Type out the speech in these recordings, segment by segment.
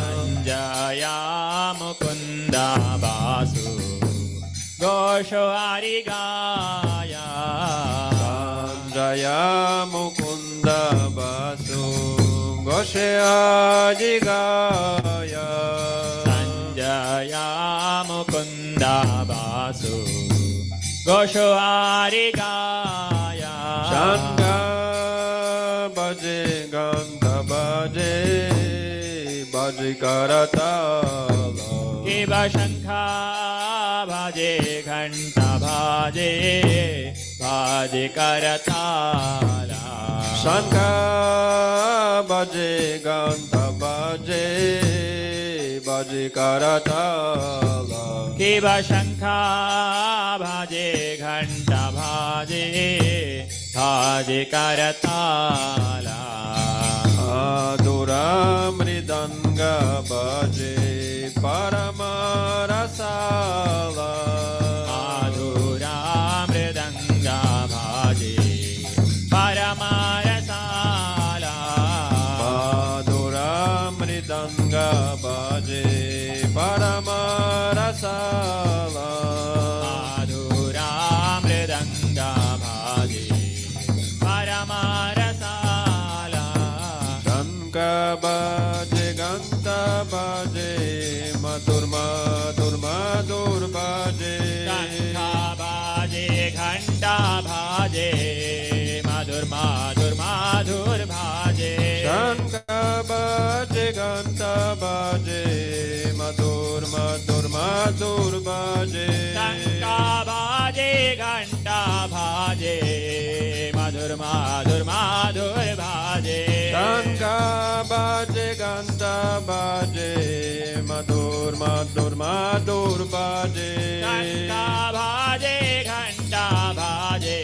Sanjaya Mukunda Basu Gosho Arigaya Sanjaya Mukunda Basu Gosho Arigaya Sanjaya Mukunda Basu Gosho Arigaya Shanga Baje Ganta Baje Baje Karatala Kiba Shankha Bhaje Ghanta Bhaje Bhaje Karatala Shankha Baje Ganta Baje Baje Karatala Kiba Shankha Bhaje Ghanta Bhaje Bhaje Karatala Adura Mridanga Baje Paramarasala Adura Mridanga Bhaje Paramarasala Adura Mridanga Baje Paramarasala Adura Mridanga Bhaje Paramarasala Shanka Baje Ganta Baje Matur Matur Matur Baje madhur bhaje शङ्का भाजे घण्टा भाजे मधुर मधुर मधुर भाजे Shankha bhaje ganta bhaje madhur madhur madhur bhaje शङ्का भाजे घण्टा भाजे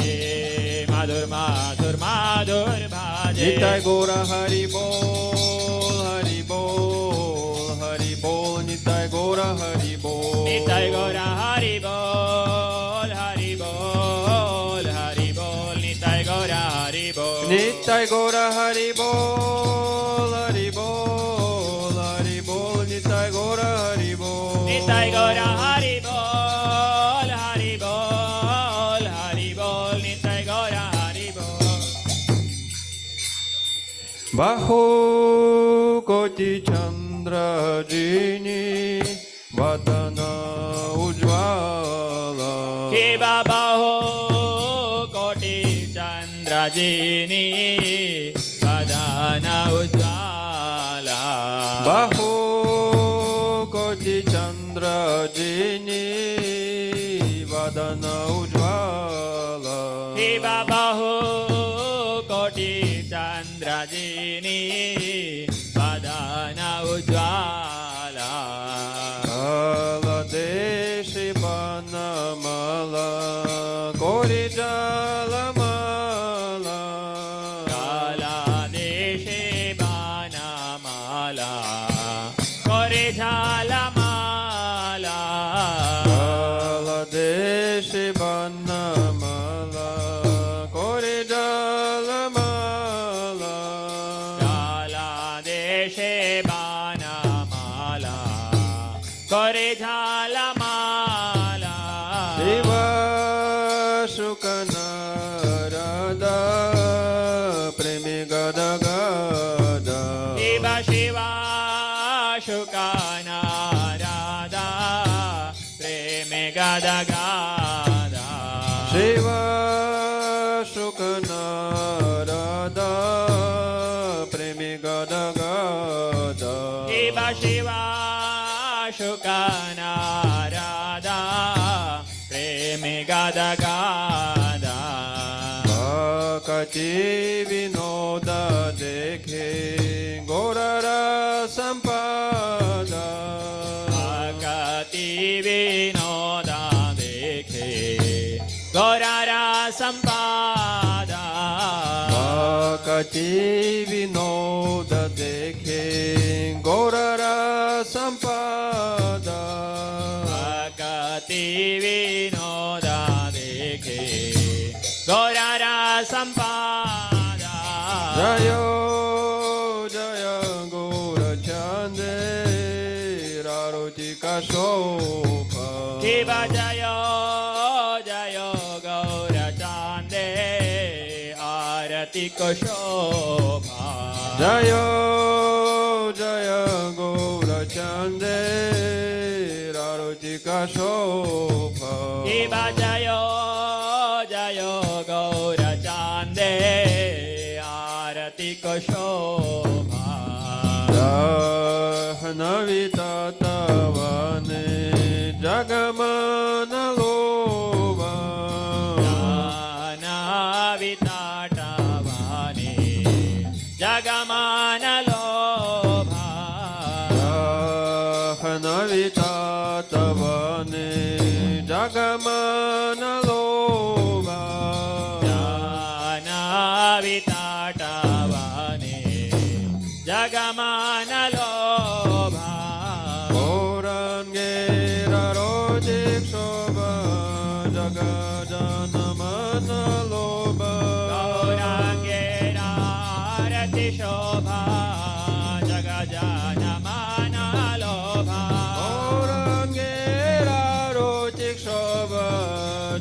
मधुर मधुर मधुर भाजे Nitai Gora Hari Bol Hari Bol Hari Bol Nitai Gora Hari Bol Nitai गौर हरि बोल हरि बोल हरि बोल निताय गौर हरि बोल Nitai Gora Hari Bol Hari Bol Hari Bol Nitai Gora Hari Bol Nitai गौर हरि बोल हरि बोल हरि बोल निताय गौर हरि बोल Bahu Koti Chandra Jini Vadana Ujvala हे बाबा हो कोटि चंद्र जिनी वदन Ujjwala Bahu Koti Chandra Jini Vadana Ujvala हे बाबा हो कोटि चंद्र जिनी वदन Ujjwala Kala Deshi Banamala Kori Jalamala काला देशे बाणमाला करे झालमाला Kala Deshi Banamala Kori Jalamala काला देशे बाणमाला करे झालमाला Shiva Shukanarada Premi Gada Gada Shiv Shiva शुकाना Radha प्रेम गादा गादा Shiva Shukanarada Premi Gada Gada Shiv Shiva शुकाना Radha प्रेम गादा गादा Bhakati Vinoda Dekhe Gorara Sampada भगति विनोदा देखे गौरारा संपादा Bhakati Vinoda Dekhe Gorara Sampada भगति विनोदा देखे गौरारा संपादा Jayo Jaya Gora Chande Rarotika Shobha Shiv जय जय गौर चांदे आरती को शोभा Jayo Jaya Gora Chande Rarotika Shobha Shiv जय जय गौर चांदे आरती को शोभा Jahnavita Tavane Jagamana Lova ज्ञानाविताटवाने जगमान लोभा Jahnavita Tavane Jagamana Lova ज्ञानाविताटवाने जगमान लोभा Gorangera Rodik Shobha Jagajanamana Lobha गौरांगेरा आरती शोभा जगजानमान लोभा Gorangera Rodik Shobha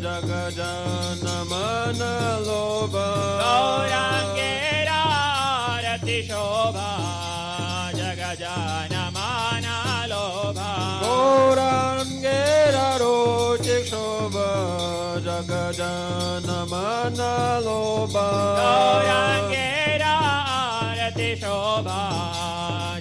Jagajanamana Lobha गौरांगेरा आरती शोभा जगजानमान लोभा Gorangera Rodik Shobha Jagajanamana Lobha गौरांगेरा आरती शोभा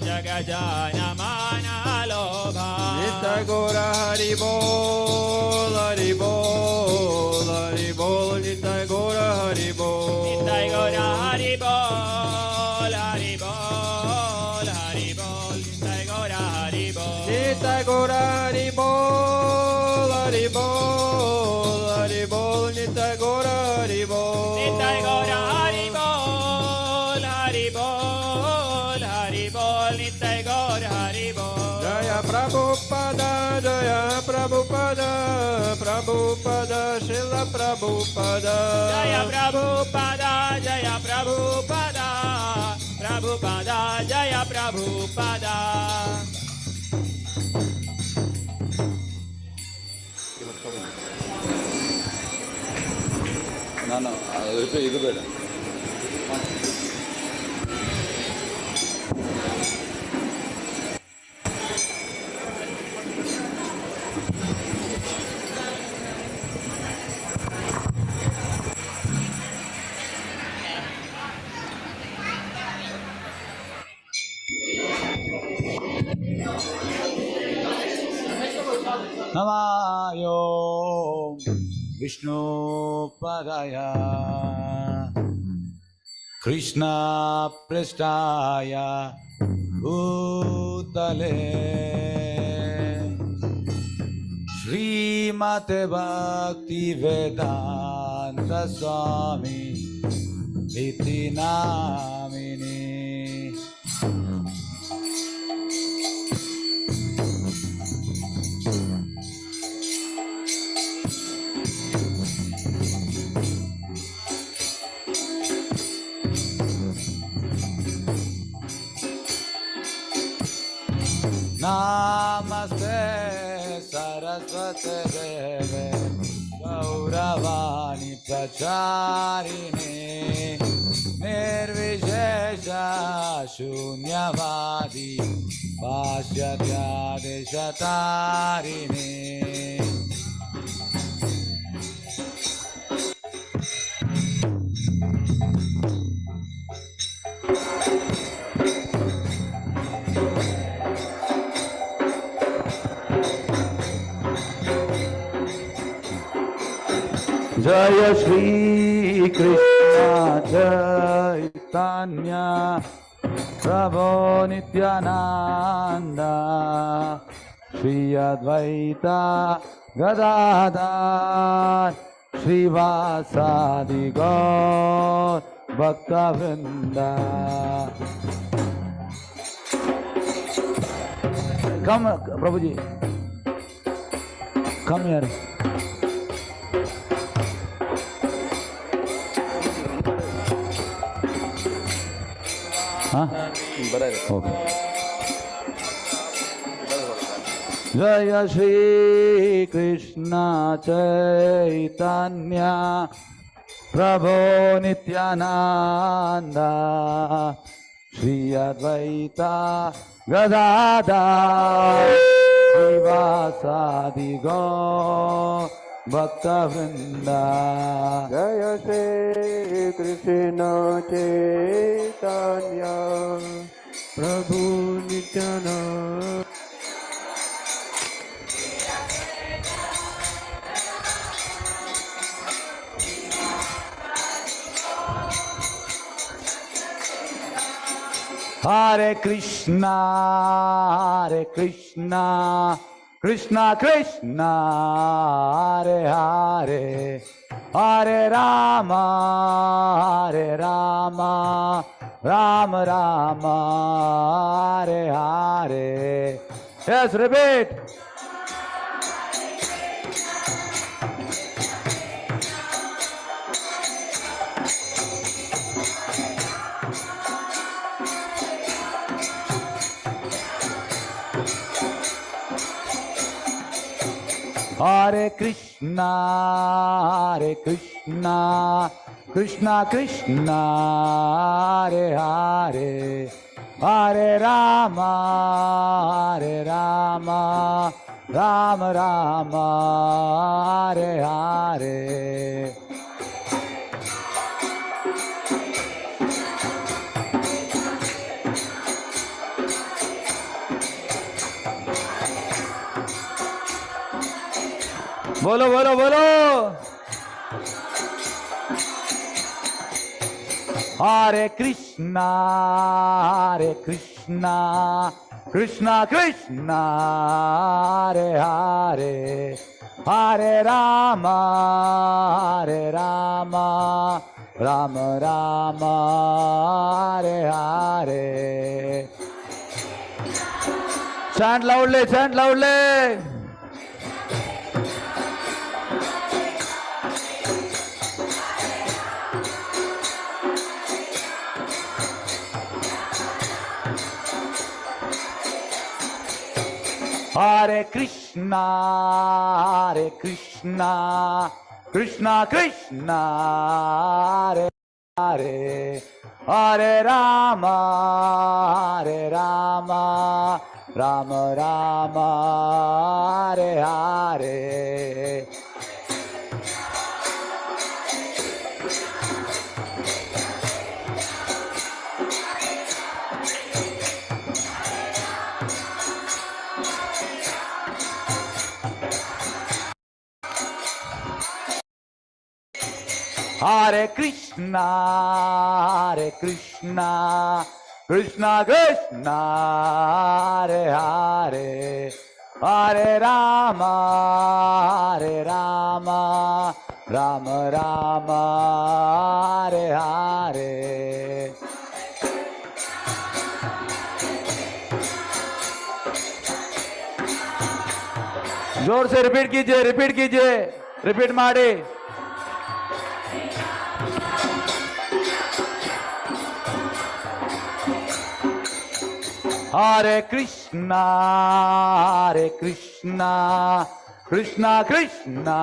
जगजानमान लोभा Nita Nitai Gora Haribol, Haribol, Haribol, Nitai Gora Haribol. Nitai Gora Haribol, Haribol, Haribol, Nitai Gora Haribol. Nitai Gora Haribol, Haribol, Haribol, Nitai Gora Haribol. Nitai Gora Haribol, Haribol, Haribol, Nitai Gora Haribol. Jaya Prabhupada, Jaya Prabhupada, Prabhupada, Srila Prabhupada. Jaya Prabhupada, Jaya Prabhupada, Prabhupada, Jaya Prabhupada. ನಾನು ಇದು ಬೇಡ नमायो विष्णु पदाय कृष्ण पृष्ठाय भूतले श्रीमते भक्ति वेदांत स्वामी इति nominee नमस्ते सरस्वती देवे गौरवाणी प्रचारिणे निर्विशेष शून्यवादी पाश्चात्यादेशतारिणे जय श्री कृष्ण चैतन्य प्रभो नित्यानंद श्री अद्वैता गदाधर श्रीवासादि गौर भक्तवृंद कम प्रभु जी कम यार Okay. जय श्री कृष्ण चैतन्य प्रभो नित्यानंद श्री अद्वैता गदाधर श्रीवासादि गौर भक्तवृंद जय श्री कृष्ण चैतन्य प्रभु Nityanand Hare Krishna, Krishna Krishna, Hare Hare, Hare Rama, Rama Rama, Hare Hare. Yes, repeat. Hare Krishna, Krishna Krishna, Hare Hare, Hare Rama, Rama Rama, Hare Hare. बोलो बोलो बोलो Hare Krishna Krishna Krishna Hare Hare Hare Rama Rama Rama Hare Hare Chant loudly, chant loudly. Hare Krishna Krishna Krishna Hare Hare Hare Rama Rama Rama Hare Hare Hare Krishna Krishna Krishna Hare Hare Hare Rama Rama Rama Hare Hare जोर से repeat कीजिए repeat ಮಾಡಿ Hare Krishna Krishna Krishna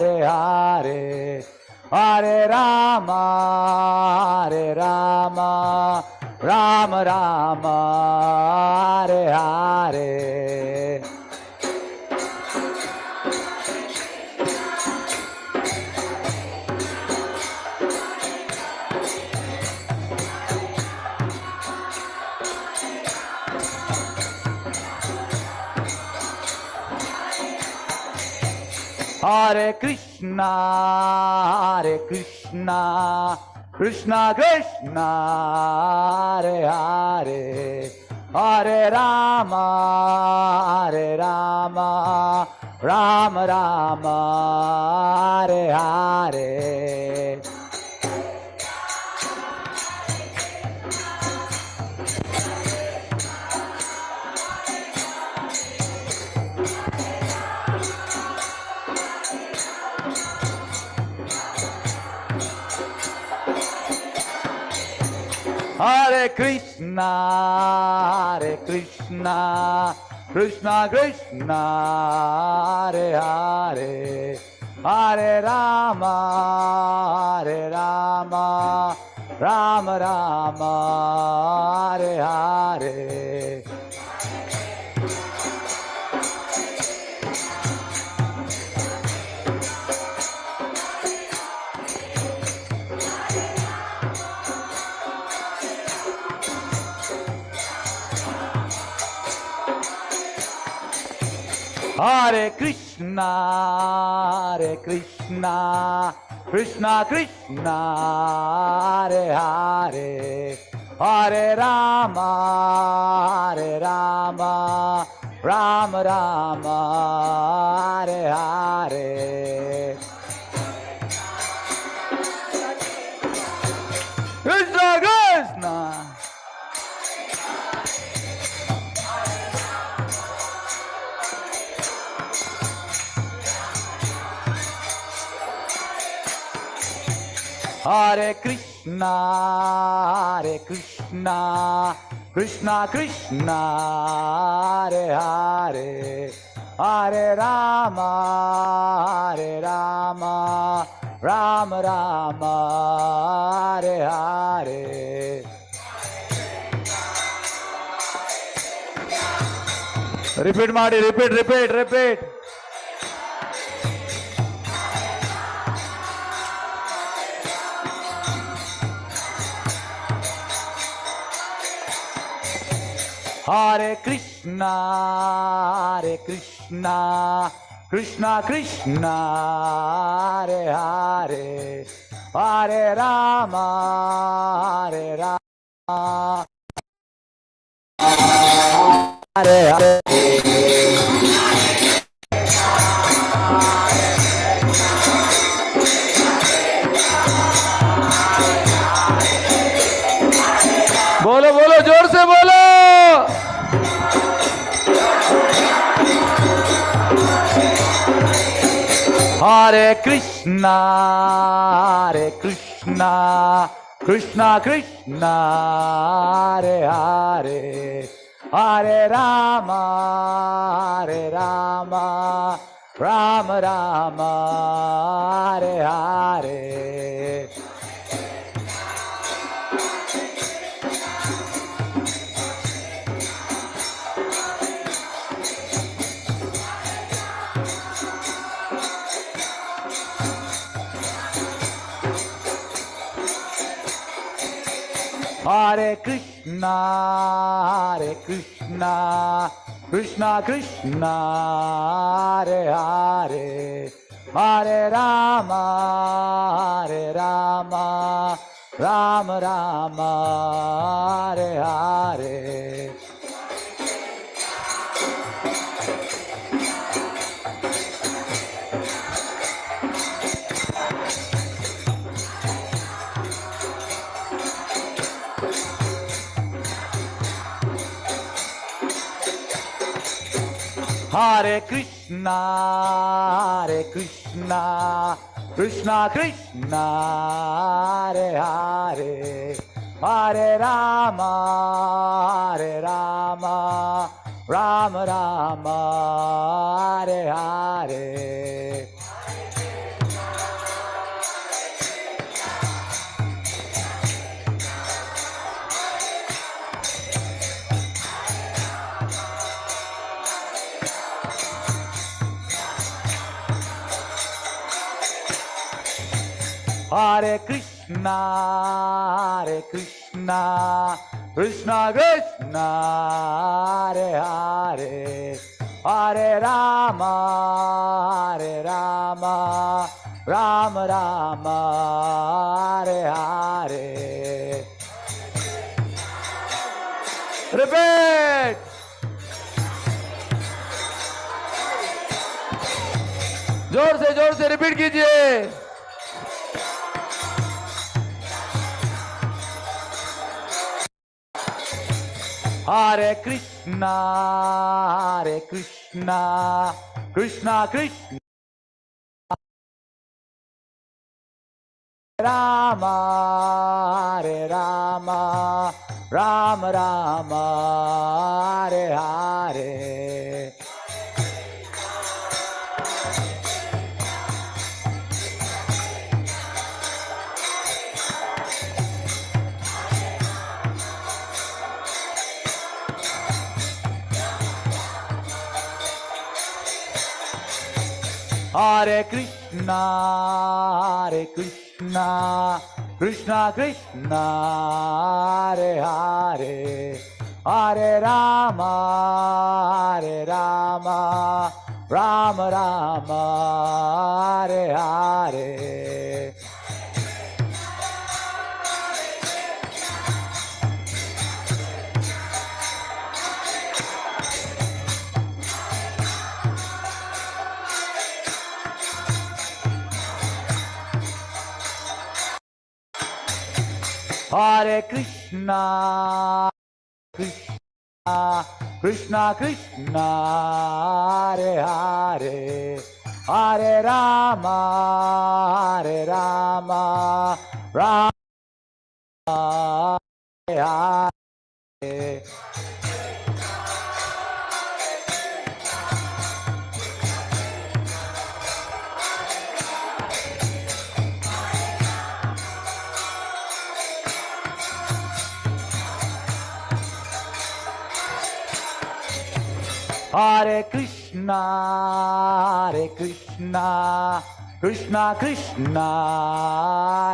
Hare Hare Hare Rama Rama Rama Hare Hare Hare Krishna Krishna Krishna Hare Hare Hare Rama Rama Rama Hare Hare Hare Krishna Krishna Krishna Hare Hare Hare Rama Rama Rama Hare Hare Hare Krishna Krishna Krishna Hare Hare Hare Rama Rama Rama Hare Hare Krishna Krishna Hare Krishna Krishna Krishna Hare Hare Hare Rama Rama Rama Hare Hare Repeat ಮಾಡಿ repeat Hare Krishna Krishna Krishna Hare Hare Hare Rama Hare Rama Hare Hare बोलो बोलो जोर से बोलो Hare Krishna Krishna Krishna Hare Hare Hare Rama Rama Rama Hare Hare Hare Krishna Krishna Krishna Hare Hare Hare Rama Rama Rama Hare Hare Hare Krishna Krishna Krishna Hare Hare Hare Rama Rama Rama Hare Hare Hare Krishna Krishna Krishna Hare Hare Hare Rama Rama Rama Hare Hare Repeat जोर से repeat कीजिए Hare Krishna Krishna Krishna Rama Rama Rama Hare Hare Hare Krishna Krishna Krishna Hare Hare Hare Rama Rama Rama Hare Hare Hare Krishna Krishna Krishna Hare Hare Hare Rama Rama Hare Hare Hare Krishna Krishna Krishna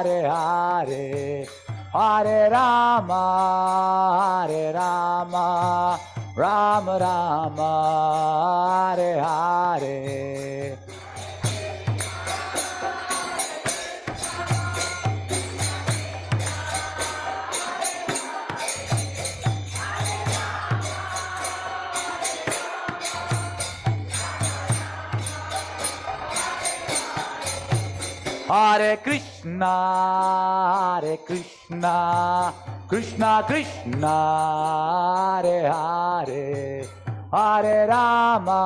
Hare Hare Hare Rama Rama Rama, Hare Hare. Hare Krishna, Hare Krishna, Krishna Krishna, Hare Hare, Hare Rama,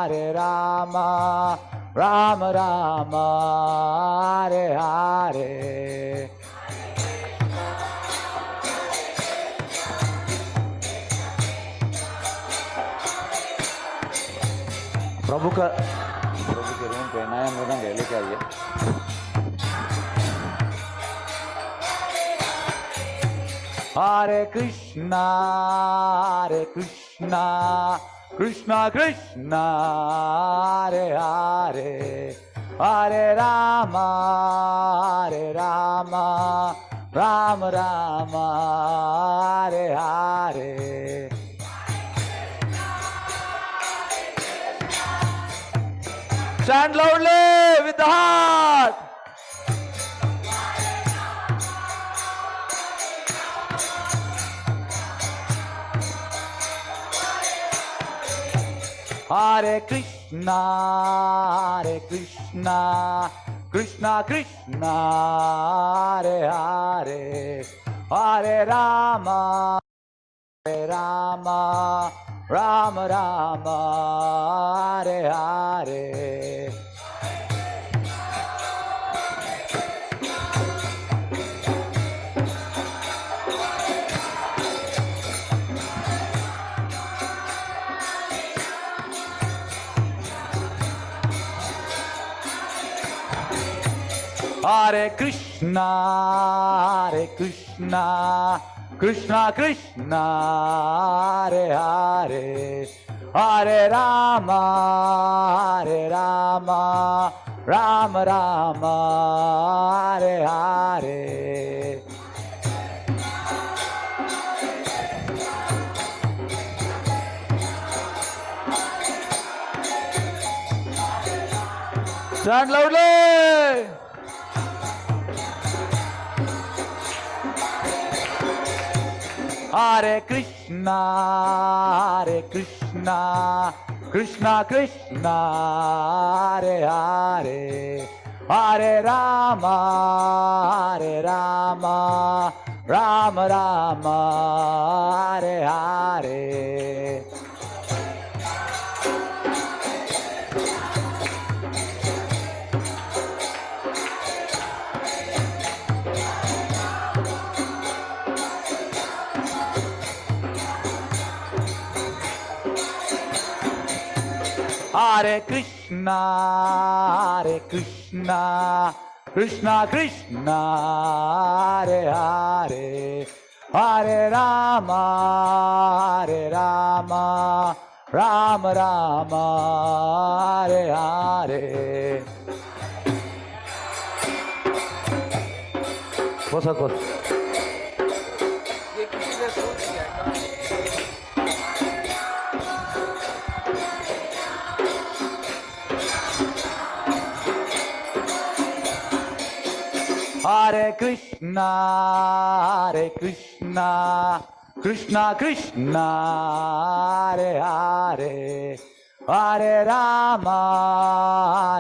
Hare Rama, Rama Rama, Hare Hare. प्रभु के room पे नया मृदंग है, लेके आइए. Hare Krishna, Hare Krishna, Krishna Krishna, Hare Hare, Hare Rama, Hare Rama, Rama Rama, Hare Hare. Chant loudly with the heart. Hare Krishna, Hare Krishna, Krishna Krishna, Hare Hare, Hare Rama, Hare Rama, Rama Rama, Hare Hare. Hare Krishna, Hare Krishna, Krishna Krishna, Hare Hare, Hare Rama, Hare Rama, Rama Rama, Hare Hare. Chant loudly. Hare Krishna, Hare Krishna, Krishna Krishna, Hare Hare, Hare Rama, Hare Rama, Rama Rama, Hare Hare. Hare Krishna, Hare Krishna, Krishna Krishna, Hare Hare, Hare Rama, Hare Rama, Rama Rama, Hare Hare. Cosa cosa? Hare Krishna, Hare Krishna, Krishna Krishna, Hare Hare, Hare Rama,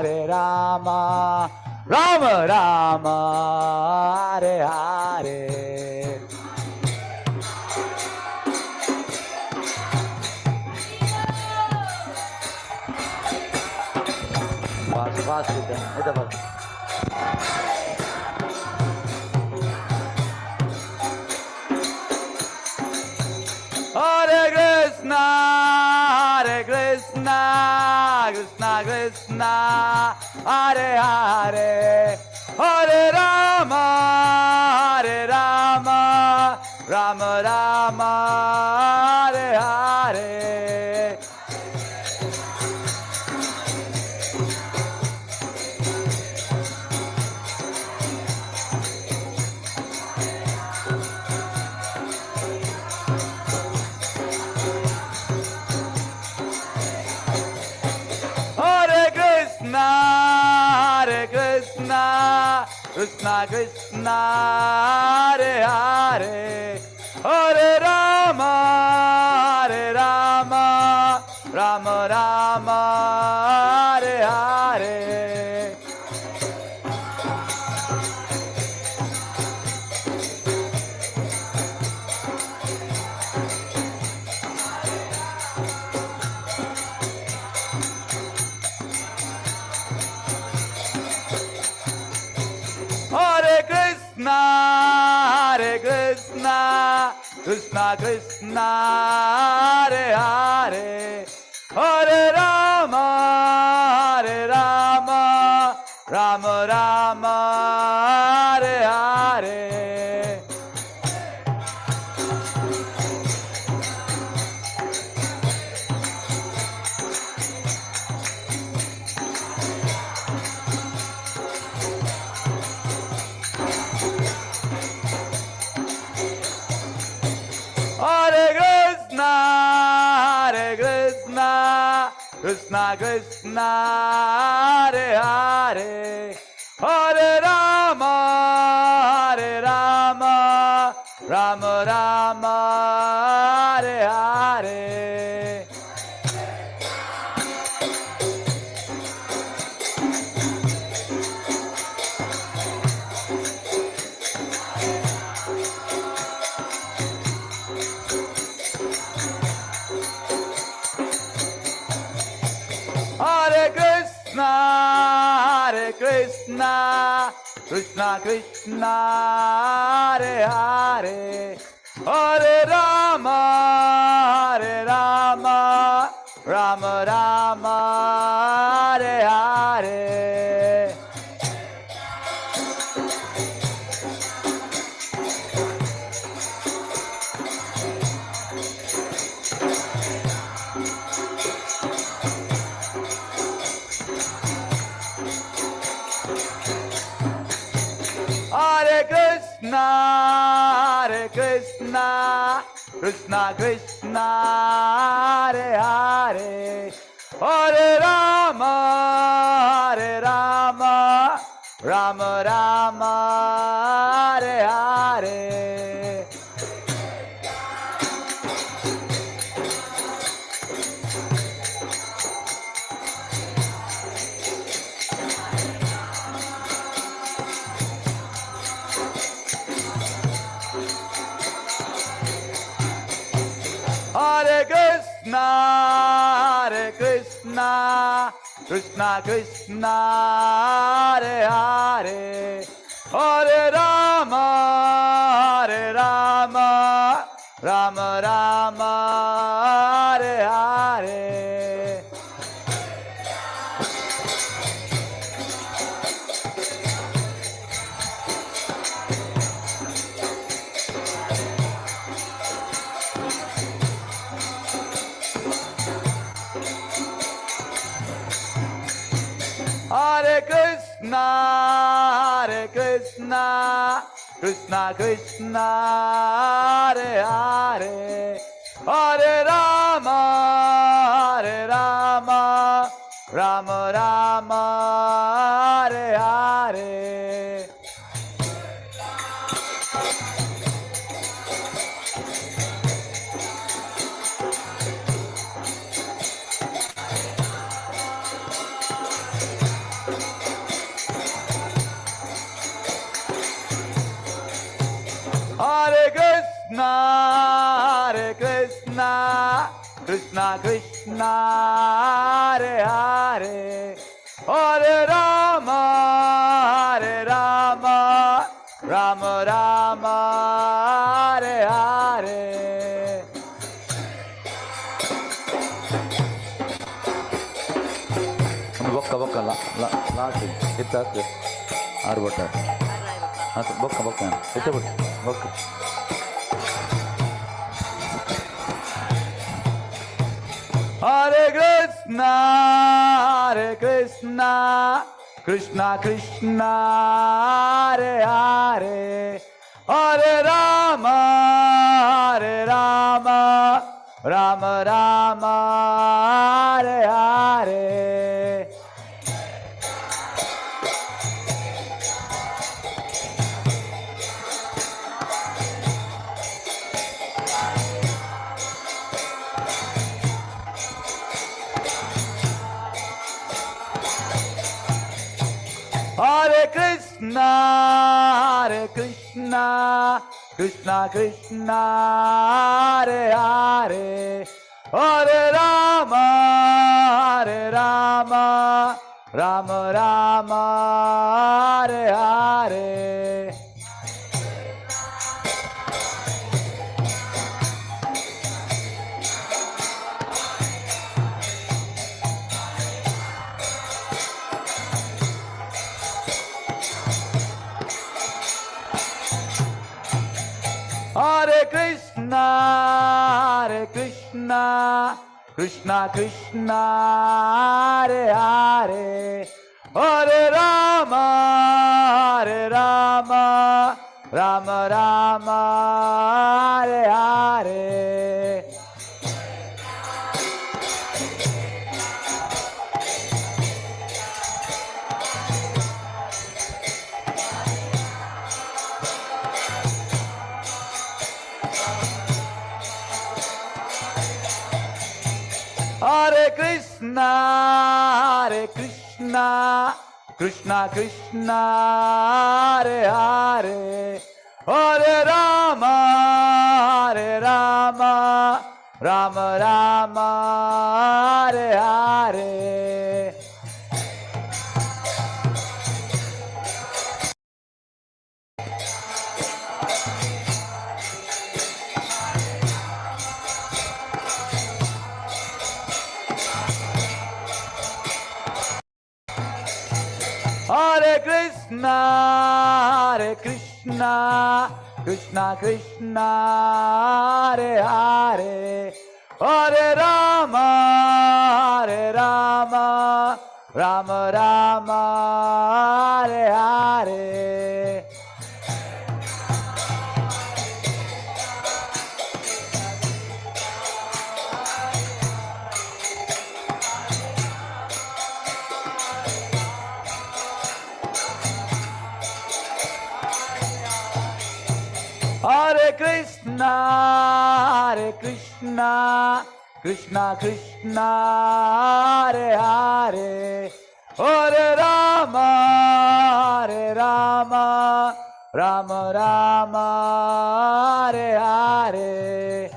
Hare Rama, Rama Rama, Hare Hare. Fast, Hare Krishna, Hare Krishna, Krishna Krishna, Hare Hare, Hare Rama, Hare Rama, Rama Rama, Hare Hare. Krishna, Hare Krishna, Krishna Krishna, Hare Hare, Hare Rama, Hare Rama, Rama Rama, Hare Hare. Hare Krishna, Hare Krishna, Krishna Krishna, Hare Hare, Hare Rama, Hare Rama, Rama Rama, Hare Hare. Hare Krishna, Hare Krishna, Krishna Krishna, Hare Hare, Hare Rama, Hare Rama, Rama Rama, Hare Hare. Hare Krishna, Hare Krishna, Krishna Krishna, Hare Hare, Hare Rama, Hare Rama, Rama Rama, Hare Hare. Hare Krishna, Hare Krishna, Krishna Krishna, Hare Hare, Hare Rama, Hare Rama, Rama Rama, Hare Hare. Hare Krishna, Hare Krishna, Krishna Krishna, Hare Hare, Hare Rama, Hare Rama, Rama Rama, Hare Hare. Hare Krishna, Hare Krishna, Krishna Krishna, Hare Hare, Hare Rama, Hare Rama, Rama Rama, Hare Hare. Hare Krishna, Hare Krishna, Krishna Krishna, Hare Hare, Hare Rama, Hare Rama, Rama Rama, Hare Hare. Bokka bokka la itta arbota bokka bokka itta bokka. Hare Krishna, Hare Krishna, Krishna Krishna, Hare Hare, Hare Rama, Hare Rama, Rama Rama, Hare Hare. Hare Krishna, Hare Krishna, Krishna Krishna, Hare Hare, Hare Rama, Hare Rama, Rama Rama, Hare Hare. Hare Krishna, Hare Krishna, Krishna Krishna, Hare Hare, Hare Rama, Hare Rama, Rama Rama, Hare Hare. Hare Krishna, Hare Krishna, Krishna Krishna, Hare Hare, Hare Rama, Hare Rama, Rama Rama, Hare Hare. Hare Krishna, Hare Krishna, Krishna Krishna, Hare Hare, Hare Rama, Hare Rama, Rama Rama, Hare Hare. Hare Krishna, Hare Krishna, Krishna Krishna, Hare Hare, Hare Rama, Hare Rama, Rama Rama, Hare Hare.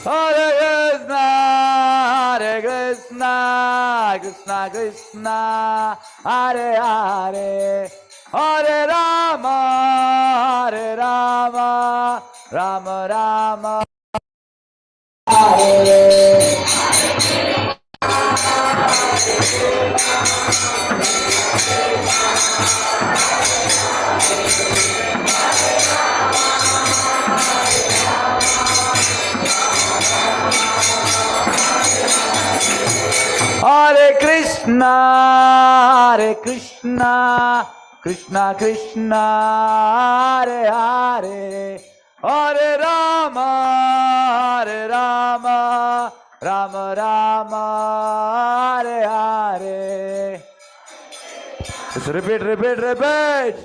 Hare Krishna, Hare Krishna, Krishna Krishna, Hare Hare, Hare Rama, Hare Rama, Rama Rama, Hare. Hare Krishna, Hare Krishna, Krishna Krishna, Hare Hare, Hare Rama, Hare Rama, Rama Rama, Hare Hare. Just repeat, repeat, repeat.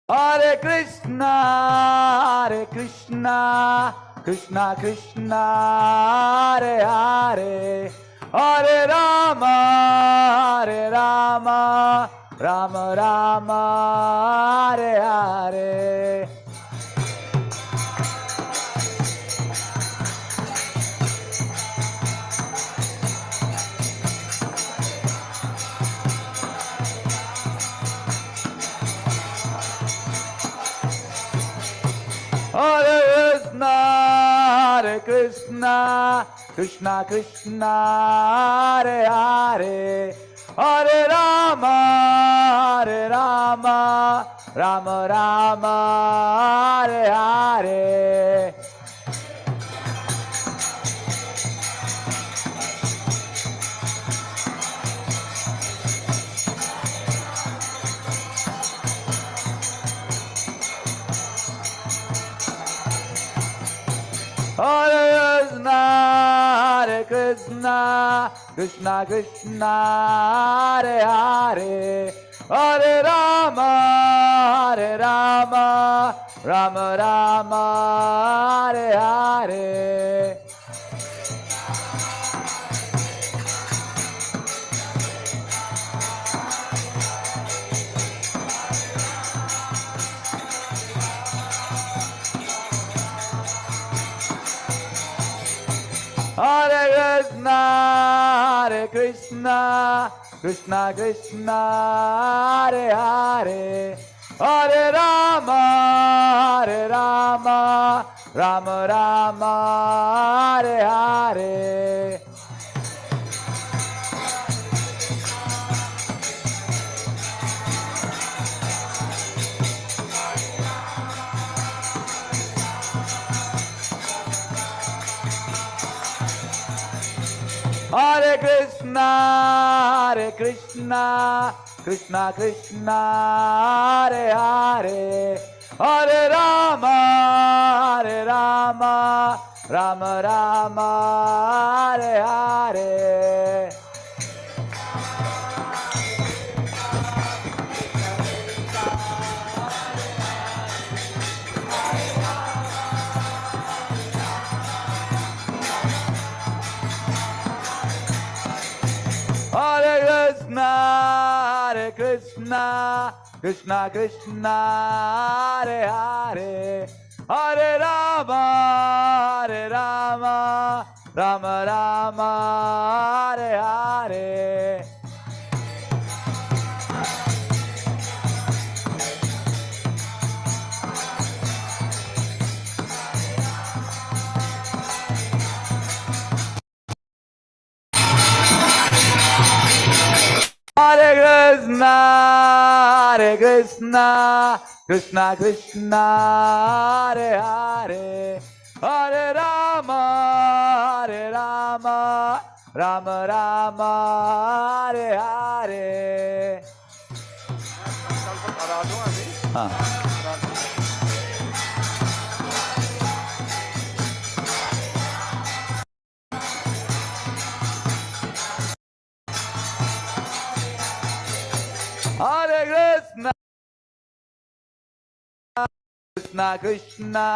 Hare Krishna, Hare Krishna, Krishna Krishna, Hare Hare, Hare Rama, Hare Rama, Rama Rama, Hare Hare. Hare Krishna, Hare Krishna, Krishna Krishna, Hare Hare, Hare Rama, Hare Rama, Rama Rama, Hare Hare. Krishna, Krishna Krishna, Hare Hare, Hare Rama, Hare Rama, Rama Rama, Hare Hare. Hare Krishna, Hare Krishna, Krishna Krishna, Hare Hare, Hare Rama, Hare Rama, Rama Rama, Hare Hare. Hare Krishna, Hare Krishna, Krishna Krishna, Hare Hare, Hare Rama, Hare Rama, Rama Rama, Hare Hare. Hare Krishna, Hare Krishna, Krishna Krishna, Hare Hare, Hare Rama, Hare Rama, Rama Rama, Hare Hare. Hare Krishna, Hare Krishna, Krishna Krishna, Hare Hare, Hare Rama, Hare Rama, Rama Rama, Hare Hare. Hare Krishna, Krishna Krishna,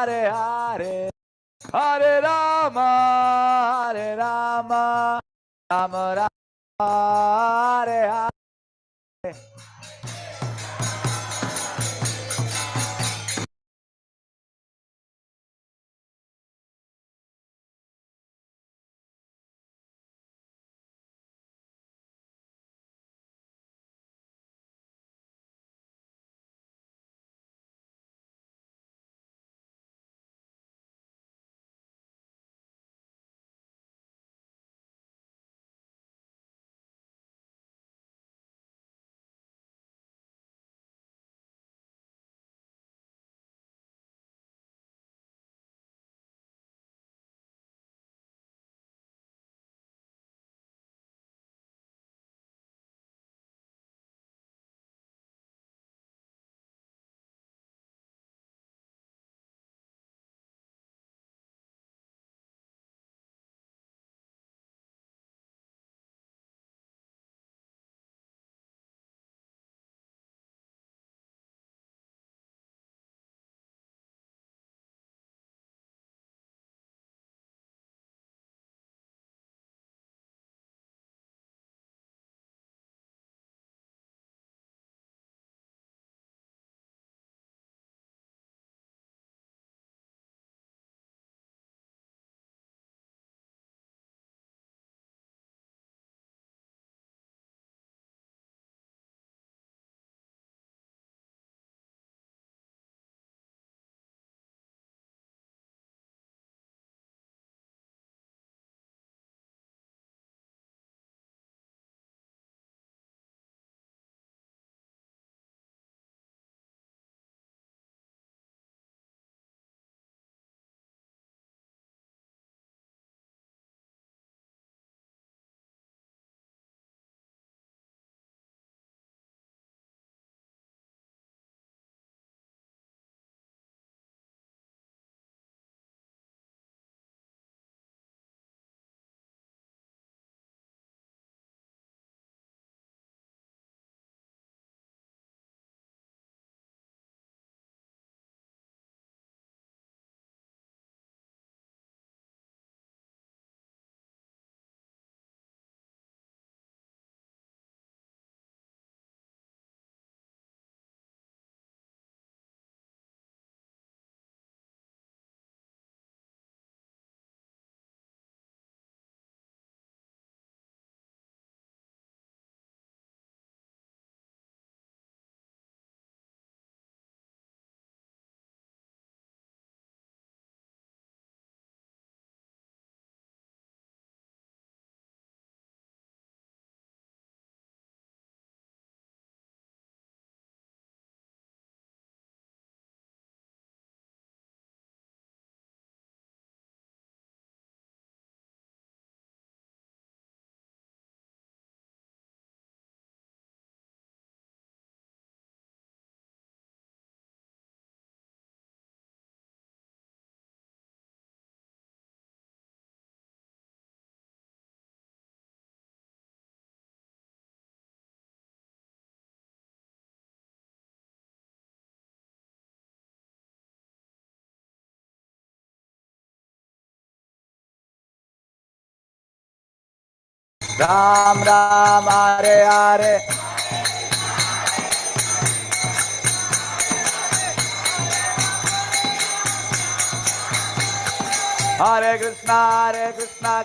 Hare Hare, Hare Rama, Hare Rama, Rama Rama, Hare Hare. Ram Ram Hare Hare. Hare Krishna Krishna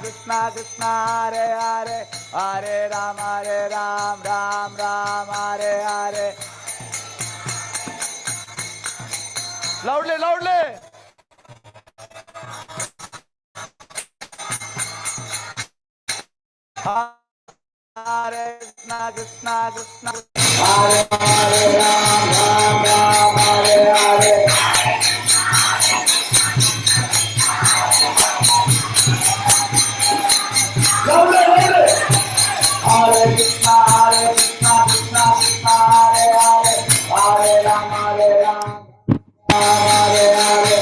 Krishna Hare Hare, Hare Ram Ram Ram Hare Hare. Loudly, loudly. Hare Krishna Krishna Krishna Hare Hare, Ram Ram Hare Hare. Loudly, loudly. Hare Krishna Krishna Krishna Hare Hare, Hare Ram Hare Hare.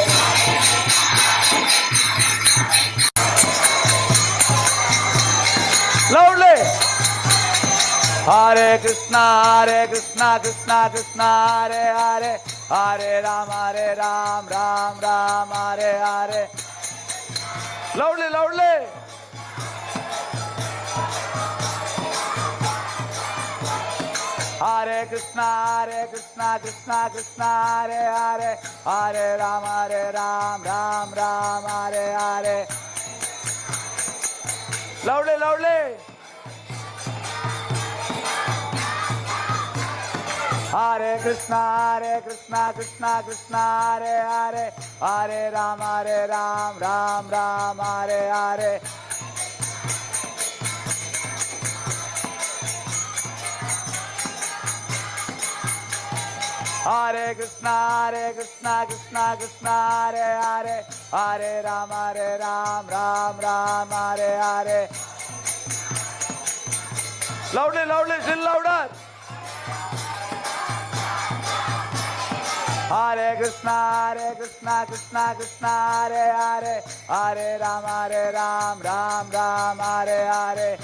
Loudly. Hare Krishna Krishna Krishna Hare Hare, Hare Ram Ram Hare Hare. Loudly, loudly. Hare Krishna Krishna Krishna Hare Hare, Hare Ram Ram Hare Hare. Loudly, loudly. Hare Krishna Krishna Krishna Hare Hare, Hare Ram Ram Hare Hare. Hare Krishna Krishna Krishna Hare Hare, Hare Ram Ram Hare Hare. Loudly, loudly, still louder. Hare Krishna Krishna Krishna Hare Hare, Hare Ram Ram Hare Hare.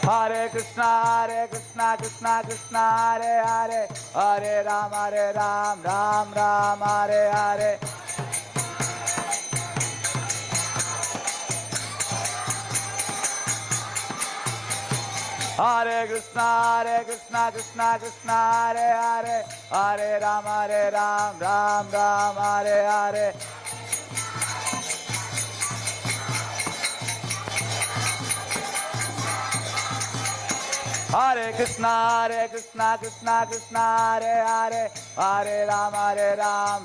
Hare Krishna Krishna Krishna Hare Hare, Hare Ram Ram Hare Hare. Hare Krishna Krishna Krishna Hare Hare, Hare Ram Ram Hare Hare. Hare Krishna Krishna Krishna Hare Hare, Hare Ram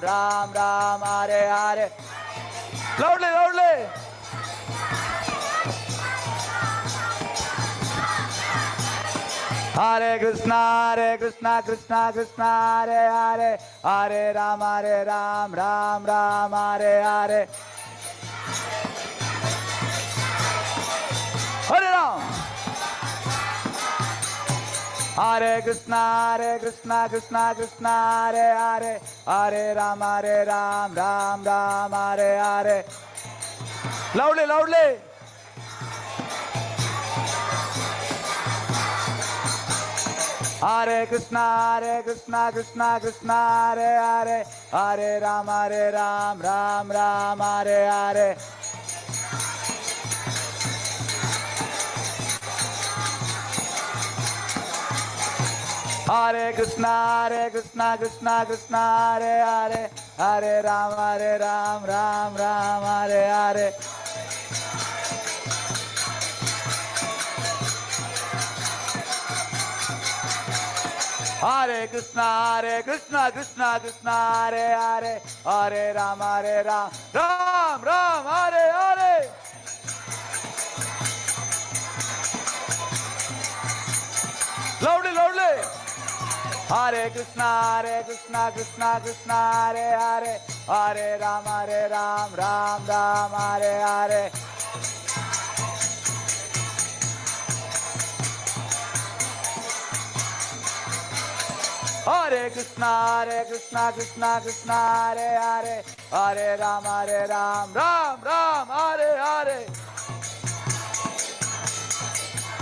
Ram Hare Hare. Loudly, loudly. Hare Krishna Krishna Krishna Hare Hare, Hare Ram Ram Hare Hare. Hare Ram. Hare Krishna Krishna Krishna Hare Hare, Hare Ram Ram Hare Hare. Loudly, loudly. Hare Krishna Krishna Krishna Hare Hare, Hare Ram Ram Hare Hare. Hare Krishna Krishna Krishna Hare Hare, Hare Ram Ram Hare Hare. Hare Krishna Krishna Hare Hare, Hare Ram Ram Hare Hare. Loudly, loudly. Hare Krishna Krishna Hare Hare, Hare Ram Ram Hare Hare. Hare Krishna Krishna Hare Hare, Hare Ram Ram Hare Hare.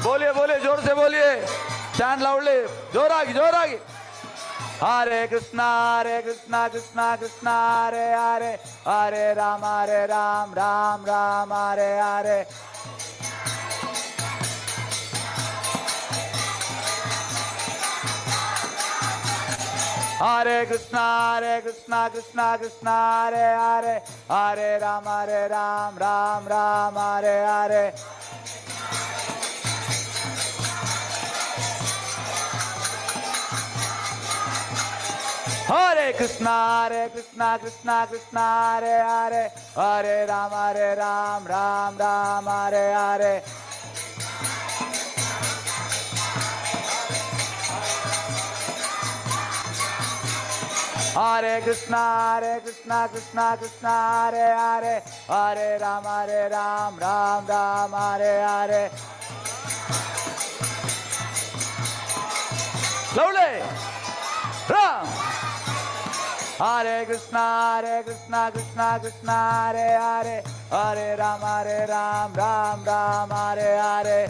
बोलिए बोलिए जोर से बोलिए, चैन loudly, जोरागी जोरागी. Hare Krishna Krishna Krishna Hare Hare, Hare Ram Ram Ram Hare Hare. Hare Krishna Krishna Krishna Hare Hare, Hare Ram Ram Hare Hare. Hare Krishna Krishna Hare Hare, Hare Ram Ram Hare Hare. Hare Krishna Krishna Hare Hare, Hare Ram Ram Hare Hare. Lovely! Ram! Hare Krishna Krishna Hare Hare, Hare Ram Ram Hare Hare.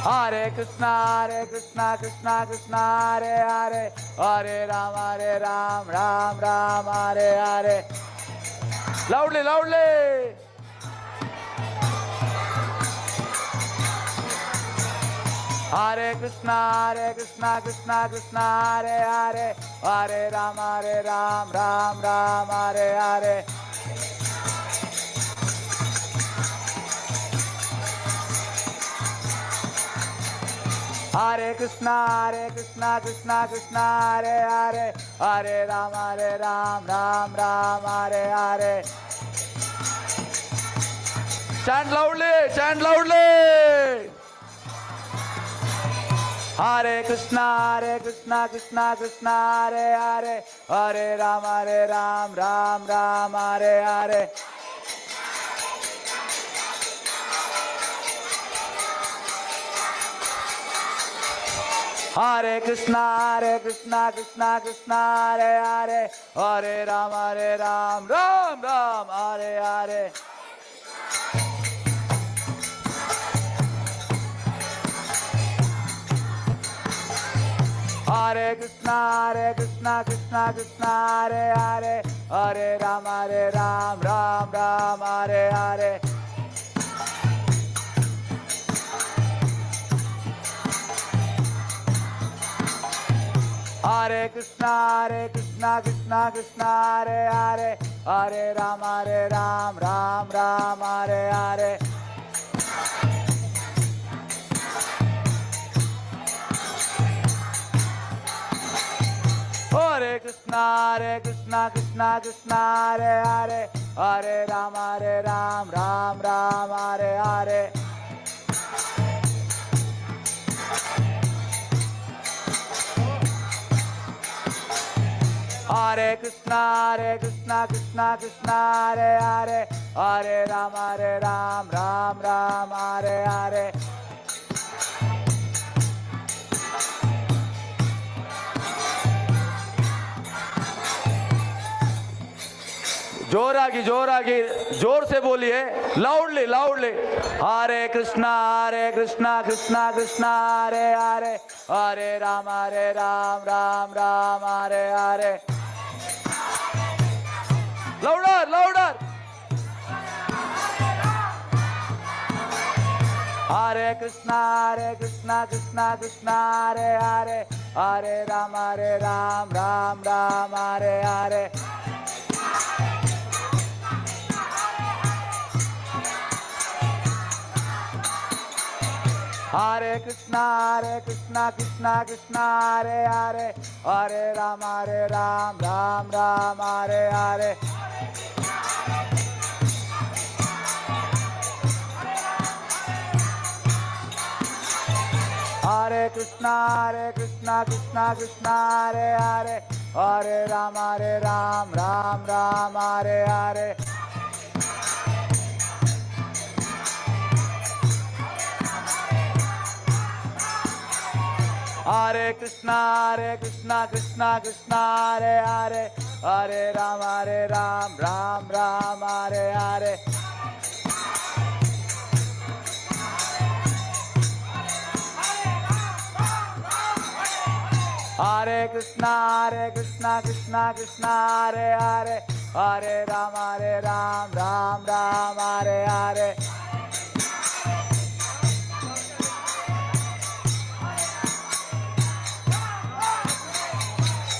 Hare Krishna Krishna Hare Hare, Hare Ram Ram Hare Hare. Loudly, loudly! Hare Krishna Krishna Hare Hare, Hare Ram Ram Hare Hare. Hare Krishna Krishna Hare Hare, Hare Ram Ram Hare Hare. Chant loudly, chant loudly. Hare Krishna Krishna Hare Hare, Hare Ram Ram Hare Hare. Hare Krishna Krishna Hare Hare, Hare Ram Ram Hare Hare. Hare Krishna Krishna Hare Hare, Hare Ram Ram Hare Hare. Hare Krishna Hare Hare, Hare Ram Ram Hare Hare. Hare Krishna Krishna Hare Hare, Hare Ram Ram Hare Hare. Hare Krishna Krishna Hare Hare, Hare Ram Ram Hare Hare. जोरागी जोर से बोलिए, loudly. Hare Krishna Krishna Hare Hare, Hare Ram Ram Ram Hare Hare. Louder. Hare Krishna Krishna Hare Hare, Hare Ram Ram Ram Hare Hare. Hare Krishna Krishna Hare Hare, Hare Ram Ram Ram Hare Hare. Hare Krishna Krishna Hare Hare, Hare Ram Ram Ram Hare Hare. Hare Krishna Krishna Hare Hare, Hare Ram Ram Ram Hare Hare. Hare Krishna Krishna Krishna Hare Hare, Hare Ram Ram Ram Hare Hare.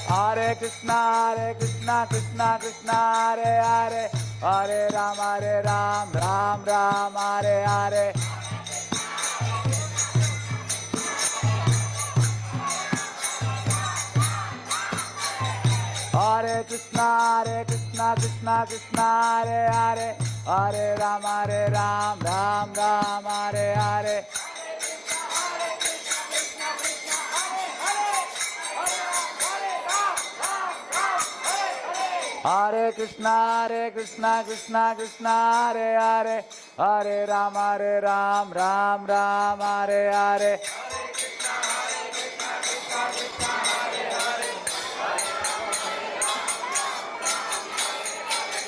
Hare Krishna Krishna Krishna Hare Hare, Hare Ram Ram Ram Hare Hare. Hare Krishna Krishna Krishna Hare Hare, Hare Ram Ram Ram Hare Hare. Hare Krishna Krishna Krishna Hare Hare, Hare Ram Ram Ram Hare Hare.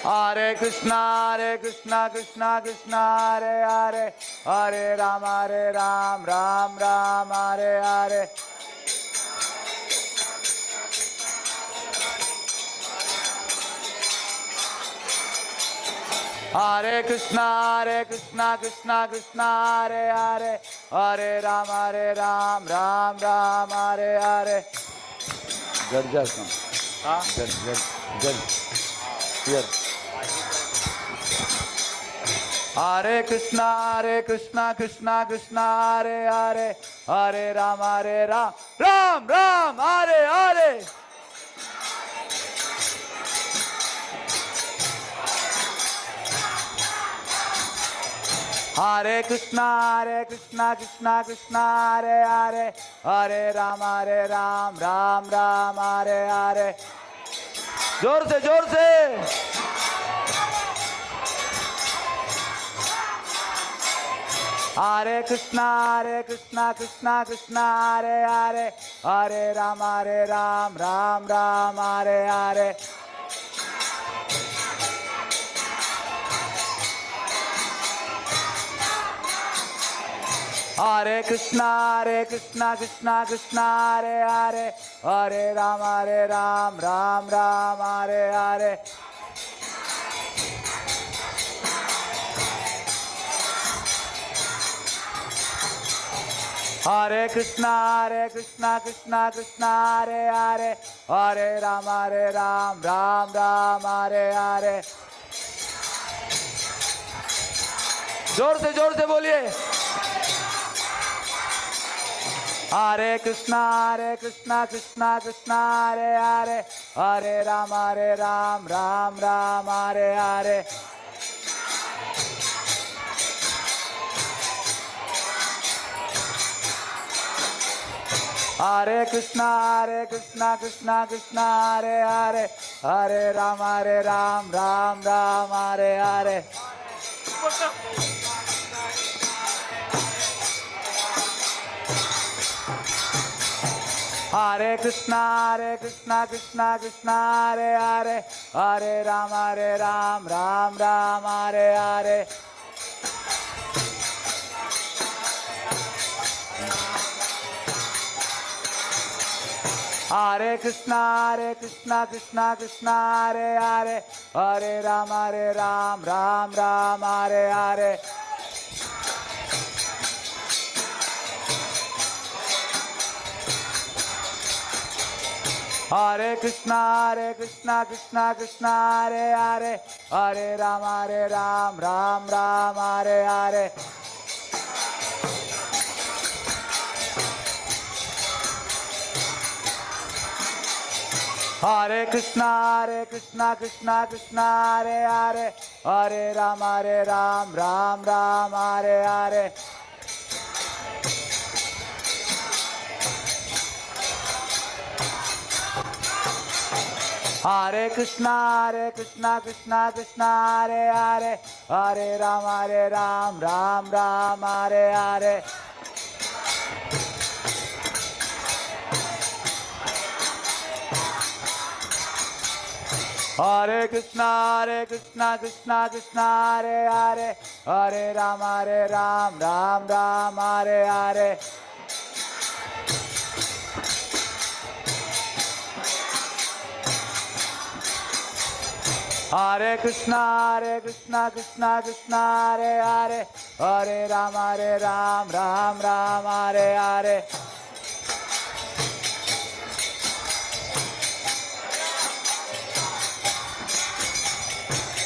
Hare Krishna Krishna Krishna Hare Hare, Hare Ram Ram Hare Hare. Hare Krishna Krishna Krishna Hare Hare, Hare Ram Ram Hare Hare. Garja here. Hare Krishna Krishna Krishna Hare Hare, Hare Ram Ram Hare Hare. Hare Krishna Krishna Krishna Hare Hare, Hare Ram Ram Hare Hare. जोर से Hare Krishna Krishna Hare Hare, Hare Ram Ram Hare Hare. Hare Krishna Krishna Hare Hare, Hare Ram Ram Hare Hare. Hare Krishna Krishna Hare Hare, Hare Ram Ram Hare Hare. जोर से बोलिए. Hare Krishna Krishna Hare Hare, Hare Ram Ram Hare Hare. Hare Krishna Krishna Hare Hare, Hare Ram Ram Hare Hare. Hare Krishna Krishna Hare Hare, Hare Ram Ram Hare Hare. Hare Krishna Krishna Hare Hare, Hare Ram Ram Hare Hare. Hare Krishna Krishna Hare Hare, Hare Ram Ram Hare Hare. Hare Krishna Krishna Hare Hare, Hare Ram Ram Hare Hare. Hare Krishna Krishna Hare Hare, Hare Ram Ram Hare Hare. Hare Krishna Krishna Hare Hare, Hare Ram Ram Hare Hare. Hare Krishna Krishna Krishna Hare Hare, Hare Ram Ram Ram Hare Hare.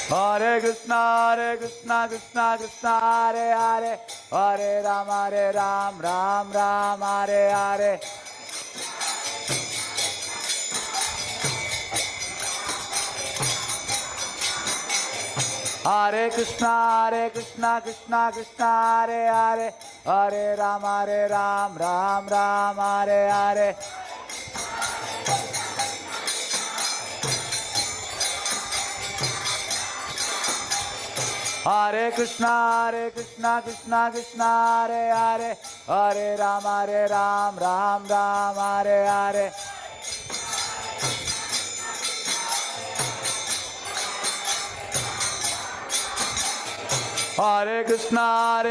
Hare Krishna Krishna Krishna Hare Hare, Hare Ram Ram Ram Hare Hare. Hare Krishna Krishna Krishna Hare Hare, Hare Ram Ram Ram Hare Hare. Hare Krishna Krishna Krishna Hare Hare, Hare Ram Ram Hare Hare. Hare Krishna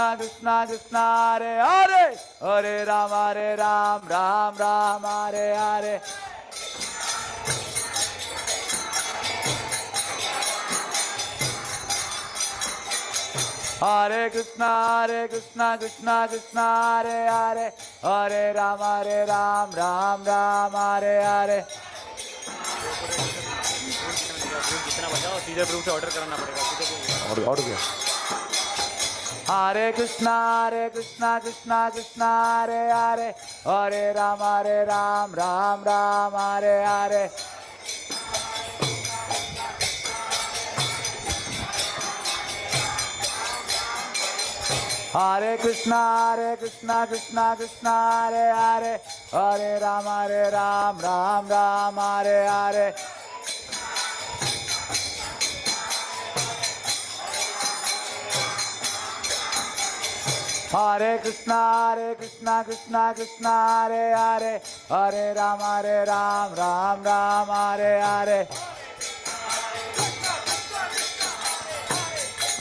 Krishna Krishna Hare Hare, Hare Ram Ram Hare Hare. Hare Krishna Krishna Krishna Hare Hare, Hare Ram Ram Hare Hare. जितना बचाओ सीधे प्रभु से order कराना पड़ेगा और क्या? Hare Krishna Krishna Krishna Hare Hare, Hare Ram Ram Hare Hare. Hare Krishna Krishna Krishna Hare Hare, Hare Ram Ram Hare Hare. Hare Krishna Krishna Krishna Hare Hare, Hare Ram Ram Hare Hare.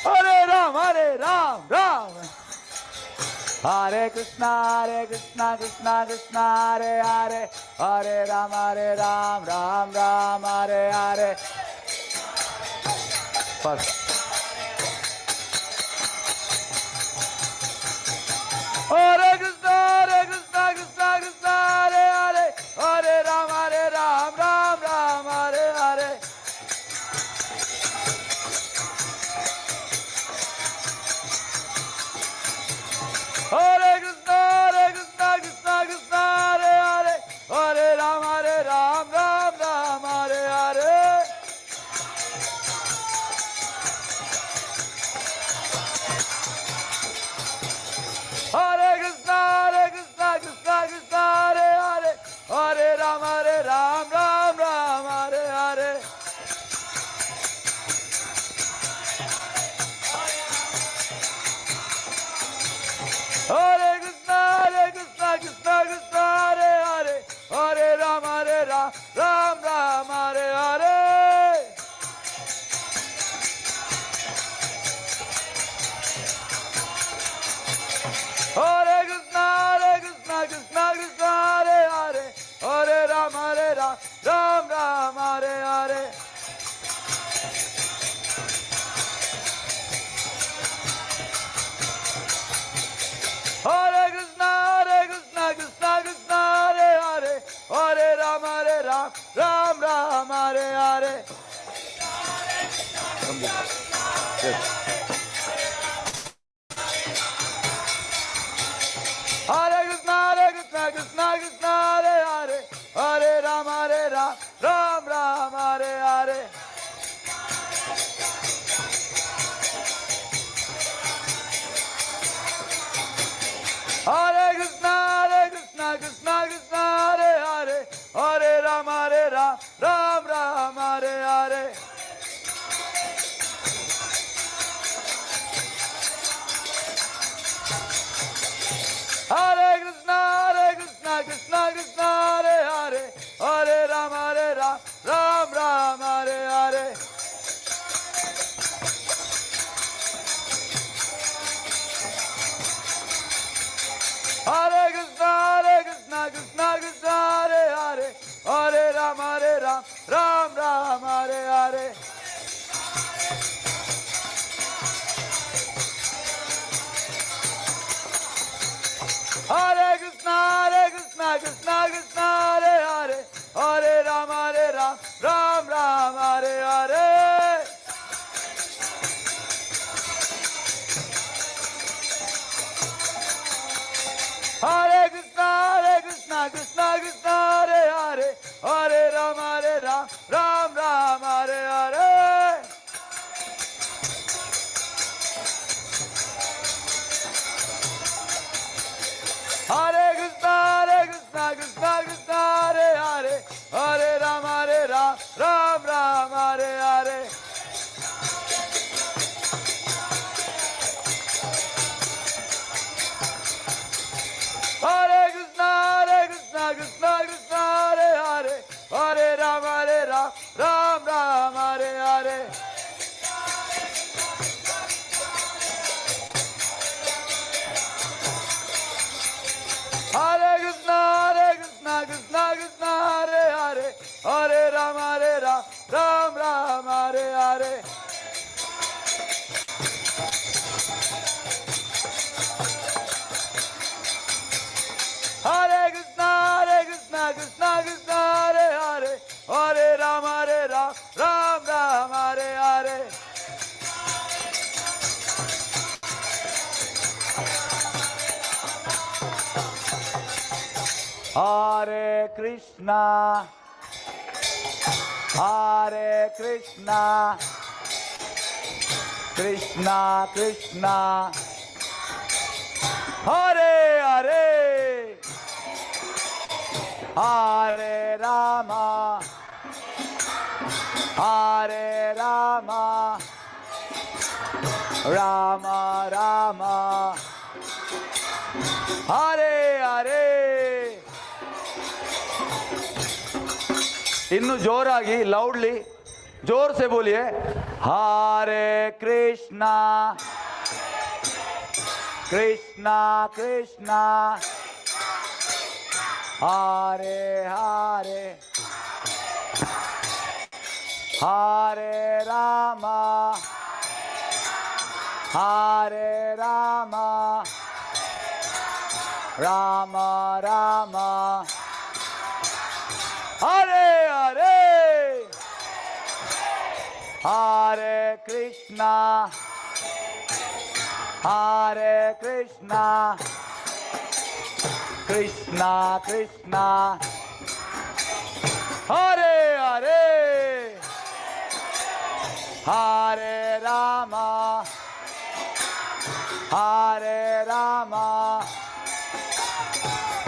Hare Ram Ram. Hare Krishna Krishna Krishna Hare Hare, Hare Ram Ram Hare Hare. First. Hare Krishna Krishna Krishna Hare Hare, Hare Ram Ram Hare Hare. Hare Krishna Krishna Krishna Hare Hare, Hare Ram Ram Hare Hare. Hare Krishna Krishna Krishna Hare Hare, Hare Ram Ram Hare Hare. Hare Krishna Krishna Krishna Hare Hare, Hare Ram Ram Hare Hare. Hare Krishna Krishna Krishna Hare Hare, Hare Ram Ram Hare Hare. Hare Krishna Krishna Krishna Hare Hare, Hare Ram Ram Hare Hare. Hare Krishna Krishna Hare Hare, Hare Ram Ram Hare Hare. Hare Krishna Krishna Hare Hare, Hare Ram Ram Hare Hare. Hare Krishna Krishna Hare Hare, Hare Ram Ram Hare Hare. Hare Krishna Krishna Hare Hare, Hare Ram Ram Hare Hare. Ram Ram Hare Hare. Hare Krishna Krishna Krishna Hare Hare, Hare Ram Ram Ram Hare Hare. Hare Krishna Krishna Krishna Hare Hare, Hare Ram Ram Ram Hare Hare. Hare Krishna Krishna Krishna Hare Hare, Hare Ram Ram Ram Hare Hare. Hare Krishna Krishna Krishna Hare Hare, Hare Ram Ram Ram Hare Hare. Hare Krishna Krishna Krishna Hare Hare, Hare Ram Ram Ram Hare Hare. Hare Krishna Krishna Krishna Hare Hare, Hare Rama Rama Rama Hare Hare. इन्नु जोरागी loudly जोर से बोलिए Hare Krishna Krishna Krishna Hare Hare Hare Rama Ram Ram Hare Hare Hare Krishna Krishna Krishna Hare Hare Hare Ram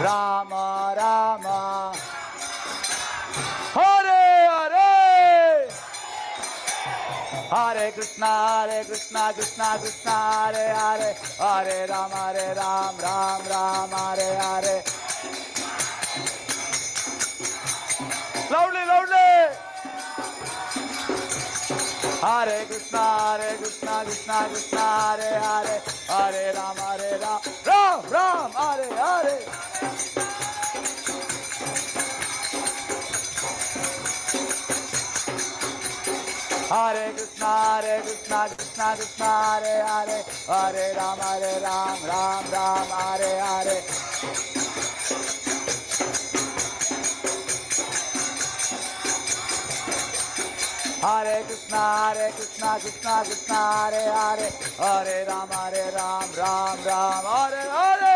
Ram Ram Hare Hare Hare Krishna Krishna Krishna Hare Hare Hare Ram Ram Ram Hare Hare loudly loudly Hare Krishna Krishna Krishna Hare Hare Hare Ram Ram Ram Hare Hare Hare Krishna Krishna Krishna Hare Hare Hare Ram Ram Ram Hare Hare Hare Krishna Krishna Hare Hare Hare Ram Ram Ram Hare Hare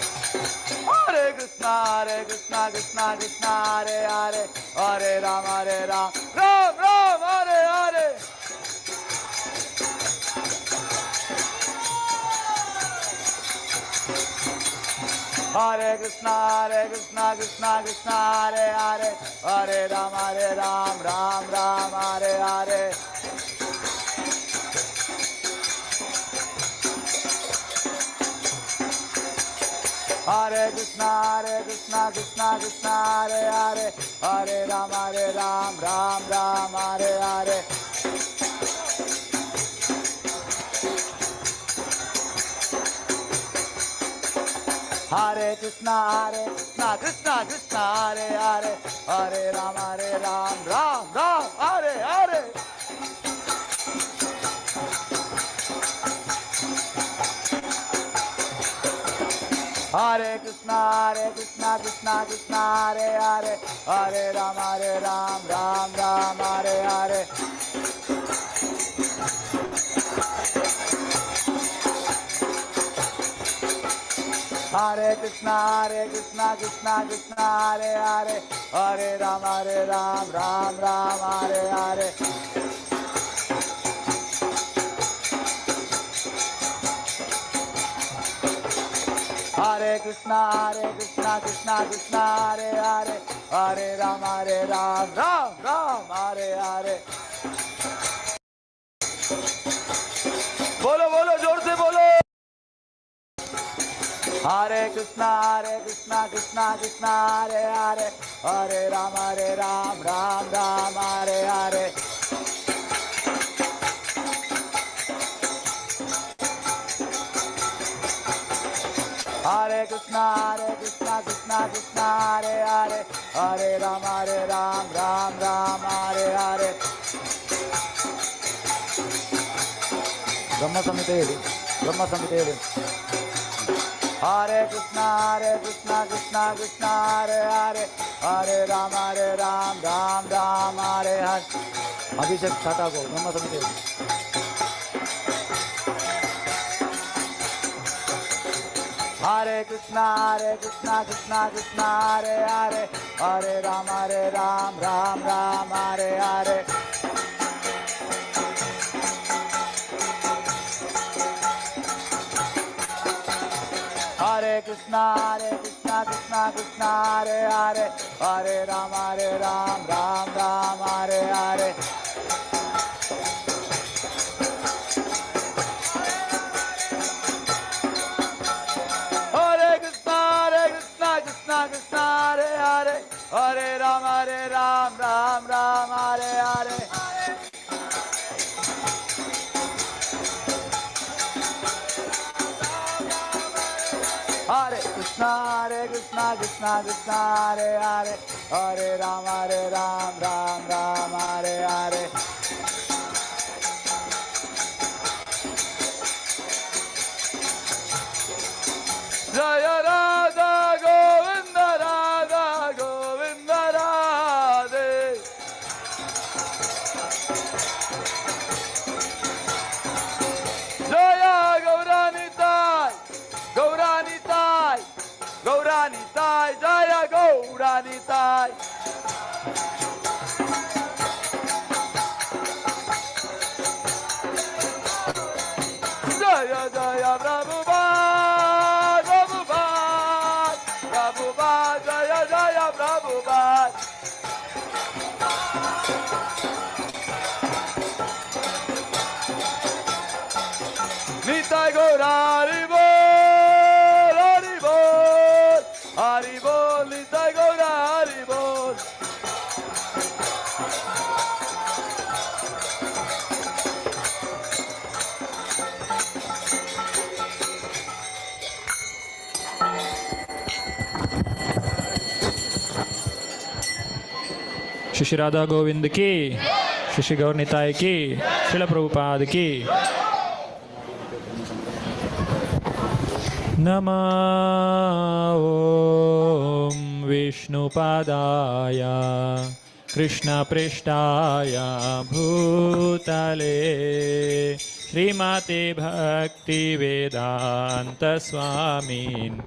Hare Krishna Krishna Hare Hare Hare Ram Ram Ram Hare Hare Hare Krishna हरे Hare Hare Ram Ram Ram Hare Hare Hare Krishna हरे Hare Hare Ram Ram Ram Hare Hare Hare Krishna Krishna Hare Hare Hare Ram Ram Ram Hare Hare Hare Krishna, Krishna Krishna, Hare Hare, Hare Ram, Ram Ram, Hare Hare. Hare Krishna, Krishna Krishna, Hare Hare, Hare Ram, Ram Ram, Hare Hare. Hare Krishna, Krishna Krishna, Hare Hare, Hare Ram, Ram Ram, Hare Hare. बोलो बोलो जोर से बोलो. Hare Krishna, Krishna Krishna, Hare Hare, Hare Ram, Ram Ram, Hare Hare. Hare Krishna, Krishna Krishna, Hare Hare, Hare Ram, Ram Ram, Hare Hare. Brahma Samhita ಹೇಳಿ. Hare Krishna, Krishna Hare Hare, Hare Ram, Ram Hare Hare. Abhishek Tata go, Brahma Samhita ಹೇಳಿ. Hare Krishna, Krishna Hare Hare, Hare Ram, Ram Hare Hare. Hare Krishna, Krishna Hare Hare, Hare Ram, Ram Hare Hare. Hare Krishna, Krishna Hare Hare, Hare Ram, Ram Hare Hare. Hare Krishna, Krishna Hare Hare, Hare Ram, Ram Hare Hare. Jaya Radha Govinda, Radha Govinda Radhe. Jaya Gauranitai, Jaya Gauranitai. Jaya Jaya Prabhupada, Jaya Jaya Prabhupada. Nitai Gaur Hari Bol, Hari Bol, Nitai Gaur Hari Bol. Shri Radha Govind की, श्री गौर निताय की, श्रील प्रभुपाद की. नमः ओम विष्णुपादाय कृष्णपृष्ठाय भूतले श्रीमते भक्तिवेदांत स्वामिन्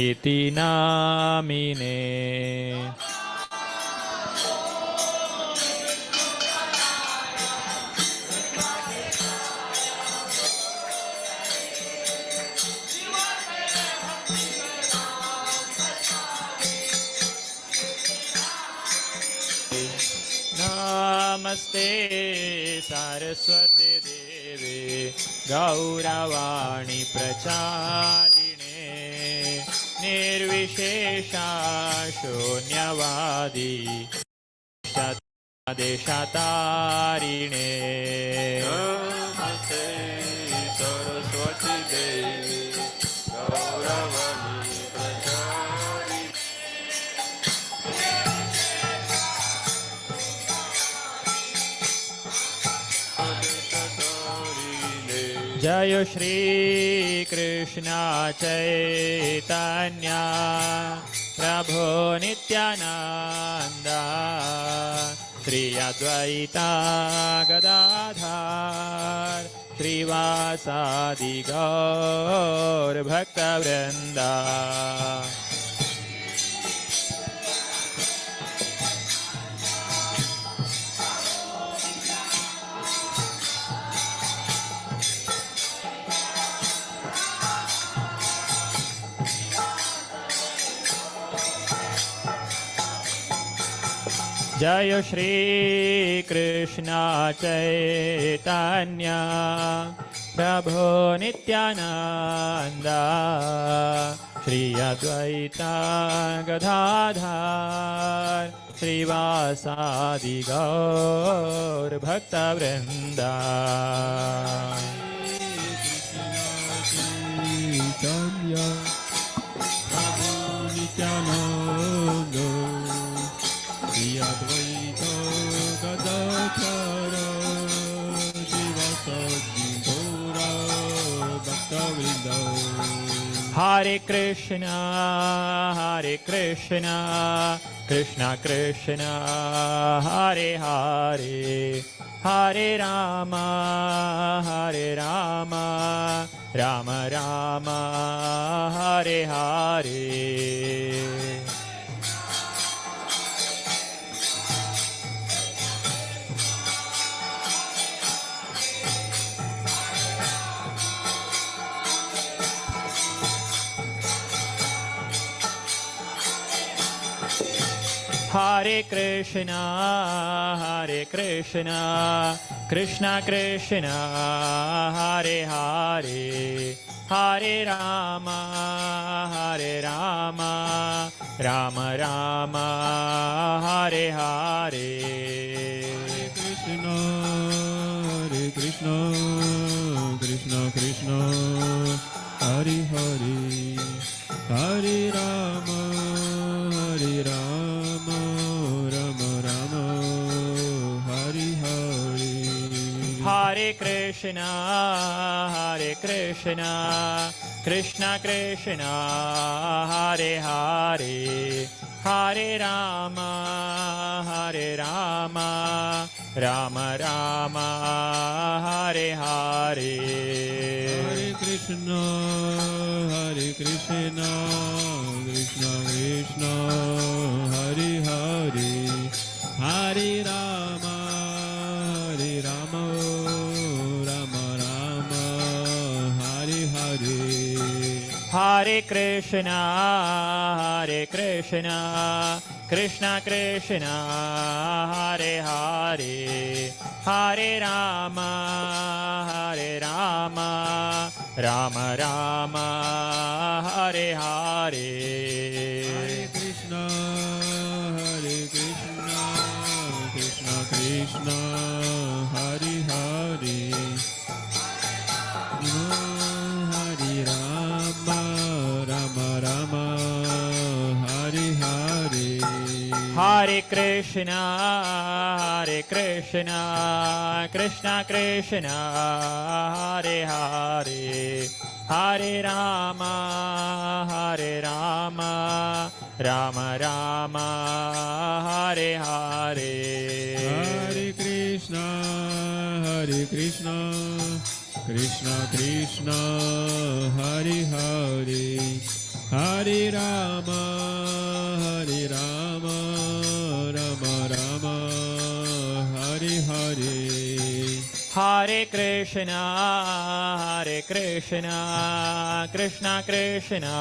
इति नामिने. नमस्ते सरस्वती देवे गौरवाणी प्रचारिणे निर्विशेषा शून्यवादी देशतारिणे. नमस्ते सरस्वती देवी गौरवाणी प्रचारिणे. जय श्री कृष्ण चैतन्य प्रभु नित्यानंद श्री अद्वैता गदाधर श्रीवासादि गौर भक्तवृंदा। जय श्री कृष्ण चैतन्य प्रभु नित्यानंद श्री अद्वैता गदाधर श्रीवासादि गौर भक्तवृंदा। हरे Krishna Krishna Krishna Hare Hare Hare Ram Ram Ram Hare Hare. Hare Krishna Krishna Krishna Hare Hare Hare Ram Ram Ram Hare Hare. Krishna Krishna Krishna Hare Hare Hare Ram Ram Ram Hare Hare. Hare Krishna Krishna Krishna Hare Hare Hare Ram Ram Ram Hare Hare. Hare Krishna Krishna Krishna Hare Hare Hare Ram Ram Ram Hare Hare. Hare Krishna Krishna Krishna Hare Hare Hare Ram Ram Ram Hare Hare. Hare Krishna Krishna Krishna Hare Hare Hare Ram Ram Hare Hare. Hare Krishna Krishna Krishna Hare Hare Hare Ram Ram Ram Hare Hare. Hare Krishna Krishna Krishna Hare Hare Hare Ram Ram Ram Hare Hare. Hare Krishna Krishna Krishna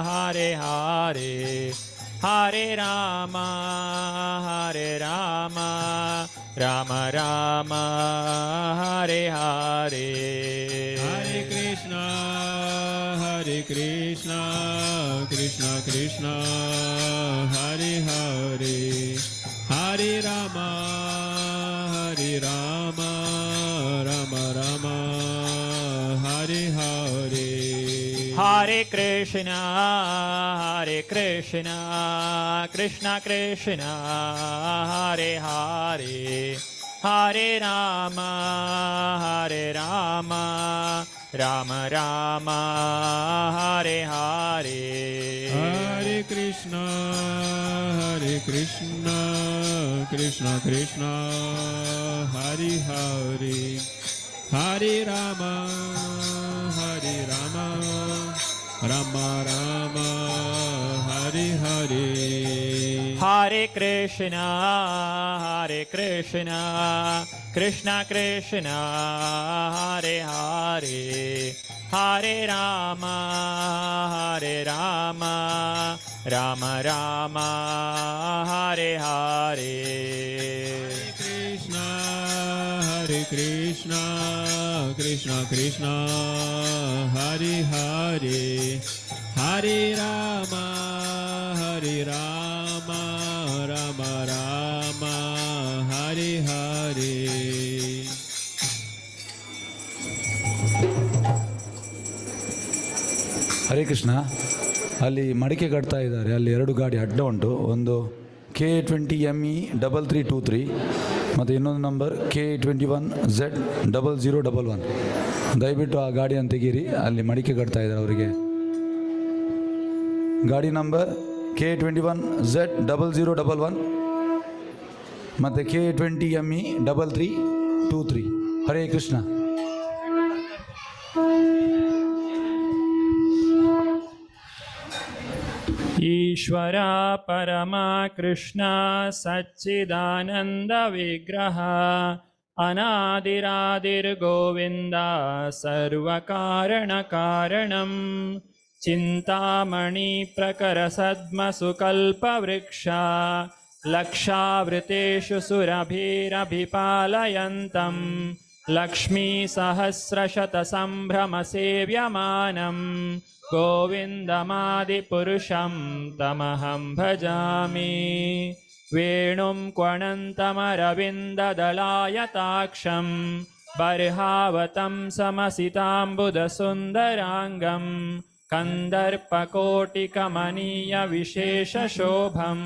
Hare Hare Hare Ram Ram Ram Hare Hare. Hare Krishna Krishna Krishna Hare Hare Hare Ram Ram Ram Hare Hare. Hare Krishna Krishna Krishna Hare Hare Hare Rama, Hare Rama, Rama Rama, Hare Hare. Hare Krishna, Krishna Krishna, Hare Hare, Hare Rama, Rama Rama, Hare Hare. Hare Krishna, Krishna Krishna, Hare Hare, Hare Rama, Rama Rama, Hare Hare. Hare Krishna, Krishna Krishna, Hare Hare, Hare Rama, Rama Rama, Hare Hare. Hare Krishna. ಅಲ್ಲಿ ಮಡಿಕೆ ಕಟ್ತಾ ಇದ್ದಾರೆ. ಅಲ್ಲಿ 2 ಗಾಡಿ ಅಡ್ಡ ಉಂಟು. ಒಂದು K20ME3323 ಮತ್ತು ಇನ್ನೊಂದು ನಂಬರ್ K21Z0011. ದಯವಿಟ್ಟು ಆ ಗಾಡಿಯನ್ನು ತೆಗೀರಿ. ಅಲ್ಲಿ ಮಡಿಕೆ ಕಟ್ತಾ ಇದ್ದಾರೆ ಅವರಿಗೆ. ಗಾಡಿ ನಂಬರ್ K21Z0011 ಮತ್ತು K20ME3323. ಹರೇ ಕೃಷ್ಣ. ईश्वरा परमा कृष्णा सच्चिदानंद विग्रह अनादिरादिर्गोविन्दा सर्वकारण कारणं चिन्तामणि प्रकर सद्मसुकल्पवृक्षा लक्षावृतेषु सुरभिरभिपालयन्तं लक्ष्मी सहस्रशतसम्भ्रमसेव्यमानं गोविन्दमादिपुरुषं तमहं भजामि। वेणुं क्वणन्तमरविन्ददलायताक्षं बर्हावतं समसिताम्बुदसुन्दराङ्गं कन्दर्पकोटिकमनीयविशेषशोभं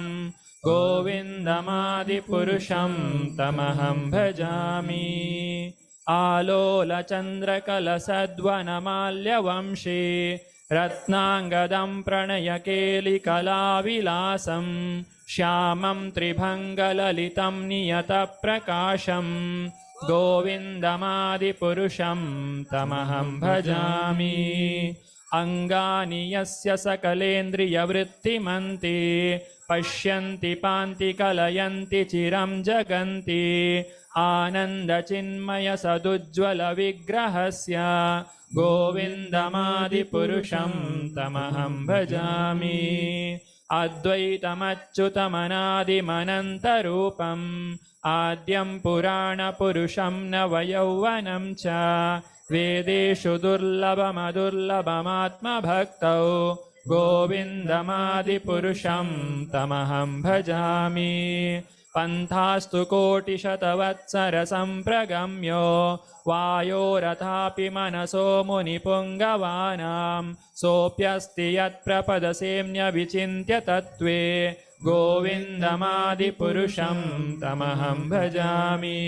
गोविन्दमादिपुरुषं तमहं भजामि। आलोलचन्द्रकलसद्वनमाल्यवंशे रत्नाङ्गदं प्रणयकेलिकलाविलासं श्यामं त्रिभङ्गललितं नियतप्रकाशं गोविन्दमादिपुरुषं तमहं भजामि। अङ्गानि यस्य सकलेन्द्रियवृत्तिमन्ति पश्यन्ति पान्ति कलयन्ति चिरं जगन्ति आनन्दचिन्मयसदुज्ज्वलविग्रहस्य गोविन्दमादिपुरुषं तमहं भजामि। अद्वैतमच्युतमनादिमनन्तरूपम् आद्यं पुराणपुरुषं नवयौवनं च वेदेषु दुर्लभमदुर्लभमात्मभक्तौ गोविन्दमादिपुरुषं तमहं भजामि। पन्थास्तु कोटिशतवत्सरसम्प्रगम्यो वायोरथापि मनसो मुनिपुङ्गवानां सोऽप्यस्ति यत्प्रपदसेऽन्यविचिन्त्य तत्त्वे गोविन्दमादिपुरुषं तमहं भजामि।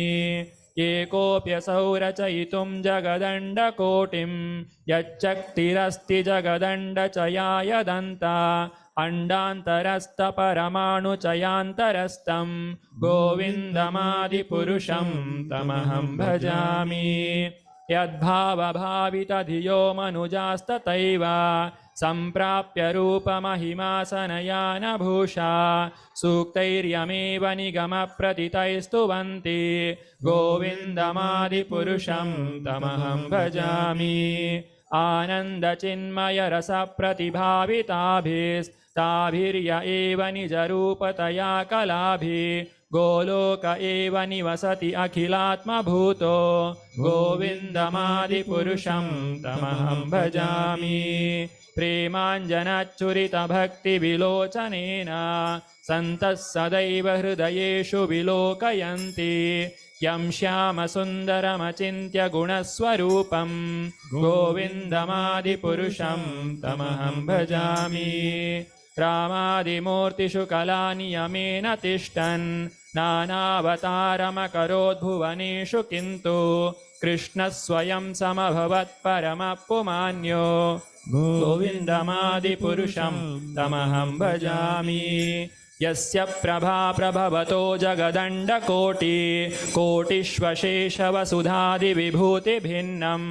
एकोऽप्यसौ रचयितुं जगदण्डकोटिं यच्चक्तिरस्ति जगदण्डचयाय दन्ता अण्डान्तरस्थपरमाणुचयान्तरस्थं गोविन्दमादिपुरुषं तमहं भजामि। यद्भावभावितधियो मनुजास्तथैव सम्प्राप्य रूपमहिमासनयानभूषा सूक्तैर्यमेव निगमप्रथितैस्तुवन्ति गोविन्दमादिपुरुषं तमहं भजामि। आनन्दचिन्मयरसप्रतिभाविताभिस्ताभिर्य एव निजरूपतया कलाभिः गोलोक एव निवसति अखिलात्मभूतो गोविन्दमादिपुरुषं तमहं भजामि। प्रेमाञ्जनच्चुरितभक्तिविलोचनेन सन्तः सदैव हृदयेषु विलोकयन्ति यं श्यामसुन्दरमचिन्त्य गुणस्वरूपं गोविन्दमादिपुरुषं तमहं भजामि। रामादिमूर्तिषु कलानियमेन तिष्ठन् नानावतारमकरोद्भुवनेषु किन्तु कृष्णः स्वयं समभवत् परमः पुमान्यो गोविन्दमादिपुरुषं तमहं भजामि यस्य प्रभा प्रभवतो जगदण्डकोटिश्वशेषवसुधादिविभूतिभिन्नं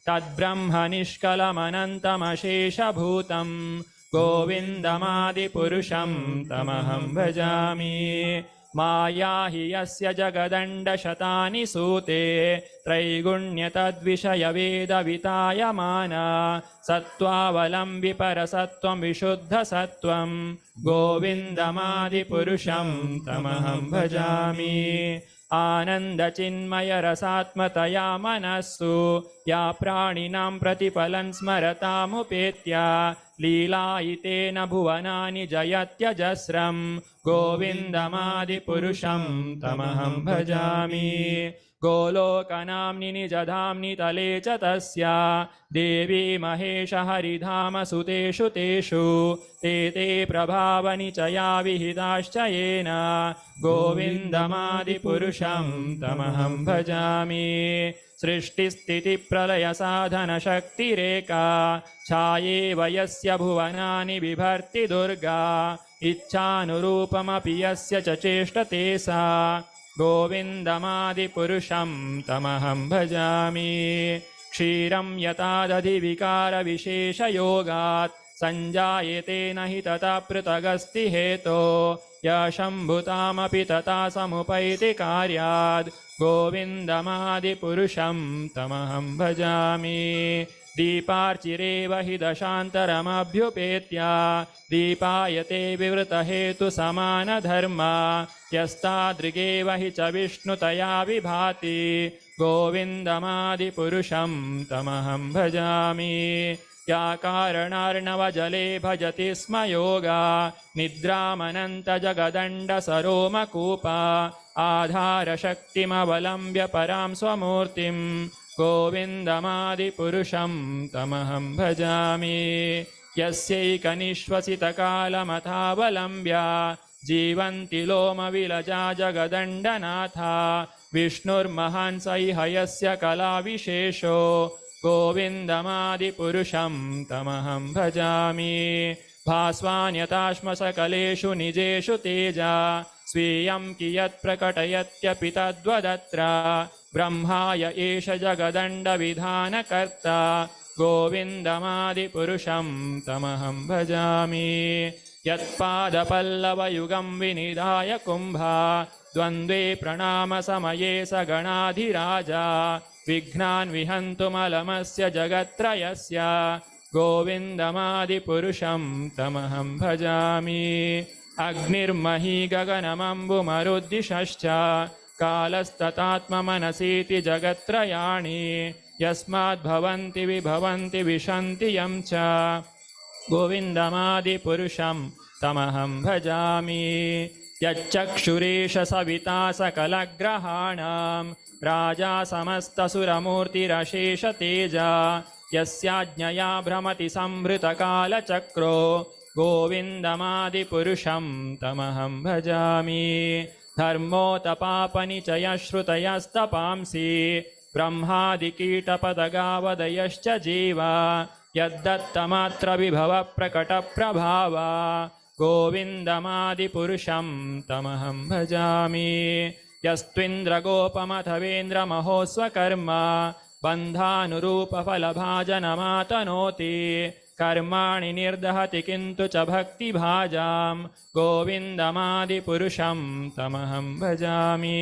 तद्ब्रह्म निष्कलमनन्तमशेषभूतं गोविन्दमादिपुरुषं तमहं भजामि माया हि यस्य जगदण्डशतानि सूते त्रैगुण्यतद्विषयवेदवितायमाना सत्त्वावलम्बि परसत्त्वं विशुद्धसत्त्वं गोविन्दमादिपुरुषं तमहं भजामि आनन्दचिन्मयरसात्मतया मनस्सु या प्राणिनां प्रतिफलं स्मरतामुपेत्य लीलायितेन भुवनानि जयत्यजस्रं गोविन्दमादिपुरुषं तमहं भजामि गोलोकनाम्नि निजधाम्नि तले च तस्य देवी महेश हरिधाम सुतेषु तेषु ते प्रभावनि च या विहिताश्च येन गोविन्दमादिपुरुषं तमहं भजामि सृष्टिस्थितिप्रलयसाधनशक्तिरेका छायेव यस्य भुवनानि बिभर्ति दुर्गा इच्छानुरूपमपि यस्य च चेष्टते सा गोविन्दमादिपुरुषं तमहं भजामि क्षीरं यथा दधिविकारविशेषयोगात् सञ्जायते न हि तथा पृथगस्ति हेतो यशम्भुतामपि तथा समुपैति कार्याद् गोविन्दमादिपुरुषं तमहं भजामि दीपार्चिरेव हि दशान्तरमभ्युपेत्य दीपायते विवृतहेतुसमानधर्मा यस्तादृगेव हि च विष्णुतया विभाति गोविन्दमादिपुरुषं तमहं भजामि या कारणार्णवजले भजति स्म योगा निद्रामनन्तजगदण्डसरोमकूपा आधारशक्तिमवलम्ब्य परां स्वमूर्तिं गोविन्दमादिपुरुषं तमहं भजामि यस्यैकनिश्वसितकालमथावलम्ब्य जीवन्ति लोमविलजा जगदण्डनाथा विष्णुर्महान् सैहयस्य कलाविशेषो गोविन्दमादिपुरुषं तमहं भजामि भास्वान्यताश्मसकलेषु निजेषु तेजा स्वीयं कियत् प्रकटयत्यपि तद्वदत्र ब्रह्माय एष जगदण्डविधानकर्ता गोविन्दमादिपुरुषं तमहं भजामि यत्पादपल्लवयुगं विनिधाय कुम्भा द्वन्द्वे प्रणामसमये स गणाधिराजा विघ्नान् विहन्तुमलमस्य जगत्त्रयस्य गोविन्दमादिपुरुषं तमहं भजामि अग्निर्मही गगनमम्बुमरुद्दिशश्च कालस्ततात्ममनसीति जगत्त्रयाणि यस्माद्भवन्ति विभवन्ति विशन्ति यं च गोविन्दमादिपुरुषं तमहं भजामि यच्चक्षुरेश सविता सकलग्रहाणां राजा समस्तसुरमूर्तिरशेषतेजा यस्याज्ञया भ्रमति संहृतकालचक्रो गोविन्दमादिपुरुषं तमहं भजामि धर्मोतपापनिचयश्रुतयस्तपांसि ब्रह्मादिकीटपदगावदयश्च जीवा यद्दत्तमात्र विभव प्रकटप्रभावा गोविन्दमादिपुरुषं तमहं भजामि यस्त्विन्द्रगोपमथवेन्द्रमहोस्वकर्म बन्धानुरूपफलभाजनमातनोति कर्माणि निर्दहति किन्तु च भक्तिभाजां गोविन्दमादिपुरुषं तमहं भजामि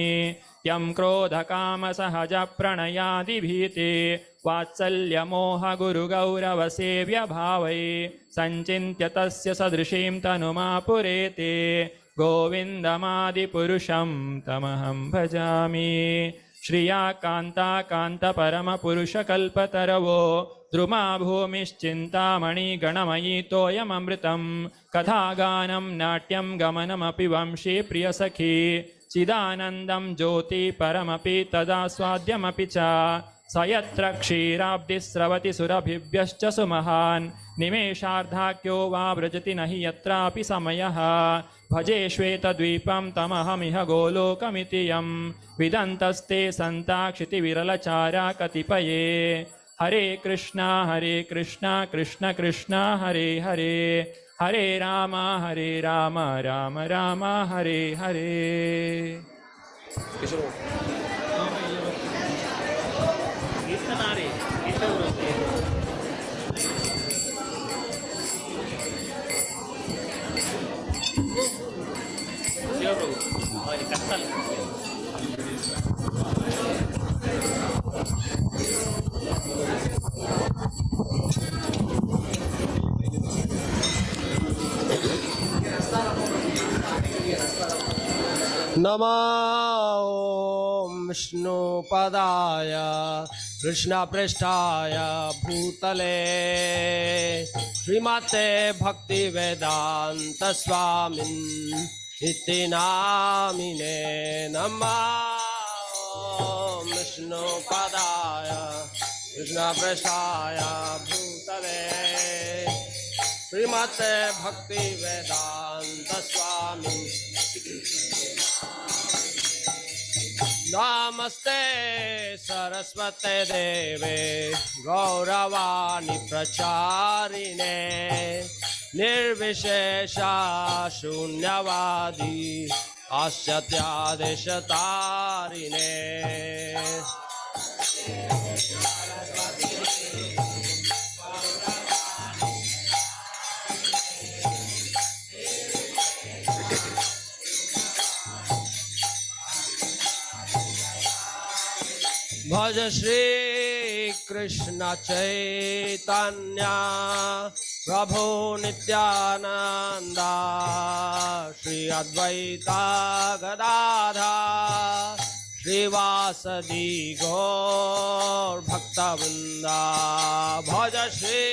यं क्रोधकामसहजप्रणयादिभीति वात्सल्यमोहगुरुगौरवसेव्यभावै सञ्चिन्त्य तस्य सदृशीं तनुमापुरेति गोविन्दमादिपुरुषं तमहं भजामि श्रिया कान्ताकान्तपरमपुरुषकल्पतरवो द्रुमा भूमिश्चिन्तामणिगणमयी तोयममृतं कथागानं नाट्यं गमनमपि वंशी प्रियसखी चिदानन्दं ज्योति परमपि तदास्वाद्यमपि च स यत्र क्षीराब्धिस्रवति सुरभिभ्यश्च सुमहान् निमेषार्धाख्यो वा व्रजति न हि यत्रापि समयः भजे श्वेतद्वीपं तमहमिह गोलोकमिति यं विदन्तस्ते सन्ताक्षितिविरलचारा कतिपये हरे कृष्णा कृष्ण कृष्ण हरे हरे हरे राम राम राम हरे हरे नमो विष्णुपदाय कृष्णपृष्ठाय भूतले श्रीमते भक्तिवेदांत स्वामिन् इति नामिने नमो विष्णुपदाय कृष्णपृष्ठाय भूतले श्रीमते भक्तिवेदांत स्वामिन् नमस्ते सरस्वते देवे गौरवाणी प्रचारिणे निर्विशेषा शून्यवादी पाश्चात्यादेशतारिणे भज श्री कृष्ण चैतन्य प्रभु नित्यानंदा श्री अद्वैता गदाधर श्रीवासदि गौर भक्तवृंदा भज श्री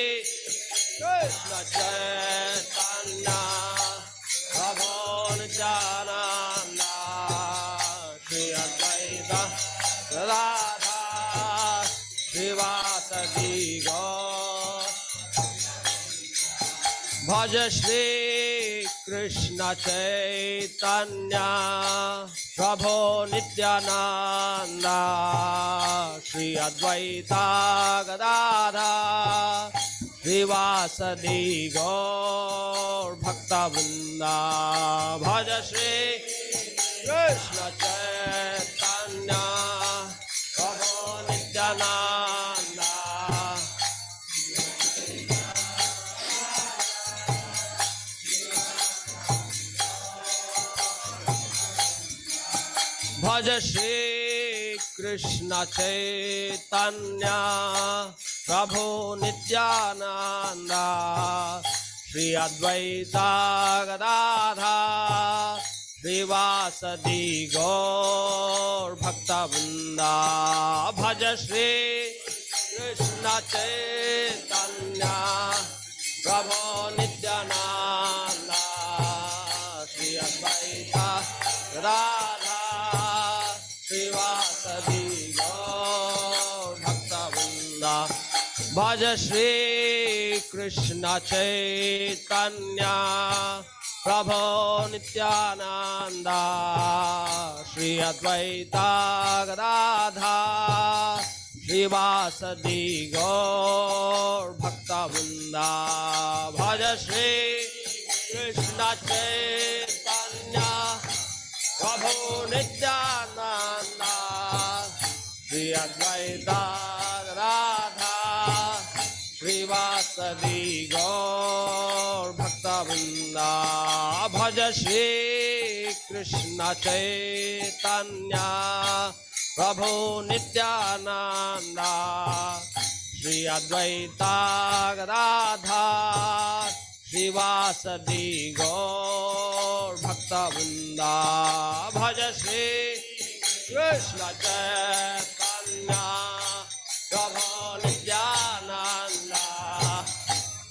कृष्ण चैतन्य प्रभु नित्यानंदा श्री अद्वैता गदाधर श्रीवासदि गौर भज श्री कृष्ण चैतन्य प्रभु नित्यानंदा श्री अद्वैता गदाधर श्रीवासदि गौर भक्तवृंदा भज श्री कृष्ण चैतन्य प्रभु नित्यानंदा भज श्री कृष्ण चैतन्य प्रभु नित्यानंदा श्री अद्वैता गदाधर श्रीवासदि गौर भक्तवृंदा भज श्री कृष्ण चैतन्य प्रभु नित्यानंदा श्री अद्वैता गदाधर श्रीवासदि गौर भक्तवृंदा भज श्री कृष्ण चैतन्य प्रभु नित्यानंदा श्री अद्वैता गदाधर श्रीवासदि गौर भक्तवृंदा भज श्री कृष्ण चैतन्य प्रभु नित्यानंदा श्री अद्वैता गदाधर श्रीवासदि गौर भक्तवृंदा भज श्री कृष्ण चैतन्य प्रभु नित्यानंदा श्री अद्वैता गदाधर श्रीवासदि गौर भक्तवृंदा भज श्री कृष्ण चैतन्य प्रभु नित्यानंदा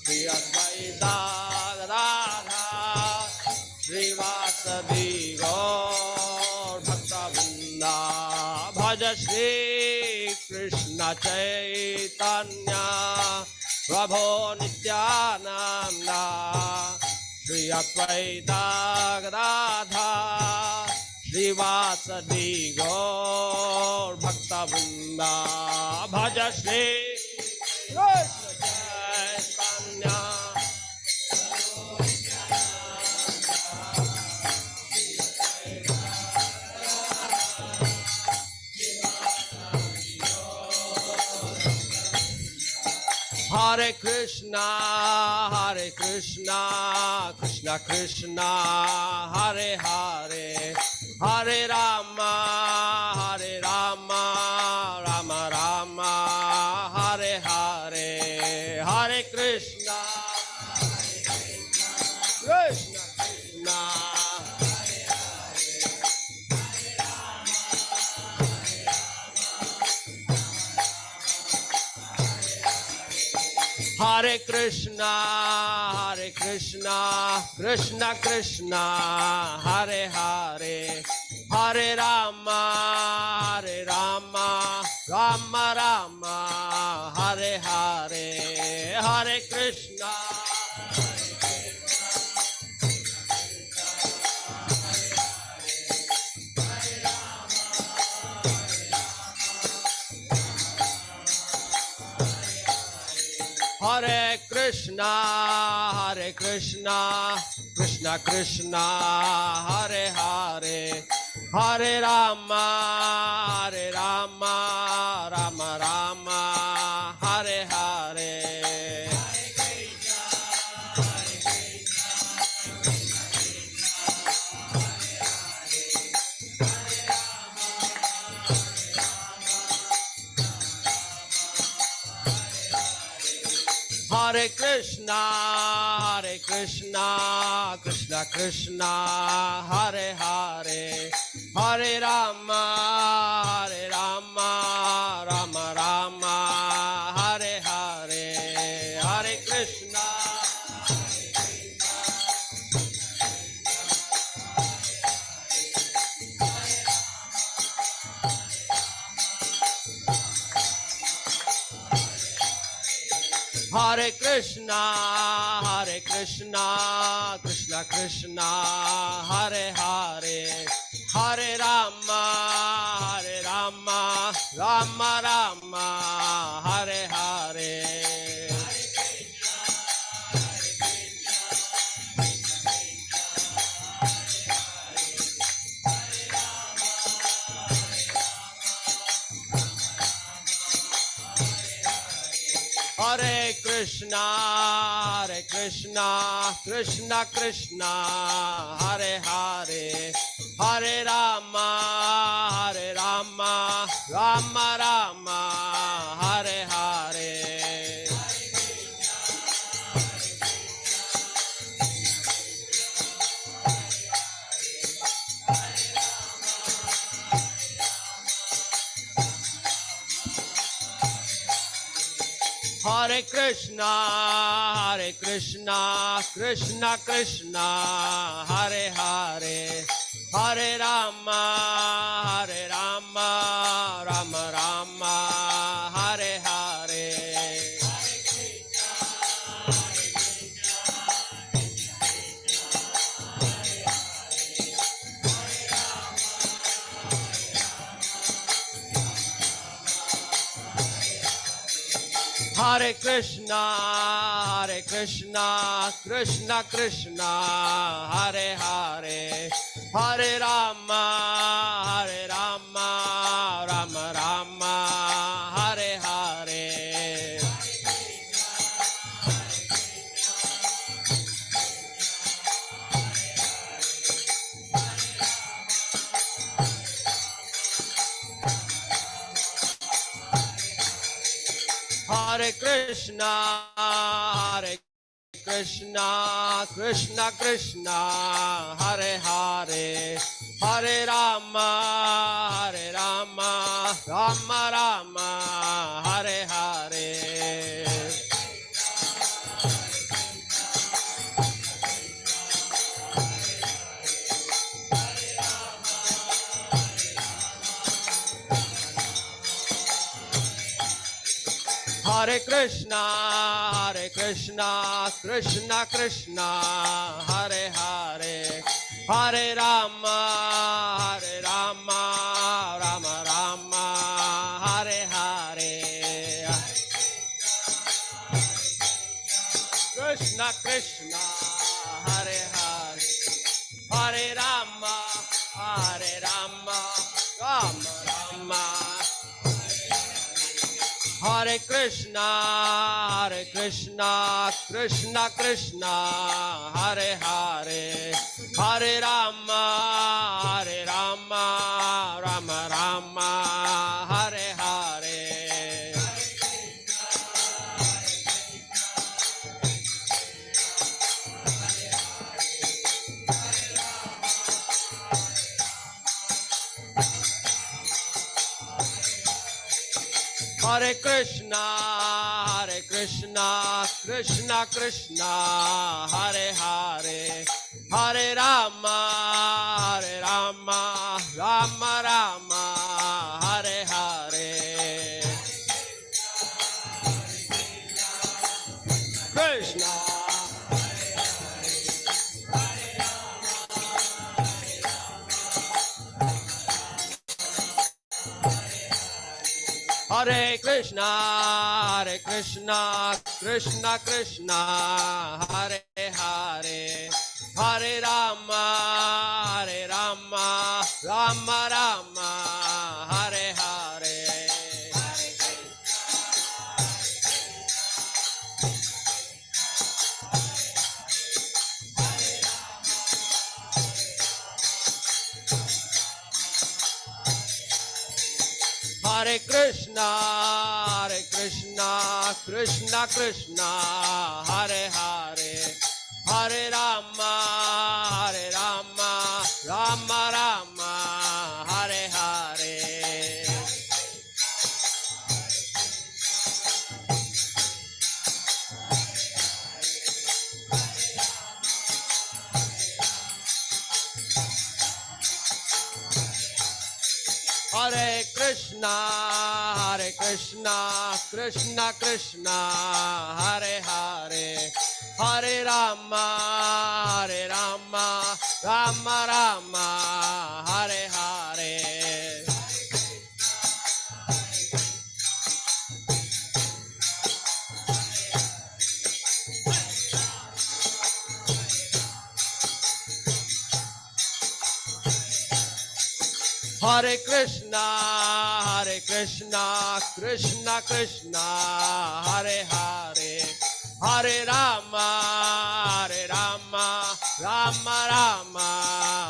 श्री अद्वैता गदाधर श्रीवासदि गौर भक्तवृंदा भज श्री कृष्ण चैतन्य प्रभु Nityananda Shri Advaita Gadadhar Srivasadi Gaur Bhakta Vrinda Bhaja Shri Krishna Chaitanya Hare Krishna, Krishna Krishna, Hare Hare, Hare Rama, Rama Rama, Hare Hare, Hare Krishna, Krishna Krishna. Hare Krishna, Krishna Krishna, Hare Hare, Hare Rama, Rama Rama, Hare Hare, Hare Krishna. Hare Krishna, Krishna Krishna, Hare Hare, Hare Rama, Rama Rama, Hare Hare. Hare Krishna, Krishna Krishna, Hare Hare, Hare Rama, Rama Rama, Hare Hare, Hare Krishna. Hare Krishna, Krishna Krishna, Hare Hare, Hare Rama, Rama Rama, Hare Hare. Hare Krishna, Krishna Krishna, Hare Hare, Hare Rama, Rama Rama, Hare Hare. Hare Krishna, Krishna Krishna, Hare Hare, Hare Rama, Rama Rama, Hare Hare. Hare Krishna, Krishna Krishna, Hare Hare, Hare Rama, Rama Rama, Hare Hare. Hare Krishna, Krishna Krishna, Hare Hare, Hare Rama, Rama Rama, Hare Hare. Hare Krishna, Krishna Krishna, Hare Hare Rama, Rama Rama, Hare Hare. Krishna Krishna, Hare Hare, Hare Rama, Rama Rama. Hare Krishna, Krishna Krishna, Hare Hare, Hare Rama, Rama Rama, Hare Hare. Hare Krishna, Krishna Krishna, Hare Hare, Hare Rama, Rama Rama, Hare Hare. Krishna. Hare Krishna, Krishna Krishna, Hare Hare, Hare Rama, Rama Rama, Hare Hare. Hare Krishna, Krishna Krishna, Hare Hare, Hare Rama, Rama Rama, Hare Hare. Hare Krishna, Krishna Krishna, Hare Hare, Hare Rama, Rama Rama, Hare Hare. Hare Krishna, Krishna Krishna, Hare Hare, Hare Rama, Rama Rama,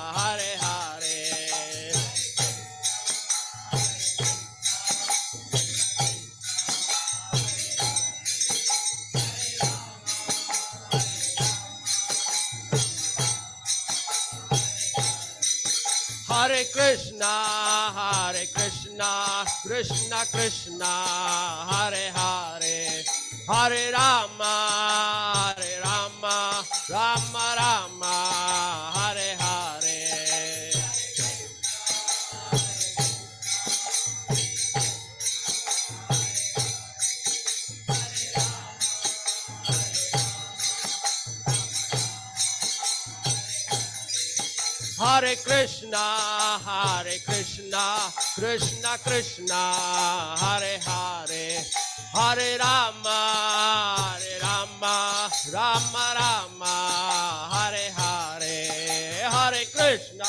Hare Hare. Hare Krishna, Krishna Krishna, Hare Hare, Hare Rama, Rama Rama, Hare Hare. Hare Krishna, Krishna Krishna, Hare Hare, Hare Rama, Rama Rama, Hare Hare. Hare Krishna.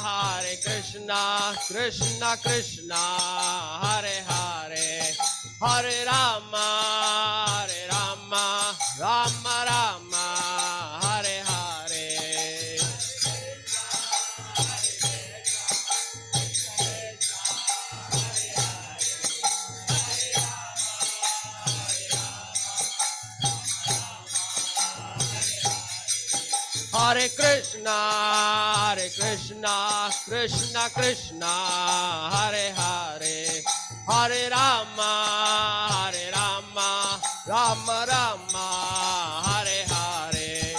Hare Krishna, Krishna Krishna, Hare Hare, Hare Rama, Rama Rama, Hare Hare. Hare Krishna, Krishna Krishna, Hare Hare, Hare Rama, Rama Rama, Hare Hare.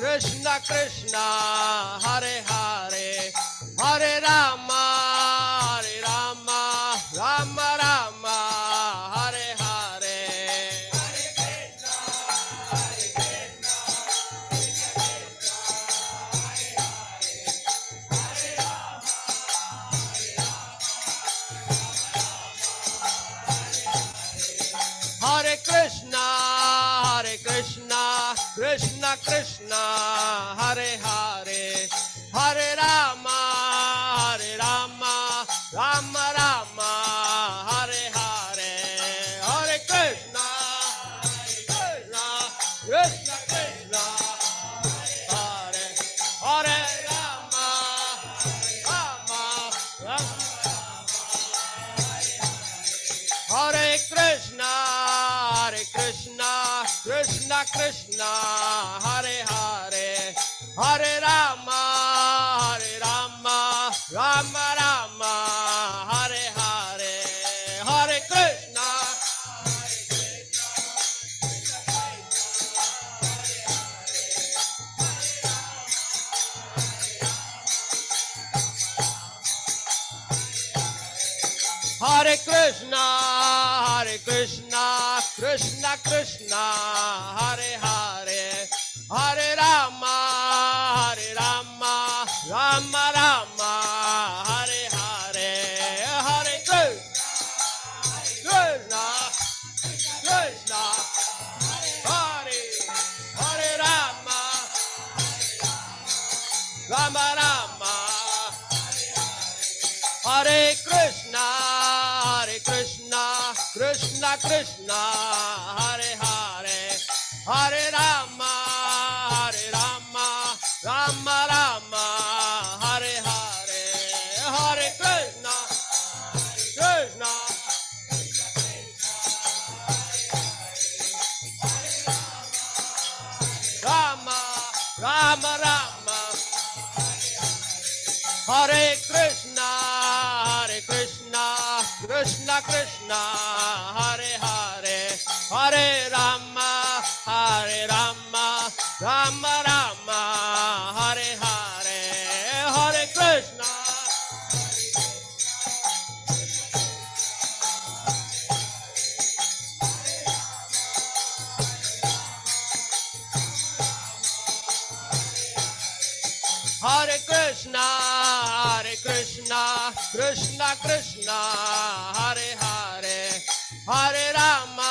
Krishna Krishna, Hare Hare, Hare Rama, Hare Rama, Rama Rama, Hare Hare. Hare Krishna, Krishna Krishna, Hare Hare, Hare Rama, Rama Rama, Hare Hare. Hare Krishna, Krishna Krishna, Hare Hare Rama, Rama Rama. Hare Krishna, Krishna Krishna, Hare Hare, Hare Rama, Rama Rama, Hare Hare. Hare Krishna, Hare Krishna, Krishna Krishna, Hare Hare, Hare Rama, Rama Rama, Hare Hare. Hare Krishna, Krishna, Hare Rama, Rama Rama. Hare Krishna, Krishna Krishna, Hare Hare, Hare Rama, Rama Rama, Hare Hare. Hare Krishna, Krishna, Rama, Rama Rama. Hare Krishna, Krishna Krishna, Hare Hare, Hare Rama, Rama Rama, Hare Hare. Hare Krishna, Hare Krishna, Krishna Krishna, Hare Hare, Hare Rama,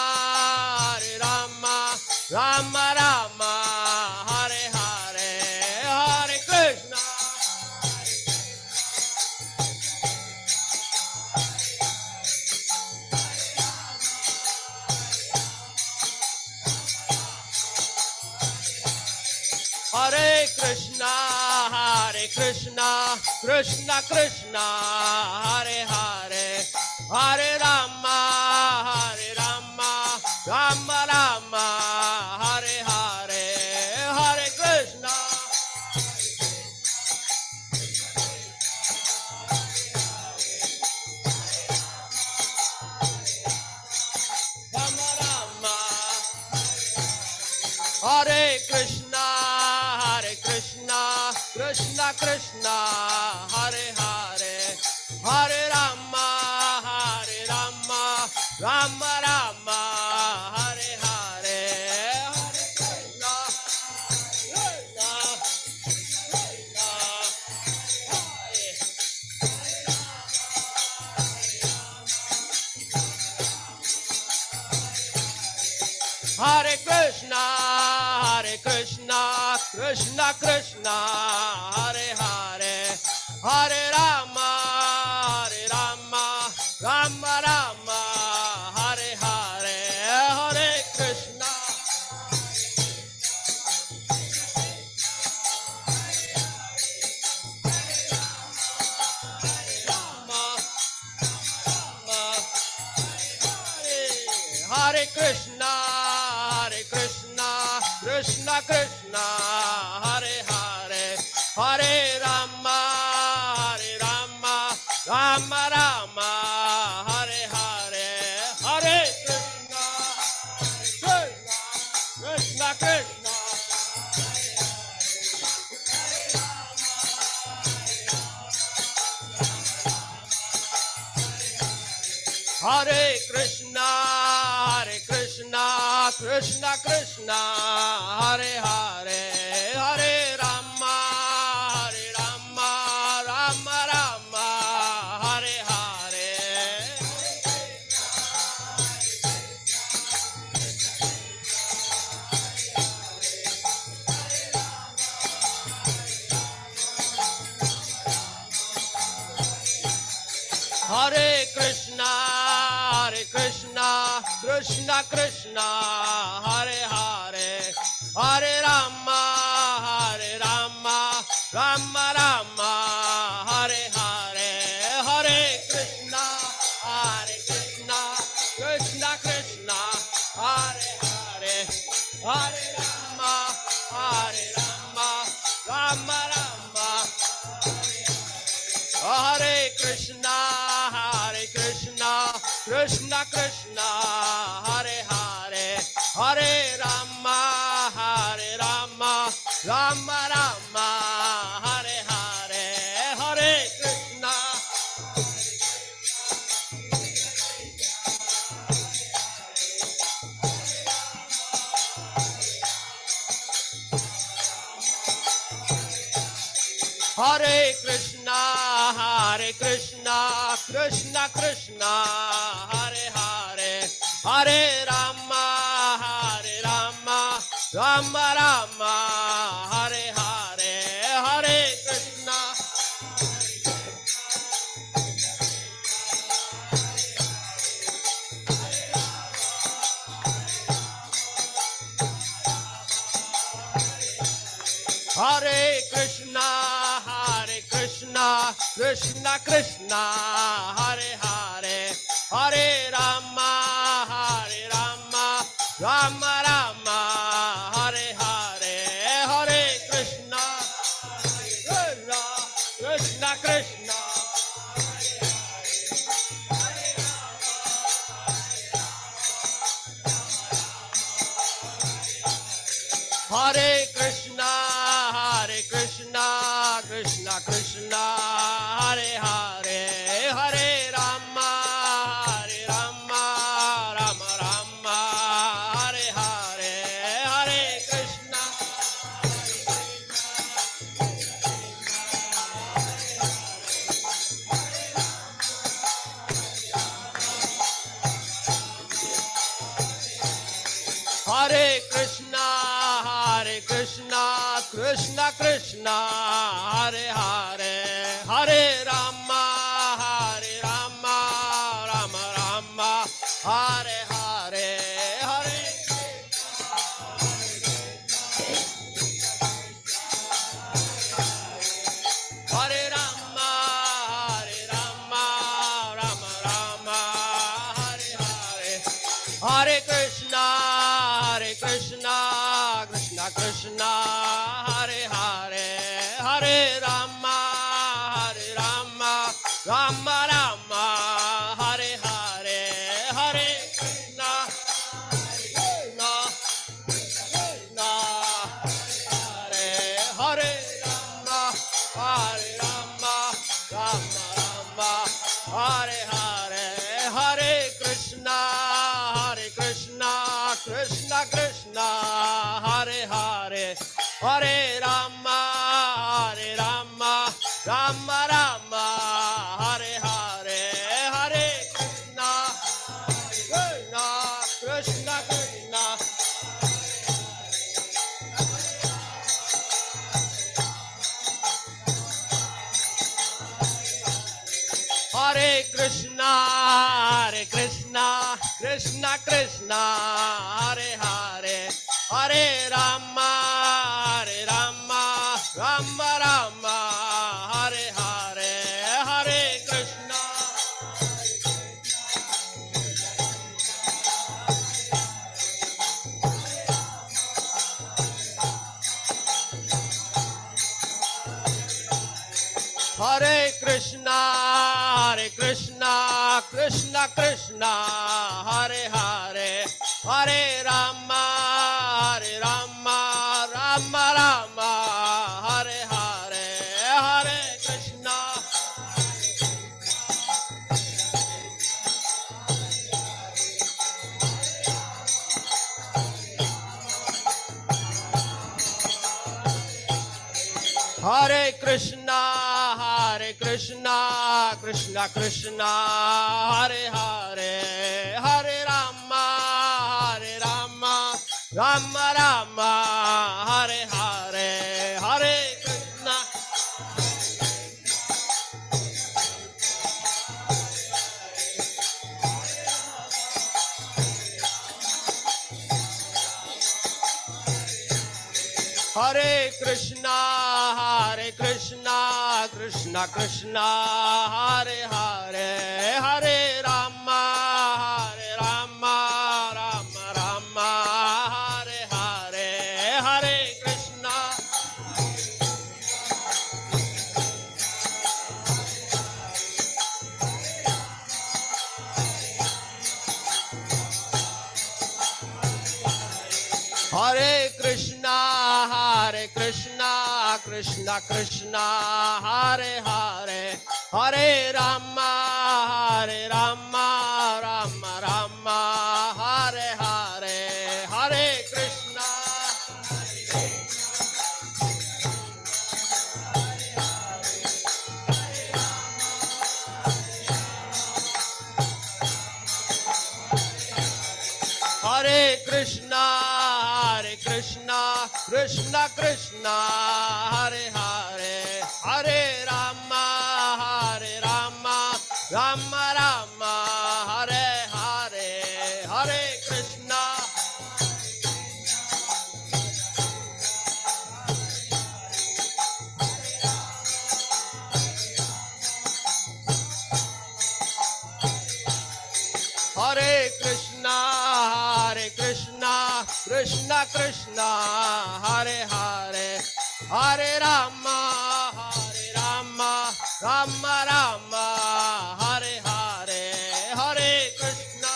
Rama Rama, Hare Hare. Hare Krishna, Hare Krishna, Krishna Krishna, Hare Hare, Hare Rama, Rama Rama, Hare Hare. Hare Krishna, Rama Rama. Hare Krishna, Krishna Krishna, Hare Hare, Hare Rama, Rama Rama, Hare Hare. Hare Krishna, Krishna, Hare Krishna, Krishna Krishna, Hare Hare, Hare Rama, Rama Rama, Hare Hare. Hare Krishna, Hare Krishna, Krishna Krishna, Hare Hare, Hare Rama, Rama Rama, Hare Hare. Hare Krishna, Krishna Krishna, Hare Krishna, Krishna Krishna, Hare Hare, Hare Rama, Rama Rama, Hare Hare. Hare Krishna, Krishna Krishna, Hare Hare, Hare Rama, Rama Rama, Hare Hare, Hare Krishna, Krishna Krishna, Hare Hare, Hare Rama, Rama Rama, Hare Krishna, Krishna Krishna, Hare Hare, Hare Rama, Rama Rama, Hare Hare, Hare Krishna. Hare Krishna, Krishna Krishna, Hare Hare, Hare Rama, Rama Rama, Hare Hare, Hare Krishna. Hare Krishna, Krishna Krishna, Hare Hare, Hare Rama, Rama Rama, Hare Hare, Hare Krishna, Krishna Krishna. Hare Krishna, Krishna Krishna, Hare Hare, Hare Rama, Rama Rama, Hare Hare, Hare Krishna. Hare Krishna, Krishna Krishna, Hare Hare, Hare Rama, Rama Rama, Hare Hare, Hare. Hare Rama, Rama Rama, Hare Hare, Hare Krishna, Krishna Krishna, Hare Hare, Hare Rama, Rama Rama, Hare Hare, Hare Krishna, Krishna Hare Hare Rama, Rama Rama, Hare Hare, Hare Krishna, Krishna Krishna, Hare Hare, Hare Rama, Rama Rama, Hare Hare, Hare Krishna, Krishna Krishna. Hare Krishna, Krishna Krishna, Hare Hare, Hare Rama, Rama Rama, Hare Hare, Hare Krishna. Hare Krishna, Krishna Krishna, Hare Hare, Hare Rama, Rama Rama, Hare Hare, Hare Krishna. Hare Krishna, Krishna Krishna, Hare Hare, Hare Rama, Rama Rama, Hare Hare, Hare Krishna. Hare Krishna, Krishna Krishna, Hare Hare, Hare Rama, Rama Rama, Hare Hare, Hare Krishna. Hare Krishna, Krishna Krishna, Hare Hare, Hare Rama, Rama Rama, Hare Hare, Hare Krishna. Hare Krishna, Krishna Krishna, Hare Hare, Hare Rama, Rama Rama, Hare Hare, Hare Krishna. Hare Krishna, Krishna Krishna, Hare Hare, Hare Rama, Rama Rama, Hare Hare, Hare Krishna.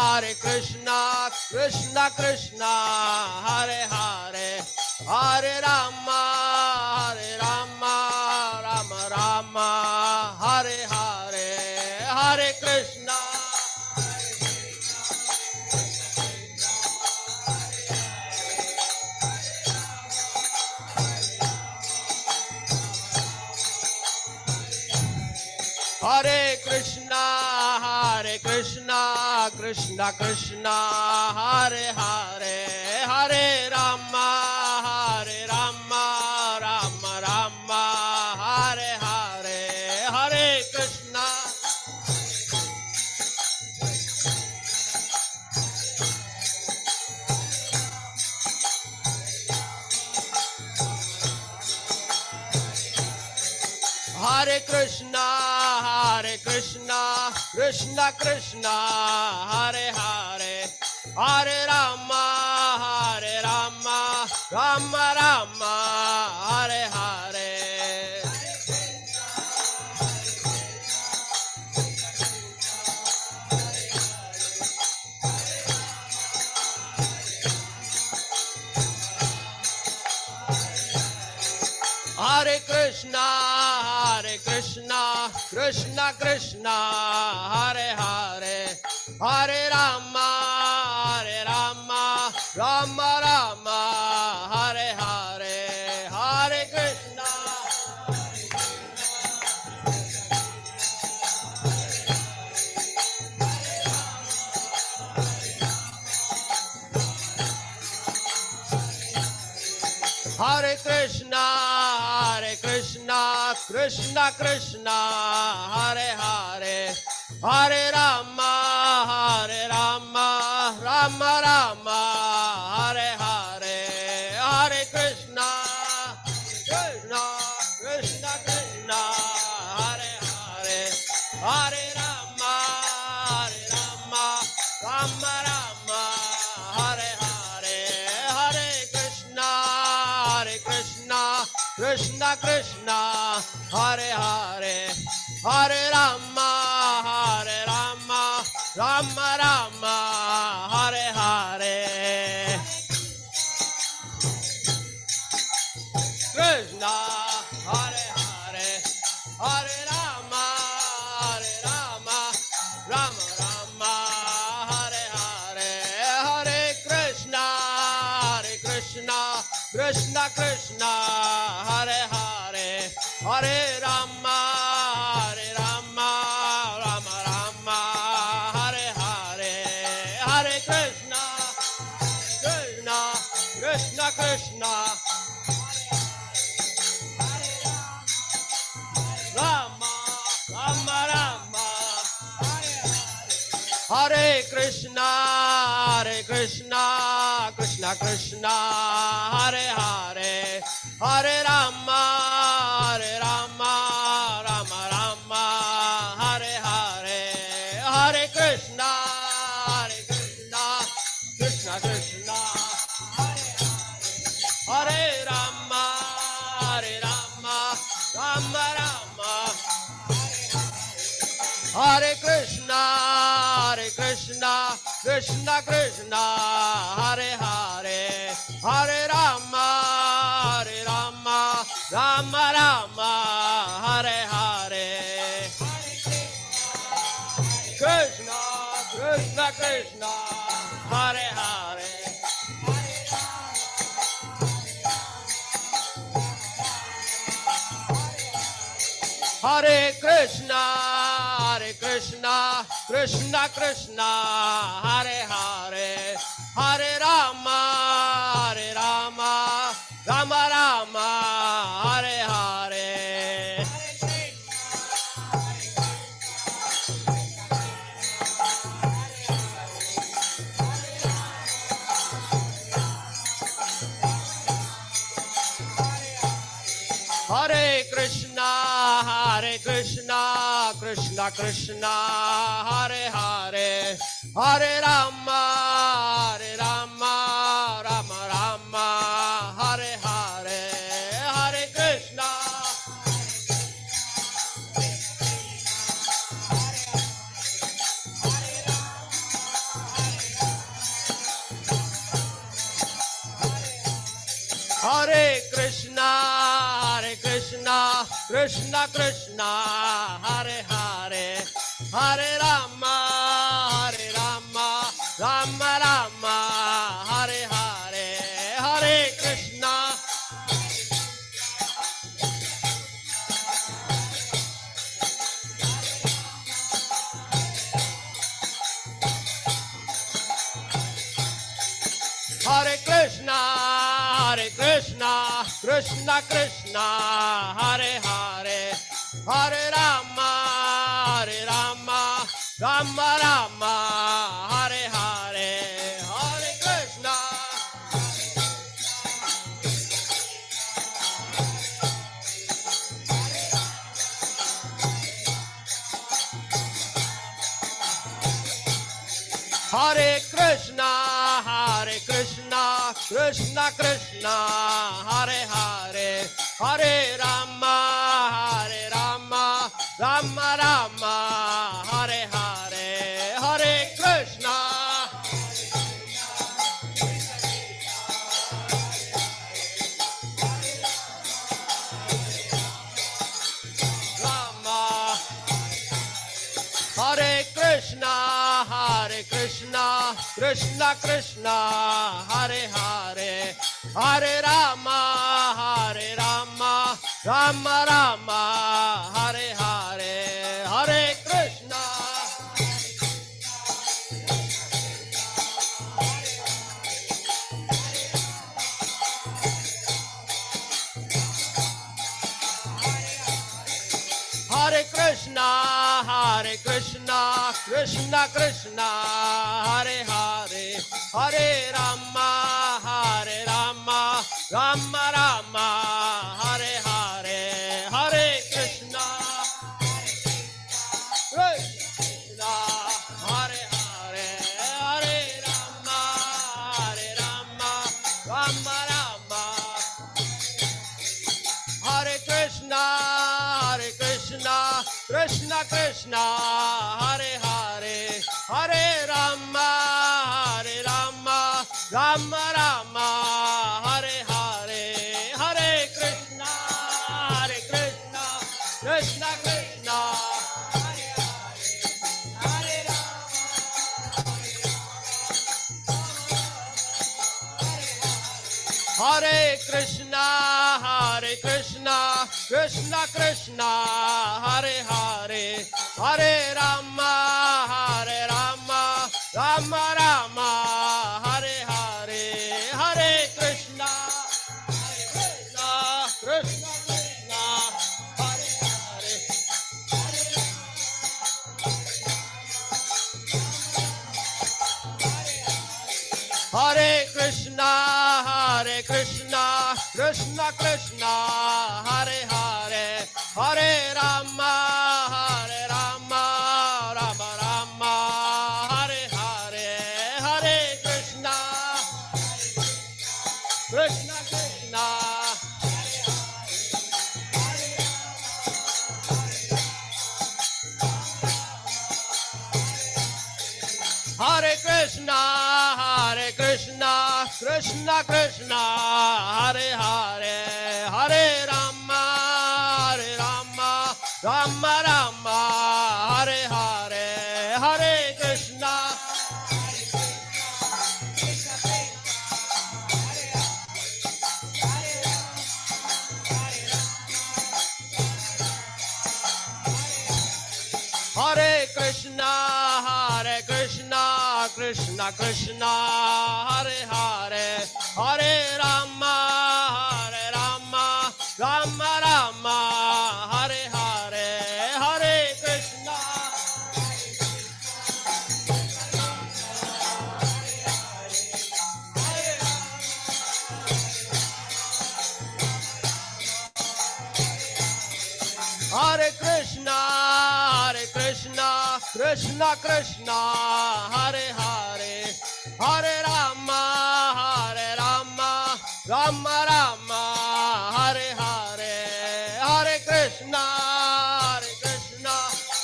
Hare Krishna, Krishna Krishna, Hare Hare, Hare Rama, Rama Rama, Hare Hare, Hare Krishna. Hare Krishna, Krishna Krishna, Hare Hare, Hare Rama, Rama Rama, Hare Hare, Hare Krishna. Hare Krishna, Krishna Krishna, Hare Hare, Hare Rama, Rama Rama, Hare Hare. Hare Krishna, Krishna Krishna, Hare Hare, Hare Rama, Rama Rama, Hare Hare, Hare Krishna. Hare Krishna, Krishna Krishna, Hare Hare, Hare Rama, Rama Rama, Hare Hare, Hare Krishna, Krishna Krishna, Hare Hare, Hare Rama, Rama Rama, Hare Hare, Hare Krishna, Krishna Krishna, Hare Hare, Hare Rama, Rama Rama, Hare Hare. Krishna, Hare Hare. Krishna, Hare Hare, Hare Rama, Rama Rama, Hare Hare, Hare Krishna, Krishna, Krishna Krishna, Rama, Rama Rama, Hare Krishna, Krishna Krishna, Hare Hare, Hare Rama, Rama Rama, Hare Hare, Hare Krishna, Krishna Krishna, Hare Rama, Rama Rama, Hare Krishna, Krishna Krishna, Hare Hare, Hare Rama, Rama Rama, Hare Hare, Krishna Krishna, Hare Hare, Hare Krishna, Krishna Krishna, Hare Hare, Hare Rama, Rama Rama, Hare Hare, Hare Krishna, Krishna Krishna, Hare Hare, Hare Rama, Rama Rama, Hare Hare, Hare Krishna, Hare Krishna, Krishna Krishna, Hare Hare, Hare Rama, Rama Rama, Hare Hare, Hare Krishna, Hare Krishna, Krishna Krishna, Hare Hare, Hare Rama, Rama Rama, Hare Hare, Hare Krishna, Hare Krishna, Krishna Krishna, Hare Hare, Hare Rama, Rama Rama, Hare Hare, Hare Krishna, Rama, Hare Krishna, Krishna Krishna, Hare Hare, Hare Rama, Rama Rama, Hare Hare, Hare Krishna, Hare Krishna, Krishna Krishna, Hare Hare, Hare Rama, Rama Rama, Hare Hare, Hare Krishna, Krishna, Hare Hare, Hare Rama, Rama Rama, Hare Krishna, Krishna Krishna, Hare Hare, Hare Rama, Rama Rama, Hare Hare, Hare Krishna, Krishna Krishna, Hare Hare, Hare Rama, Hare Krishna, Krishna, Krishna Krishna, Hare Hare, Hare Rama, Rama Rama, Hare Hare, Hare Krishna, Krishna Krishna, Hare Hare. Hare Krishna, Krishna Krishna, Hare Hare, Hare Rama, Rama Rama, Hare Hare, Hare Krishna, Krishna Krishna. Hare Krishna, Krishna Krishna, Hare Hare, Hare Rama, Rama Rama, Hare Hare, Hare Krishna. Hare Krishna, Krishna Krishna, Hare Hare, Hare Rama, Rama Rama, Hare Hare, Hare Krishna. Hare Krishna, Krishna Krishna, Hare Hare, Hare Rama, Rama Rama, Hare Hare, Hare Krishna,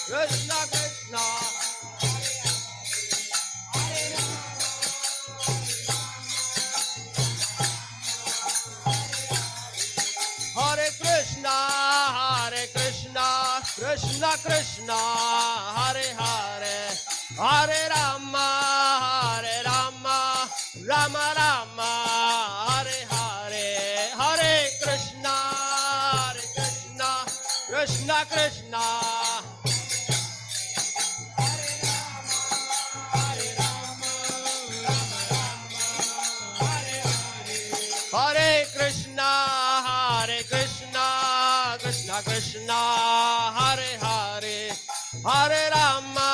Krishna Krishna. Hare Krishna, Krishna Krishna, Hare Hare, Hare Rama, Rama Rama, Hare Hare, Hare Krishna, Krishna Krishna. Hare Krishna, Krishna Krishna, Hare Hare, Hare Rama,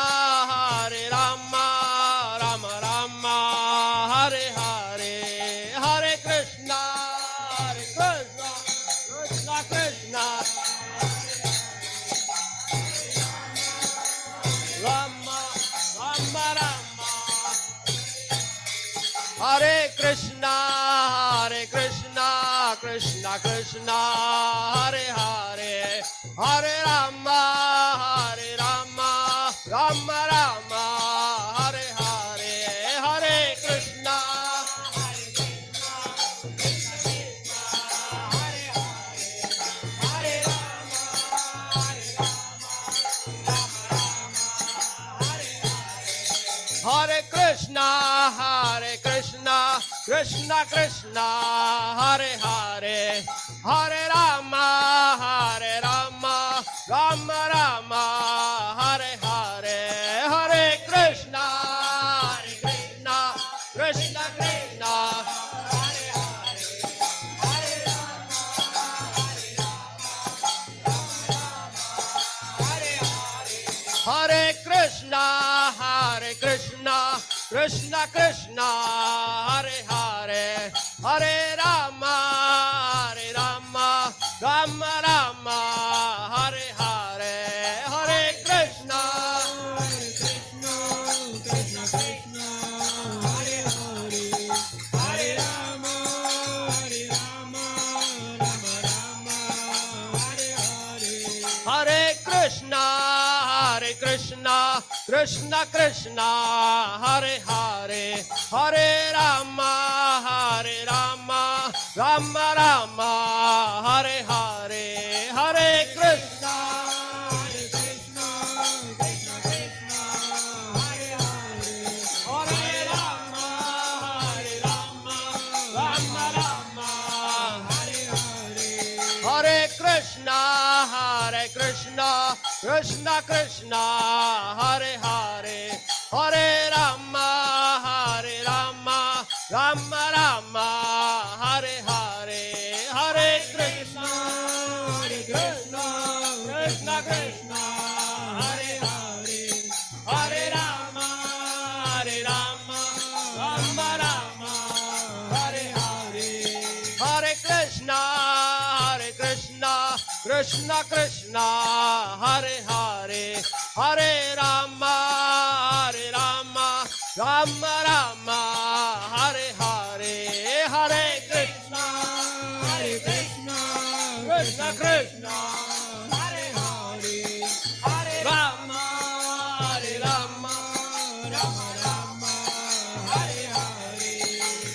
Rama Rama, Hare Hare, Hare Krishna, Krishna Krishna, Rama Rama. Hare Krishna, Krishna Krishna, Hare Hare, Hare Rama, Rama Rama, Hare Hare, Hare Krishna. Hare Krishna, Krishna Krishna, Hare Hare, Hare Rama, Rama Rama, Hare Hare, Hare Krishna, Krishna Krishna, Hare Hare, Hare Rama, Hare Hare, Hare Krishna, Krishna Krishna, Hare Hare, Hare Rama, Rama Rama, Hare Hare, Hare Krishna, Krishna Krishna, Hare Hare, Hare Rama, Rama Rama, Hare Hare, Hare Krishna, Krishna Krishna, Hare Hare, Hare Rama, Rama Rama, Hare Hare, Hare Krishna, Krishna Krishna, Hare Hare, Hare Rama, Rama Rama, Hare Hare, Krishna, Hare Krishna, Krishna Krishna, Hare Hare, Hare Rama, Hare Rama, Rama Rama, Hare Hare, Hare Krishna, Hare Krishna, Krishna Krishna, Hare Hare, Hare Rama, Hare Rama, Rama Rama, Hare Hare, Hare Krishna, Hare Krishna, Krishna Krishna, Hare Hare, Hare Rama, Hare Rama, Rama Rama, Hare Hare, Hare Krishna, Hare Krishna, Krishna Krishna, Hare Hare, Hare Rama, Hare Rama, Rama Rama, Hare Hare,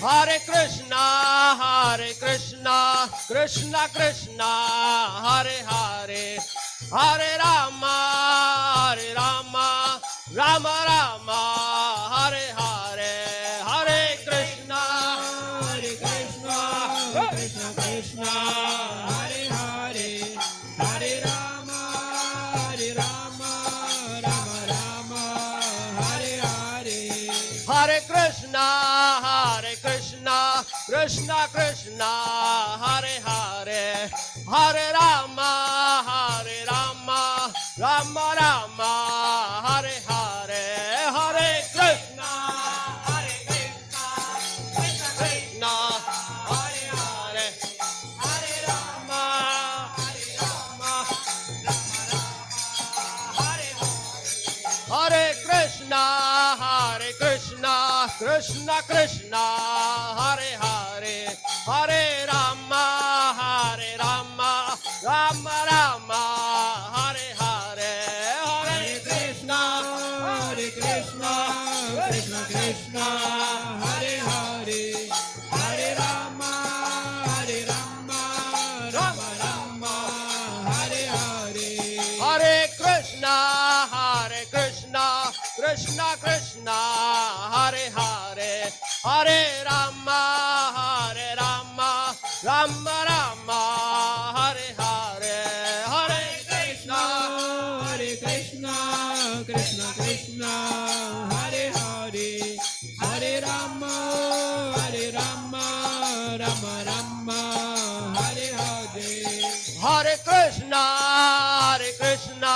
Hare Krishna, Hare Krishna, Krishna Krishna, Hare Hare, Hare Rama, Hare Rama, Rama Rama, Hare Hare, Hare Krishna, Hare Krishna, Krishna Krishna, Hare Hare, Hare Rama, Hare Rama, Rama Rama, Hare Hare, Hare Krishna, Hare Krishna, Krishna Krishna, Hare Hare, Hare Rama, Hare Rama, Rama Rama, Hare Hare, Hare Krishna, Hare Krishna, Krishna Krishna, Hare Hare, Hare Rama, Hare Rama, Rama Rama, Hare Hare, Hare Krishna, Hare Krishna, Krishna Krishna, Hare Hare, Hare Rama, Hare Rama, Rama Rama, Hare Hare, Hare Krishna, Hare Krishna, Krishna Krishna, Hare Hare, Hare Rama, Hare Rama, Rama Rama, Hare Hare, Hare Krishna, Hare Krishna, Krishna Krishna, Hare Hare, Hare Rama, Hare Rama, Rama Rama, Hare Hare, Hare Krishna, Hare Krishna, Krishna Krishna, Hare Hare, Hare Rama, Hare Rama, Rama Rama, Hare Hare, Hare Krishna, Hare Krishna, Krishna Krishna, Hare Hare, Hare Rama, Hare Rama, Rama Rama, Hare Hare, Hare Krishna, Hare Krishna,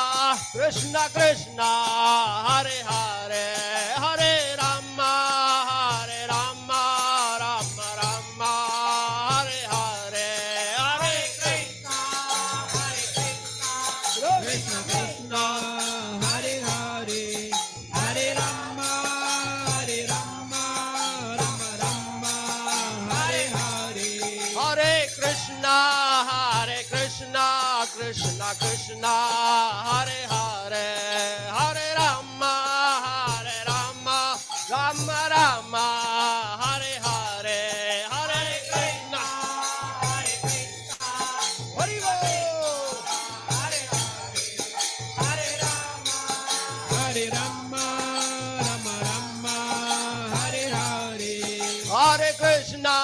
Krishna Krishna, Hare Hare, Hare Rama, Hare Rama, Rama Rama, Hare Hare, Hare Krishna, Hare Krishna, Krishna Krishna, Hare Hare, Hare Rama, Hare Rama, Rama Rama, Hare Hare, Hare Krishna, Hare Krishna, Hari Bol, Hare Hare, Hare Rama, Hare Rama, Rama Rama, Hare Hare, Hare Krishna,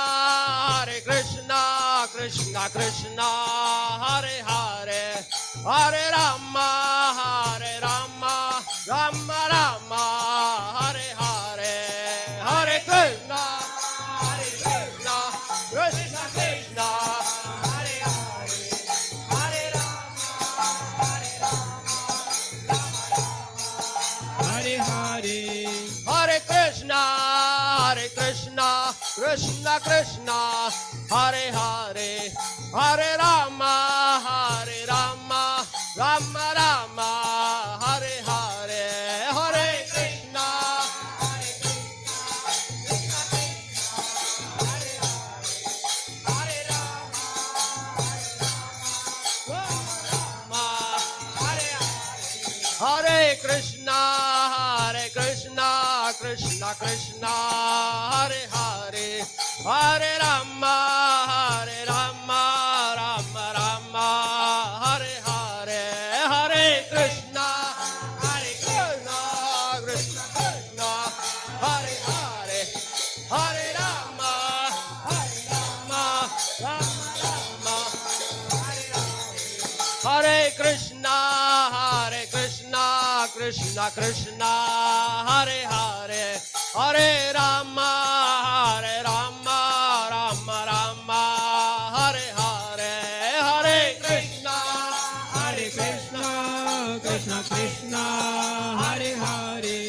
Hare Krishna, Krishna Krishna, Hare Hare, Hare Rama, Hare Rama, Rama Rama, Hare Hare, Hare Krishna, Hare Krishna, Krishna Krishna, Hare Hare, Hare Rama, Hare Rama, Rama Rama, Hare Hare, Hare Krishna, Hare Krishna, Krishna Krishna, Hare Hare, Hare Rama, Hare Rama, Rama Rama, Hare Hare, Hare Krishna, Hare Krishna, Krishna Krishna, Hare Hare, Hare Rama, Hare Rama, Rama Rama, Hare Hare, Hare Krishna, Hare Krishna, Krishna Krishna, Hare Hare, Hare Rama, Hare Rama, Rama Rama, Hare Hare, Hare Krishna, Hare Krishna, Krishna Krishna, Hare Hare, Hare Rama, Hare Rama, Rama Rama, Hare Hare, Hare Krishna, Krishna Krishna, Hare Hare, Hare Rama, Rama Rama, Hare Hare, Hare Krishna, Krishna Krishna, Hare Hare,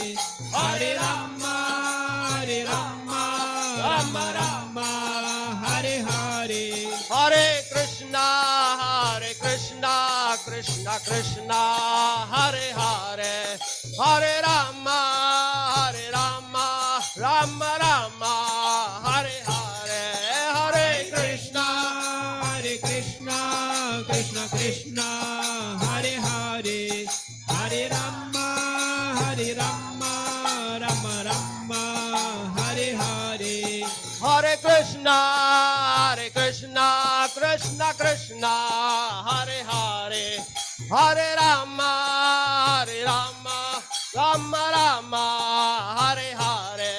Hare Rama, Rama Rama, Hare Hare. Hare Krishna, Krishna Krishna, Hare Hare, Hare Rama, Rama Rama, Hare Hare, Hare Krishna, Krishna Krishna, Hare Hare, Hare Rama, Rama Rama, Hare Hare. Hare Krishna, Krishna Krishna, Hare Hare, Hare Rama, Rama Rama, Hare Hare.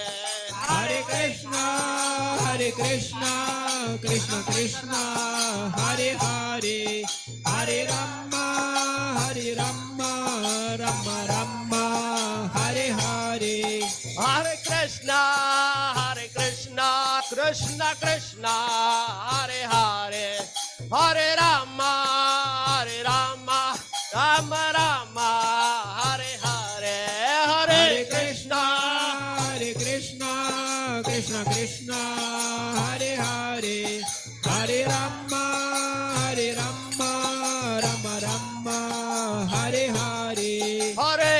Hare Krishna, Krishna Krishna, Hare Hare, Hare Rama, Rama Rama, Hare Hare. Hare Krishna, Krishna Krishna, Hare Hare, Hare Rama, Rama Rama, Hare Hare. Hare Krishna, Krishna Krishna, Hare Hare, Hare Rama, Rama Rama, Hare Hare. Hare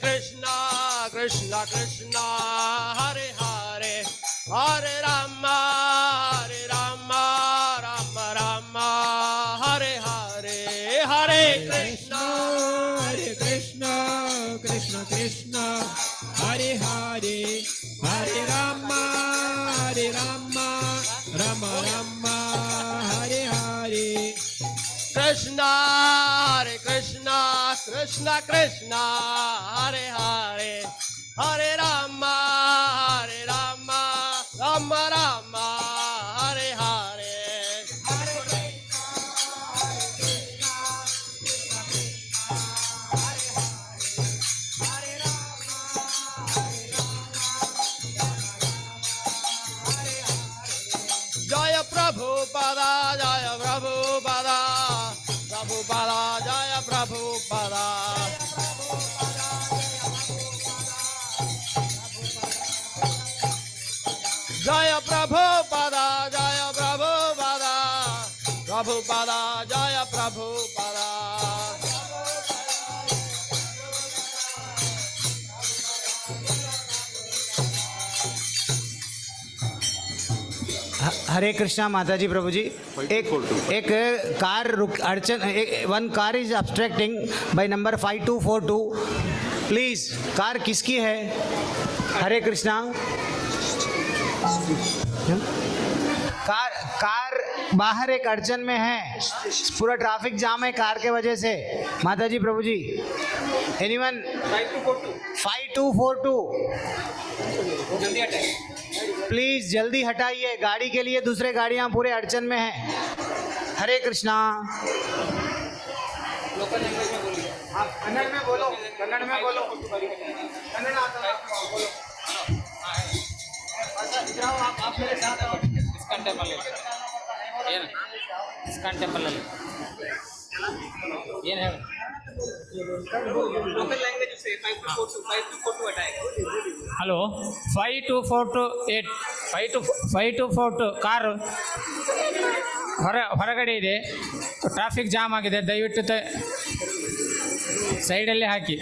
Krishna, Krishna Krishna, Hare Hare, Hare Rama, Rama Rama, Hare Hare. Hare Krishna, Krishna Krishna, Hare Hare, Hare Rama, Rama Rama, Hare Hare. Krishna, Krishna Krishna, Hare Hare, Hare Rama, Rama Rama, Hare Hare. Jaya Prabhupada, Prabhupada, Jaya Prabhupada. Jaya Prabhupada, Prabhupada, Jaya Prabhupada. हरे कृष्णा माता जी प्रभु जी एक car one car is obstructing by number 5242 please car किसकी है हरे Krishna car बाहर एक अड़चन में है पूरा ट्रैफिक जाम है कार के वजह से माता जी प्रभु जी एनीवन 5242 प्लीज जल्दी हटाइए गाड़ी के लिए दूसरे गाड़ियां पूरे अड़चन में हैं हरे कृष्णा लोकल लैंग्वेज में बोलिए आप कन्नड़ में बोलो कन्नड़ में बोलो कन्नड़ आता है आपको बोलो अच्छा आप मेरे साथ आओ इस्कॉन टेंपल ಏನು ಇಸ್ಕಾನ್ ಟೆಂಪಲ್ ಅಲ್ಲಿ ಏನು ಹೇಳಿ local language say 5242 attack hello 52428 5242 car ಹೊರಗಡೆ ಇದೆ ಟ್ರಾಫಿಕ್ ಜಾಮ್ ಆಗಿದೆ ದಯವಿಟ್ಟು ಸೈಡಲ್ಲಿ ಹಾಕಿ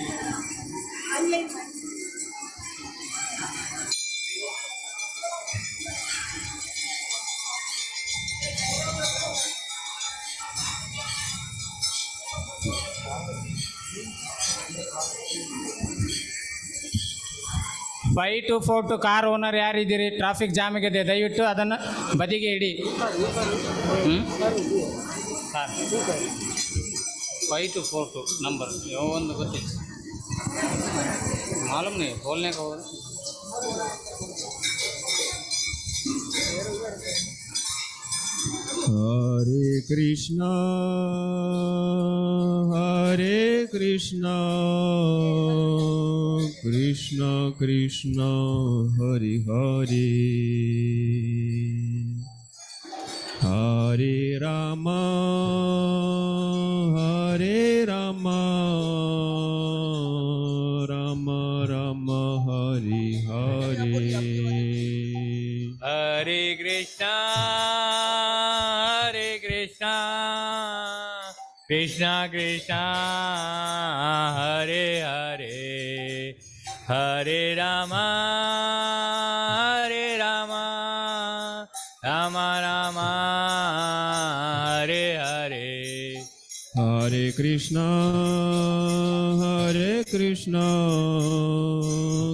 ಫೈವ್ ಟು 4 ಕಾರ್ ಓನರ್ ಯಾರಿದ್ದೀರಿ ಟ್ರಾಫಿಕ್ ಜಾಮ್ ಆಗಿದೆ ದಯವಿಟ್ಟು ಅದನ್ನು ಬದಿಗೆ ಇಡಿ ಸರ್ 5242 ನಂಬರ್ ಒಂದು ಗೊತ್ತಿಲ್ಲ मालूम नहीं बोलने का हो Hare Krishna, Krishna Krishna, Hare Hare, Hare Rama, Rama Rama, Hare Hare. Hare Krishna,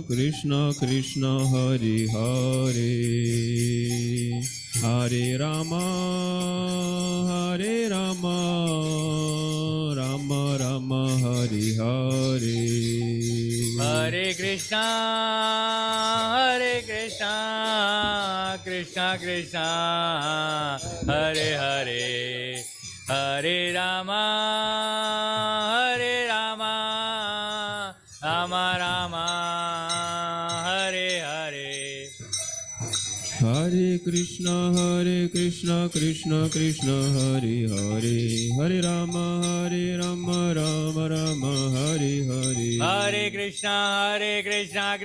Krishna Krishna, Hare Hare, Hare Rama, Rama Rama, Hare Hare. Hare Krishna, Krishna Krishna, Hare Hare, Hare Rama, Rama Rama, Hare Hare. Hare Krishna, Krishna Krishna, Hare Hare, Hare Rama, Rama Rama, Hare Hare. Hare Krishna, Krishna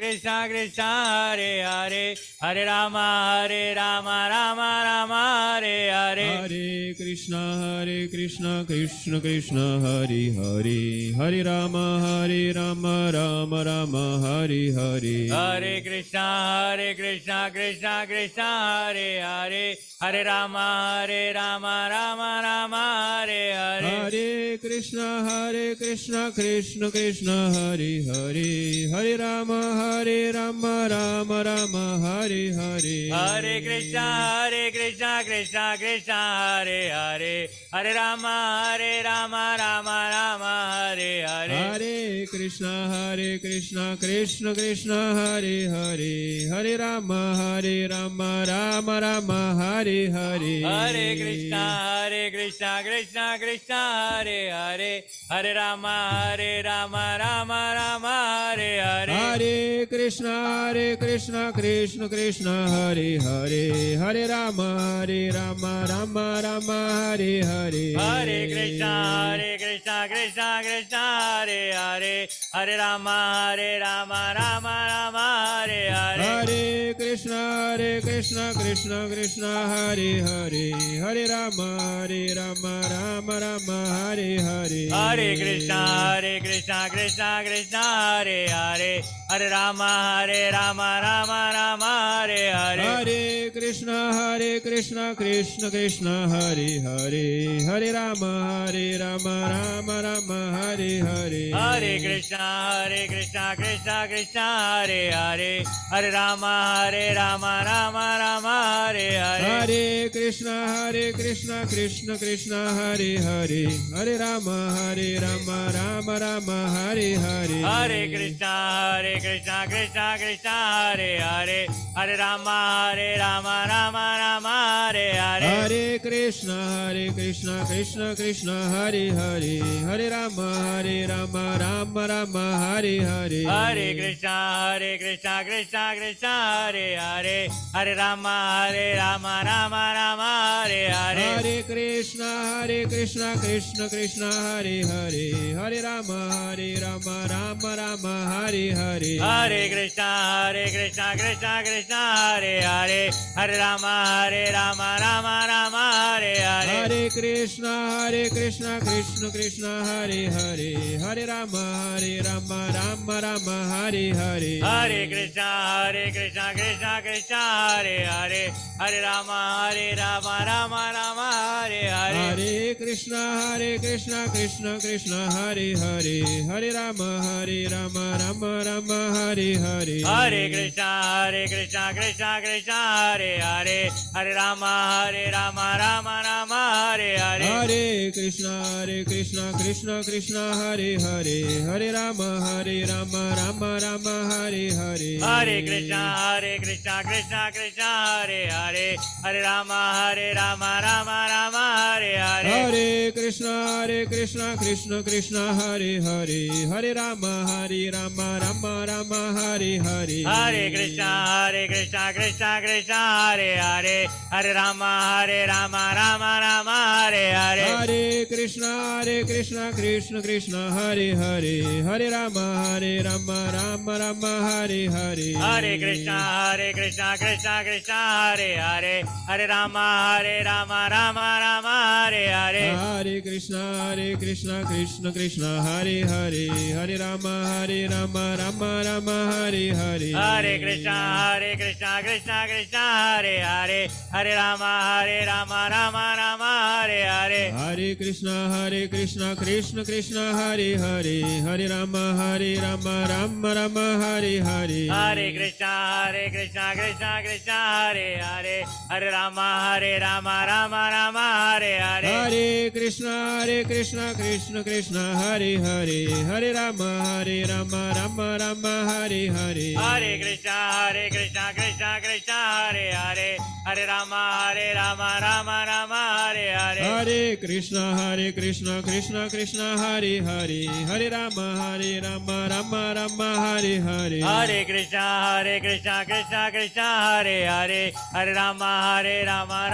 Krishna, Hare Hare, Hare Rama, Rama Rama, Hare Hare. Hare Krishna, Krishna Krishna, Hare Hare, Hare Rama, Rama Rama, Hare Hare. Hare Krishna, Krishna Krishna, Hare Hare, Hare Rama, Rama Rama, Hare Hare. Hare Krishna, Krishna Krishna, Hare Hare, Hare Rama, Rama Rama, Hare Hare. Hare Krishna, Krishna Krishna, Hare Hare, Hare Rama, Rama Rama, Hare Hare. Hare Krishna, Krishna Krishna, Hare Hare, Hare Rama, Rama Rama, Hare Hare. Hare Krishna, Krishna Krishna, Hare Hare, Hare Rama, Rama Rama, Hare Hare. Hare Krishna, Krishna Krishna, Hare Hare, Hare Rama, Rama Rama, Hare Hare. Hare Krishna, Krishna Krishna, Hare Hare, Hare Rama, Rama Rama, Hare Hare. Hare Krishna, Krishna Krishna, Hare Hare, Hare Rama, Rama Rama, Hare Hare. Hare Krishna, Krishna Krishna, Hare Hare, Hare Rama, Rama Rama, Hare Hare. Hare Krishna, Krishna Krishna, Hare Hare, Hare Rama, Rama Rama, Hare Hare. Hare Krishna, Krishna Krishna, Hare Hare, Hare Rama, Rama Rama, Hare Hare. Hare Krishna, Krishna Krishna, Hare Hare, Hare Rama, Rama Rama, Hare Hare. Hare Krishna, Krishna Hare Hare, Hare Rama, Rama Rama, Hare Hare. Hare Krishna, Krishna Hare Hare, Hare Rama, Rama Rama, Hare Hare. Hare Krishna, Krishna Hare Hare, Hare Rama, Rama Rama, Hare Hare. Hare Krishna, Krishna Hare Hare, Hare Rama, Rama Rama, Hare Hare. Hare Krishna, Krishna Hare Hare, Hare Rama, Rama Rama, Hare Hare. Hare Krishna, Krishna Hare Hare, Hare Rama, Rama Rama, Hare Hare. Hare Krishna, Krishna Hare Hare, Hare Rama, Rama Rama, Hare Hare. Hare Krishna, Krishna Hare Hare, Hare Rama, Rama Rama, Hare Hare. Hare Krishna Krishna Krishna Hare Hare Hare Rama Rama Rama Hare Hare Hare Krishna Krishna Krishna Hare Hare Hare Rama Rama Rama Hare Hare Hare Krishna Krishna Krishna Hare Hare Hare Rama Rama Rama Hare Hare Hare Krishna Krishna Krishna Hare Hare Hare Rama Rama Rama Hare Hare Hare Krishna Krishna Hare Hare Hare Rama Rama Rama Hare Hare Hare Krishna Krishna Krishna Hare Hare Hare Rama Rama Rama Hare Hare Hare Krishna Krishna Hare Hare Hare Rama Rama Rama Hare Hare Hare Krishna Krishna Hare Hare Hare Rama Rama Rama Hare Hare Hare Krishna Krishna Hare Hare Hare Rama Rama Rama Hare Hare Hare Krishna Krishna Hare Hare Hare Rama Rama Rama Hare Hare Hare Krishna Krishna Hare Hare Hare Rama Rama Rama Hare Hare Hare Krishna Krishna Hare Hare Hare Rama Rama Rama Hare Hare Hare Krishna Krishna Hare Hare Hare Rama Rama Rama Hare Hare Hare Krishna Krishna Hare Hare Hare Rama Rama Rama Hare Hare Hare Krishna Krishna Hare Hare Hare Rama Rama Rama Hare Hare Hare Krishna Krishna Hare Hare Hare Rama Rama Rama Hare Hare Hare Krishna Krishna Hare Hare Hare Rama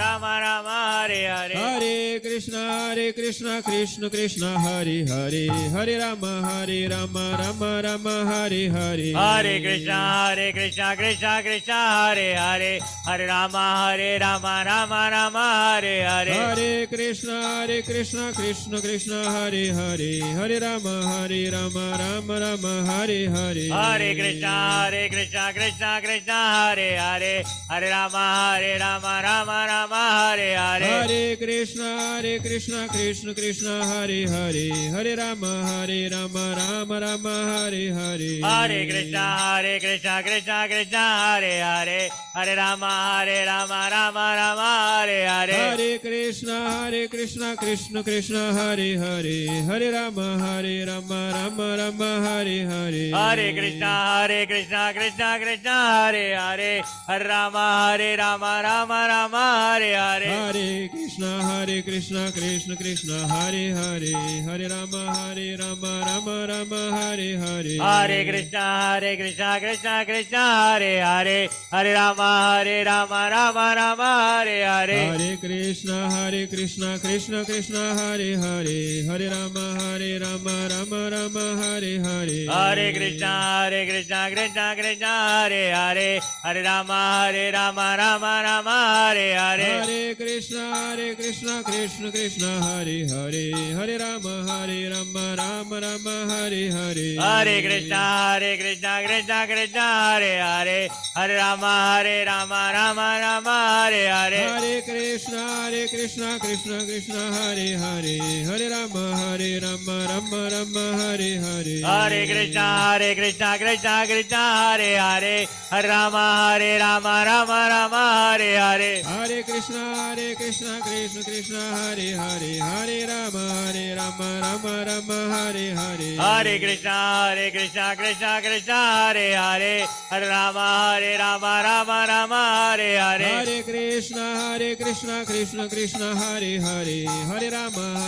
Rama Rama Hare Hare Hare Krishna Krishna Hare Hare Hare Rama Rama Rama Hare Hare Hare Krishna Krishna Hare Hare Hare Rama Rama Rama Hare Hare Hare Krishna Krishna Hare Hare Hare Rama Rama Rama Hare Hare Hare Krishna Krishna Hare Hare Hare Rama Rama Rama Hare Hare Hare Krishna Krishna Hare Hare Hare Rama Rama Rama Hare Hare Hare Krishna Krishna Hare Hare Hare Rama Rama Rama Hare Hare Hare Krishna Krishna Hare Hare Hare Rama Rama Rama Hare Hare Hare Krishna Krishna Hare Hare Hare Rama Rama Rama Hare Hare Hare Krishna Krishna Hare Hare Hare Rama Rama Rama Hare Hare Hare Krishna Krishna Hare Hare Hare Rama Rama Rama Hare Hare Hare Krishna Krishna Hare Hare Hare Rama Rama Rama Hare Hare Hare Krishna Krishna Hare Hare Hare Rama Rama Rama Hare Hare Hare Krishna Krishna Hare Hare Hare Rama Rama Rama Hare Hare Hare Krishna Krishna Hare Hare Hare Rama Rama Rama Hare Hare Hare Krishna Krishna Hare Hare Hare Rama Rama Rama Hare Hare Hare Krishna Krishna Hare Hare Hare Rama Rama Rama Hare Hare Hare Krishna Krishna Hare Hare Hare Rama Rama Rama Hare Hare Hare Krishna Krishna Hare Hare Hare Rama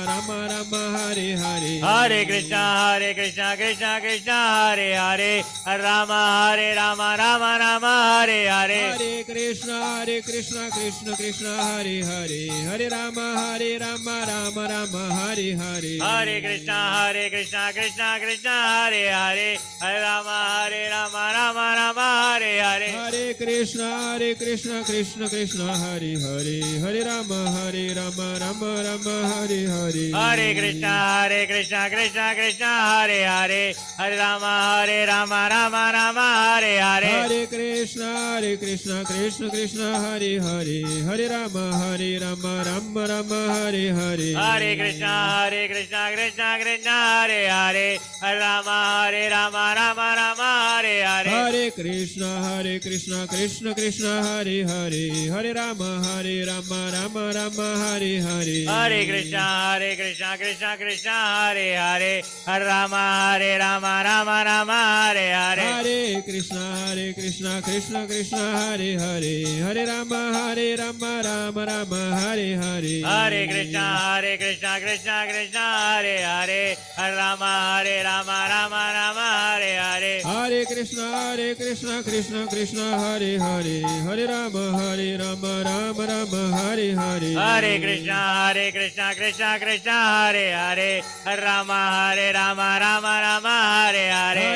Rama Rama Hare Hare Hare Krishna Krishna Hare Hare Hare Rama Rama Rama Hare Hare Hare Krishna Krishna Hare Hare Hare Rama Rama Rama Hare Hare Hare Krishna Krishna Hare Hare Hare Rama Rama Rama Hare Hare. Hare Krishna Krishna Krishna Hare Hare. Hare Rama Rama Rama Hare Hare. Hare Krishna Krishna Krishna Hare Hare. Hare Rama Rama Rama Hare Hare. Hare Krishna Krishna Krishna Hare Hare. Hare Rama Rama Rama Hare Hare. Hare Krishna Krishna Krishna Hare Hare. Hare Rama Rama Rama Hare Hare. Hare Krishna Krishna Krishna Hare Hare. Hare Rama Rama Rama Hare Hare. Hare Krishna Krishna Krishna Hare Hare. Hare Rama Rama Rama Hare Hare. Hare Krishna Krishna Krishna Hare Hare. Hare Rama Rama Rama Hare Hare. Hare Krishna Krishna Krishna Hare Hare. Hare Rama Rama Rama Hare Hare. Hare Krishna Krishna Hare Hare. Hare Rama Rama Rama Hare Hare. Hare Krishna Krishna Krishna Hare Hare. Hare Rama Rama Rama Hare Hare.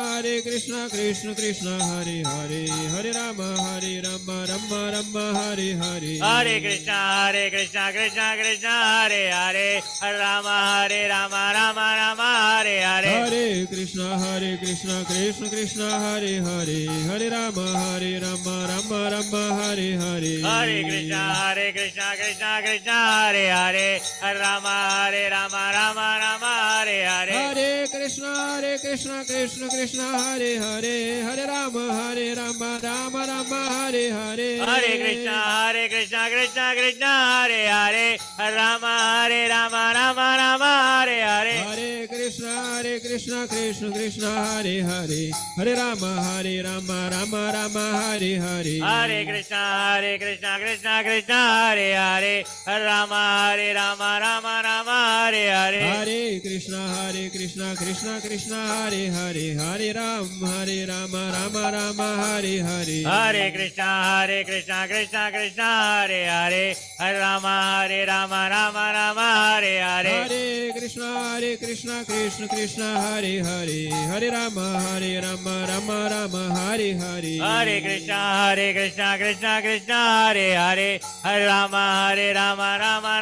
Hare Krishna Krishna Hare Hare. Hare Rama Rama Rama Hare Hare. Hare Krishna Krishna Krishna Hare Hare. Hare Rama Rama Rama Hare Hare. Hare Krishna Krishna Hare Hare. Hare Rama Rama Rama Hare Hare. Hare Krishna Krishna Krishna Hare Hare. Hare Rama Rama Rama Hare Hare. Hare Krishna Krishna Hare Hare. Hare Rama Rama Rama Hare Hare. Hare Krishna Krishna Hare Hare. Hare Rama Rama Rama Hare Hare. Hare Krishna Krishna Hare Hare. Hare Rama Rama Rama Hare Hare. Hare Krishna Krishna Krishna Hare Hare. Hare Rama Rama Rama Hare Hare. Hare Krishna Krishna Hare Hare. Hare Rama Rama Rama Hare Hare. Hare Krishna Krishna Krishna Hare Hare. Hare Rama Rama Rama Hare Hare. Hare Krishna Krishna Hare Hare. Hare Rama Rama Rama Hare Hare. Hare Krishna Krishna Hare Hare. Hare Rama Rama Rama Hare Hare. Hare Krishna Krishna Hare Hare. Hare Rama Rama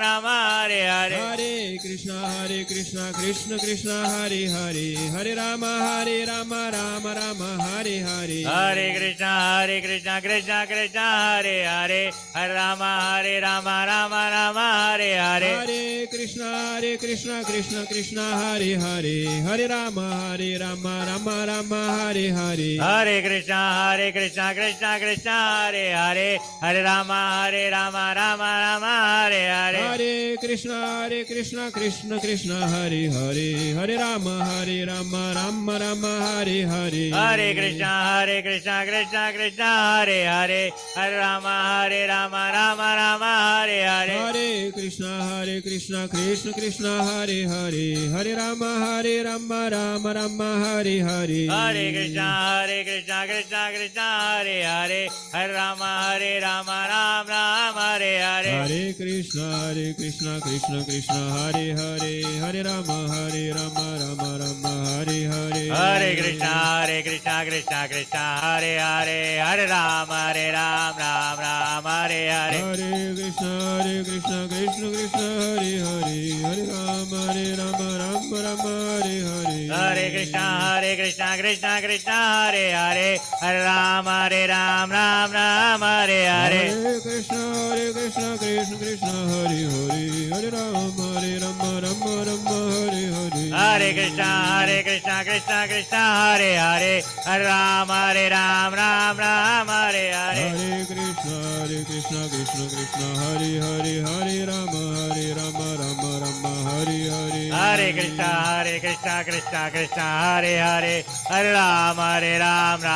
Rama Hare Hare. Hare Krishna Krishna Krishna Hare Hare. Hare Rama Rama Rama Hare Hare. Hare Krishna Krishna Hare Hare. Hare Rama Rama Rama Hare Hare. Hare Krishna Krishna Krishna Hare Hare. Hare Rama Rama Rama Hare Hare. Hare Krishna Krishna Hare Hare. Hare Rama Rama Rama Hare Hare. Hare Krishna Krishna Krishna Hare Hare. Hare Rama Rama Rama Hare Hare. Hare Krishna Krishna Hare Hare. Hare Rama Rama Rama Hare Hare. Hare Krishna Krishna Krishna Hare Hare. Hare Rama Rama Rama Hare Hare. Hare Krishna Krishna Hare Hare. Hare Rama Rama Rama Hare Hare. Hare Krishna Krishna Krishna Hare Hare. Hare Rama Rama Hare Hare. Hare Krishna Krishna Hare Hare. Hare Rama Rama Rama Hare Hare. Hare Krishna Krishna Krishna Hare Hare. Hare Rama Rama Hare Hare. Hare Krishna Krishna Hare Hare. Hare Rama Rama Rama Hare Hare. Hare Krishna Krishna Hare Hare. Hare Rama Rama Hare Hare. Hare Krishna Krishna Hare Hare. Hare Rama Rama Rama Hare Hare. Hare Krishna Krishna Hare Hare. Hare Rama Rama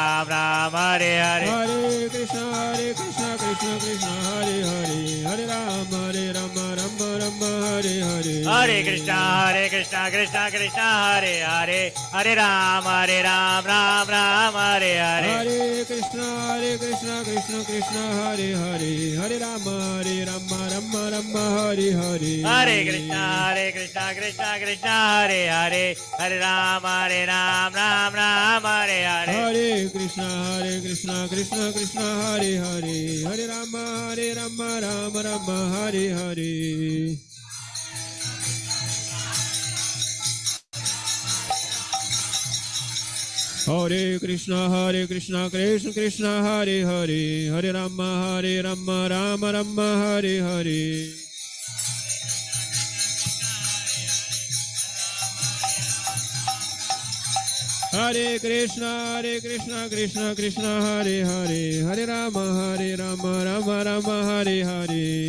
Hare Hare. Hare Krishna Krishna Krishna Krishna Hare Hare Hare Rama Rama Rama Hare Hare Hare Krishna Krishna Krishna Hare Hare Hare Rama Ram Ram Hare Hare Hare Krishna Krishna Krishna Hare Hare Hare Rama Rama Hare Hare Hare Krishna Krishna Krishna Hare Hare Hare Rama Ram Ram Hare Hare Hare Krishna Krishna Krishna Hare Hare Hare Rama Rama Hare Hare Hare Krishna Krishna Krishna Hare Hare Hare Rama Rama Hare Hare Hare Krishna Krishna Krishna Hare Hare Hare Rama Rama Hare Hare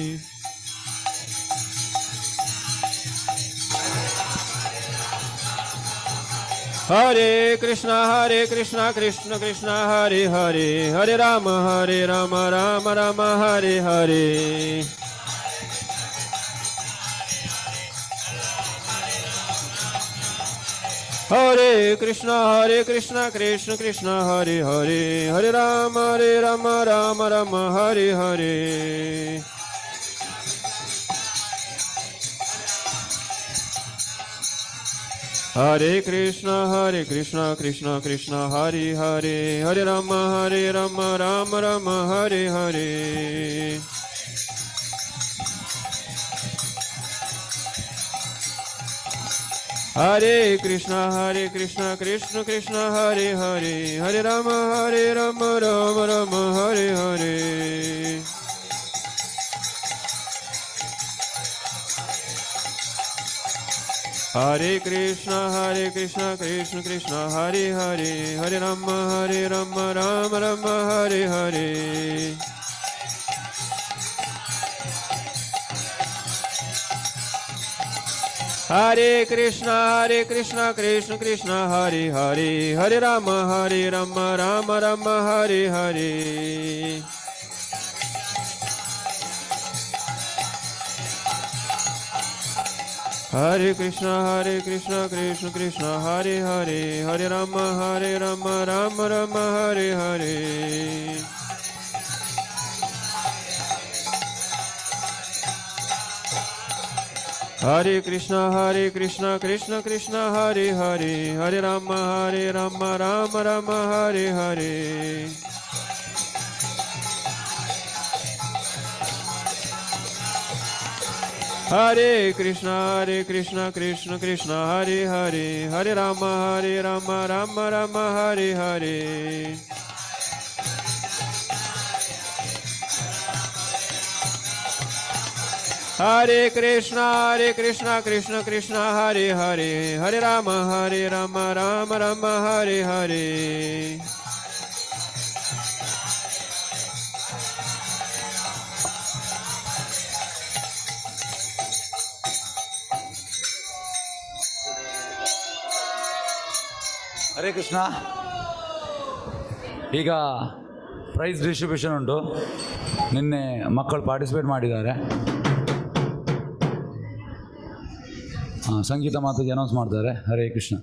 Hare Krishna Krishna Krishna Hare Hare Hare Rama Rama Hare Hare Hare Krishna Krishna Krishna Hare Hare Hare Rama Rama Hare Hare Hare Krishna Krishna Krishna Hare Hare Hare Rama Rama Hare Hare Hare Krishna Krishna Hare Hare Hare Rama Rama Hare Hare Hare Krishna Krishna Hare Hare Hare Rama Rama Hare Hare Hare Krishna Krishna Hare Hare Hare Rama Rama Hare Hare Hare Krishna Krishna Hare Hare Hare Rama Rama Hare Hare Hare Krishna Krishna Hare Hare Hare Rama Rama Hare Hare Hare Krishna Krishna Hare Hare Hare Rama Rama Hare Hare Hare Krishna Krishna Hare Hare Hare Rama Rama Hare Hare Hare Krishna. ಈಗ prize distribution ಉಂಟು. ನಿನ್ನೆ ಮಕ್ಕಳು participate ಮಾಡಿದ್ದಾರೆ. ಸಂಗೀತ ಮಾತಾಗಿ announce ಮಾಡ್ತಾರೆ. ಹರೇ ಕೃಷ್ಣ.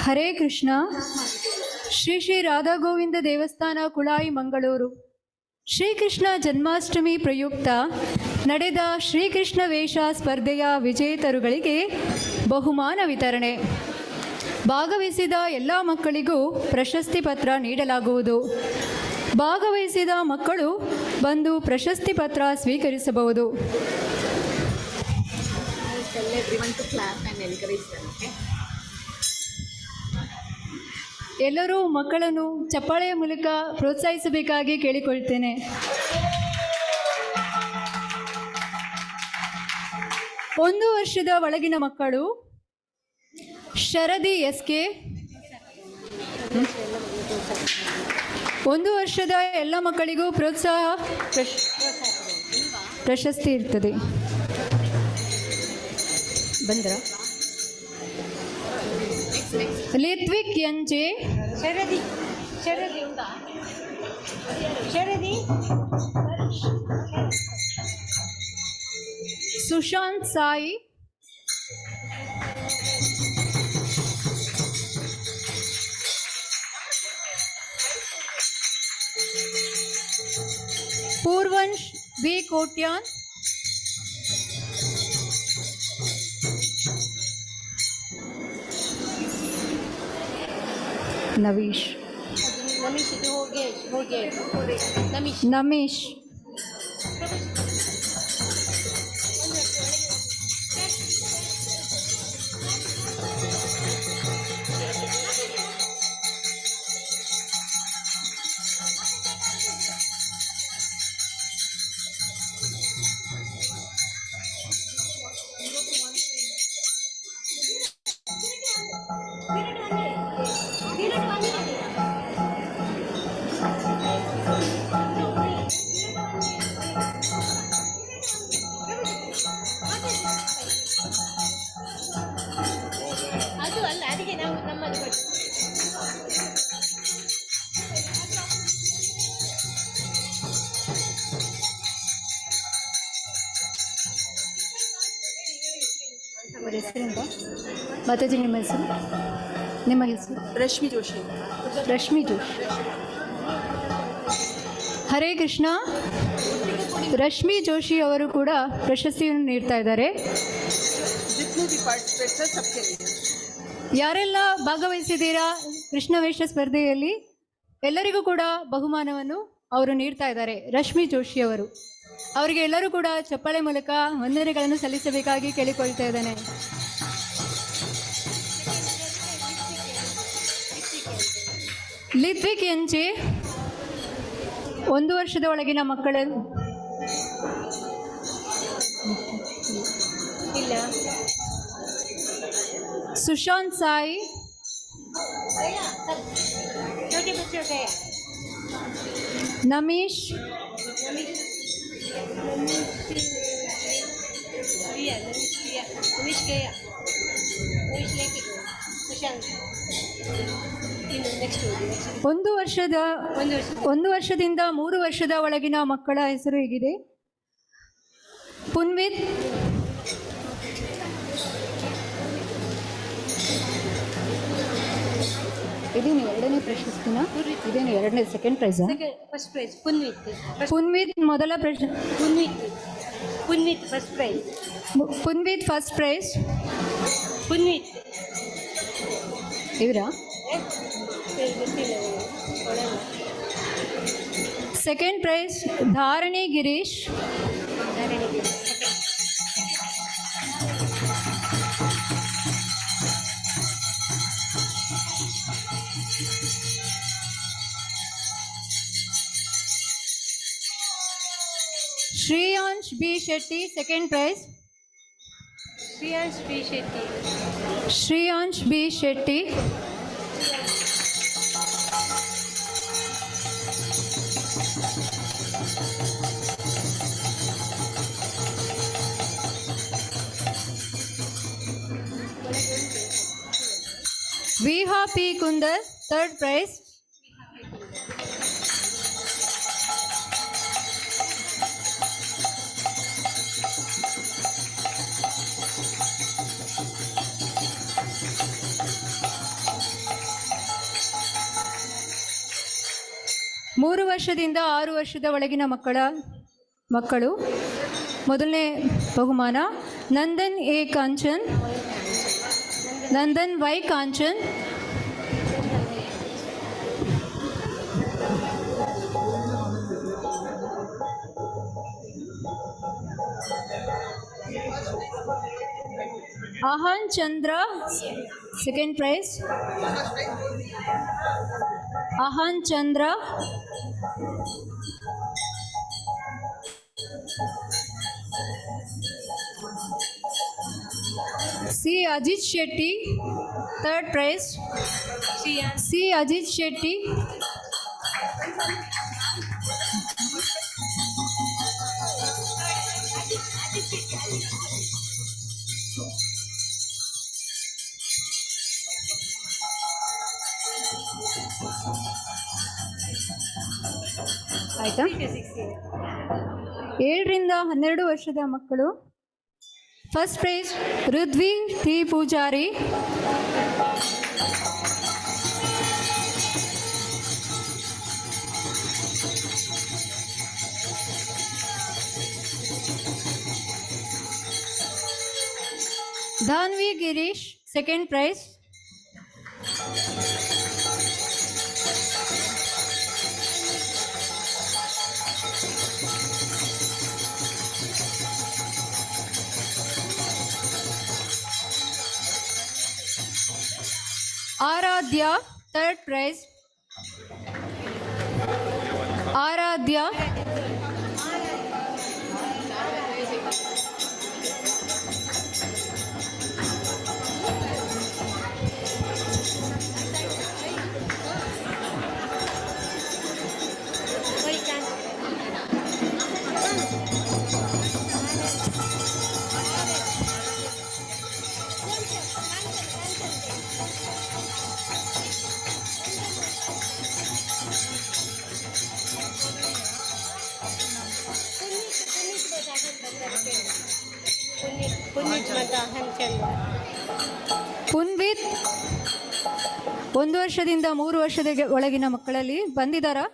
ಹರೇ ಕೃಷ್ಣ. ಶ್ರೀ ಶ್ರೀ ರಾಧಾ ಗೋವಿಂದ ದೇವಸ್ಥಾನ ಕುಳಾಯಿ ಮಂಗಳೂರು ಶ್ರೀಕೃಷ್ಣ ಜನ್ಮಾಷ್ಟಮಿ ಪ್ರಯುಕ್ತ ನಡೆದ ಶ್ರೀಕೃಷ್ಣ ವೇಷ ಸ್ಪರ್ಧೆಯ ವಿಜೇತರುಗಳಿಗೆ ಬಹುಮಾನ ವಿತರಣೆ. ಭಾಗವಹಿಸಿದ ಎಲ್ಲ ಮಕ್ಕಳಿಗೂ ಪ್ರಶಸ್ತಿ ಪತ್ರ ನೀಡಲಾಗುವುದು. ಭಾಗವಹಿಸಿದ ಮಕ್ಕಳು ಬಂದು ಪ್ರಶಸ್ತಿ ಪತ್ರ ಸ್ವೀಕರಿಸಬಹುದು. ಎಲ್ಲರೂ ಮಕ್ಕಳನ್ನು ಚಪ್ಪಾಳೆಯ ಮೂಲಕ ಪ್ರೋತ್ಸಾಹಿಸಬೇಕಾಗಿ ಕೇಳಿಕೊಳ್ತೇನೆ. ಒಂದು ವರ್ಷದ ಒಳಗಿನ ಮಕ್ಕಳು ಶರದಿ ಎಸ್ಕೆ. 1 ವರ್ಷದ ಎಲ್ಲ ಮಕ್ಕಳಿಗೂ ಪ್ರೋತ್ಸಾಹ ಪ್ರಶಸ್ತಿ ಇರ್ತದೆ. ಬಂದ್ರ ಲಿತ್ವಿಕ್ ಎನ್.ಜೆ. ಸುಶಾಂತ್ ಸಾಯಿ. ಪೂರ್ವಂಶ್ ಬಿ ಕೋಟ್ಯಾನ್. ನವೀಶ್. ನಮೀಶ್. ಅದು ಅಲ್ಲ, ಅದಕ್ಕೆ ನಾವು ನಮ್ಮದು ಕೊಟ್ಟು ಅವರ ಹೆಸರಿಂದ ಮಾತಾಜಿ, ನಿಮ್ಮ ಹೆಸರು? ನಿಮ್ಮ ಹೆಸರು? ರಶ್ಮಿ ಜೋಶಿ. ರಶ್ಮಿ ಜೋಶಿ. ಹರೇ ಕೃಷ್ಣ. ರಶ್ಮಿ ಜೋಶಿ ಅವರು ಕೂಡ ಪ್ರಶಸ್ತಿಯನ್ನು ನೀಡ್ತಾ ಇದ್ದಾರೆ. ಯಾರೆಲ್ಲ ಭಾಗವಹಿಸಿದ್ದೀರಾ ಕೃಷ್ಣ ವೇಷ ಸ್ಪರ್ಧೆಯಲ್ಲಿ ಎಲ್ಲರಿಗೂ ಕೂಡ ಬಹುಮಾನವನ್ನು ಅವರು ನೀಡ್ತಾ ಇದ್ದಾರೆ. ರಶ್ಮಿ ಜೋಶಿ ಅವರು, ಅವರಿಗೆ ಎಲ್ಲರೂ ಕೂಡ ಚಪ್ಪಾಳೆ ಮೂಲಕ ವಂದನೆಗಳನ್ನು ಸಲ್ಲಿಸಬೇಕಾಗಿ ಕೇಳಿಕೊಳ್ತಾ ಇದ್ದೇನೆ. ಲಿತ್ವಿಕ್ ಎನ್.ಜೆ. 1 ವರ್ಷದ ಒಳಗಿನ ಮಕ್ಕಳ ಇಲ್ಲ. ಸುಶಾಂತ್ ಸಾಯಿ. ನಮೀಶ್. ಒಂದು ವರ್ಷದಿಂದ 3 ವರ್ಷದ ಒಳಗಿನ ಮಕ್ಕಳ ಹೆಸರು ಹೀಗಿದೆ. ಪುನ್ವಿತ್. ಇದೇನು ಎರಡನೇ ಪ್ರಶಸ್ತಿನ? ಇದೇನು ಎರಡನೇ second prize? First prize Punvith. Punvith ಮೊದಲ Punvith first prize. Punvith first prize. Punvith ಇವರಾ? Second prize Dharani Girish. Shreyansh B Shetty. Second prize Shreyansh B Shetty. Viha P Kundar. Third prize ಮೂರು ವರ್ಷದಿಂದ 6 ವರ್ಷದ ಒಳಗಿನ ಮಕ್ಕಳು. ಮೊದಲನೇ ಬಹುಮಾನ Nandan A Kanchan. Nandan Y Kanchan. Aahan Chandra. Second prize Aahan Chandra. C Ajith Shetty. Third prize C Ajith Shetty. ಆಯಿತಾ? 7ರಿಂದ 12 ವರ್ಷದ ಮಕ್ಕಳು. First prize Ridvi T Poojari. Dhanvi Girish second prize. Aaradhya third prize. Aaradhya Punvith 1 ವರ್ಷದಿಂದ 3 ವರ್ಷದ ಒಳಗಿನ ಮಕ್ಕಳಲ್ಲಿ ಬಂದಿದ್ದಾರಾ?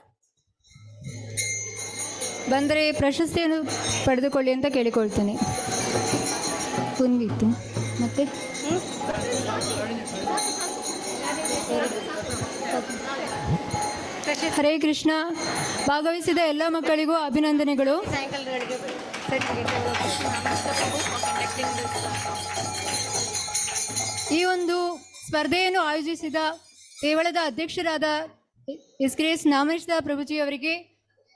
ಬಂದರೆ ಪ್ರಶಸ್ತಿಯನ್ನು ಪಡೆದುಕೊಳ್ಳಿ ಅಂತ ಕೇಳಿಕೊಳ್ತೇನೆ. ಪುನ್ವಿತ್ ಮತ್ತೆ ಹರೇ ಕೃಷ್ಣ. ಭಾಗವಹಿಸಿದ ಎಲ್ಲ ಮಕ್ಕಳಿಗೂ ಅಭಿನಂದನೆಗಳು. ಈ ಒಂದು ಸ್ಪರ್ಧೆಯನ್ನು ಆಯೋಜಿಸಿದ ದೇವಳದ ಅಧ್ಯಕ್ಷರಾದ ಎಸ್ ನಾಮೇಶ್ದ ಪ್ರಭುಜಿ ಅವರಿಗೆ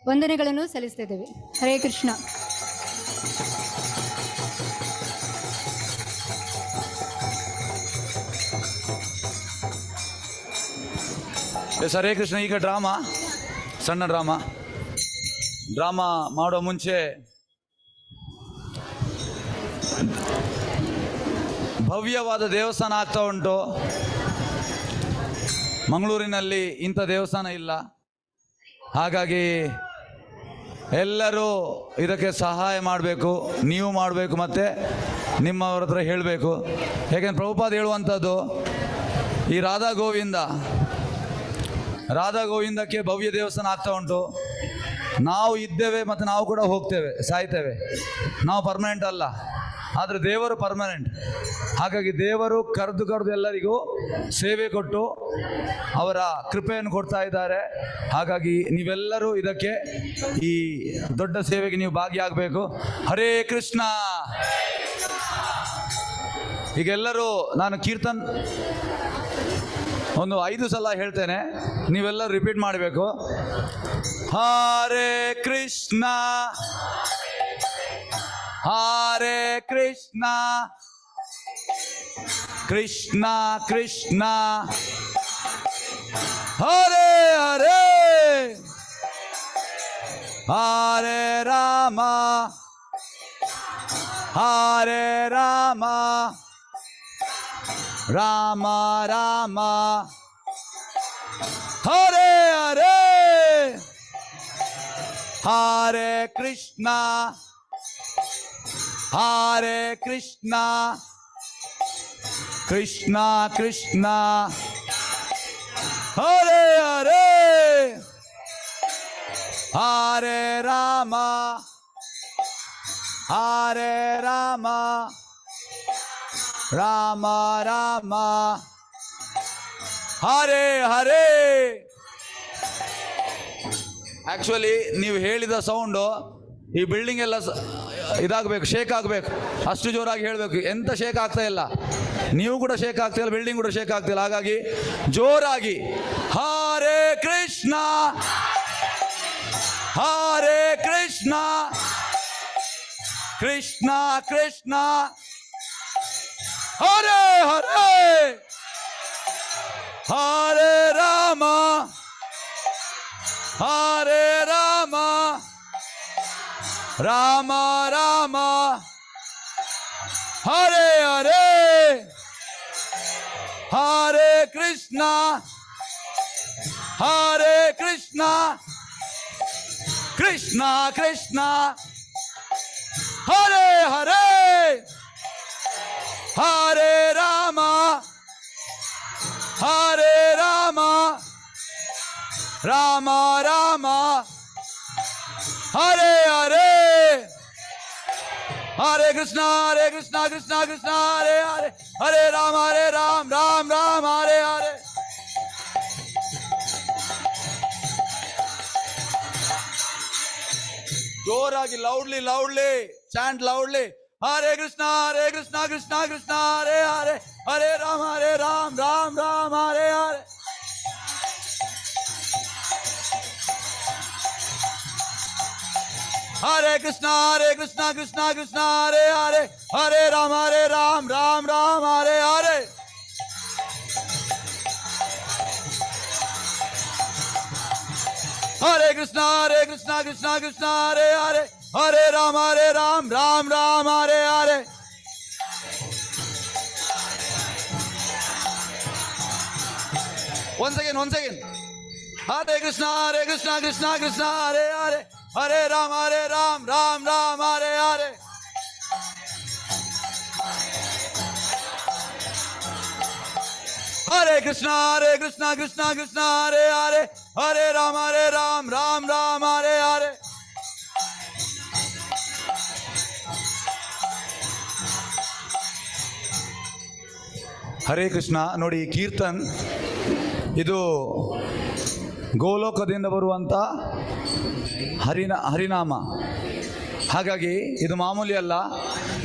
ವಂದನೆಗಳನ್ನು ಸಲ್ಲಿಸ್ತಿದ್ದೇವೆ. ಹರೇ ಕೃಷ್ಣ. ಎಸ್ ಹರೇ ಕೃಷ್ಣ. ಈಗ ಡ್ರಾಮಾ, ಸಣ್ಣ ಡ್ರಾಮಾ ಮಾಡೋ ಮುಂಚೆ ಭವ್ಯವಾದ ದೇವಸ್ಥಾನ ಆಗ್ತಾ ಉಂಟು. ಮಂಗಳೂರಿನಲ್ಲಿ ಇಂಥ ದೇವಸ್ಥಾನ ಇಲ್ಲ. ಹಾಗಾಗಿ ಎಲ್ಲರೂ ಇದಕ್ಕೆ ಸಹಾಯ ಮಾಡಬೇಕು, ನೀವು ಮಾಡಬೇಕು, ಮತ್ತು ನಿಮ್ಮವ್ರ ಹತ್ರ ಹೇಳಬೇಕು. ಯಾಕೆಂದ್ರೆ ಪ್ರಭುಪಾದ ಹೇಳುವಂಥದ್ದು, ಈ ರಾಧಾ ಗೋವಿಂದಕ್ಕೆ ಭವ್ಯ ದೇವಸ್ಥಾನ ಆಗ್ತಾ ಉಂಟು. ನಾವು ಇದ್ದೇವೆ ಮತ್ತು ನಾವು ಕೂಡ ಹೋಗ್ತೇವೆ, ಸಾಯ್ತೇವೆ. ನಾವು ಪರ್ಮನೆಂಟ್ ಅಲ್ಲ, ಆದರೆ ದೇವರು ಪರ್ಮನೆಂಟ್. ಹಾಗಾಗಿ ದೇವರು ಕರೆದು ಎಲ್ಲರಿಗೂ ಸೇವೆ ಕೊಟ್ಟು ಅವರ ಕೃಪೆಯನ್ನು ಕೊಡ್ತಾ ಇದ್ದಾರೆ. ಹಾಗಾಗಿ ನೀವೆಲ್ಲರೂ ಇದಕ್ಕೆ, ಈ ದೊಡ್ಡ ಸೇವೆಗೆ ನೀವು ಭಾಗಿಯಾಗಬೇಕು. ಹರೇ ಕೃಷ್ಣ. ಈಗೆಲ್ಲರೂ ನಾನು ಕೀರ್ತನ್ ಒಂದು 5 ಸಲ ಹೇಳ್ತೇನೆ, ನೀವೆಲ್ಲರೂ ರಿಪೀಟ್ ಮಾಡಬೇಕು. ಹರೇ ಕೃಷ್ಣ ಹರೇ ಕೃಷ್ಣ ಕೃಷ್ಣ ಕೃಷ್ಣ ಹರೇ ಹರೇ ಹರೇ ರಾಮ ಹರೇ ರಾಮ ರಾಮ ರಾಮ ಹರೇ ಹರೇ ಹರೇ ಕೃಷ್ಣ ಹರೇ ಕೃಷ್ಣ ಕೃಷ್ಣ ಕೃಷ್ಣ ಹರೇ ಹರೇ ಹರೇ ರಾಮ ಹರೇ ರಾಮ ರಾಮ ರಾಮ ಹರೇ ಹರೇ. ಆ್ಯಕ್ಚುಲಿ ನೀವು ಹೇಳಿದ ಸೌಂಡು ಈ ಬಿಲ್ಡಿಂಗ್ ಎಲ್ಲ ಇದಾಗಬೇಕು, ಶೇಕ್ ಆಗಬೇಕು. ಅಷ್ಟು ಜೋರಾಗಿ ಹೇಳಬೇಕು. ಎಂತ ಶೇಕ್ ಆಗ್ತಾ ಇಲ್ಲ, ನೀವು ಕೂಡ ಶೇಕ್ ಆಗ್ತಿಲ್ಲ, ಬಿಲ್ಡಿಂಗ್ ಕೂಡ ಶೇಕ್ ಆಗ್ತಿಲ್ಲ. ಹಾಗಾಗಿ ಜೋರಾಗಿ ಹರೇ ಕೃಷ್ಣ ಹರೇ ಕೃಷ್ಣ ಕೃಷ್ಣ ಕೃಷ್ಣ ಹರೇ ಹರೇ ಹರೇ ರಾಮ ಹರೇ ರಾಮ ರಾಮ ರಾಮ ಹರೇ ಹರೇ ಹರೇ ಕೃಷ್ಣ ಹರೇ ಕೃಷ್ಣ ಕೃಷ್ಣ ಕೃಷ್ಣ ಹರೇ ಹರೇ ಹರೇ ರಾಮ ಹರೇ ರಾಮ ರಾಮ ರಾಮ ಹರೇ ಹರೇ ಹರೇ ಕೃಷ್ಣ ಕೃಷ್ಣ ಕೃಷ್ಣ ಹರೇ ಹರೇ ಹರೇ ರಾಮ ರಾಮ ರಾಮ ಹರೇ ಹರೇ. ಜೋರಾಗಿ loudly chant loudly. Hare Krishna Krishna Krishna ಹರೇ ಹರೇ ಹರೇ ರಾಮ ರಾಮ ಹರೇ ಹರೇ. ಹರೇ ಕೃಷ್ಣ ಕೃಷ್ಣ ಹರೇ ಹರೇ ಹರೇ ರಾಮ ರಾಮ ಹರೇ ಹರೇ. ಹರೇ ಕೃಷ್ಣ ಕೃಷ್ಣ ಹರೇ ಹರೇ ಹರೇ ರಾಮ ರಾಮ ಹರೇ ಹರೇ. Once again. Hare Krishna Krishna Hare Hare Hare Ram Ram Hare Hare. Hare Krishna Krishna Hare Hare Hare Ram Ram Hare Hare. Hare Krishna. ನೋಡಿ, ಕೀರ್ತನ್ ಇದು ಗೋಲೋಕದಿಂದ ಬರುವಂಥ ಹರಿನಾಮ. ಹಾಗಾಗಿ ಇದು ಮಾಮೂಲಿ ಅಲ್ಲ.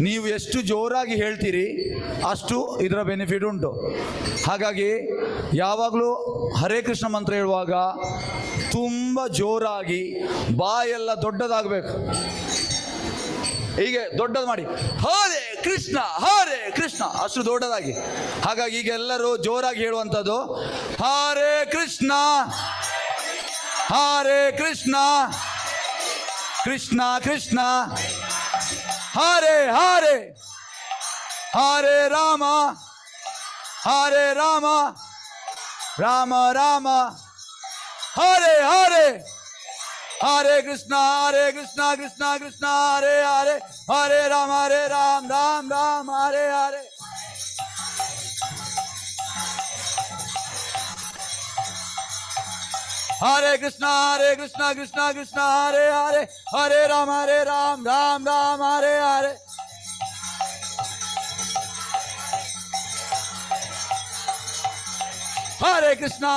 ನೀವು ಎಷ್ಟು ಜೋರಾಗಿ ಹೇಳ್ತೀರಿ ಅಷ್ಟು ಇದರ ಬೆನಿಫಿಟ್ ಉಂಟು. ಹಾಗಾಗಿ ಯಾವಾಗಲೂ ಹರೇ ಕೃಷ್ಣ ಮಂತ್ರ ಹೇಳುವಾಗ ತುಂಬ ಜೋರಾಗಿ ಬಾಯೆಲ್ಲ ದೊಡ್ಡದಾಗಬೇಕು. ಹೀಗೆ ದೊಡ್ಡದು ಮಾಡಿ ಹರೇ ಕೃಷ್ಣ ಅಷ್ಟು ದೊಡ್ಡದಾಗಿ. ಹಾಗಾಗಿ ಈಗ ಎಲ್ಲರೂ ಜೋರಾಗಿ ಹೇಳುವಂಥದ್ದು ಹರೇ ಕೃಷ್ಣ ಕೃಷ್ಣ ಕೃಷ್ಣ ಹರೇ ಹರೇ ಹರೇ ರಾಮ ರಾಮ ರಾಮ ಹರೇ ಹರೇ. Hare Krishna Krishna Hare Hare Hare Ram Ram Hare Hare. Hare Krishna Krishna Hare Hare Hare Ram Ram Hare Hare. Hare Krishna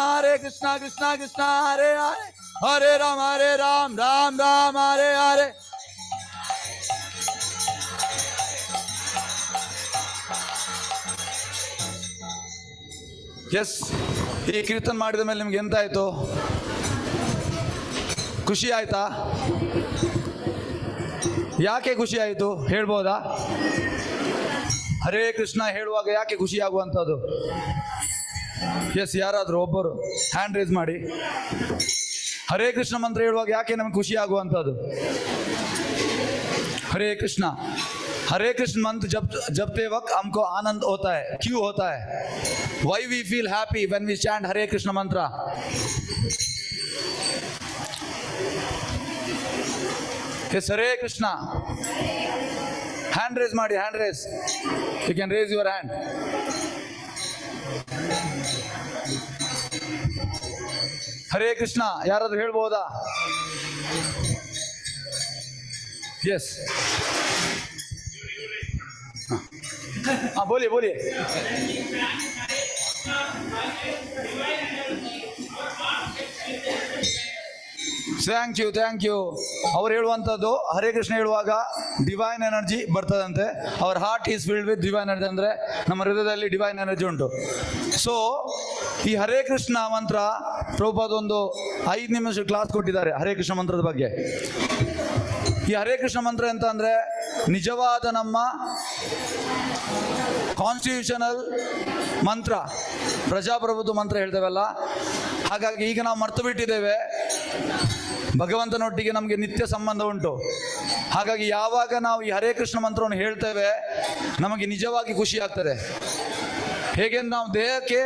Krishna Hare Hare Hare Ram Ram Hare Hare. Yes, ಈ ಕೀರ್ತನ್ ಮಾಡಿದ ಮೇಲೆ ನಿಮ್ಗೆ ಎಂತಾಯ್ತು? ಖುಷಿ ಆಯ್ತಾ? ಯಾಕೆ ಖುಷಿ ಆಯಿತು ಹೇಳ್ಬೋದಾ? ಹರೇ ಕೃಷ್ಣ ಹೇಳುವಾಗ ಯಾಕೆ ಖುಷಿ ಆಗುವಂಥದ್ದು? ಎಸ್, ಯಾರಾದರೂ ಒಬ್ಬರು ಹ್ಯಾಂಡ್ ರೈಸ್ ಮಾಡಿ. ಹರೇ ಕೃಷ್ಣ ಮಂತ್ರ ಹೇಳುವಾಗ ಯಾಕೆ ನಮಗೆ ಖುಷಿ ಆಗುವಂಥದ್ದು? हरे कृष्ण मंत्र जपते वक्त हमको आनंद होता है. क्यों होता है? Why we feel happy when we chant Hare Krishna mantra? Yes, Hare Krishna. Hand raise ಮಾಡಿ, hand raise. You can raise your hand. Hare Krishna ಯಾರಾದ್ರೂ ಹೇಳ್ಬೋದಾ? यस, हाँ बोलिए बोलिए. Thank you. ಅವ್ರು ಹೇಳುವಂಥದ್ದು ಹರೇ ಕೃಷ್ಣ ಹೇಳುವಾಗ ಡಿವೈನ್ ಎನರ್ಜಿ ಬರ್ತದಂತೆ. Our heart is filled with divine energy, ಅಂದರೆ ನಮ್ಮ ಹೃದಯದಲ್ಲಿ ಡಿವೈನ್ ಎನರ್ಜಿ ಉಂಟು. ಸೊ ಈ ಹರೇ ಕೃಷ್ಣ ಮಂತ್ರ ಪ್ರಭುಪಾದ ಒಂದು 5 ನಿಮಿಷ ಕ್ಲಾಸ್ ಕೊಟ್ಟಿದ್ದಾರೆ ಹರೇ ಕೃಷ್ಣ ಮಂತ್ರದ ಬಗ್ಗೆ. ಈ ಹರೇ ಕೃಷ್ಣ ಮಂತ್ರ ಎಂತ ಅಂದರೆ ನಿಜವಾದ ನಮ್ಮ ಕಾನ್ಸ್ಟಿಟ್ಯೂಷನಲ್ ಮಂತ್ರ, ಪ್ರಜಾಪ್ರಭುತ್ವ ಮಂತ್ರ ಹೇಳ್ತೇವಲ್ಲ. ಹಾಗಾಗಿ ಈಗ ನಾವು ಮರ್ತು ಬಿಟ್ಟಿದ್ದೇವೆ, ಭಗವಂತನೊಟ್ಟಿಗೆ ನಮಗೆ ನಿತ್ಯ ಸಂಬಂಧ ಉಂಟು. ಹಾಗಾಗಿ ಯಾವಾಗ ನಾವು ಈ ಹರೇ ಕೃಷ್ಣ ಮಂತ್ರವನ್ನು ಹೇಳ್ತೇವೆ ನಮಗೆ ನಿಜವಾಗಿ ಖುಷಿ ಆಗ್ತದೆ. ಹೇಗೆಂದ್ರೆ ನಾವು ದೇಹಕ್ಕೆ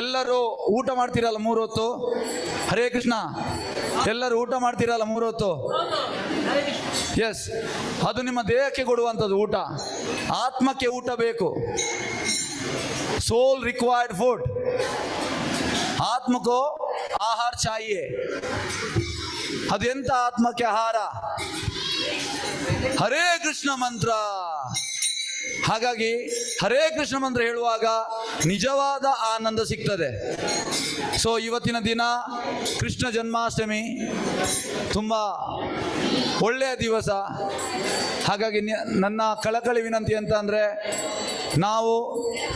ಎಲ್ಲರೂ ಊಟ ಮಾಡ್ತೀರಲ್ಲ 3 ಹೊತ್ತು, ಹರೇ ಕೃಷ್ಣ. ಎಲ್ಲರೂ ಊಟ ಮಾಡ್ತೀರಲ್ಲ 3 ಹೊತ್ತು? ಎಸ್, ಅದು ನಿಮ್ಮ ದೇಹಕ್ಕೆ ಕೊಡುವಂಥದ್ದು ಊಟ. ಆತ್ಮಕ್ಕೆ ಊಟ ಬೇಕು. सोल रिक्वायर्ड फूड, आत्म को आहार चाहिए. ಅದೆಂತ ಆತ್ಮಕ್ಕೆ ಆಹಾರ? ಹರೇ ಕೃಷ್ಣ ಮಂತ್ರ. ಹಾಗಾಗಿ ಹರೇ ಕೃಷ್ಣ ಮಂತ್ರ ಹೇಳುವಾಗ ನಿಜವಾದ ಆನಂದ ಸಿಗ್ತದೆ. ಸೊ ಇವತ್ತಿನ ದಿನ ಕೃಷ್ಣ ಜನ್ಮಾಷ್ಟಮಿ, ತುಂಬ ಒಳ್ಳೆಯ ದಿವಸ. ಹಾಗಾಗಿ ನನ್ನ ಕಳಕಳಿ ವಿನಂತಿ ಅಂತ ಅಂದರೆ, ನಾವು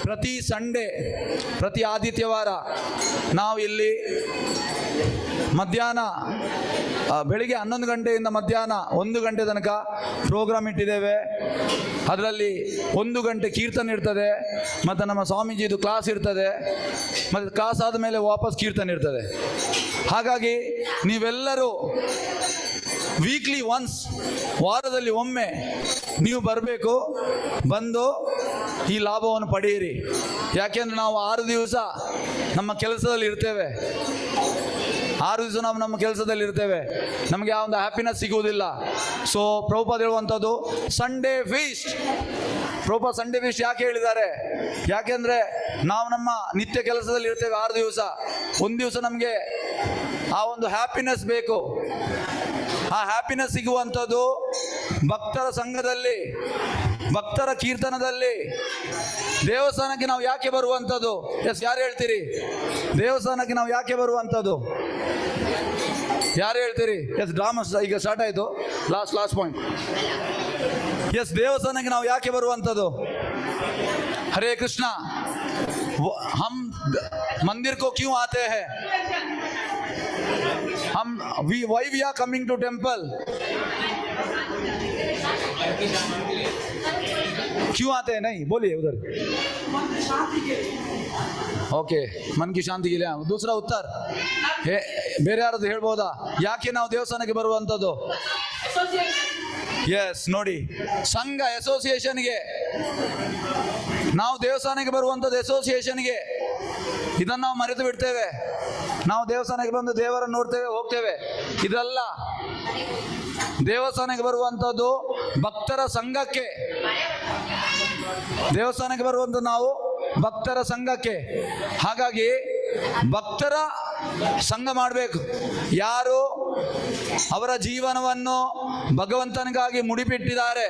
ಪ್ರತಿ ಸಂಡೇ, ಪ್ರತಿ ಆದಿತ್ಯವಾರ ನಾವು ಇಲ್ಲಿ ಮಧ್ಯಾಹ್ನ ಬೆಳಿಗ್ಗೆ 11 ಗಂಟೆಯಿಂದ ಮಧ್ಯಾಹ್ನ 1 ಗಂಟೆ ತನಕ ಪ್ರೋಗ್ರಾಮ್ ಇಟ್ಟಿದ್ದೇವೆ. ಅದರಲ್ಲಿ 1 ಗಂಟೆ ಕೀರ್ತನೆ ಇರ್ತದೆ, ಮತ್ತು ನಮ್ಮ ಸ್ವಾಮೀಜಿದು ಕ್ಲಾಸ್ ಇರ್ತದೆ, ಮತ್ತು ಕ್ಲಾಸ್ ಆದ ಮೇಲೆ ವಾಪಸ್ ಕೀರ್ತನೆ ಇರ್ತದೆ. ಹಾಗಾಗಿ ನೀವೆಲ್ಲರೂ ವೀಕ್ಲಿ ಒನ್ಸ್, ವಾರದಲ್ಲಿ ಒಮ್ಮೆ ನೀವು ಬರಬೇಕು. ಬಂದು ಈ ಲಾಭವನ್ನು ಪಡೆಯಿರಿ. ಯಾಕೆಂದರೆ ನಾವು 6 ದಿವಸ ನಮ್ಮ ಕೆಲಸದಲ್ಲಿ ಇರ್ತೇವೆ. 6 ದಿವಸ ನಾವು ನಮ್ಮ ಕೆಲಸದಲ್ಲಿ ಇರ್ತೇವೆ, ನಮಗೆ ಆ ಒಂದು ಹ್ಯಾಪಿನೆಸ್ ಸಿಗುವುದಿಲ್ಲ. ಸೊ ಪ್ರಭುಪಾದ ಹೇಳುವಂಥದ್ದು Sunday feast. Prabhupada Sunday feast ಯಾಕೆ ಹೇಳಿದ್ದಾರೆ? ಯಾಕೆಂದರೆ ನಾವು ನಮ್ಮ ನಿತ್ಯ ಕೆಲಸದಲ್ಲಿ ಇರ್ತೇವೆ 6 ದಿವಸ. 1 ದಿವಸ ನಮಗೆ ಆ ಒಂದು ಹ್ಯಾಪಿನೆಸ್ ಬೇಕು. ಆ ಹ್ಯಾಪಿನೆಸ್ ಸಿಗುವಂಥದ್ದು ಭಕ್ತರ ಸಂಘದಲ್ಲಿ, ಭಕ್ತರ ಕೀರ್ತನದಲ್ಲಿ. ದೇವಸ್ಥಾನಕ್ಕೆ ನಾವು ಯಾಕೆ ಬರುವಂಥದ್ದು? ಎಸ್, ಯಾರು ಹೇಳ್ತೀರಿ? ದೇವಸ್ಥಾನಕ್ಕೆ ನಾವು ಯಾಕೆ ಬರುವಂಥದ್ದು? ಯಾರು ಹೇಳ್ತೀರಿ? ಎಸ್, ಡ್ರಾಮಾ ಈಗ ಸ್ಟಾರ್ಟ್ ಆಯಿತು. Last point. ಎಸ್, ದೇವಸ್ಥಾನಕ್ಕೆ ನಾವು ಯಾಕೆ ಬರುವಂಥದ್ದು? ಹರೇ ಕೃಷ್ಣ. हम मंदिर को क्यों आते हैं? why we are coming to temple? क्यों आते हैं? नहीं बोलिए उधर. ಓಕೆ, ಮನ್ ಕಿ ಶಾಂತಿಗೆ. ದೂಸರಾ ಉತ್ತರ ಬೇರೆ ಯಾರಾದ್ರು ಹೇಳ್ಬೋದಾ? ಯಾಕೆ ನಾವು ದೇವಸ್ಥಾನಕ್ಕೆ ಬರುವಂಥದ್ದು? ಎಸ್, ನೋಡಿ, ಸಂಘ ಅಸೋಸಿಯೇಷನ್ಗೆ ನಾವು ದೇವಸ್ಥಾನಕ್ಕೆ ಬರುವಂಥದ್ದು. ಅಸೋಸಿಯೇಷನ್ಗೆ ಇದನ್ನು ನಾವು ಮರೆತು ಬಿಡ್ತೇವೆ. ನಾವು ದೇವಸ್ಥಾನಕ್ಕೆ ಬಂದು ದೇವರನ್ನು ನೋಡ್ತೇವೆ, ಹೋಗ್ತೇವೆ. ಇದಲ್ಲ, ದೇವಸ್ಥಾನಕ್ಕೆ ಬರುವಂಥದ್ದು ಭಕ್ತರ ಸಂಘಕ್ಕೆ. ದೇವಸ್ಥಾನಕ್ಕೆ ಬರುವಂಥದ್ದು ನಾವು ಭಕ್ತರ ಸಂಘಕ್ಕೆ. ಹಾಗಾಗಿ ಭಕ್ತರ ಸಂಘ ಮಾಡಬೇಕು. ಯಾರು ಅವರ ಜೀವನವನ್ನು ಭಗವಂತನಿಗಾಗಿ ಮುಡಿಪಿಟ್ಟಿದ್ದಾರೆ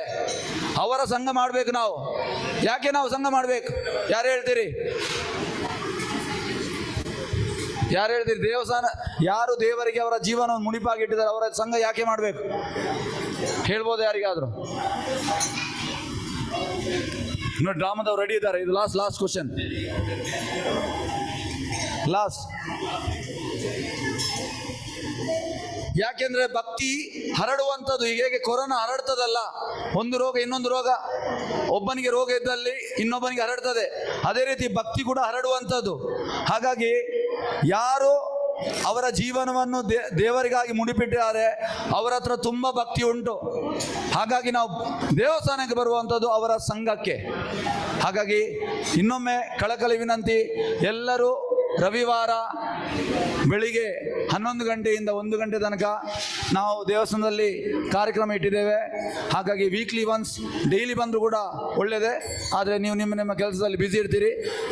ಅವರ ಸಂಘ ಮಾಡಬೇಕು ನಾವು. ಯಾಕೆ ನಾವು ಸಂಘ ಮಾಡಬೇಕು? ಯಾರು ಹೇಳ್ತೀರಿ? ಯಾರು ಹೇಳ್ತೀರಿ? ದೇವಸ್ಥಾನ ಯಾರು ದೇವರಿಗೆ ಅವರ ಜೀವನವನ್ನು ಮುಡಿಪಾಗಿಟ್ಟಿದ್ದಾರೆ ಅವರ ಸಂಘ ಯಾಕೆ ಮಾಡಬೇಕು? ಹೇಳ್ಬೋದು ಯಾರಿಗಾದ್ರು? ನೋಡಿ, ಡ್ರಾಮಾದವ್ರು ರೆಡಿ ಇದ್ದಾರೆ. ಇದು ಲಾಸ್ಟ್ ಕ್ವಶನ್. ಲಾಸ್ಟ್. ಯಾಕೆಂದ್ರೆ ಭಕ್ತಿ ಹರಡುವಂಥದ್ದು. ಹೇಗೆ ಕೊರೋನಾ ಹರಡ್ತದಲ್ಲ, ಒಂದು ರೋಗ ಇನ್ನೊಂದು ರೋಗ, ಒಬ್ಬನಿಗೆ ರೋಗ ಇದ್ದಲ್ಲಿ ಇನ್ನೊಬ್ಬನಿಗೆ ಹರಡ್ತದೆ. ಅದೇ ರೀತಿ ಭಕ್ತಿ ಕೂಡ ಹರಡುವಂಥದ್ದು. ಹಾಗಾಗಿ ಯಾರು ಅವರ ಜೀವನವನ್ನು ದೇವರಿಗಾಗಿ ಮುಡಿಪಿಟ್ಟಿದ್ದಾರೆ ಅವರ ಹತ್ರ ತುಂಬ ಭಕ್ತಿ ಉಂಟು. ಹಾಗಾಗಿ ನಾವು ದೇವಸ್ಥಾನಕ್ಕೆ ಬರುವಂಥದ್ದು ಅವರ ಸಂಘಕ್ಕೆ. ಹಾಗಾಗಿ ಇನ್ನೊಮ್ಮೆ ಕಳಕಳಿ ವಿನಂತಿ, ಎಲ್ಲರೂ ರವಿವಾರ ಬೆಳಿಗ್ಗೆ 11 ಗಂಟೆಯಿಂದ 1 ಗಂಟೆ ತನಕ ನಾವು ದೇವಸ್ಥಾನದಲ್ಲಿ ಕಾರ್ಯಕ್ರಮ ಇಟ್ಟಿದ್ದೇವೆ. ಹಾಗಾಗಿ ವೀಕ್ಲಿ ಒನ್ಸ್ ಡೈಲಿ ಬಂದರೂ ಕೂಡ ಒಳ್ಳೆಯದೇ. ಆದರೆ ನೀವು ನಿಮ್ಮ ಕೆಲಸದಲ್ಲಿ ಬ್ಯುಸಿ ಇರ್ತೀರಿ.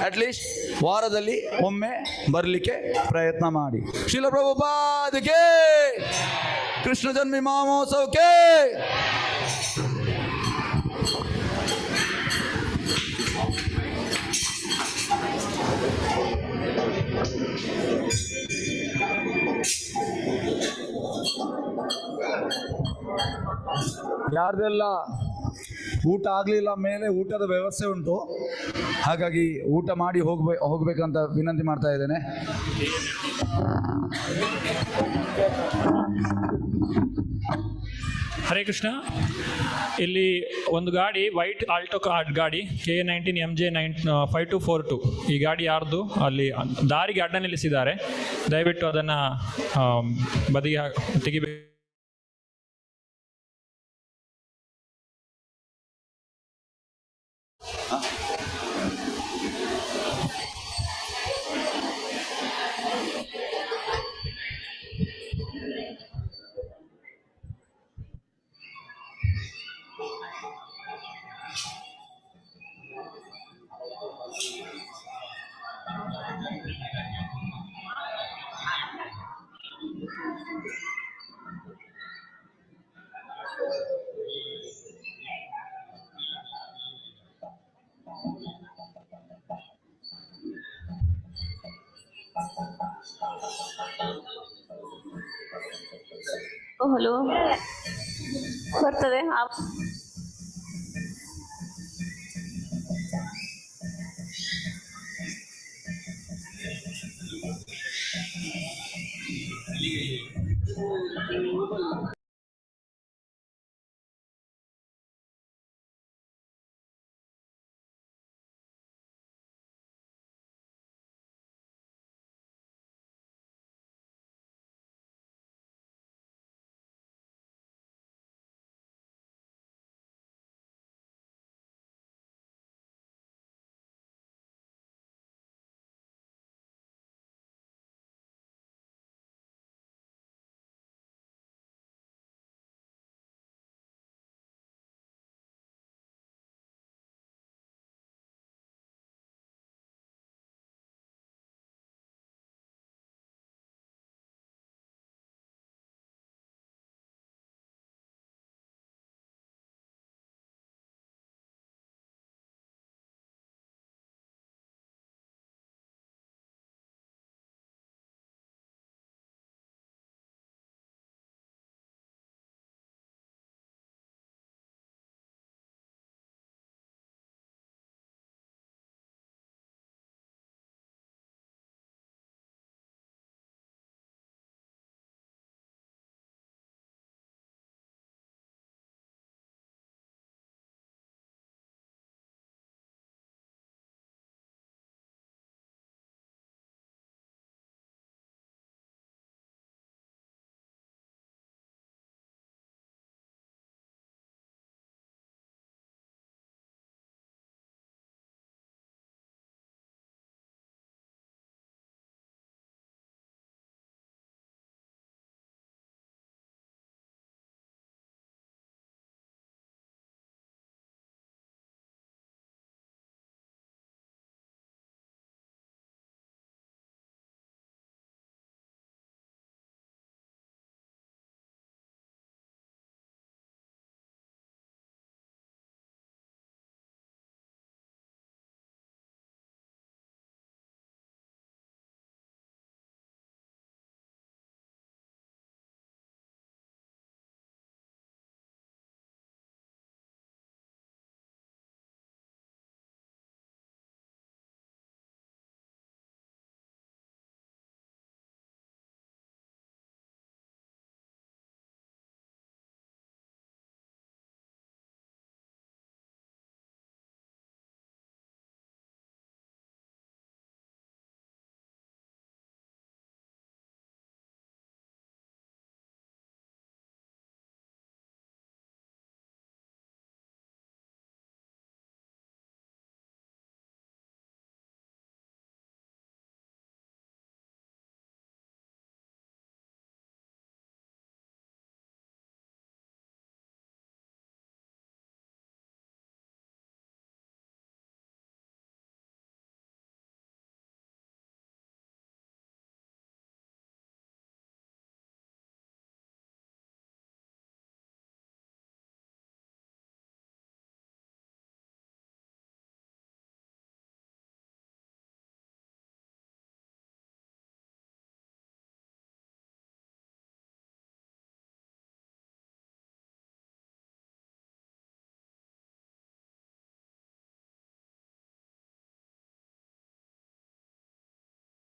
ಅಟ್ಲೀಸ್ಟ್ ವಾರದಲ್ಲಿ ಒಮ್ಮೆ ಬರಲಿಕ್ಕೆ ಪ್ರಯತ್ನ ಮಾಡಿ. ಶ್ರೀಲ ಪ್ರಭುಪಾದಕ್ಕೆ, ಕೃಷ್ಣ ಜನ್ಮ ಮಹೋತ್ಸವಕ್ಕೆ. ಯಾರ್ದೆಲ್ಲ ಊಟ ಆಗಲಿಲ್ಲ ಮೇಲೆ ಊಟದ ವ್ಯವಸ್ಥೆ ಉಂಟು. ಹಾಗಾಗಿ ಊಟ ಮಾಡಿ ಹೋಗ್ಬೇಕಂತ ವಿನಂತಿ ಮಾಡ್ತಾ ಇದ್ದೇನೆ. ಹರೇ ಕೃಷ್ಣ. ಇಲ್ಲಿ ಒಂದು ಗಾಡಿ, ವೈಟ್ ಆಲ್ಟೋ ಗಾಡಿ K19 MJ 5242. ಈ ಗಾಡಿ ಯಾರ್ದು? ಅಲ್ಲಿ ದಾರಿಗೆ ಅಡ್ಡ ನಿಲ್ಲಿಸಿದ್ದಾರೆ. ದಯವಿಟ್ಟು ಅದನ್ನು ಬದಿಗೆ ತೆಗಿಬೇಕು. ಹಲೋ ಬರ್ತದೆ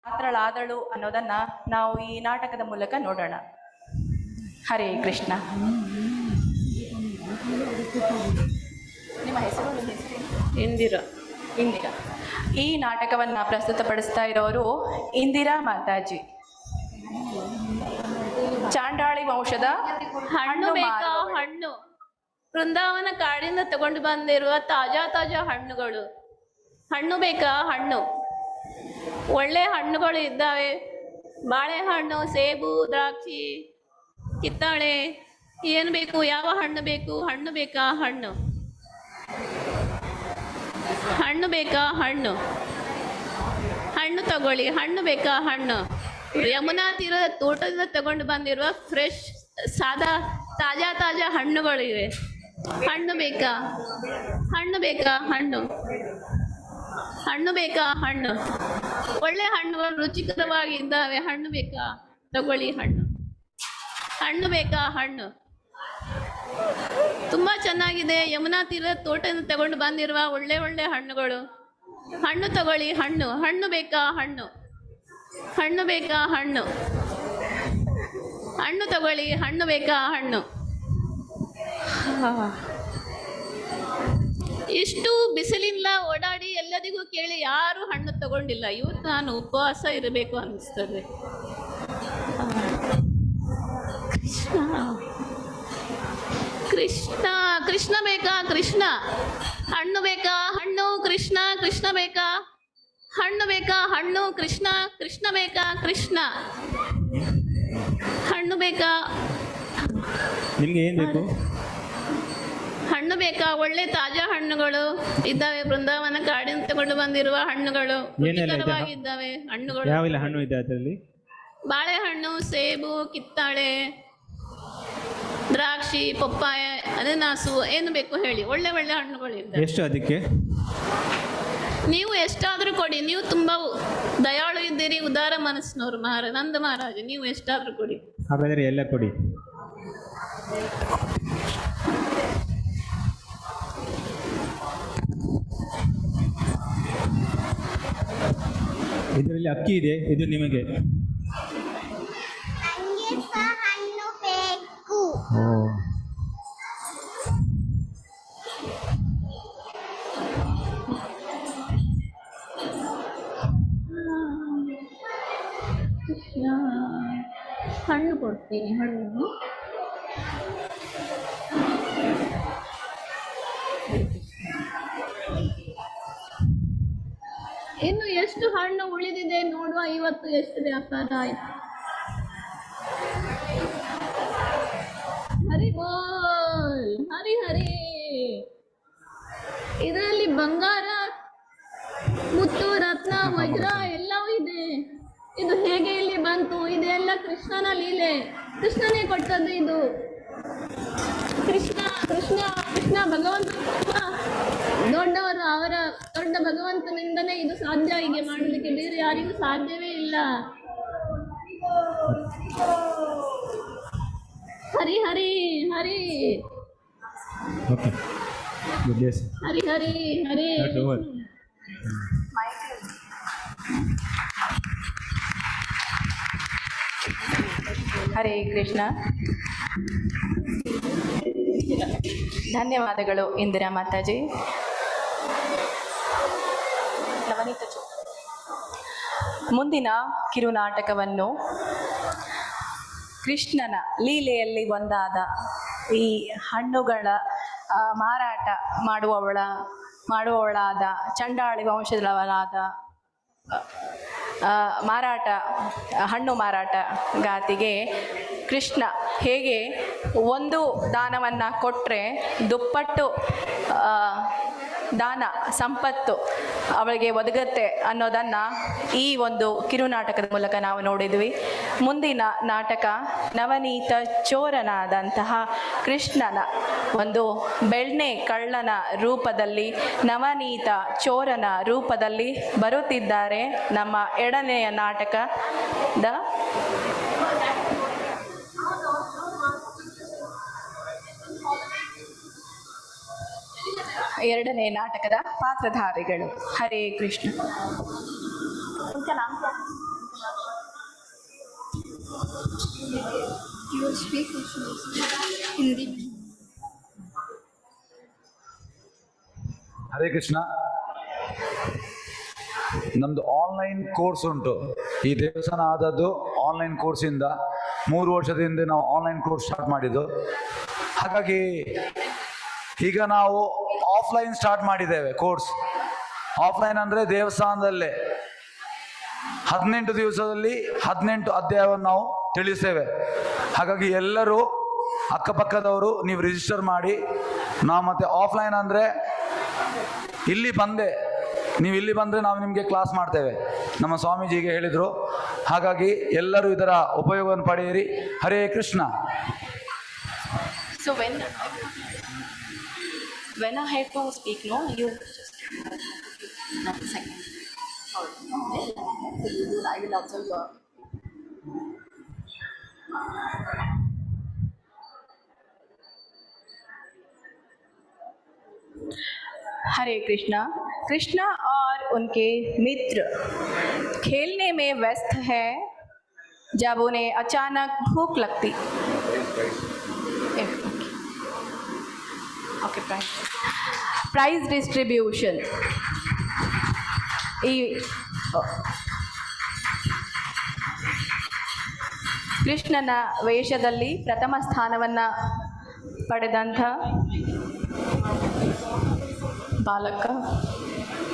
ಪಾತ್ರಳಾದಳು ಅನ್ನೋದನ್ನ ನಾವು ಈ ನಾಟಕದ ಮೂಲಕ ನೋಡೋಣ. ಹರೇ ಕೃಷ್ಣ. ನಿಮ್ಮ ಹೆಸರು? ಇಂದಿರಾ. ಇಂದಿರಾ. ಈ ನಾಟಕವನ್ನು ಪ್ರಸ್ತುತಪಡಿಸ್ತಾ ಇರೋರು ಇಂದಿರಾ ಮಾತಾಜಿ. ಚಾಂಡಾಳಿ ವಂಶದ ಹಣ್ಣು ಬೇಕಾ ಹಣ್ಣು? ಬೃಂದಾವನ ಕಾಡಿಂದ ತಗೊಂಡು ಬಂದಿರುವ ತಾಜಾ ಹಣ್ಣುಗಳು. ಹಣ್ಣು ಬೇಕಾ ಹಣ್ಣು? ಒಳ್ಳೆ ಹಣ್ಣುಗಳು ಇದ್ದಾವೆ. ಬಾಳೆಹಣ್ಣು, ಸೇಬು, ದ್ರಾಕ್ಷಿ, ಕಿತ್ತಾಳೆ, ಏನು ಬೇಕು? ಯಾವ ಹಣ್ಣು ಬೇಕು? ಹಣ್ಣು ಬೇಕಾ ಹಣ್ಣು? ಹಣ್ಣು ಬೇಕಾ ಹಣ್ಣು? ಹಣ್ಣು ತಗೊಳ್ಳಿ. ಹಣ್ಣು ಬೇಕಾ ಹಣ್ಣು? ಯಮುನಾ ತೀರದ ತೋಟದಿಂದ ತಗೊಂಡು ಬಂದಿರುವ ಫ್ರೆಶ್ ತಾಜಾ ಹಣ್ಣುಗಳಿವೆ. ಹಣ್ಣು ಬೇಕಾ? ಹಣ್ಣು ಬೇಕಾ ಹಣ್ಣು? ಹಣ್ಣು ಬೇಕಾ ಹಣ್ಣು? ಒಳ್ಳೆ ಹಣ್ಣುಗಳು ರುಚಿಕರವಾಗಿ ಇದ್ದಾವೆ. ಹಣ್ಣು ಬೇಕಾ? ತಗೊಳ್ಳಿ ಹಣ್ಣು. ಹಣ್ಣು ಬೇಕಾ? ಹಣ್ಣು ತುಂಬ ಚೆನ್ನಾಗಿದೆ. ಯಮುನಾ ತೀರದ ತೋಟದಿಂದ ತಗೊಂಡು ಬಂದಿರುವ ಒಳ್ಳೆ ಒಳ್ಳೆ ಹಣ್ಣುಗಳು. ಹಣ್ಣು ತಗೊಳ್ಳಿ. ಹಣ್ಣು ಹಣ್ಣು ಬೇಕಾ? ಹಣ್ಣು ಹಣ್ಣು ಬೇಕಾ? ಹಣ್ಣು ಹಣ್ಣು ತಗೊಳ್ಳಿ. ಹಣ್ಣು ಬೇಕಾ? ಹಣ್ಣು. ಇಷ್ಟು ಬಿಸಿಲಿಂದ ಓಡಾಡಿ ಎಲ್ಲರಿಗೂ ಕೇಳಿ ಯಾರು ಹಣ್ಣು ತಗೊಂಡಿಲ್ಲ. ಇವತ್ತು ನಾನು ಉಪವಾಸ ಇರಬೇಕು ಅನ್ನಿಸ್ತದೆ. ಕೃಷ್ಣ ಕೃಷ್ಣ ಕೃಷ್ಣ ಬೇಕಾ? ಕೃಷ್ಣ ಹಣ್ಣು ಬೇಕಾ? ಹಣ್ಣು. ಕೃಷ್ಣ ಕೃಷ್ಣ ಬೇಕಾ? ಹಣ್ಣು ಬೇಕಾ? ಹಣ್ಣು. ಕೃಷ್ಣ ಕೃಷ್ಣ ಬೇಕಾ? ಕೃಷ್ಣ ಹಣ್ಣು ಬೇಕಾ? ನಿಮ್ಗೆ ಏನ್ ಬೇಕು? ಹಣ್ಣು ಬೇಕಾ? ಒಳ್ಳೆ ತಾಜಾ ಹಣ್ಣುಗಳು ಇದ್ದಾವೆ. ಬೃಂದಾವನ ಕಾಡಿನ ತಗೊಂಡು ಬಂದಿರುವ ಹಣ್ಣುಗಳು ರುಚಿಕರವಾಗಿದ್ದಾವೆ. ಹಣ್ಣುಗಳು ಯಾವೆಲ್ಲ ಹಣ್ಣು ಇದೆ ಅದರಲ್ಲಿ? ಬಾಳೆಹಣ್ಣು, ಸೇಬು, ಕಿತ್ತಾಳೆ, ದ್ರಾಕ್ಷಿ, ಪಪ್ಪಾಯ, ಅನಾನಸು, ಏನು ಬೇಕು ಹೇಳಿ. ಒಳ್ಳೆ ಒಳ್ಳೆ ಹಣ್ಣುಗಳಿದ್ದಾವೆ. ಎಷ್ಟು ಅದಕ್ಕೆ? ನೀವು ಎಷ್ಟಾದರೂ ಕೊಡಿ. ನೀವು ತುಂಬ ದಯಾಳು ಇದ್ದೀರಿ, ಉದಾರ ಮನಸ್ಸಿನವರು ನಂದ ಮಹಾರಾಜ. ನೀವು ಎಷ್ಟಾದರೂ ಕೊಡಿ. ಹಾಗಾದರೆ ಎಲ್ಲ ಕೊಡಿ. ಇದರಲ್ಲಿ ಅಕ್ಕಿ ಇದೆ, ಇದು ನಿಮಗೆ. ಹಣ್ಣು ಬೇಕು. ಹಣ್ಣು ಕೊಡ್ತೀನಿ. ಹಣ್ಣು ಇನ್ನು ಎಷ್ಟು ಹಣ್ಣು ಉಳಿದಿದೆ ನೋಡುವ. ಇವತ್ತು ಎಷ್ಟು ವ್ಯಾಪಾರ ಆಯ್ತು. ಹರಿ ಬೋಲ್, ಹರಿ ಹರಿ. ಇದರಲ್ಲಿ ಬಂಗಾರ, ಮುತ್ತು, ರತ್ನ, ವಜ್ರ ಎಲ್ಲವೂ ಇದೆ. ಇದು ಹೇಗೆ ಇಲ್ಲಿ ಬಂತು? ಇದೆಲ್ಲ ಕೃಷ್ಣನ ಲೀಲೆ. ಕೃಷ್ಣನೇ ಕೊಟ್ಟದ್ದು ಇದು. ಕೃಷ್ಣ ಕೃಷ್ಣ ಕೃಷ್ಣ ಭಗವಂತ ದೊಡ್ಡವರು. ಅವರ ದೊಡ್ಡ ಭಗವಂತನಿಂದನೇ ಇದು ಸಾಧ್ಯ. ಹೀಗೆ ಮಾಡಲಿಕ್ಕೆ ಬೇರೆ ಯಾರಿಗೂ ಸಾಧ್ಯವೇ ಇಲ್ಲ. ಹರಿ ಹರಿ ಹರಿ ಹರಿ ಹರಿ ಹರಿ. ಹರೇ ಕೃಷ್ಣ. ಧನ್ಯವಾದಗಳು ಇಂದಿರಾ ಮಾತಾಜಿ. ಮುಂದಿನ ಕಿರುನಾಟಕವನ್ನು ಕೃಷ್ಣನ ಲೀಲೆಯಲ್ಲಿ ಒಂದಾದ ಈ ಹಣ್ಣುಗಳ ಮಾರಾಟ ಮಾಡುವವಳಾದ ಚಂಡಾಳಿ ವಂಶದವರಾದ ಹಣ್ಣು ಮಾರಾಟ ಗಾತಿಗೆ ಕೃಷ್ಣ ಹೇಗೆ ಒಂದು ದಾನವನ್ನು ಕೊಟ್ಟರೆ ದುಪ್ಪಟ್ಟು ದಾನ ಸಂಪತ್ತು ಅವಳಿಗೆ ಒದಗುತ್ತೆ ಅನ್ನೋದನ್ನು ಈ ಒಂದು ಕಿರುನಾಟಕದ ಮೂಲಕ ನಾವು ನೋಡಿದ್ವಿ. ಮುಂದಿನ ನಾಟಕ ನವನೀತ ಚೋರನಾದಂತಹ ಕೃಷ್ಣನ ಒಂದು ಬೆಣ್ಣೆ ಕಳ್ಳನ ರೂಪದಲ್ಲಿ, ನವನೀತ ಚೋರನ ರೂಪದಲ್ಲಿ ಬರುತ್ತಿದ್ದಾರೆ ನಮ್ಮ ಎರಡನೆಯ ನಾಟಕದ ಎರಡನೇ ನಾಟಕದ ಪಾತ್ರಧಾರಿಗಳು. ಹರೇ ಕೃಷ್ಣ. ಹರೇ ಕೃಷ್ಣ. ನಮ್ಮದು ಆನ್ಲೈನ್ ಕೋರ್ಸ್ ಉಂಟು. ಈ ದೇವಸ್ಥಾನ ಆದದ್ದು ಆನ್ಲೈನ್ ಕೋರ್ಸಿಂದ. 3 ವರ್ಷದ ಹಿಂದೆ ನಾವು ಆನ್ಲೈನ್ ಕೋರ್ಸ್ ಸ್ಟಾರ್ಟ್ ಮಾಡಿದ್ದು. ಹಾಗಾಗಿ ಈಗ ನಾವು ಆಫ್ಲೈನ್ ಸ್ಟಾರ್ಟ್ ಮಾಡಿದ್ದೇವೆ ಕೋರ್ಸ್. ಆಫ್ಲೈನ್ ಅಂದರೆ ದೇವಸ್ಥಾನದಲ್ಲೇ 18 ದಿವಸದಲ್ಲಿ 18 ಅಧ್ಯಾಯವನ್ನು ನಾವು ತಿಳಿಸ್ತೇವೆ. ಹಾಗಾಗಿ ಎಲ್ಲರೂ ಅಕ್ಕಪಕ್ಕದವರು ನೀವು ರಿಜಿಸ್ಟರ್ ಮಾಡಿ. ನಾವು ಮತ್ತೆ ಆಫ್ಲೈನ್ ಅಂದರೆ ನೀವು ಇಲ್ಲಿ ಬಂದರೆ ನಾವು ನಿಮಗೆ ಕ್ಲಾಸ್ ಮಾಡ್ತೇವೆ, ನಮ್ಮ ಸ್ವಾಮೀಜಿಗೆ ಹೇಳಿದರು. ಹಾಗಾಗಿ ಎಲ್ಲರೂ ಇದರ ಉಪಯೋಗವನ್ನು ಪಡೆಯಿರಿ. Hare Krishna. So when I have to speak, no, you just not a second. I will observe your. हरे कृष्णा। कृष्णा और उनके मित्र खेलने में व्यस्त हैं जब उन्हें अचानक भूख लगती। Okay, prize distribution. ಕೃಷ್ಣನ ವೇಷದಲ್ಲಿ ಪ್ರಥಮ ಸ್ಥಾನವನ್ನು ಪಡೆದಂಥ बालक का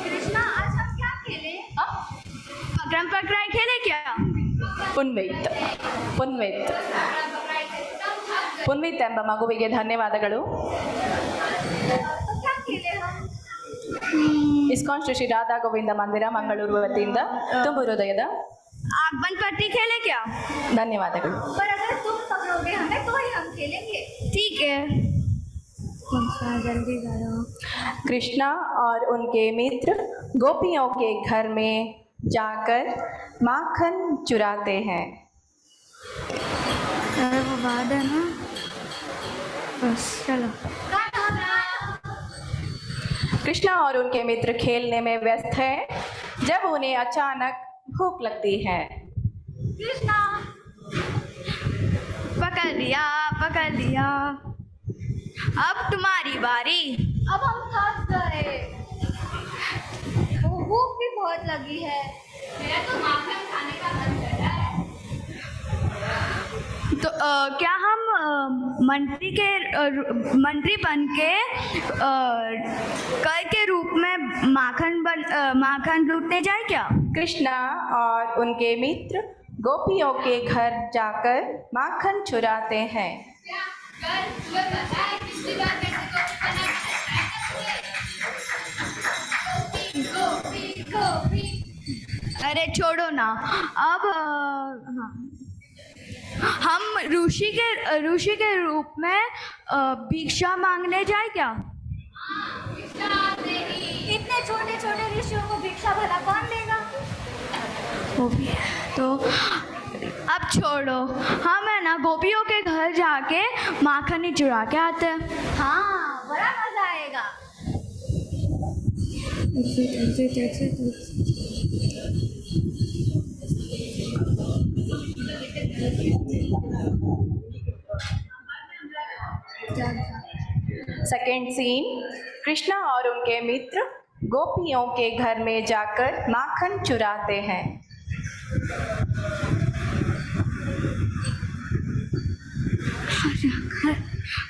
कृष्णा आज हम क्या खेले? पकड़म पकड़ाई खेले क्या? ಪುನ್ವಿತ್ ಪುನ್ವಿತ್ ಎಂಬ ಮಗುವಿಗೆ ಧನ್ಯವಾದಗಳು. क्या खेले हम? ಇಸ್ಕಾನ್ ಶ್ರೀ ಶ್ರೀ ರಾಧಾ ಗೋವಿಂದ ಮಂದಿರ ಮಂಗಳೂರು ವತಿಯಿಂದ ತುಂಬು ಹೃದಯದ आगमन पट्टी खेले क्या? ಧನ್ಯವಾದಗಳು. पर अगर तुम पकड़ोगे हमें तो ही हम खेलेंगे. ठीक है. जल्दी करो. कृष्णा और उनके मित्र गोपियों के घर में जाकर माखन चुराते हैं. अरे वो बात है ना, बस चलो. कृष्णा और उनके मित्र खेलने में व्यस्त हैं जब उन्हें अचानक भूख लगती है. कृष्णा पकड़ लिया. अब तुम्हारी बारी. अब हम थक गए, भूख भी बहुत लगी है. मेरा तो माखन खाने का मन कर रहा है. तो क्या हम मंत्री बन के कर के रूप में माखन लूटने जाए क्या? कृष्णा और उनके मित्र गोपियों के घर जाकर माखन चुराते हैं. अरे छोड़ो ना. अब हम ऋषि के रूप में भिक्षा मांगने जाए क्या? इतने छोटे छोटे ऋषियों को भिक्षा भला कौन देगा? वो भी है. तो अब छोड़ो, हम है ना गोपियों के घर जाके माखन ही चुरा के आते हैं. हाँ, बड़ा मजा आएगा. Second scene. कृष्णा और उनके मित्र गोपियों के घर में जाकर माखन चुराते हैं.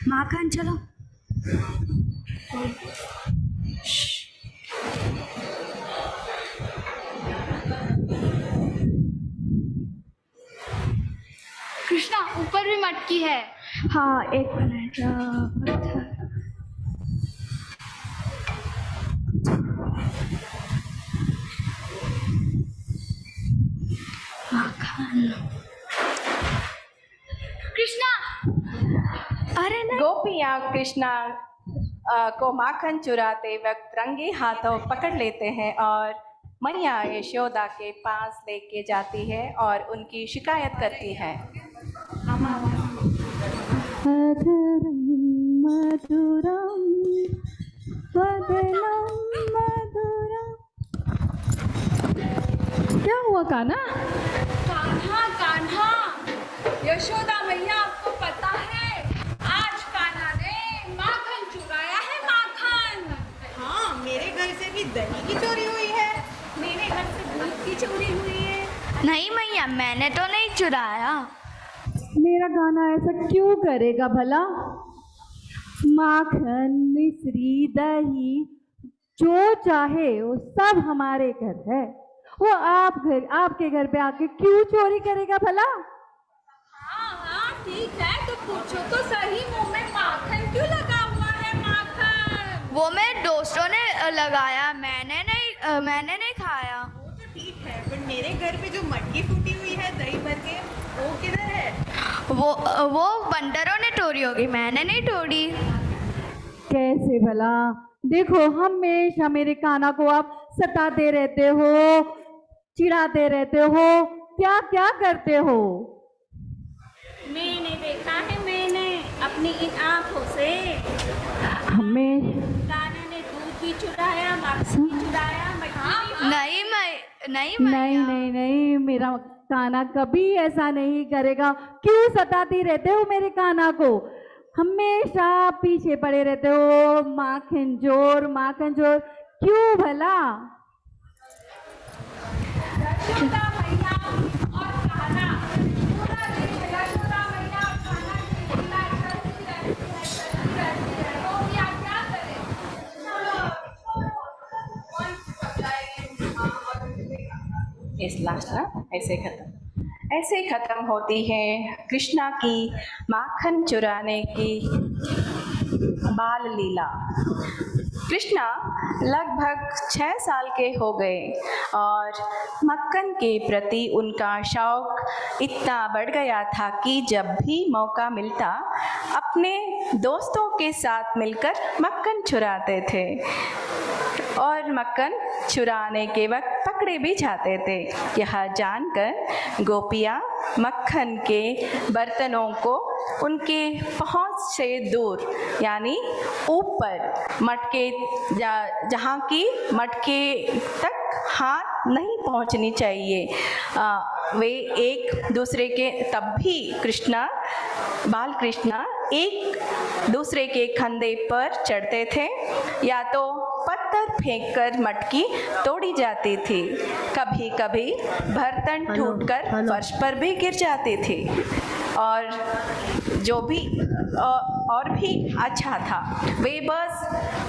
माखन चलो. कृष्णा ऊपर भी मटकी है. हाँ, एक मिनट. कृष्णा. अरे नहीं. गोपियाँ कृष्णा को माखन चुराते वक्त रंगे हाथों पकड़ लेते हैं और मैया यशोदा के पास लेके जाती है और उनकी शिकायत करती है. क्या हुआ कान्हा? कान्हा, यशोदा मैया, आपको पता है आज कान्हा ने माखन चुराया है. माखन. हाँ, मेरे घर से भी दही की चोरी हुई है. मेरे घर से दूध की चोरी हुई है. नहीं मैया, मैंने तो नहीं चुराया. मेरा गाना ऐसा क्यों करेगा भला? माखन, मिश्री, दही जो चाहे वो सब हमारे घर है. वो आपके घर पे आके क्यों चोरी करेगा भला? हाँ, ठीक है, तो पूछो तो सही, मुंह में माखन क्यों लगा हुआ है? माखन वो मेरे दोस्तों ने लगाया, मैंने नहीं खाया. वो तो ठीक है, पर मेरे घर पे जो मटकी फूटी हुई है दही भर के, वो किधर है? वो बंदरों ने तोड़ी होगी, मैंने नहीं तोड़ी. कैसे भला? देखो, हमेशा मेरे कान्हा को आप सताते रहते हो, चिढ़ाते रहते हो, क्या क्या करते हो? मैंने देखा है, मैंने अपनी इन आंखों से. हमें कान्हा ने दूध की चुराया, माखन भी चुराया, मटकी नहीं नहीं नहीं नहीं, मेरा कान्हा कभी ऐसा नहीं करेगा। क्यों सताती रहते हो मेरे कान्हा को? हमेशा पीछे पड़े रहते हो, माखन चोर क्यों भला? इस लास्ट ना ऐसे खत्म होती है कृष्णा की माखन चुराने की बाल लीला। कृष्णा लगभग 6 साल के हो गए और मक्खन के प्रति उनका शौक इतना बढ़ गया था कि जब भी मौका मिलता अपने दोस्तों के साथ मिलकर मक्खन चुराते थे और मक्खन चुराने के वक्त पकड़े भी जाते थे। यह जानकर गोपियाँ मक्खन के बर्तनों को उनके पहुंच से दूर यानी ऊपर मटके जहाँ की मटके तक हाथ नहीं पहुंचनी चाहिए, वे एक दूसरे के तब भी बाल कृष्णा एक दूसरे के कंधे पर चढ़ते थे या तो पत्थर फेंककर मटकी तोड़ी जाती थी। कभी कभी बर्तन टूटकर फर्श पर भी गिर जाते थे और जो भी और भी अच्छा था वे बस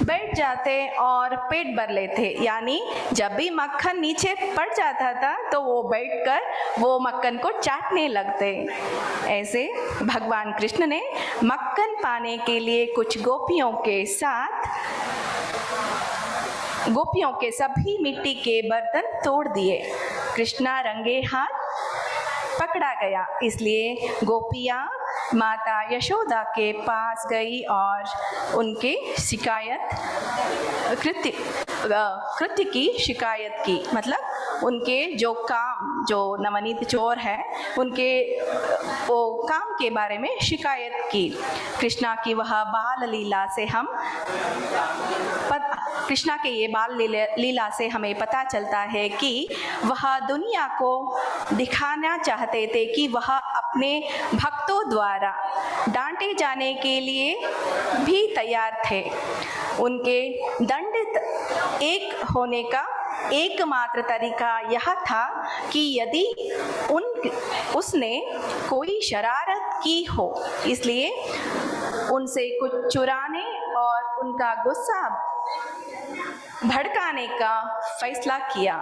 बैठ जाते और पेट भर लेते, यानी जब भी मक्खन नीचे पड़ जाता था तो वो बैठकर वो मक्खन को चाटने लगते। ऐसे भगवान कृष्ण ने मक्खन पाने के लिए कुछ गोपियों के सभी मिट्टी के बर्तन तोड़ दिए। कृष्णा रंगे हाथ पकड़ा गया, इसलिए गोपियाँ माता यशोदा के पास गई और उनके कृत्य की शिकायत की। मतलब उनके जो नवनीत चोर है उनके वो काम के बारे में शिकायत की। कृष्णा की ये बाल लीला से हमें पता चलता है कि वह दुनिया को दिखाना चाहते थे कि वह अपने भक्तों द्वारा डांटे जाने के लिए भी तैयार थे। उनके दंडित एक होने का एकमात्र तरीका यह था कि यदि उसने कोई शरारत की हो, इसलिए उनसे कुछ चुराने और उनका गुस्सा भड़काने का फैसला किया।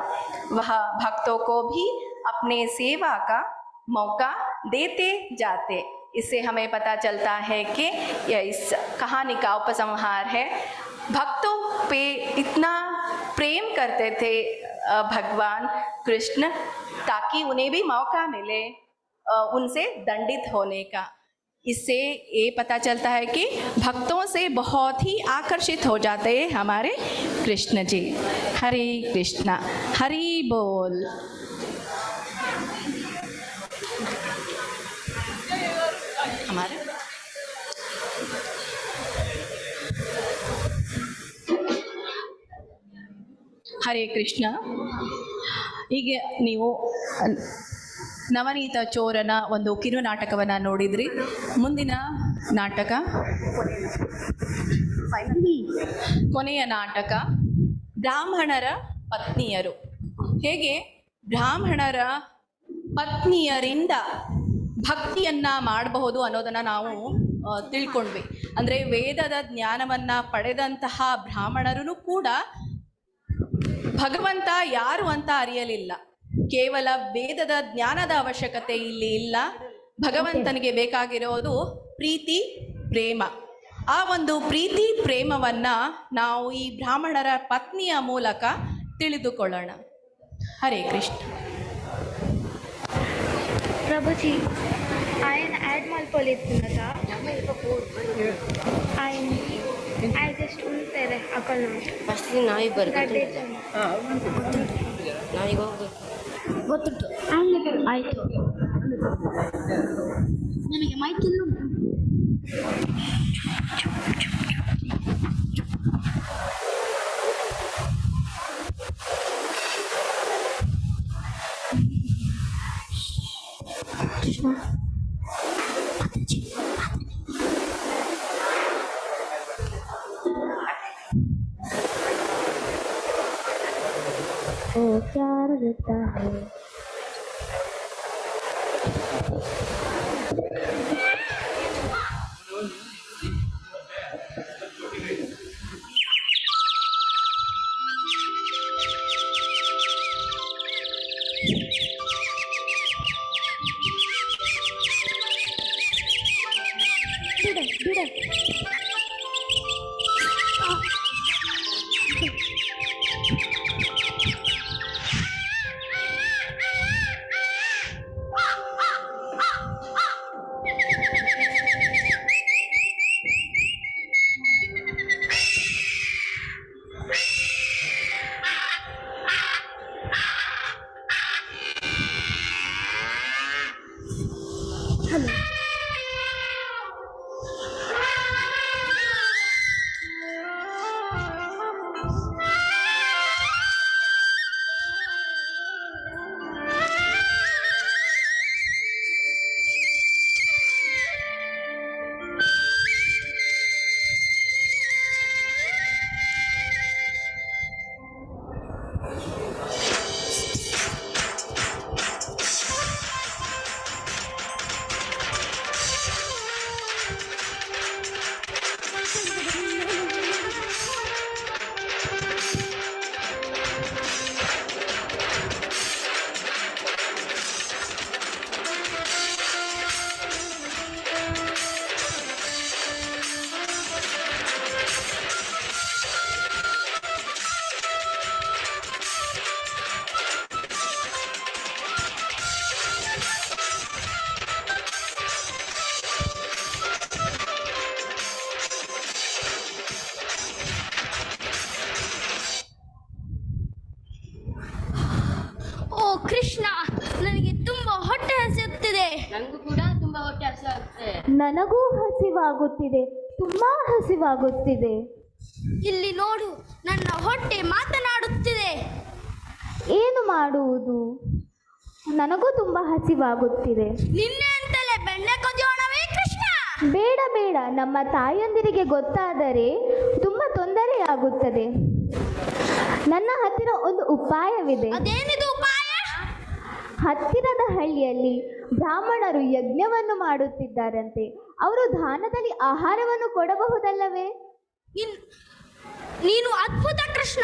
वह भक्तों को भी अपने सेवा का मौका देते जाते। इससे हमें पता चलता है कि यह इस कहानी का उपसंहार है। भक्तों पे इतना प्रेम करते थे भगवान कृष्ण ताकि उन्हें भी मौका मिले उनसे दंडित होने का। इससे ये पता चलता है कि भक्तों से बहुत ही आकर्षित हो जाते हैं हमारे कृष्ण जी। हरे कृष्णा, हरि बोल। हमारे ಹರೇ ಕೃಷ್ಣ. ಹೀಗೆ ನೀವು ನವನೀತ ಚೋರನ ಒಂದು ಕಿರು ನಾಟಕವನ್ನು ನೋಡಿದ್ರಿ. ಮುಂದಿನ ನಾಟಕ ಕೊನೆಯ ನಾಟಕ ಬ್ರಾಹ್ಮಣರ ಪತ್ನಿಯರು. ಹೇಗೆ ಬ್ರಾಹ್ಮಣರ ಪತ್ನಿಯರಿಂದ ಭಕ್ತಿಯನ್ನ ಮಾಡಬಹುದು ಅನ್ನೋದನ್ನು ನಾವು ತಿಳ್ಕೊಂಡ್ವಿ. ಅಂದರೆ ವೇದದ ಜ್ಞಾನವನ್ನು ಪಡೆದಂತಹ ಬ್ರಾಹ್ಮಣರು ಕೂಡ ಭಗವಂತ ಯಾರು ಅಂತ ಅರಿಯಲಿಲ್ಲ. ಕೇವಲ ವೇದದ ಜ್ಞಾನದ ಅವಶ್ಯಕತೆ ಇಲ್ಲಿ ಇಲ್ಲ. ಭಗವಂತನಿಗೆ ಬೇಕಾಗಿರೋದು ಪ್ರೀತಿ ಪ್ರೇಮ. ಆ ಒಂದು ಪ್ರೀತಿ ಪ್ರೇಮವನ್ನ ನಾವು ಈ ಬ್ರಾಹ್ಮಣರ ಪತ್ನಿಯ ಮೂಲಕ ತಿಳಿದುಕೊಳ್ಳೋಣ. ಹರೇ ಕೃಷ್ಣ. ಪ್ರಭುಜಿ, ఆయన add మల్పోలేతున్నదా? I just ಉಳ್ತಾರೆ Akal first ನಾಯಿ ಬರ್ತಾರೆ. ನಾಯಿ ಗೊತ್ತುಂಟು. ಆಯಿತು, ನನಗೆ ಮೈಕಿಲ್ಲ. ओ प्यार देता है। ಕೃಷ್ಣ, ನನಗೆ ತುಂಬಾ ಹೊಟ್ಟೆ ಹಸಿಯುತ್ತಿದೆ. ನನಗೂ ಕೂಡ ತುಂಬಾ ಹೊಟ್ಟೆ ಹಸಿವಾಗುತ್ತಿದೆ. ನನಗೂ ಹಸಿವಾಗುತ್ತಿದೆ, ತುಂಬಾ ಹಸಿವಾಗುತ್ತಿದೆ. ಇಲ್ಲಿ ನೋಡು, ನನ್ನ ಹೊಟ್ಟೆ ಮಾತನಾಡುತ್ತಿದೆ. ಏನು ಮಾಡುವುದು? ನನಗೂ ತುಂಬಾ ಹಸಿವಾಗುತ್ತಿದೆ. ನಿನ್ನೆ ಅಂತಲೇ ಬೆಣ್ಣೆ ಕೊದಿಯೋಣವೇ ಕೃಷ್ಣ? ಬೇಡ ಬೇಡ, ನಮ್ಮ ತಾಯಂದಿರಿಗೆ ಗೊತ್ತಾದರೆ ತುಂಬಾ ತೊಂದರೆಯಾಗುತ್ತದೆ. ನನ್ನ ಹತ್ತಿರ ಒಂದು ಉಪಾಯವಿದೆ. ಅದೇನಿದು ಉಪಾಯ? ಹತ್ತಿರದ ಹಳ್ಳಿಯಲ್ಲಿ ಬ್ರಾಹ್ಮಣರು ಯಜ್ಞವನ್ನು ಮಾಡುತ್ತಿದ್ದಾರಂತೆ. ಅವರು ದಾನದಲ್ಲಿ ಆಹಾರವನ್ನು ಕೊಡಬಹುದಲ್ಲವೇ? ನೀನು ಅದ್ಭುತ ಕೃಷ್ಣ.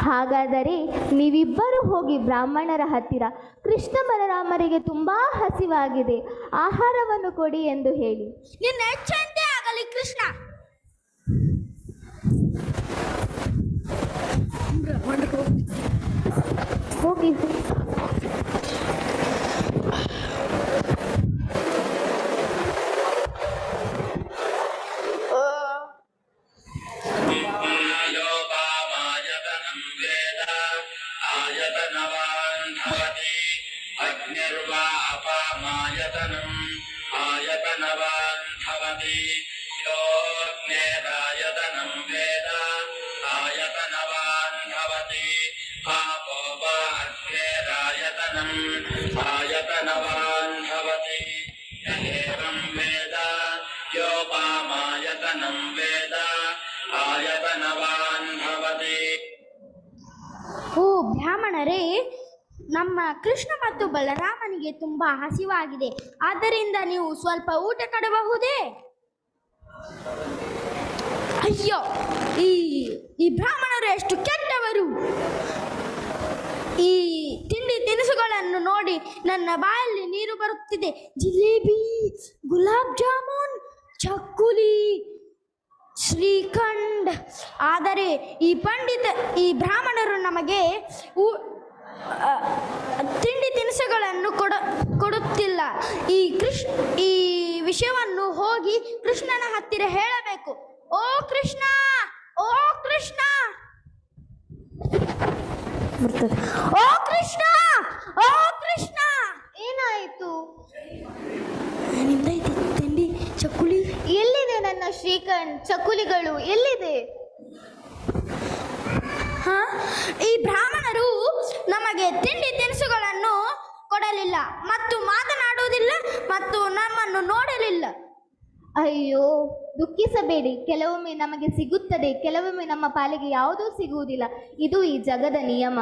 ಹಾಗಾದರೆ ನೀವಿಬ್ಬರು ಹೋಗಿ ಬ್ರಾಹ್ಮಣರ ಹತ್ತಿರ ಕೃಷ್ಣ ಬಲರಾಮರಿಗೆ ತುಂಬಾ ಹಸಿವಾಗಿದೆ, ಆಹಾರವನ್ನು ಕೊಡಿ ಎಂದು ಹೇಳಿ. ನಿನ್ನ ಎಚ್ಚರಿಕೆ ಆಗಲಿ ಕೃಷ್ಣ. ಹೋಗಿ ಓ ಬ್ರಾಹ್ಮಣರೇ, ನಮ್ಮ ಕೃಷ್ಣ ಮತ್ತು ಬಲರಾಮನಿಗೆ ತುಂಬಾ ಹಸಿವಾಗಿದೆ. ಆದ್ದರಿಂದ ನೀವು ಸ್ವಲ್ಪ ಊಟ ಕೊಡಬಹುದೇ? ಅಯ್ಯೋ, ಈ ಬ್ರಾಹ್ಮಣರು ಎಷ್ಟು ಕೆಟ್ಟವರು! ಈ ತಿಂಡಿ ತಿನಿಸುಗಳನ್ನು ನೋಡಿ ನನ್ನ ಬಾಯಲ್ಲಿ ನೀರು ಬರುತ್ತಿದೆ. ಜಿಲೇಬಿ, ಗುಲಾಬ್ ಜಾಮೂನ್, ಚಕ್ಕುಲಿ, ಶ್ರೀಖಂಡ್. ಆದರೆ ಈ ಬ್ರಾಹ್ಮಣರು ನಮಗೆ ತಿಂಡಿ ತಿನಿಸುಗಳನ್ನು ಕೊಡುತ್ತಿಲ್ಲ. ಈ ವಿಷಯವನ್ನು ಹೋಗಿ ಕೃಷ್ಣನ ಹತ್ತಿರ ಹೇಳಬೇಕು. ಓ ಕೃಷ್ಣ, ಓ ಕೃಷ್ಣ, ಓ ಕೃಷ್ಣ, ಓ ಕೃಷ್ಣ. ಏನಾಯಿತು? ತಿಂಡಿ ಚಕ್ಕುಲಿ ಎಲ್ಲಿದೆ? ನನ್ನ ಶ್ರೀಖಂಡ್, ಚಕ್ಕುಲಿಗಳು ಎಲ್ಲಿದೆ? ಈ ಬ್ರಾಹ್ಮಣರು ನಮಗೆ ತಿಂಡಿ ತಿನಿಸುಗಳನ್ನು ಕೊಡಲಿಲ್ಲ ಮತ್ತು ಮಾತನಾಡುವುದಿಲ್ಲ ಮತ್ತು ನಮ್ಮನ್ನು ನೋಡಲಿಲ್ಲ. ಅಯ್ಯೋ, ದುಃಖಿಸಬೇಡಿ. ಕೆಲವೊಮ್ಮೆ ನಮಗೆ ಸಿಗುತ್ತದೆ, ಕೆಲವೊಮ್ಮೆ ನಮ್ಮ ಪಾಲಿಗೆ ಯಾವುದೂ ಸಿಗುವುದಿಲ್ಲ. ಇದು ಈ ಜಗದ ನಿಯಮ.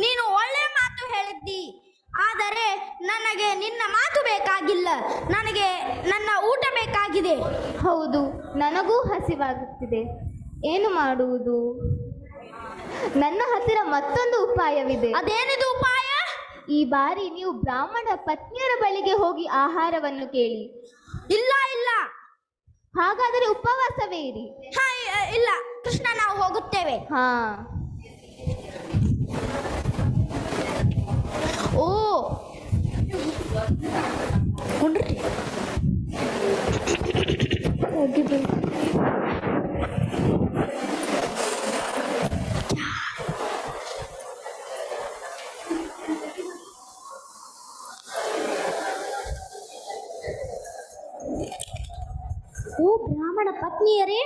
ನೀನು ಒಳ್ಳೆ ಮಾತು ಹೇಳಿದ್ದಿ, ಆದರೆ ನನಗೆ ನಿನ್ನ ಮಾತು ಬೇಕಾಗಿಲ್ಲ. ನನಗೆ ನನ್ನ ಊಟ ಬೇಕಾಗಿದೆ. ಹೌದು, ನನಗೂ ಹಸಿವಾಗುತ್ತಿದೆ. ಏನು ಮಾಡುವುದು? ನನ್ನ ಹತ್ತಿರ ಮತ್ತೊಂದು ಉಪಾಯವಿದೆ. ಅದೇನಿದು ಉಪಾಯ? ಈ ಬಾರಿ ನೀವು ಬ್ರಾಹ್ಮಣ ಪತ್ನಿಯರ ಬಳಿಗೆ ಹೋಗಿ ಆಹಾರವನ್ನು ಕೇಳಿ. ಇಲ್ಲ ಇಲ್ಲ. ಹಾಗಾದರೆ ಉಪವಾಸವೇ ಇರಿ. ಇಲ್ಲ ಕೃಷ್ಣ, ನಾವು ಹೋಗುತ್ತೇವೆ. ಹಾ. ಓ ಉಂಡ್ರಿ ಓ ಬ್ರಾಹ್ಮಣ ಪತ್ನಿಯರೇ,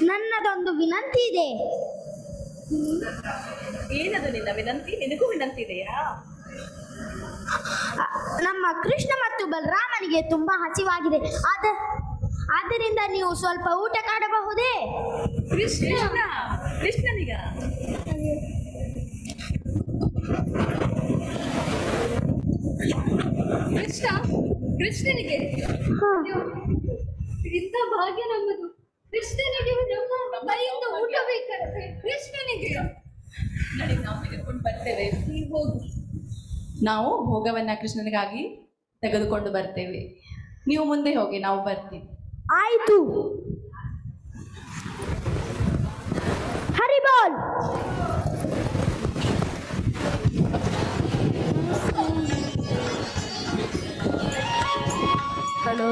ನನ್ನದೊಂದು ವಿನಂತಿ ಇದೆ. ಏನದು ನಿನ್ನ ವಿನಂತಿ? ನಿನಗೂ ವಿನಂತಿ ಇದೆಯಾ? ನಮ್ಮ ಕೃಷ್ಣ ಮತ್ತು ಬಲರಾಮನಿಗೆ ತುಂಬಾ ಹಸಿವಾಗಿದೆ. ಆದ್ದರಿಂದ ನೀವು ಸ್ವಲ್ಪ ಊಟ ಕಾಡಬಹುದೇ? ಕೃಷ್ಣನಿಗ ಕೃಷ್ಣನಿಗೆ ಇಂಥ ಭಾಗ್ಯ ನಮ್ಮದು. ಕೃಷ್ಣನಿಗೆ ನಮ್ಮ ಬೈಯಿಂದ ಊಟ ಬೇಕಾದ್ರೆ ಕೃಷ್ಣನಿಗೆ ನಡಿ, ನಾವು ತೆಗೆದುಕೊಂಡು ಬರ್ತೇವೆ. ನೀವು ಹೋಗು. ನಾವು ಭೋಗವನ್ನ ಕೃಷ್ಣನಿಗಾಗಿ ತೆಗೆದುಕೊಂಡು ಬರ್ತೇವೆ. ನೀವು ಮುಂದೆ ಹೋಗಿ, ನಾವು ಬರ್ತೀವಿ. ಆಯ್ತು. ಹರಿಬೋಲ್. ಹಲೋ.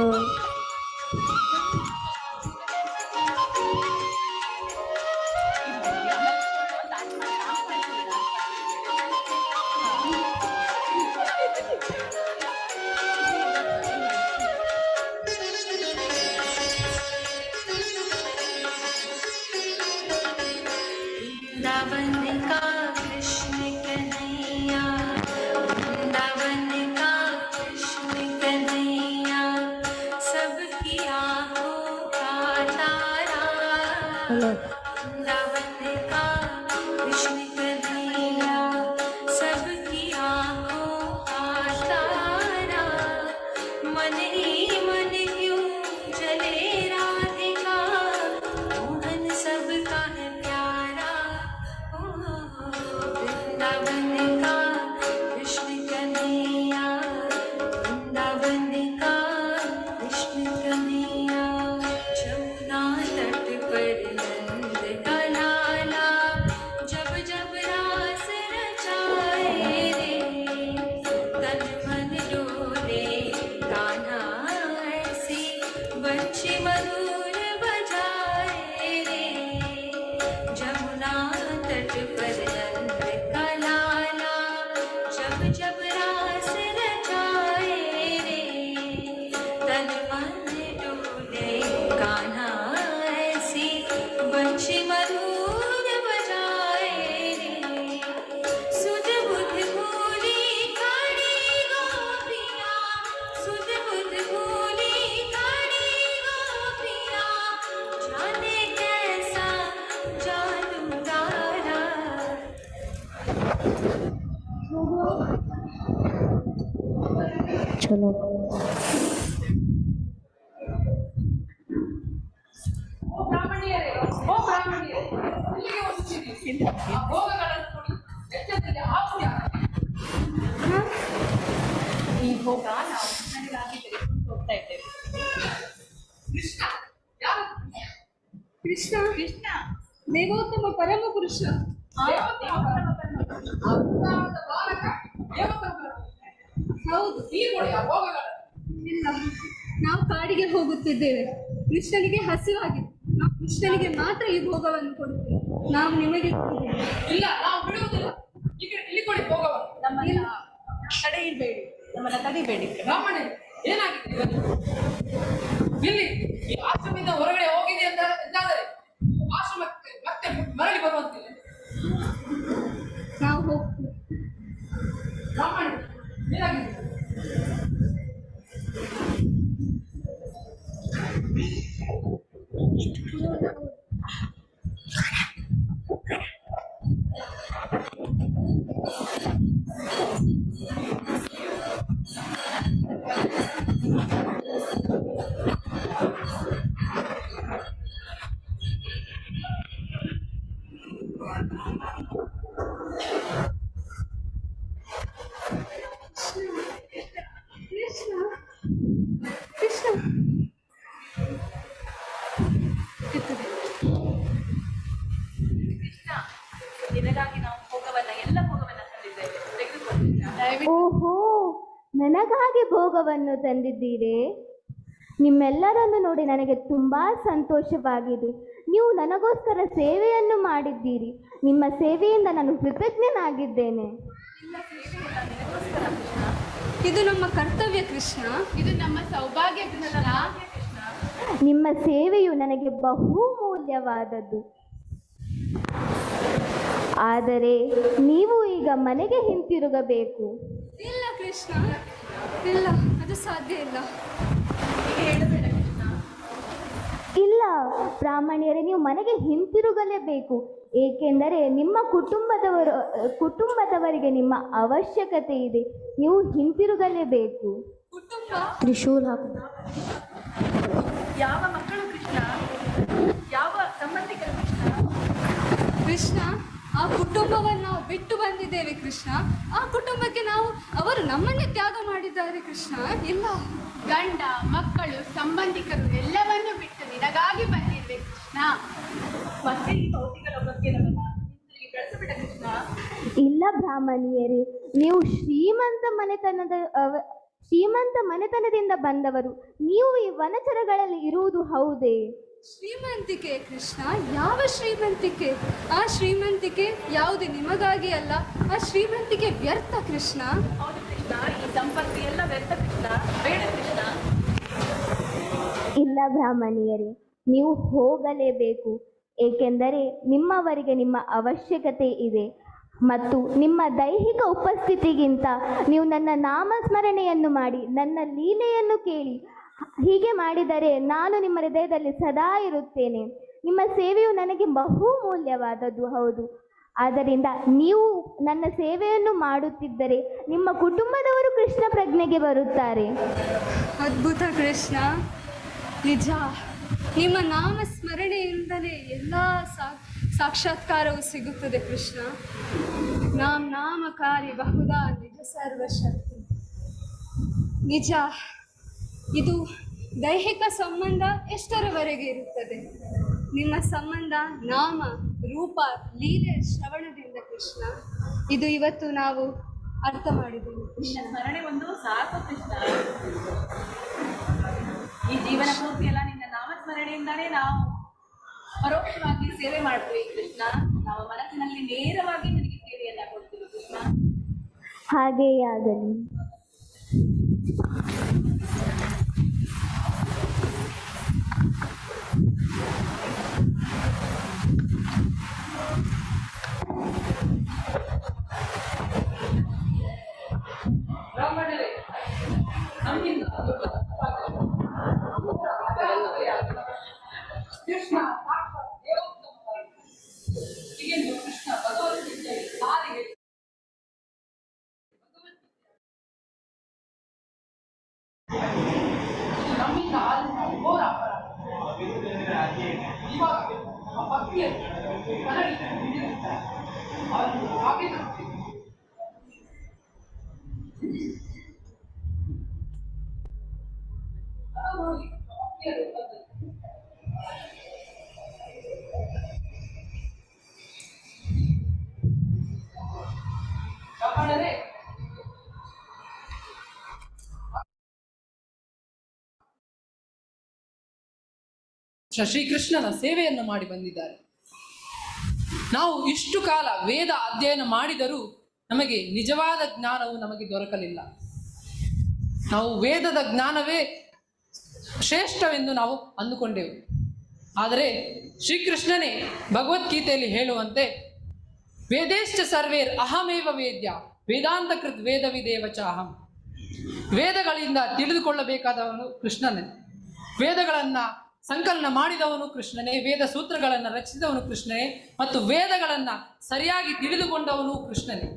चलो ಈ ಭೋಗ ನಾವು ಕೃಷ್ಣನಿಗಾಗಿ ತೆಗೆದುಕೊಂಡು ಹೋಗ್ತಾ ಇದ್ದೇವೆ. ಕೃಷ್ಣ ಯಾರು? ಕೃಷ್ಣ ಕೃಷ್ಣ ದೇವೋತ್ತಮ ಪರಮ ಪುರುಷ. ಹೌದು. ಇಲ್ಲ, ನಾವು ಕಾಡಿಗೆ ಹೋಗುತ್ತಿದ್ದೇವೆ. ಕೃಷ್ಣನಿಗೆ ಹಸಿವಾಗಿದೆ. ನಾವು ಕೃಷ್ಣನಿಗೆ ಮಾತ್ರ ಈ ಭೋಗವನ್ನು ಕೊಡುತ್ತೇವೆ. ನಾವು ನಿಮಗೆ ಇಲ್ಲ, ನಾವು ಬಿಡುವುದಿಲ್ಲ. ಈಗ ಇಲ್ಲಿ ಕೊಡಿ ಭೋಗವನ್ನು. ನಮ್ಮನ್ನ ತಡೆಯಬೇಡಿ, ನಮ್ಮನ್ನ ತಡಿಬೇಡಿ. ರಾಮಣ್ಣ ಏನಾಗಿದೆ ಇಲ್ಲಿ? ಈ ಆಶ್ರಮದಿಂದ ಹೊರಗಡೆ ಹೋಗಿದೆ ಅಂತ ಎಂದಾದರೆ ಆಶ್ರಮಕ್ಕೆ ಮತ್ತೆ ಮರಳಿ ಬರುವಂತಿಲ್ಲ. ನಾವು ಹೋಗ್ತೀವಿ ರಾಮಣ್ಣ. ನಿನಗಾಗಿ ನಾವು ಭೋಗವನ್ನ ಎಲ್ಲ ಭೋಗವನ್ನ ತಂದಿದ್ದೇವೆ, ತೆಗೆದುಕೊಳ್ಳಿ. ಓಹೋ, ನನಗಾಗಿ ಭೋಗವನ್ನು ತಂದಿದ್ದೀರಿ. ನಿಮ್ಮೆಲ್ಲರನ್ನು ನೋಡಿ ನನಗೆ ತುಂಬ ಸಂತೋಷವಾಗಿದೆ. ನೀವು ನನಗೋಸ್ಕರ ಸೇವೆಯನ್ನು ಮಾಡಿದ್ದೀರಿ. ನಿಮ್ಮ ಸೇವೆಯಿಂದ ನಾನು ಕೃತಜ್ಞನಾಗಿದ್ದೇನೆ. ಇದು ನಮ್ಮ ಕರ್ತವ್ಯ ಕೃಷ್ಣ, ಇದು ನಮ್ಮ ಸೌಭಾಗ್ಯ ಕೃಷ್ಣ. ನಿಮ್ಮ ಸೇವೆಯು ನನಗೆ ಬಹುಮೂಲ್ಯವಾದದ್ದು. ಆದರೆ ನೀವು ಈಗ ಮನೆಗೆ ಹಿಂತಿರುಗಬೇಕು. ಇಲ್ಲ ಕೃಷ್ಣ, ಇಲ್ಲ, ಅದು ಸಾಧ್ಯ ಇಲ್ಲ. ಇಲ್ಲ ಬ್ರಾಹ್ಮಣಿಯರೇ, ನೀವು ಮನೆಗೆ ಹಿಂತಿರುಗಲೇಬೇಕು. ಏಕೆಂದರೆ ನಿಮ್ಮ ಕುಟುಂಬದವರಿಗೆ ನಿಮ್ಮ ಅವಶ್ಯಕತೆ ಇದೆ. ನೀವು ಹಿಂತಿರುಗಲೇಬೇಕು. ತ್ರಿಶೂಲ ಯಾವ ಮಕ್ಕಳು ಕೃಷ್ಣ? ಯಾವ ಸಂಬಂಧಿಕರು ಕೃಷ್ಣ? ಕೃಷ್ಣ, ಆ ಕುಟುಂಬವನ್ನು ನಾವು ಬಿಟ್ಟು ಬಂದಿದ್ದೇವೆ ಕೃಷ್ಣ. ಆ ಕುಟುಂಬಕ್ಕೆ ಅವರು ನಮ್ಮನ್ನೇ ತ್ಯಾಗ ಮಾಡಿದ್ದಾರೆ ಕೃಷ್ಣ. ಇಲ್ಲ, ಗಂಡ, ಮಕ್ಕಳು, ಸಂಬಂಧಿಕರು ಎಲ್ಲವನ್ನೂ ಬಿಟ್ಟು ನಿನಗಾಗಿ ಬಂದಿದ್ದೆ ಕೃಷ್ಣ. ಮತ್ತೆ ಈ ಭೌತಿಕ ಲೋಕಕ್ಕೆ ನಮ್ಮನ್ನ ಹಿಂತಿರುಗಿ ಕಳಿಸಬೇಡ ಕೃಷ್ಣ. ಇಲ್ಲ ಬ್ರಾಹ್ಮಣಿಯರೇ, ನೀವು ಶ್ರೀಮಂತ ಮನೆತನದಿಂದ ಬಂದವರು. ನೀವು ಈ ವನಚರಗಳಲ್ಲಿ ಇರುವುದು ಹೌದೇ? ಶ್ರೀಮಂತಿಕೆ ಕೃಷ್ಣ, ಯಾವ ಶ್ರೀಮಂತಿಕೆ? ಆ ಶ್ರೀಮಂತಿಕೆ ಯಾವುದು ನಿಮಗಾಗಿ ಅಲ್ಲ. ಆ ಶ್ರೀಮಂತಿಕೆ ವ್ಯರ್ಥ ಕೃಷ್ಣ. ಹೌದು ಕೃಷ್ಣ, ಈ ಸಂಪತ್ತು ಎಲ್ಲ ವ್ಯರ್ಥ ಕೃಷ್ಣ. ಬೇಡ ಕೃಷ್ಣ. ಇಲ್ಲ ಬ್ರಾಹ್ಮಣಿಯರೇ, ನೀವು ಹೋಗಲೇಬೇಕು. ಏಕೆಂದರೆ ನಿಮ್ಮವರಿಗೆ ನಿಮ್ಮ ಅವಶ್ಯಕತೆ ಇದೆ ಮತ್ತು ನಿಮ್ಮ ದೈಹಿಕ ಉಪಸ್ಥಿತಿಗಿಂತ ನೀವು ನನ್ನ ನಾಮಸ್ಮರಣೆಯನ್ನು ಮಾಡಿ ನನ್ನ ಲೀಲೆಯನ್ನು ಕೇಳಿ ಹೀಗೆ ಮಾಡಿದರೆ ನಾನು ನಿಮ್ಮ ಹೃದಯದಲ್ಲಿ ಸದಾ ಇರುತ್ತೇನೆ. ನಿಮ್ಮ ಸೇವೆಯು ನನಗೆ ಬಹುಮೂಲ್ಯವಾದದ್ದು, ಹೌದು. ಆದ್ದರಿಂದ ನೀವು ನನ್ನ ಸೇವೆಯನ್ನು ಮಾಡುತ್ತಿದ್ದರೆ ನಿಮ್ಮ ಕುಟುಂಬದವರು ಕೃಷ್ಣ ಪ್ರಜ್ಞೆಗೆ ಬರುತ್ತಾರೆ. ಅದ್ಭುತ ಕೃಷ್ಣ, ನಿಜ. ನಿಮ್ಮ ನಾಮ ಸ್ಮರಣೆಯಿಂದಲೇ ಎಲ್ಲ ಸಾಕ್ಷಾತ್ಕಾರವು ಸಿಗುತ್ತದೆ ಕೃಷ್ಣ. ನಾಮಕಾರಿ ಬಹುದಾ ನಿಜ ಸರ್ವಶಕ್ತಿ. ನಿಜ, ಇದು ದೈಹಿಕ ಸಂಬಂಧ ಎಷ್ಟರವರೆಗೆ ಇರುತ್ತದೆ? ನಿಮ್ಮ ಸಂಬಂಧ ನಾಮ, ರೂಪ, ಲೀಲೆ ಶ್ರವಣದಿಂದ ಕೃಷ್ಣ. ಇದು ಇವತ್ತು ನಾವು ಅರ್ಥ ಮಾಡಿದ್ದೇವೆ. ನಿನ್ನ ಸ್ಮರಣೆ ಒಂದು ಸಾಕು ಕೃಷ್ಣ. ಈ ಜೀವನ ಪೂರ್ತಿ ಎಲ್ಲ ನಿನ್ನ ನಾಮಸ್ಮರಣೆಯಿಂದಾನೇ ನಾವು ಪರೋಕ್ಷವಾಗಿ ಸೇವೆ ಮಾಡ್ತೀವಿ ಕೃಷ್ಣ. ನಾವು ಮನಸ್ಸಿನಲ್ಲಿ ನೇರವಾಗಿ ನಿನಗೆ ಸೇವೆಯನ್ನ ಕೊಡ್ತೀವಿ ಕೃಷ್ಣ. ಹಾಗೆಯೇ ಆಗಲಿ. ಶ್ರೀಕೃಷ್ಣನ ಸೇವೆಯನ್ನು ಮಾಡಿ ಬಂದಿದ್ದಾರೆ. ನಾವು ಇಷ್ಟು ಕಾಲ ವೇದ ಅಧ್ಯಯನ ಮಾಡಿದರೂ ನಮಗೆ ನಿಜವಾದ ಜ್ಞಾನವು ನಮಗೆ ದೊರಕಲಿಲ್ಲ. ನಾವು ವೇದದ ಜ್ಞಾನವೇ ಶ್ರೇಷ್ಠವೆಂದು ನಾವು ಅಂದುಕೊಂಡೆವು. ಆದರೆ ಶ್ರೀಕೃಷ್ಣನೇ ಭಗವದ್ಗೀತೆಯಲ್ಲಿ ಹೇಳುವಂತೆ ವೇದೇಶ್ಚ ಸರ್ವೇರ್ ಅಹಮೇವ ವೇದ್ಯ ವೇದಾಂತ ಕೃತ್ ವೇದವಿದೇವ ಚ ಅಹಂ. ವೇದಗಳಿಂದ ತಿಳಿದುಕೊಳ್ಳಬೇಕಾದವನು ಕೃಷ್ಣನೇ. ವೇದಗಳನ್ನು ಸಂಕಲನ ಮಾಡಿದವನು ಕೃಷ್ಣನೇ, ವೇದ ಸೂತ್ರಗಳನ್ನು ರಚಿಸಿದವನು ಕೃಷ್ಣನೇ, ಮತ್ತು ವೇದಗಳನ್ನು ಸರಿಯಾಗಿ ತಿಳಿದುಕೊಂಡವನು ಕೃಷ್ಣನೇ.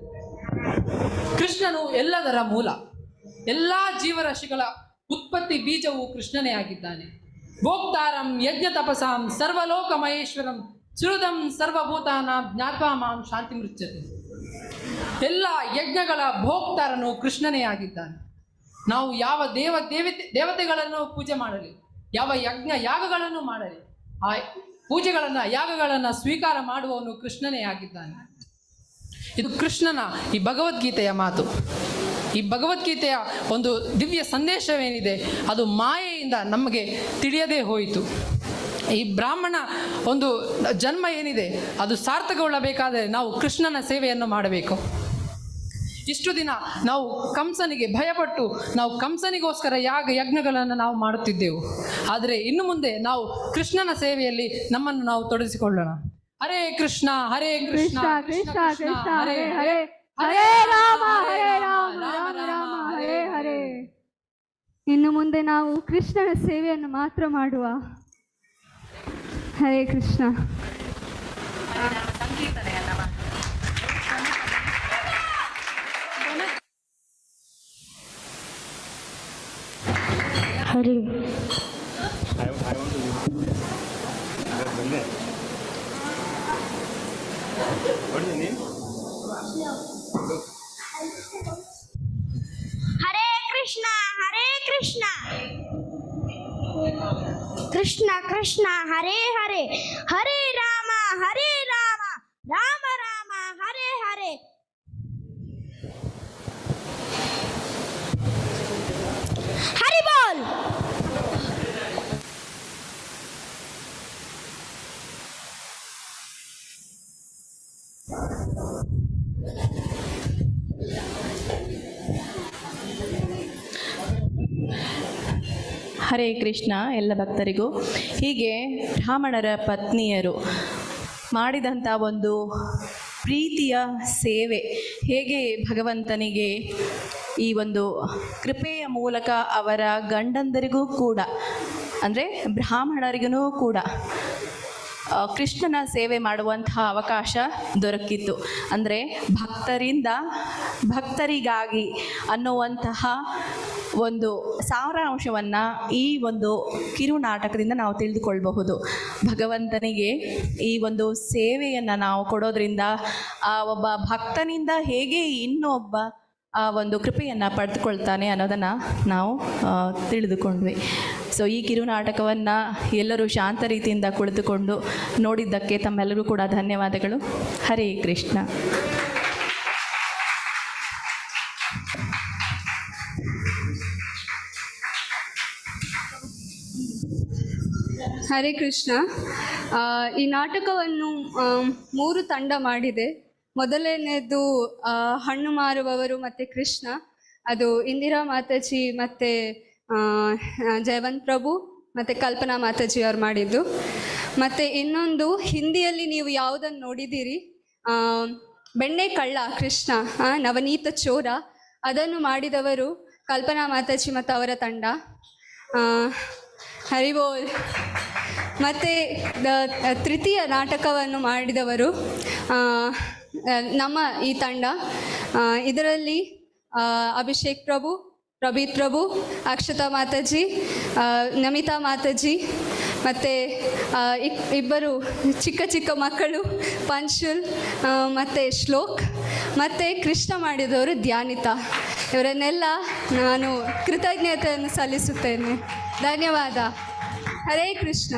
ಕೃಷ್ಣನು ಎಲ್ಲದರ ಮೂಲ, ಎಲ್ಲ ಜೀವರಾಶಿಗಳ ಉತ್ಪತ್ತಿ ಬೀಜವು ಕೃಷ್ಣನೇ ಆಗಿದ್ದಾನೆ. ಭೋಕ್ತಾರಂ ಯಜ್ಞ ತಪಸಾಂ ಸರ್ವಲೋಕ ಮಹೇಶ್ವರಂ ಸುಹೃದಂ ಸರ್ವಭೂತಾನಾಂ ಜ್ಞಾತ್ವಾ ಮಾಂ ಶಾಂತಿ ಮೃಚ್ಯತೆ. ಎಲ್ಲ ಯಜ್ಞಗಳ ಭೋಕ್ತಾರನು ಕೃಷ್ಣನೇ ಆಗಿದ್ದಾನೆ. ನಾವು ಯಾವ ದೇವತೆಗಳನ್ನು ಪೂಜೆ ಮಾಡಲಿ, ಯಾವ ಯಜ್ಞ ಯಾಗಗಳನ್ನು ಮಾಡಲಿ, ಆ ಯಾಗಗಳನ್ನು ಸ್ವೀಕಾರ ಮಾಡುವವನು ಕೃಷ್ಣನೇ ಆಗಿದ್ದಾನೆ. ಇದು ಕೃಷ್ಣನ ಈ ಭಗವದ್ಗೀತೆಯ ಮಾತು. ಈ ಭಗವದ್ಗೀತೆಯ ಒಂದು ದಿವ್ಯ ಸಂದೇಶವೇನಿದೆ ಅದು ಮಾಯೆಯಿಂದ ನಮಗೆ ತಿಳಿಯದೇ ಹೋಯಿತು. ಈ ಬ್ರಾಹ್ಮಣ ಒಂದು ಜನ್ಮ ಏನಿದೆ ಅದು ಸಾರ್ಥಕಗೊಳ್ಳಬೇಕಾದರೆ ನಾವು ಕೃಷ್ಣನ ಸೇವೆಯನ್ನು ಮಾಡಬೇಕು. ಇಷ್ಟು ದಿನ ನಾವು ಕಂಸನಿಗೆ ಭಯಪಟ್ಟು ನಾವು ಕಂಸನಿಗೋಸ್ಕರ ಯಜ್ಞಗಳನ್ನು ನಾವು ಮಾಡುತ್ತಿದ್ದೆವು. ಆದರೆ ಇನ್ನು ಮುಂದೆ ನಾವು ಕೃಷ್ಣನ ಸೇವೆಯಲ್ಲಿ ನಮ್ಮನ್ನು ನಾವು ತೊಡಗಿಸಿಕೊಳ್ಳೋಣ. ಹರೇ ಕೃಷ್ಣ ಹರೇ ಕೃಷ್ಣ ಕೃಷ್ಣ ಕೃಷ್ಣ ಹರೇ ಹರೇ, ಹರೇ ರಾಮ ರಾಮ ರಾಮ ಹರೇ ಹರೇ. ಇನ್ನು ಮುಂದೆ ನಾವು ಕೃಷ್ಣನ ಸೇವೆಯನ್ನು ಮಾತ್ರ ಮಾಡುವ. ಹರೇ ಕೃಷ್ಣ. ಹರೇ ಹರೇ ಕೃಷ್ಣ ಹರೇ ಕೃಷ್ಣ ಕೃಷ್ಣ ಕೃಷ್ಣ ಹರೇ ಹರೇ, ಹರೇ ರಾಮ ರಾಮ ರಾಮ ಹರೇ ಹರೇ. ಹರಿ ಬೋಲ್. ಹರೇ ಕೃಷ್ಣ ಎಲ್ಲ ಭಕ್ತರಿಗೂ. ಹೀಗೆ ಬ್ರಾಹ್ಮಣರ ಪತ್ನಿಯರು ಮಾಡಿದಂಥ ಒಂದು ಪ್ರೀತಿಯ ಸೇವೆ ಹೇಗೆ ಭಗವಂತನಿಗೆ ಈ ಒಂದು ಕೃಪೆಯ ಮೂಲಕ ಅವರ ಗಂಡಂದರಿಗೂ ಕೂಡ ಅಂದರೆ ಬ್ರಾಹ್ಮಣರಿಗೂ ಕೂಡ ಕೃಷ್ಣನ ಸೇವೆ ಮಾಡುವಂತಹ ಅವಕಾಶ ದೊರಕಿತ್ತು. ಅಂದರೆ ಭಕ್ತರಿಂದ ಭಕ್ತರಿಗಾಗಿ ಅನ್ನುವಂತಹ ಒಂದು ಸಾರಾಂಶವನ್ನು ಈ ಒಂದು ಕಿರುನಾಟಕದಿಂದ ನಾವು ತಿಳಿದುಕೊಳ್ಳಬಹುದು. ಭಗವಂತನಿಗೆ ಈ ಒಂದು ಸೇವೆಯನ್ನು ನಾವು ಕೊಡೋದ್ರಿಂದ ಆ ಒಬ್ಬ ಭಕ್ತನಿಂದ ಹೇಗೆ ಇನ್ನೊಬ್ಬ ಆ ಒಂದು ಕೃಪೆಯನ್ನು ಪಡೆದುಕೊಳ್ತಾನೆ ಅನ್ನೋದನ್ನು ನಾವು ತಿಳಿದುಕೊಂಡ್ವಿ. ಸೊ ಈ ಕಿರುನಾಟಕವನ್ನು ಎಲ್ಲರೂ ಶಾಂತ ರೀತಿಯಿಂದ ಕುಳಿತುಕೊಂಡು ನೋಡಿದ್ದಕ್ಕೆ ತಮ್ಮೆಲ್ಲರಿಗೂ ಕೂಡ ಧನ್ಯವಾದಗಳು. ಹರೇ ಕೃಷ್ಣ. ಹರೇ ಕೃಷ್ಣ. ಈ ನಾಟಕವನ್ನು 3 ತಂಡ ಮಾಡಿದೆ. ಮೊದಲನೇದು ಹಣ್ಣು ಮಾರುವವರು ಮತ್ತು ಕೃಷ್ಣ, ಅದು ಇಂದಿರಾ ಮಾತಾಜಿ ಮತ್ತು ಜಯವಂತ್ ಪ್ರಭು ಮತ್ತು ಕಲ್ಪನಾ ಮಾತಾಜಿ ಅವ್ರು ಮಾಡಿದ್ದು. ಮತ್ತು ಇನ್ನೊಂದು ಹಿಂದಿಯಲ್ಲಿ ನೀವು ಯಾವುದನ್ನು ನೋಡಿದ್ದೀರಿ, ಬೆಣ್ಣೆ ಕಳ್ಳ ಕೃಷ್ಣ, ನವನೀತ ಚೋರ, ಅದನ್ನು ಮಾಡಿದವರು ಕಲ್ಪನಾ ಮಾತಾಜಿ ಮತ್ತು ಅವರ ತಂಡ. ಹರಿಬೋಲ್. ಮತ್ತು ತೃತೀಯ ನಾಟಕವನ್ನು ಮಾಡಿದವರು ನಮ್ಮ ಈ ತಂಡ. ಇದರಲ್ಲಿ ಅಭಿಷೇಕ್ ಪ್ರಭು, ಪ್ರಭೀತ್ ಪ್ರಭು, ಅಕ್ಷತಾ ಮಾತಾಜಿ, ನಮಿತಾ ಮಾತಾಜಿ ಮತ್ತು ಇಬ್ಬರು ಚಿಕ್ಕ ಚಿಕ್ಕ ಮಕ್ಕಳು ಪಂಚುಲ್ ಮತ್ತು ಶ್ಲೋಕ್, ಮತ್ತು ಕೃಷ್ಣ ಮಾಡಿದವರು ಧ್ಯಾನಿತಾ. ಇವರನ್ನೆಲ್ಲ ನಾನು ಕೃತಜ್ಞತೆಯನ್ನು ಸಲ್ಲಿಸುತ್ತೇನೆ. ಧನ್ಯವಾದ. ಹರೇ ಕೃಷ್ಣ.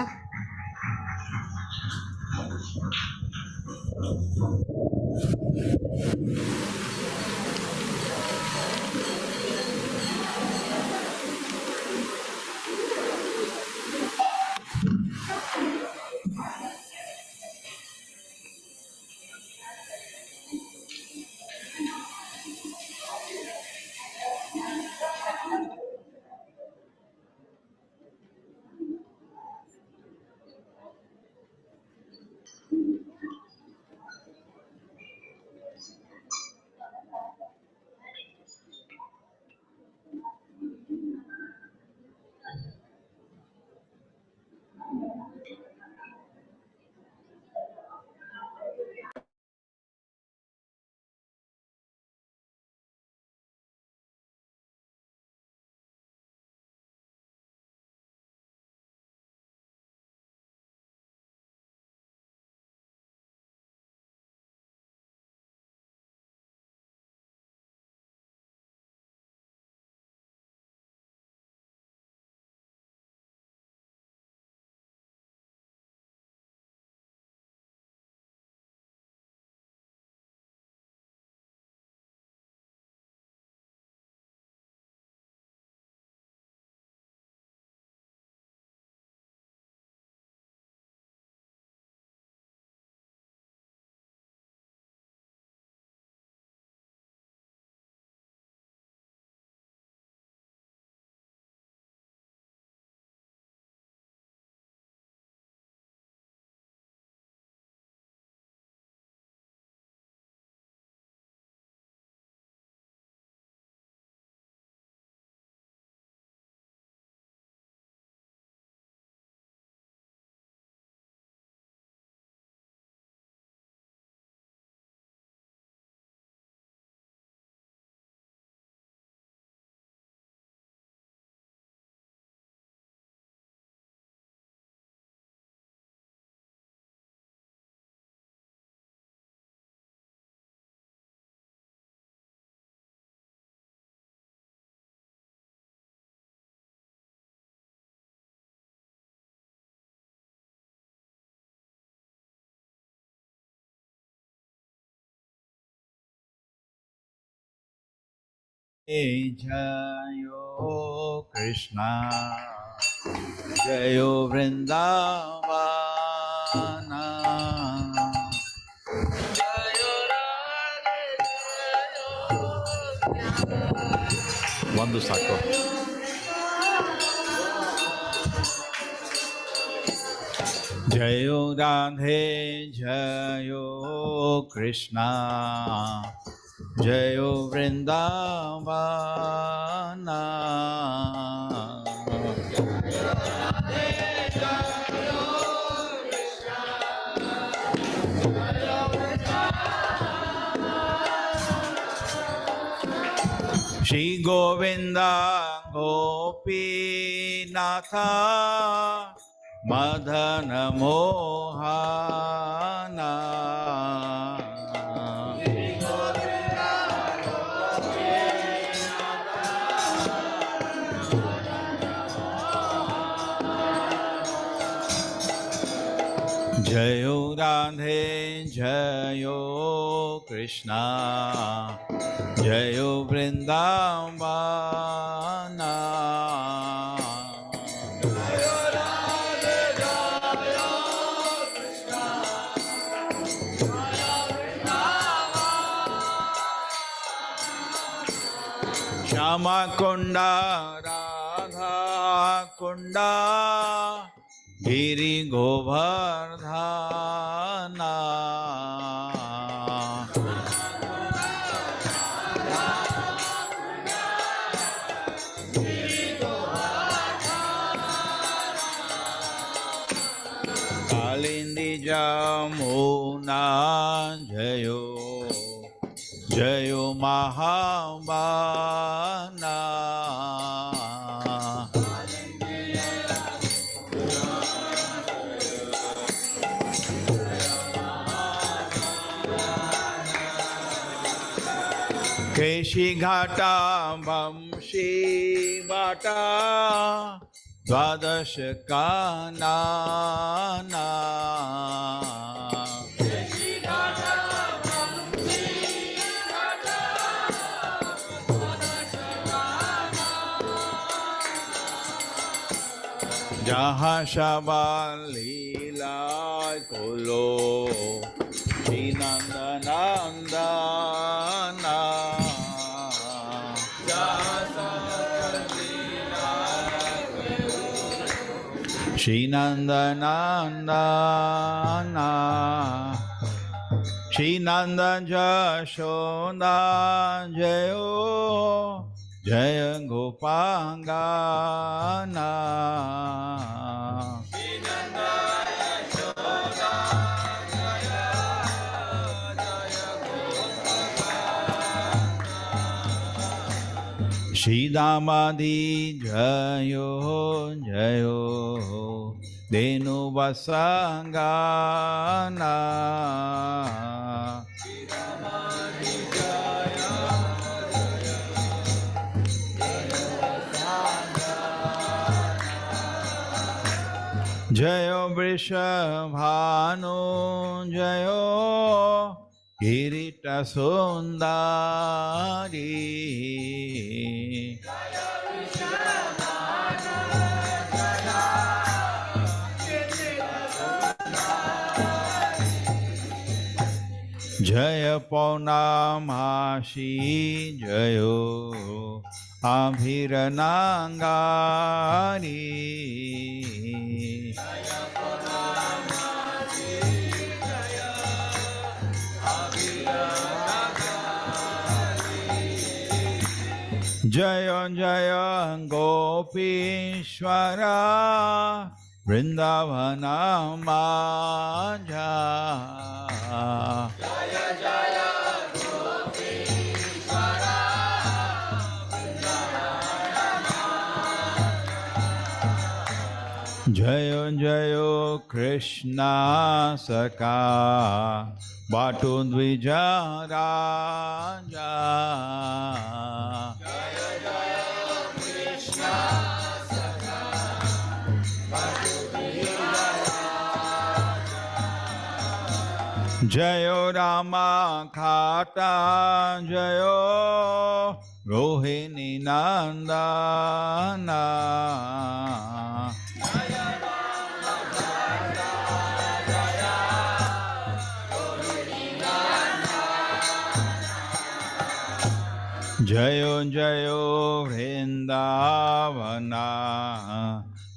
जयो कृष्णा जयो वृंदावन ಒಂದು ಸಾಕು. जयो राधे जयो कृष्णा जयो वृंदावन श्री गोविंद गोपीनाथ मदन मोहना जयो राधे जयो कृष्णा जयो वृंदावन श्यामा कुंडा राधा कुंडा गिरि गोवर्धना कालिंदी जमुना जयो जयो महाबाना केशी घाटा वंशी बाटा द्वादश काना जहाँ शबाल लीला कोलो श्री नंदनंदना श्री नंदनंदना श्री नंदन जशोदा जयो जय गोपांगना श्रीदामादि जयो जयो धेनु वसंगाना जयो वृषभानु जयो किरीट सुंदरी जय पौर्णमासी जयो आभिरनांगारी जय जय गोपीश्वरा वृंदावन माझा जय जय कृष्णा सखा बाटो द्विजा राजा जयो रामा खाता जयो रोहिणी नंदना जयो जयो वृंदावना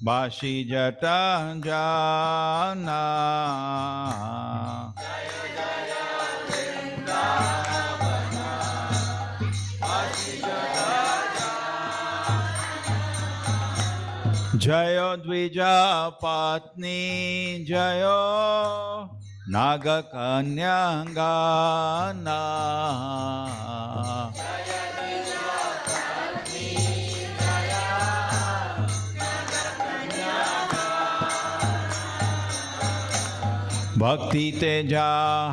बासी जटा जाना जयो द्विजा पत्नी जयो नाग कन्यांगाना भक्ति तेजा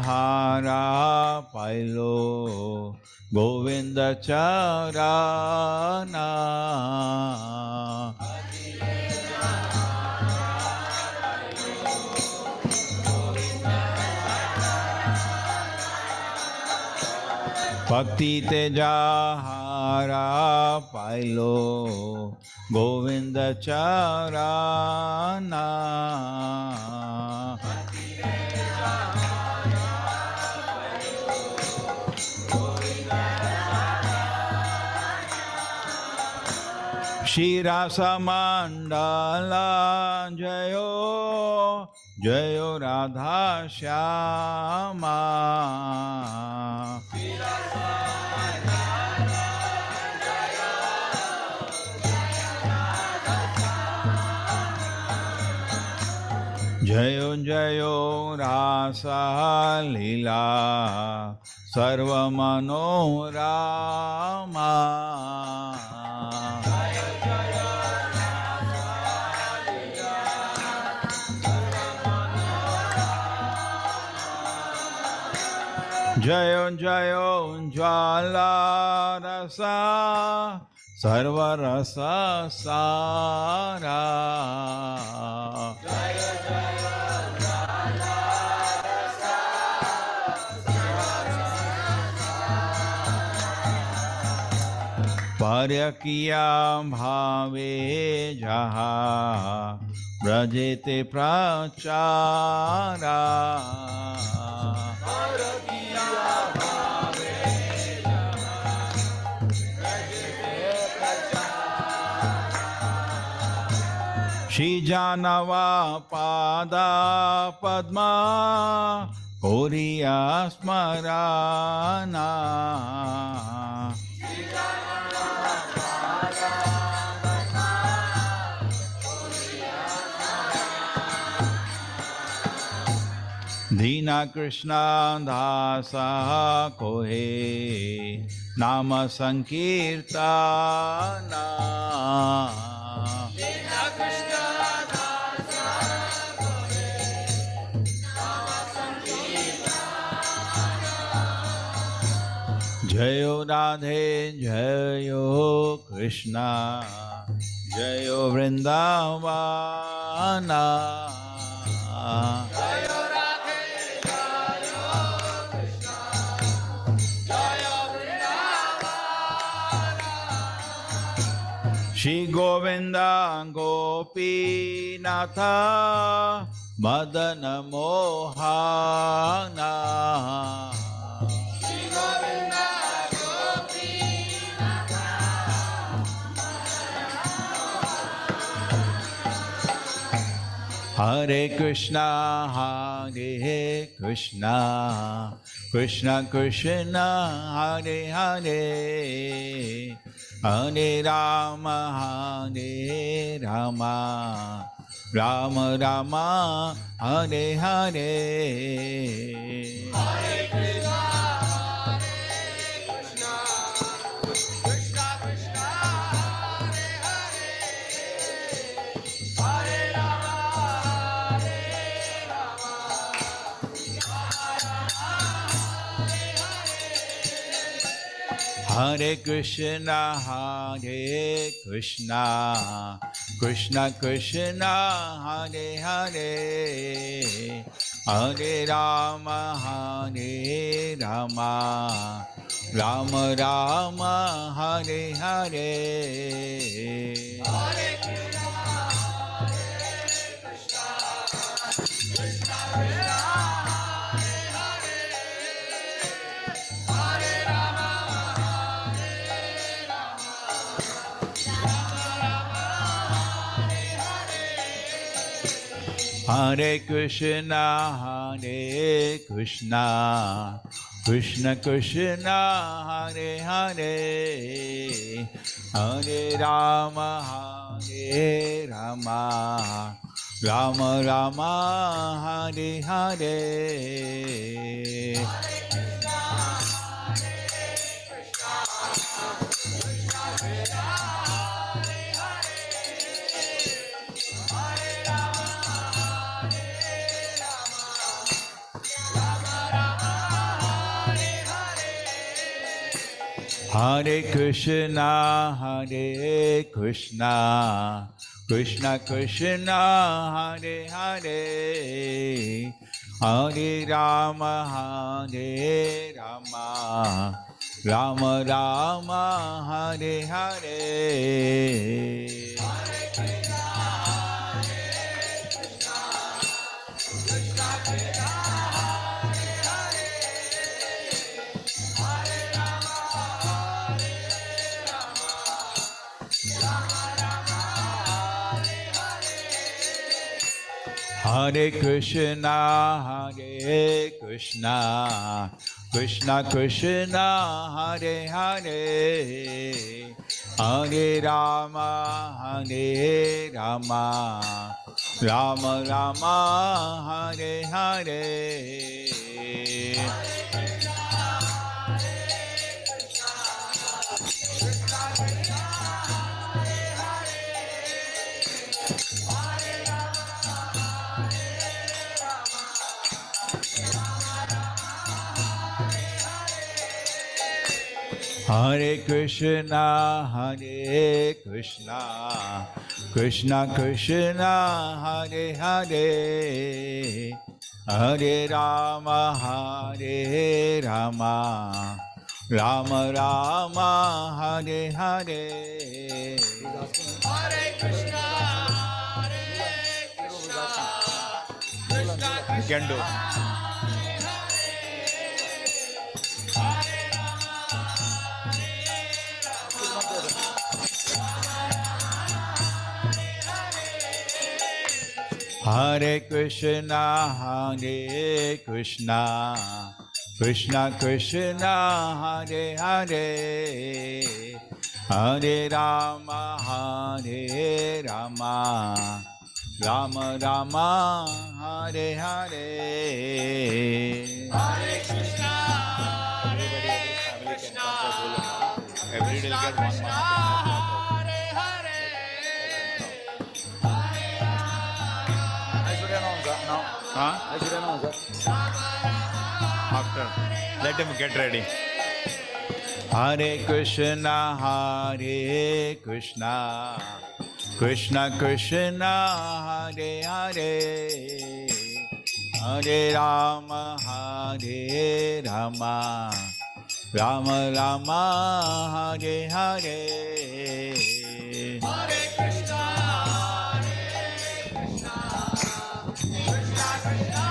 हारा पाइलो गोविंद चराना भक्ति तेजा हारा पाइलो गोविंद चराना शिरासमंडला जयो जयो राधा श्यामा जयो जयो रासा लीला सर्वमनोरमा जयो जयो ज्वाला रसा सर्वरस सारा पर्य किया भावे जहा ब्रजेते प्रचारा श्री जानवा पादा पद्मा कोरिया स्मराना दीना कृष्णा दासा कोहे नाम संकीर्तना जयो राधे जयो कृष्णा जयो वृंदावना जयो राधे जयो कृष्णा जयो वृंदावन श्री गोविंद गोपीनाथ मदन मोहना हरे कृष्णा कृष्णा कृष्णा हरे हरे हरे राम राम राम हरे हरे हरे कृष्णा कृष्णा कृष्णा हरे हरे हरे राम हरे कृष्णा कृष्णा कृष्णा हरे हरे हरे राम राम राम हरे हरे हरे कृष्णा कृष्णा कृष्णा हरे हरे हरे राम हरे Krishna Krishna Krishna Hare Hare Hare Ram Ram Ram Hare Hare Hare Krishna Krishna Krishna Hare Hare Hare Ram Ram Ram Hare Hare Hare Krishna Krishna Krishna Hare Hare Hare Ram Ram Ram Hare Hare Hare Krishna Krishna Krishna Hare Hare Hare Ram Ram Ram Hare Hare Hare Krishna Krishna Kendo. Hare Krishna, Krishna Krishna, Hare Hare, Hare Rama, Rama Rama, Hare Hare. Hare Krishna, Hare Krishna. After, let him get ready. Hare Krishna, Krishna Krishna, Hare Hare, Hare Rama, Rama Rama, Hare Hare. Hare Krishna, Krishna Krishna,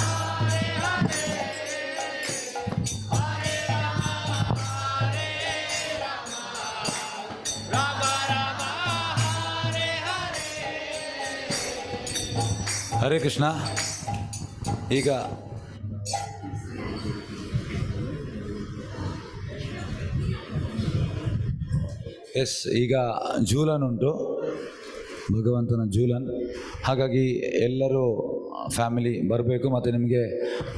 Hare Hare, Hare Rama, Rama Rama, Hare Hare. Hare Krishna. ಈಗ ಈಗ ಜೂಲನ್ ಉಂಟು, ಭಗವಂತನ ಜೂಲನ್. ಹಾಗಾಗಿ ಎಲ್ಲರೂ family ಬರಬೇಕು. ಮತ್ತು ನಿಮಗೆ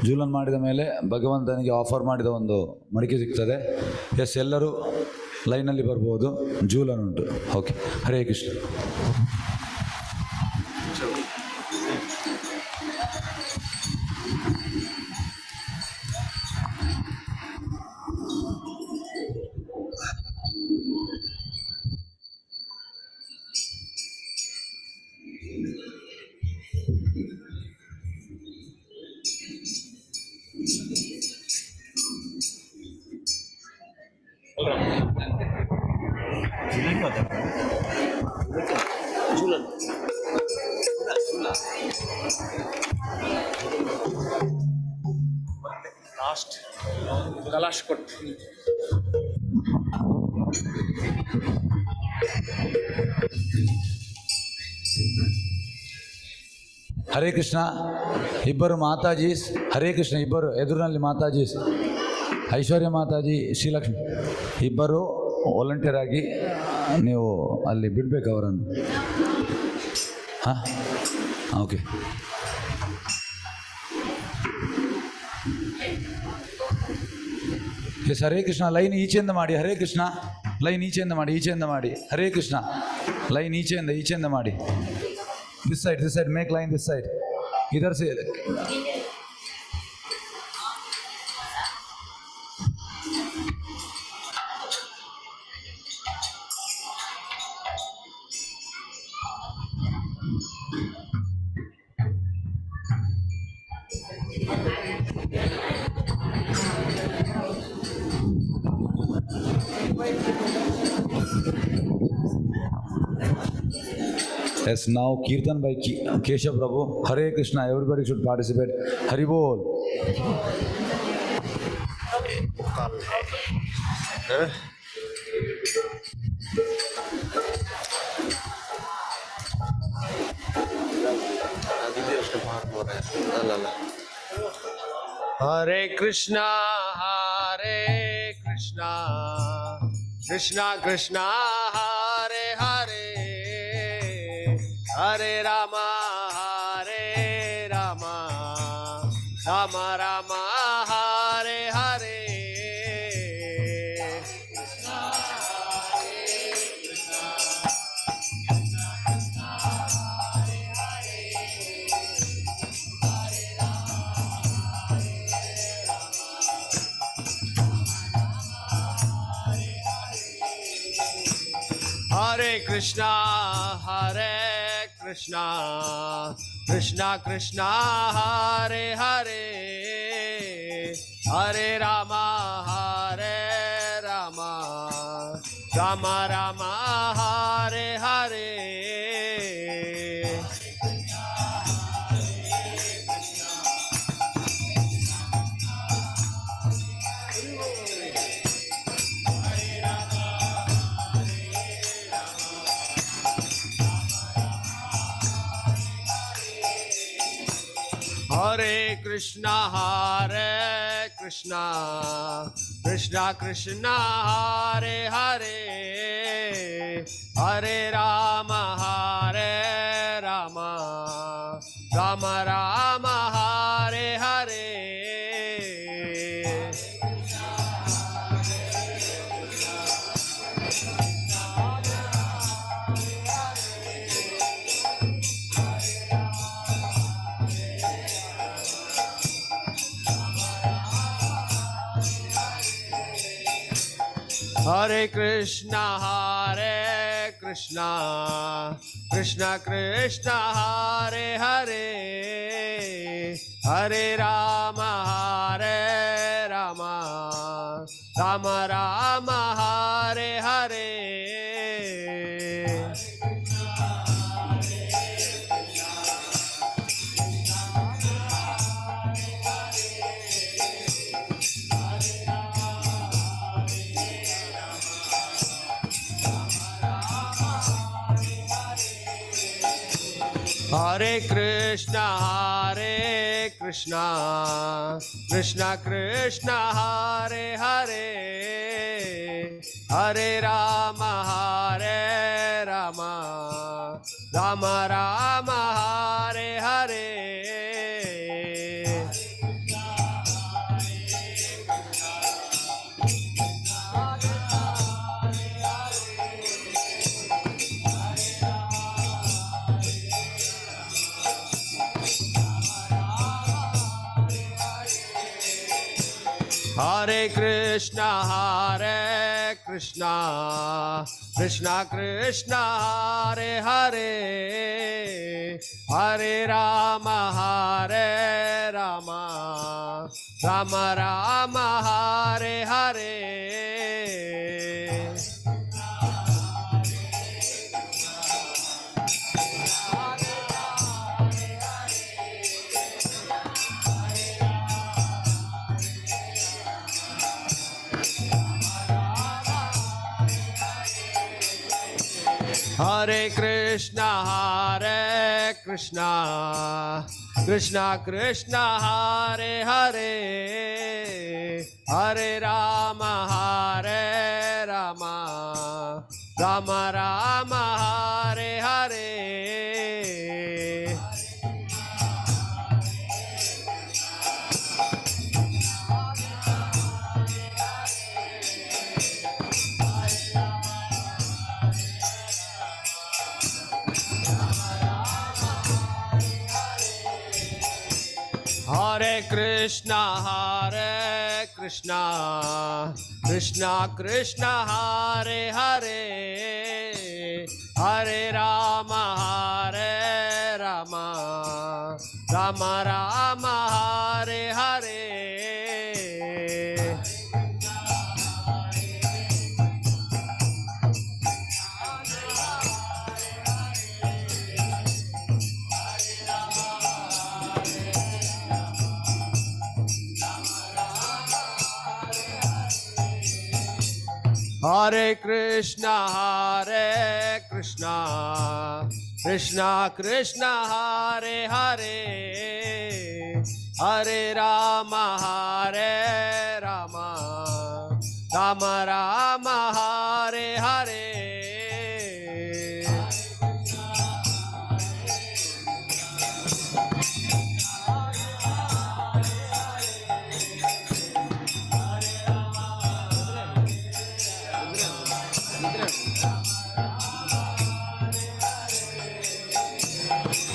ಜೂಲನ್ ಮಾಡಿದ ಮೇಲೆ ಭಗವಂತನಿಗೆ ಆಫರ್ ಮಾಡಿದ ಒಂದು ಮಡಿಕೆ ಸಿಗ್ತದೆ. ಎಲ್ಲರೂ ಲೈನಲ್ಲಿ ಬರ್ಬೋದು. ಜೂಲನ್ ಉಂಟು. ಓಕೆ, ಹರೇ ಕೃಷ್ಣ. ಲಾಸ್ಟ್ ಕಲಾಶ್ ಕೊಟ್ಟು ಹರೇ ಕೃಷ್ಣ. ಇಬ್ಬರು ಮಾತಾಜೀಸ್, ಹರೇ ಕೃಷ್ಣ. ಇಬ್ಬರು ಎದುರಿನಲ್ಲಿ ಮಾತಾಜೀಸ್, ಐಶ್ವರ್ಯ ಮಾತಾಜಿ, ಶ್ರೀಲಕ್ಷ್ಮಿ ಇಬ್ಬರು ವಾಲಂಟಿಯರ್ ಆಗಿ ನೀವು ಅಲ್ಲಿ ಬಿಡಬೇಕು ಅವರನ್ನು. ಹಾಂ, okay. S, Hare Krishna. Line ಈಚೆಯಿಂದ ಮಾಡಿ. ಹರೇ ಕೃಷ್ಣ. ಲೈನ್ ಈಚೆಯಿಂದ ಮಾಡಿ, ಈಚೆಯಿಂದ ಮಾಡಿ. ಹರೇ ಕೃಷ್ಣ. ಲೈನ್ ಈಚೆಯಿಂದ ಮಾಡಿ. This side make line this side. ಇದರ್ ಸೇ Yes, now Kirtan by Keshav Prabhu. Hare Krishna. Everybody should participate. Hari Bol. Hare Krishna, Krishna Krishna, Hare Hare, Hare Rama, Rama Rama, Hare Hare. Hare Krishna, Krishna Krishna, Hare Hare, Hare Rama, Rama Rama, Hare Hare. Hare Krishna, Krishna Krishna, Hare Hare, Hare Rama, Rama Rama, Hare Hare. Hare Krishna, Krishna Krishna, Hare Hare, Hare Rama, Rama Rama, Hare Hare. Hare Krishna, Krishna Krishna, Hare Hare, Hare Rama, Rama Rama, Hare Hare. Hare Krishna, Krishna Krishna, Hare Hare, Hare Rama, Rama Rama, Hare Hare. Hare Krishna, Krishna Krishna, Hare Hare, Hare Rama, Rama Rama, Hare Hare. Hare Krishna, Krishna Krishna, Hare Hare, Hare Rama, Rama Rama, Hare Hare. Hare Krishna, Krishna Krishna, Hare Hare, Hare Rama, Rama Rama, Hare Hare.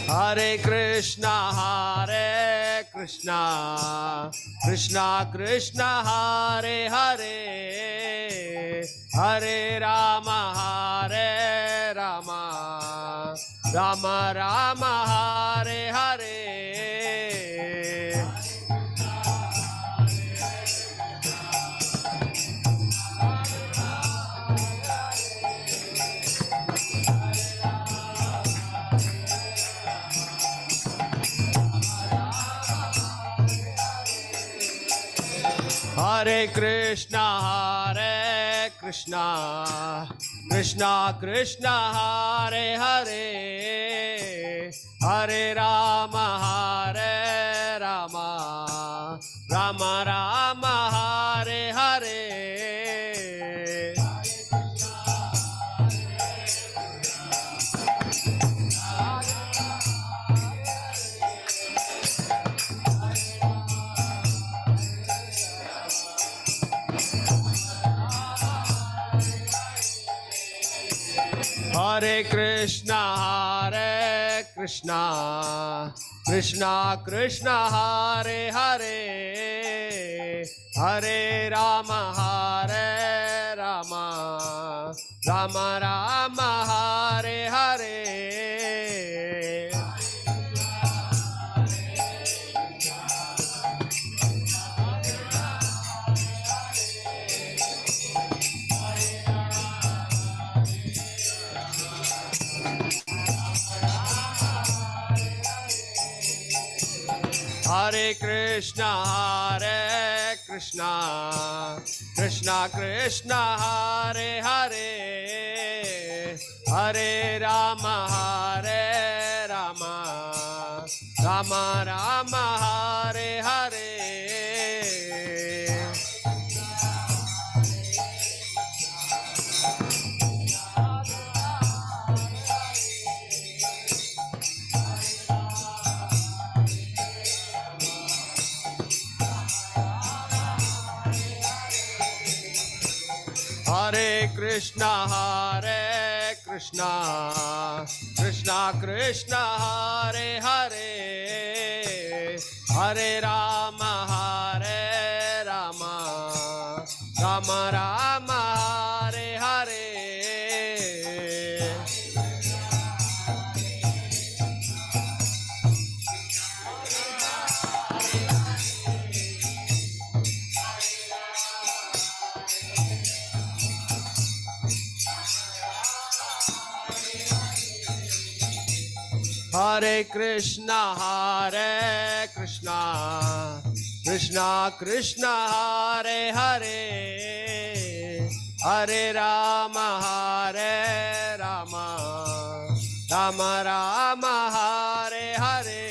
Hare Krishna, Krishna Krishna, Hare Hare, Hare Rama, Rama Rama, Hare Hare. Hare Krishna, Krishna Krishna, Hare Hare, Hare Rama, Rama Rama, Hare Hare. Hare Krishna, Krishna Krishna, Hare Hare, Hare Rama, Rama, Rama Rama, Hare Hare. Hare Krishna, Krishna Krishna, Hare Hare, Hare Rama, Rama Rama, Hare Hare. Hare Krishna, Krishna Krishna, Hare Hare, Hare Rama, Rama Rama, Hare Hare. Hare Krishna, Krishna Krishna, Hare Hare, Hare Rama, Rama Rama, Hare Hare.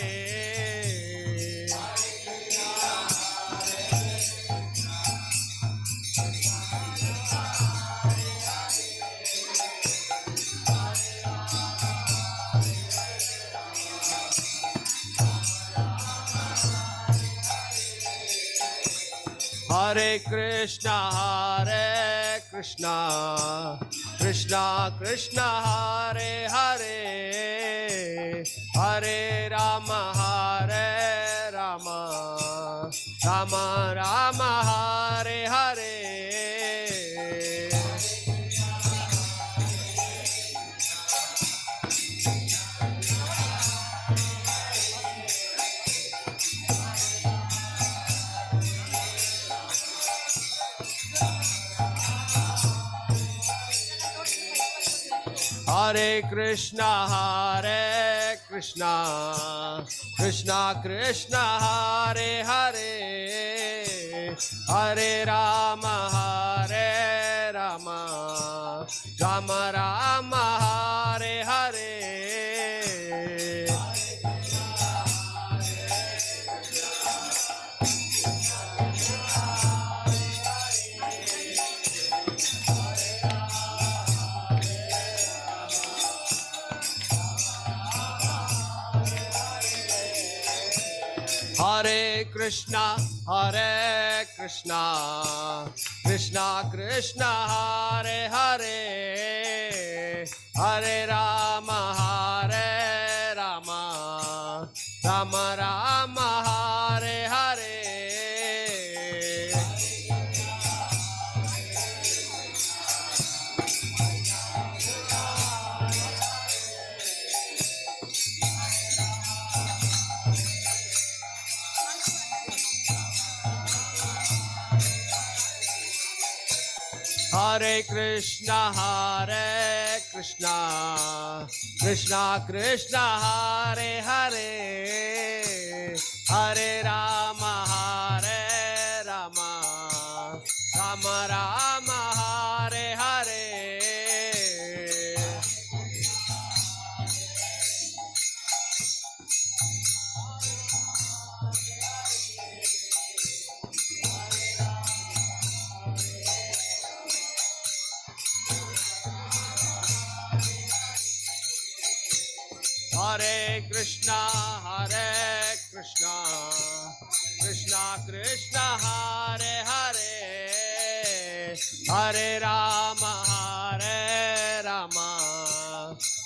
Hare Krishna, Krishna Krishna, Hare Hare, Hare Rama, Rama Rama, Hare Hare. Hare Krishna, Krishna Krishna, Hare Hare, Hare Rama, Rama Rama, Hare Hare. Hare Krishna, Krishna Krishna, Hare Hare, Hare Rama, Rama Rama, Hare Hare. Hare Krishna, Krishna Krishna, Hare Hare, Hare Rama, Rama Rama, Hare Hare. Hare Krishna, Krishna Krishna, Hare Hare, Hare Rama,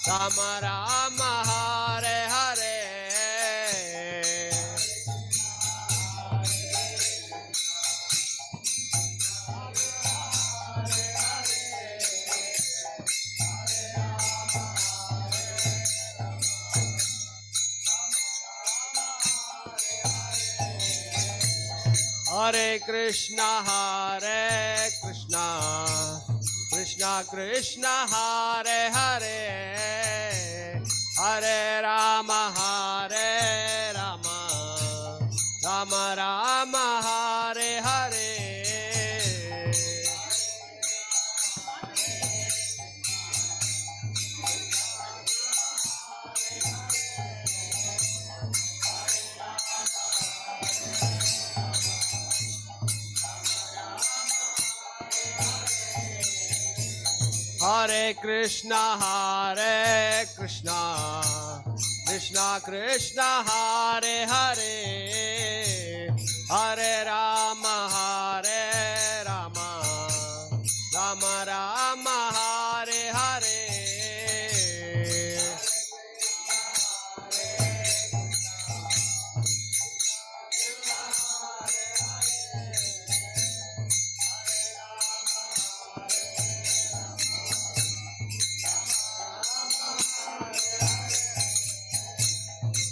Rama Rama, Hare Hare. Hare Krishna, Krishna Krishna, Hare Hare, Hare Rama, Rama Rama, Hare Hare. Hare Krishna, Krishna Krishna, Hare Hare, Hare Rama, Rama Rama, Hare Hare.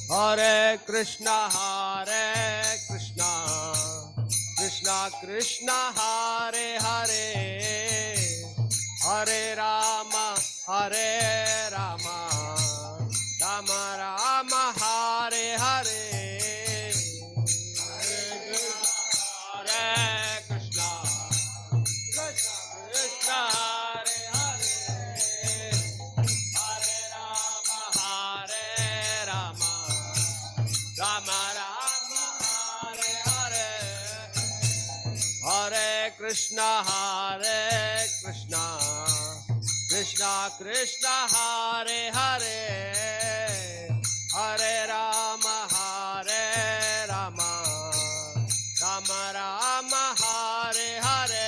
Hare Krishna, Krishna Krishna, Hare Hare, Hare Rama, Rama Rama, Hare Hare. Hare Krishna, Krishna Hare Hare, Hare Rama, Rama Rama, Hare Hare. Hare Krishna, Krishna Krishna, Hare Hare, Hare Rama, Rama Rama, Hare Hare.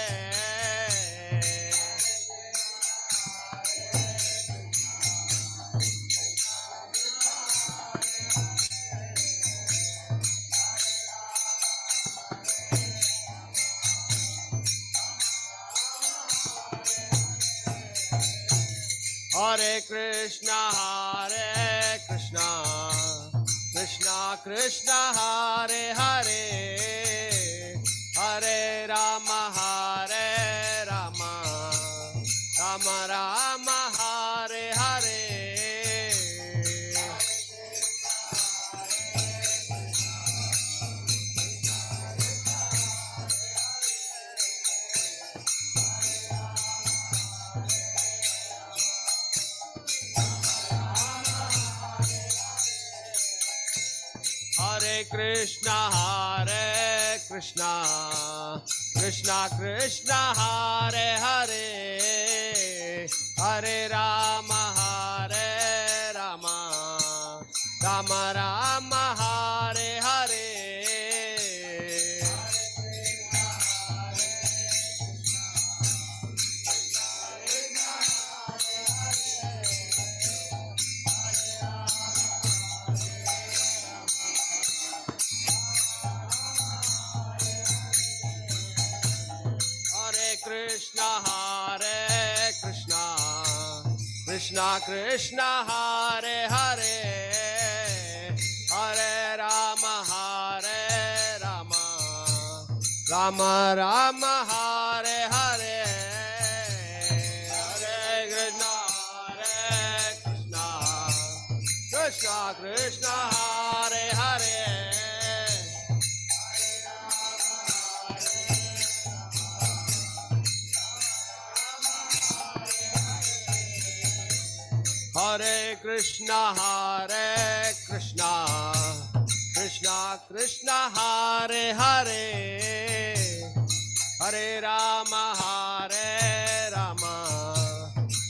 Hare Krishna, Krishna Krishna, Hare Hare, Hare Rama, Rama Rama, Hare Hare. Hare Krishna, Krishna Krishna, Hare Hare, Hare Rama, Rama Rama, Hare Hare. Krishna, Krishna, Hare Hare, Hare Rama, Rama Rama, Hare Hare. Hare Krishna, Krishna Krishna, Hare Hare. Hare Krishna, Krishna Krishna, Hare Hare, Hare Rama,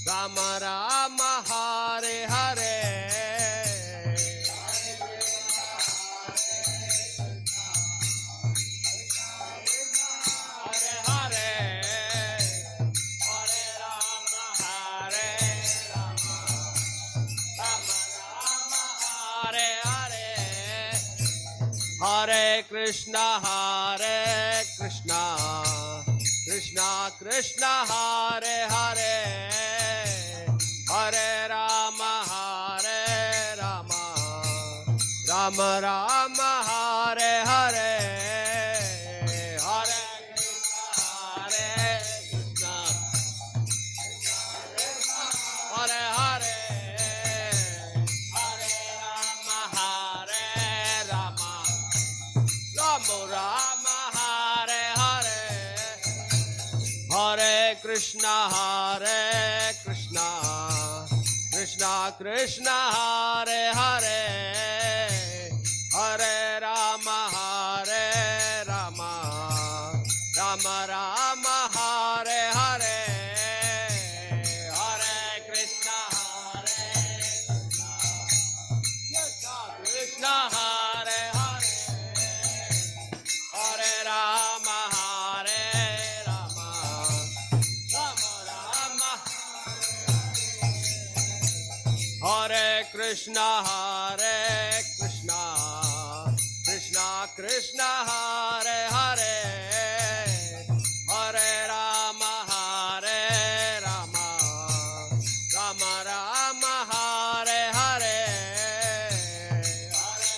Rama Rama, Hare Hare. Hare Krishna, Krishna Krishna, Hare Hare, Hare Rama, Rama Rama, Hare Hare. Krishna Hare Krishna Krishna Krishna Hare Hare Hare Rama Rama Rama Hare Hare Hare Krishna Krishna Hare Hare Hare Rama Rama Rama Hare Krishna Krishna Krishna Hare Hare Hare Rama Rama Rama Hare Hare Hare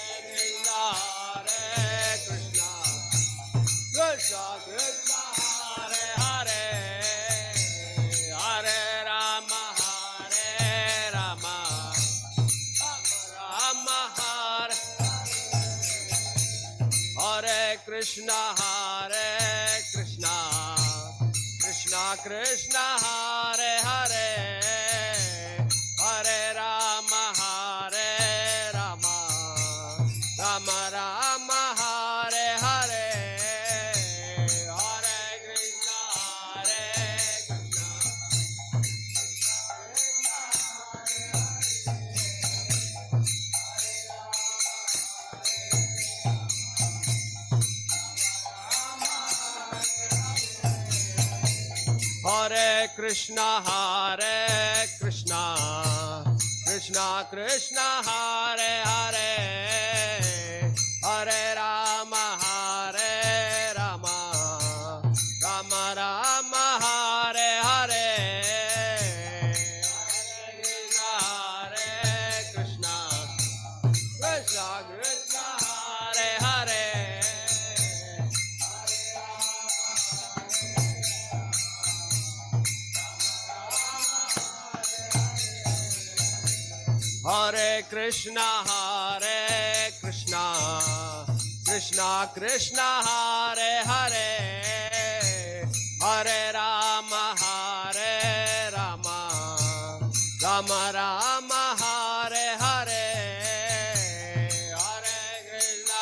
Krishna Krishna Krishna Hare Hare Hare Rama Rama Rama Hare Hare Krishna Krishna Krishna Hare Hare Hare Rama Rama Rama Hare Hare Hare Krishna Hare Krishna Krishna Krishna Hare Hare Hare Rama Rama Rama Hare Hare Hare Krishna Krishna Hare Hare Hare Krishna Krishna Hare Hare Hare Rama Rama Rama Hare Hare Hare Krishna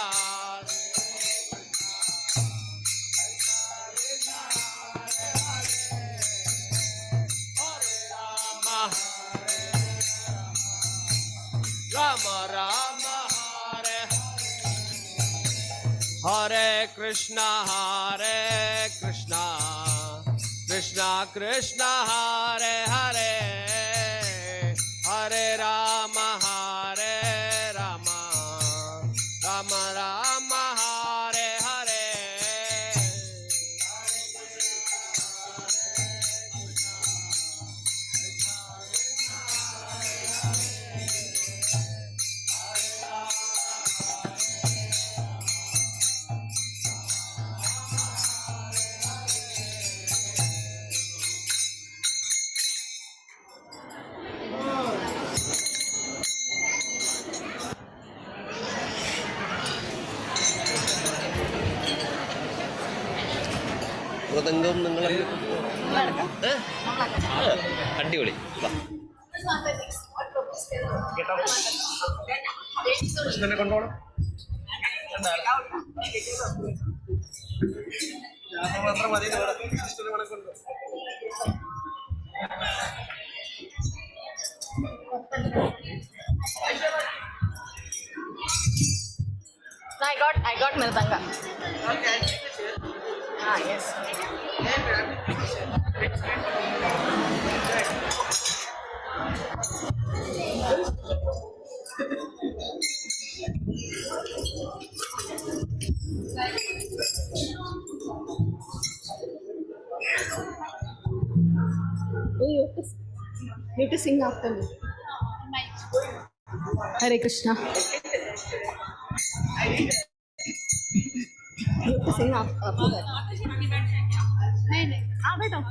Rama Rama Hare Hare Krishna Krishna Hare Hare Hare Rama Rama Rama Hare Hare mridangam നിങ്ങൾ അടിപൊളി കൊണ്ടോണം മാത്രം മതി I got Mridanga. Ah, yes. You have to sing after me. Hare Krishna. You have to sing after that. नहीं आ बैठो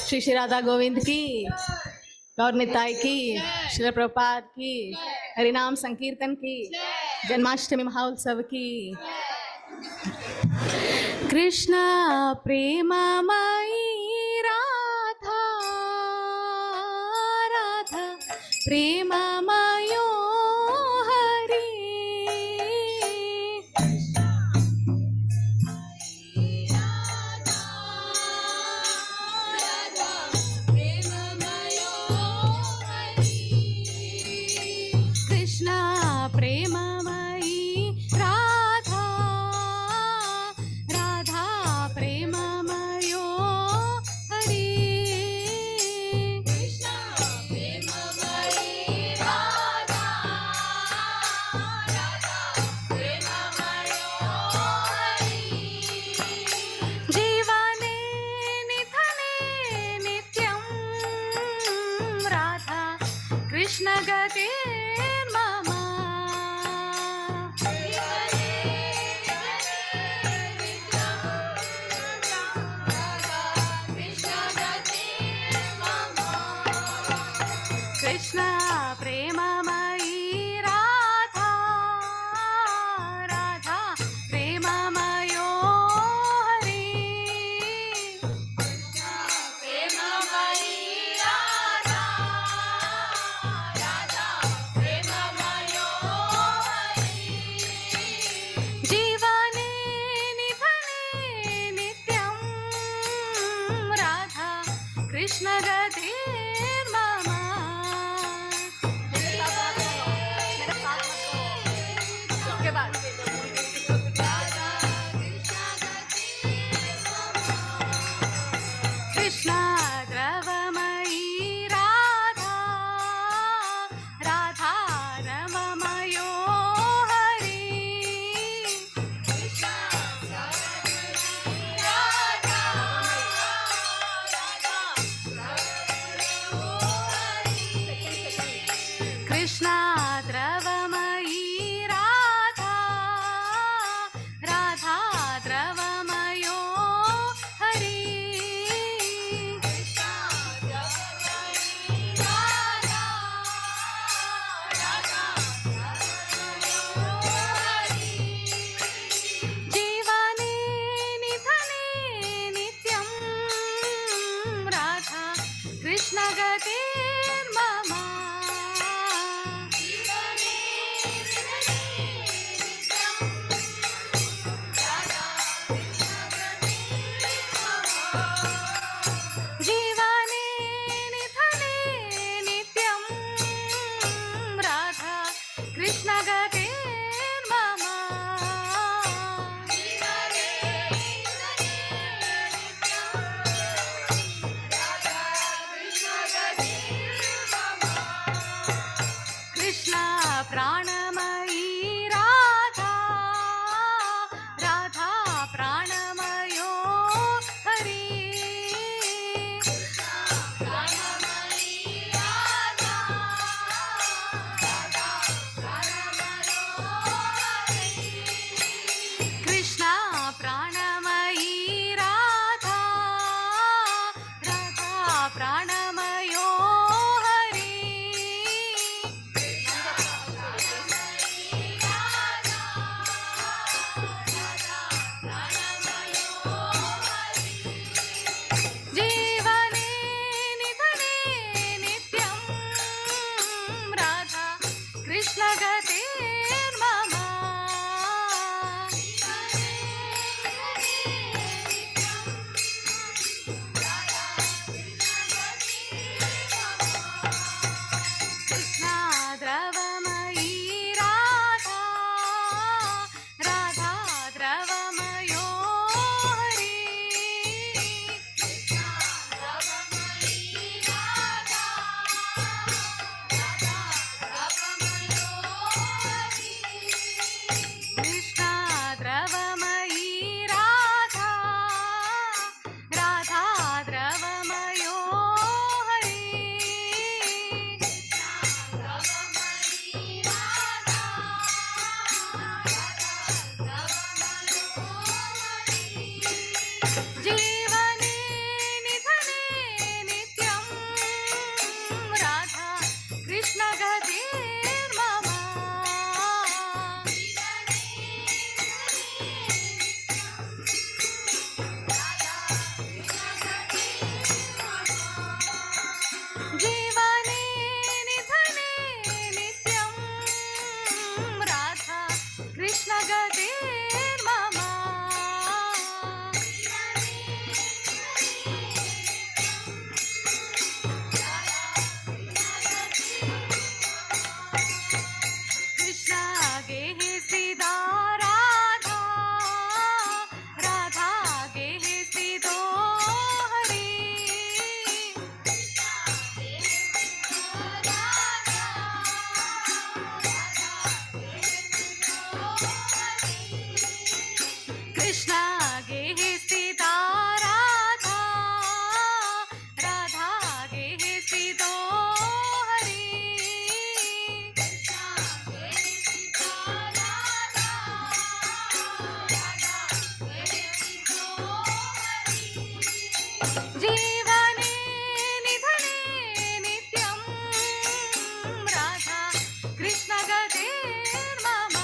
श्री श्री राधा गोविंद की गौर निताई की श्री प्रभुपाद की हरिनाम संकीर्तन की जन्माष्टमी महोत्सव की। कृष्ण प्रेममयी राधा, राधा प्रेममयो हरि। कृष्ण प्रेममयी राधा, राधा प्रेममयो हरि। कृष्ण प्रेममयी राधा, राधा प्रेममयो हरि। जीवने निधने नित्यं राधा कृष्ण गते कृष्ण प्रेममयी राधा, राधा प्रेममयो हरि। प्रेममयी राधा, राधा प्रेममयो हरि। जीवने निधने नित्यं राधा कृष्ण गते कृष्ण द्रवमयी राधा, राधा रममयो हरि। कृष्ण द्रवमयी राधा, राधा द्रवमयो हरि। जीवने निधने नित्यं राधा कृष्ण गते मम। जीवने निधने नित्यं राधा कृष्ण गते मम। जीवने निधने नित्यं राधा कृष्ण गते जीवने निधने नित्यं राधा कृष्ण गतिर्मम कृष्ण आगे है सीधा राधा राधा आगे है सीधो हरि कृष्ण आगे है सीधा राधा राधा आगे है सीधो हरि जीवने निधने नित्यं राधा कृष्ण गतिर्मम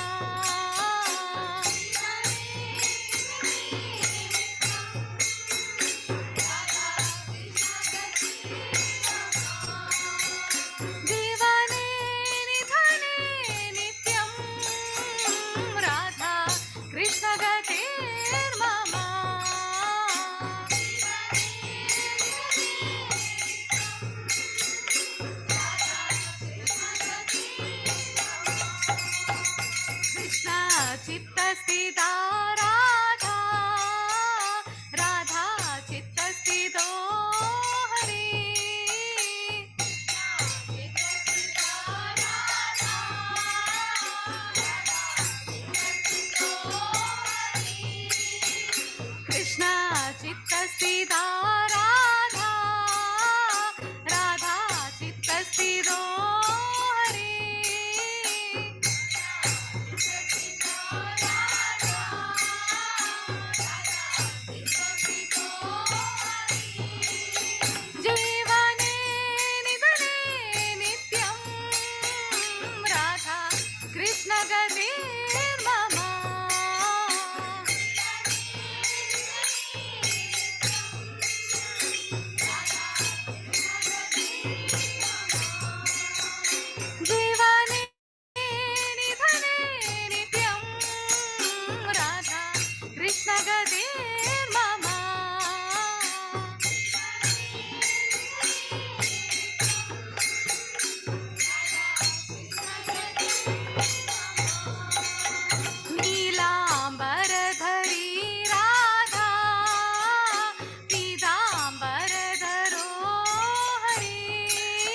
जीवने निधने नित्यं राधा कृष्ण गतिर्मम कृष्ण चित्तस्थिता राधा राधा चित्तस्थितो हरि कृष्ण चित्तस्थिता राधा राधा चित्तस्थितो हरि जीवने निधने नित्यं राधा कृष्ण गतिर्मम जीवने निधने नित्यं राधा कृष्ण गतिर्मम नीलांबरधरी राधा पीतांबरधरो हरि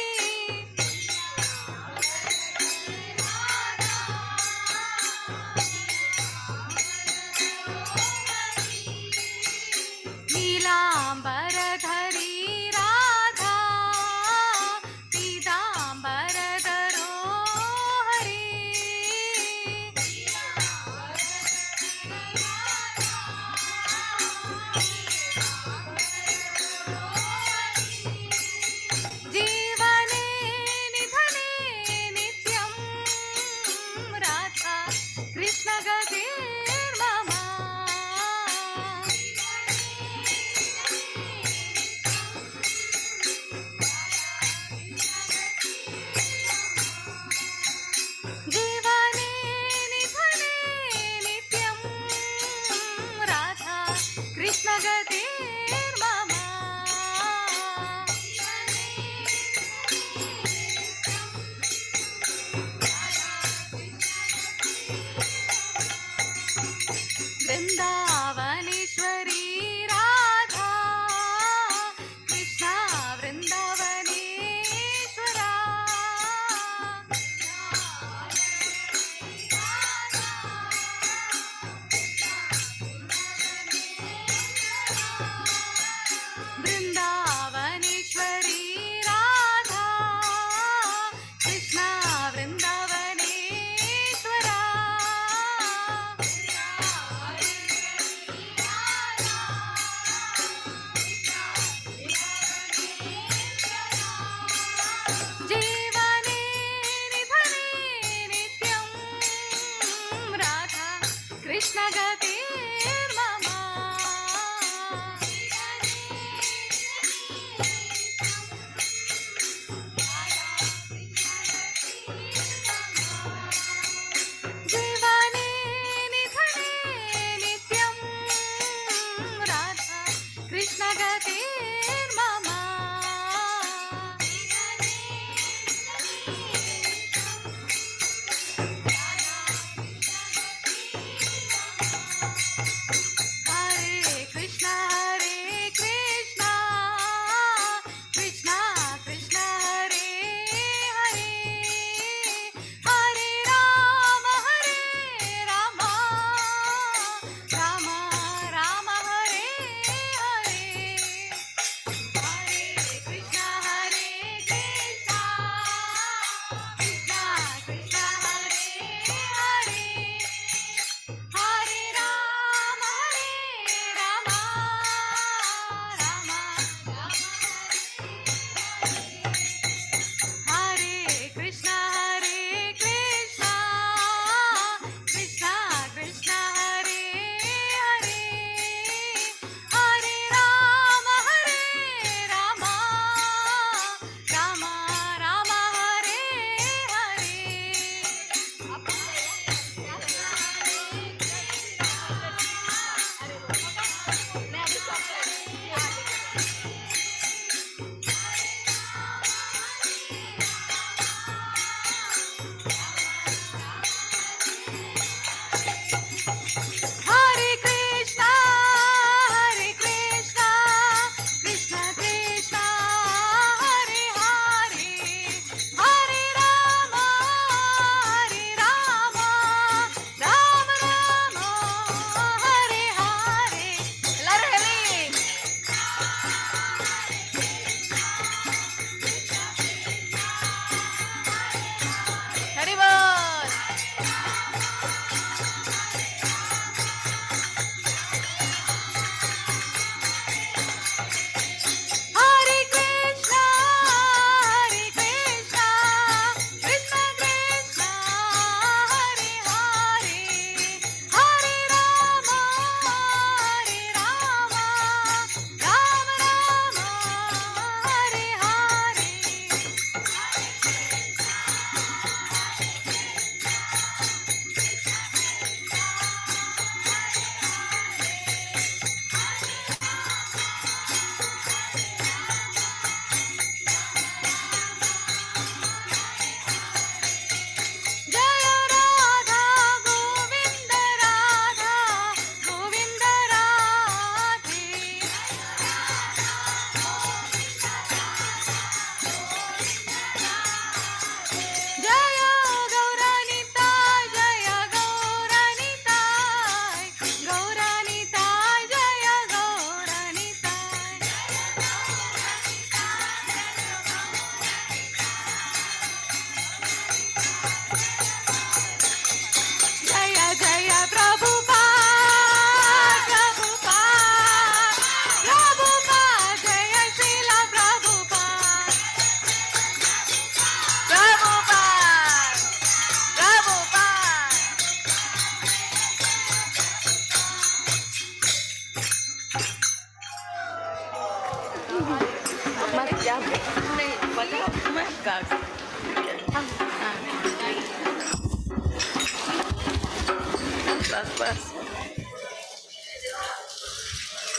बस बस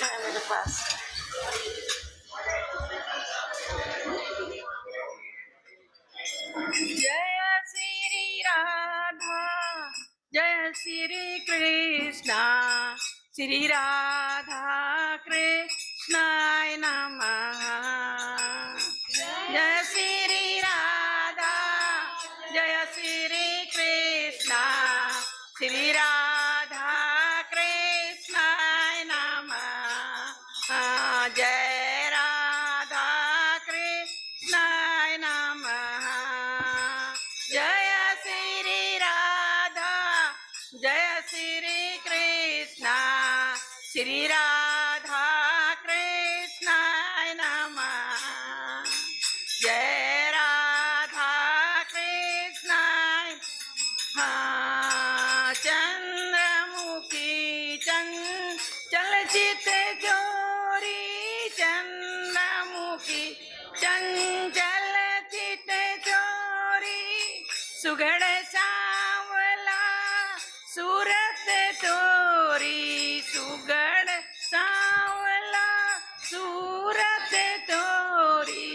मेरे पास जय श्री राधा जय श्री कृष्णा श्री राधा कृष्णाय नमः जय श्री राधा जय श्री कृष्णा श्री राधा कृष्णाय नमः जय राधा कृष्णाय नमः जय श्री राधा जय श्री कृष्णा श्री राधा कृष्णाय नमः जय राधा कृष्णाय चंद्रमुखी चलचित चोरी चंद्रमुखी चंचल चित चोरी सुगड़ सांवला सूरत तोरी सुगड़ सांवला सूरत तोरी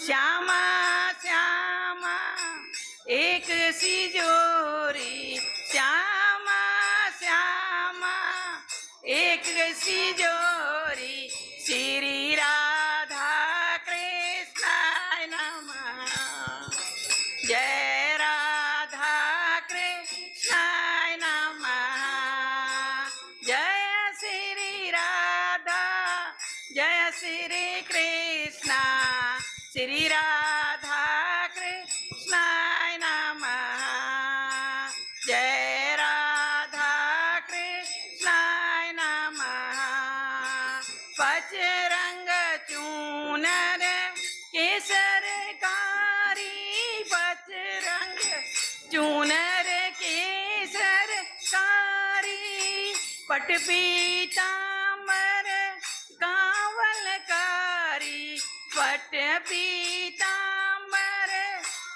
श्यामा श्यामा एक सी जोरी श्यामा श्यामा एक सी जोरी श्री राधा कृष्णाय नमः जय राधा कृष्णाय नमः जय श्री राधा जय श्री कृष्णा श्री राधा कृष्णाय नमः जय राधा कृष्णाय नमः पचरंग चूनर केसर कारी पचरंग चूनर केसर कारी पट पीतांबर कांवलकारी पट पीतांबर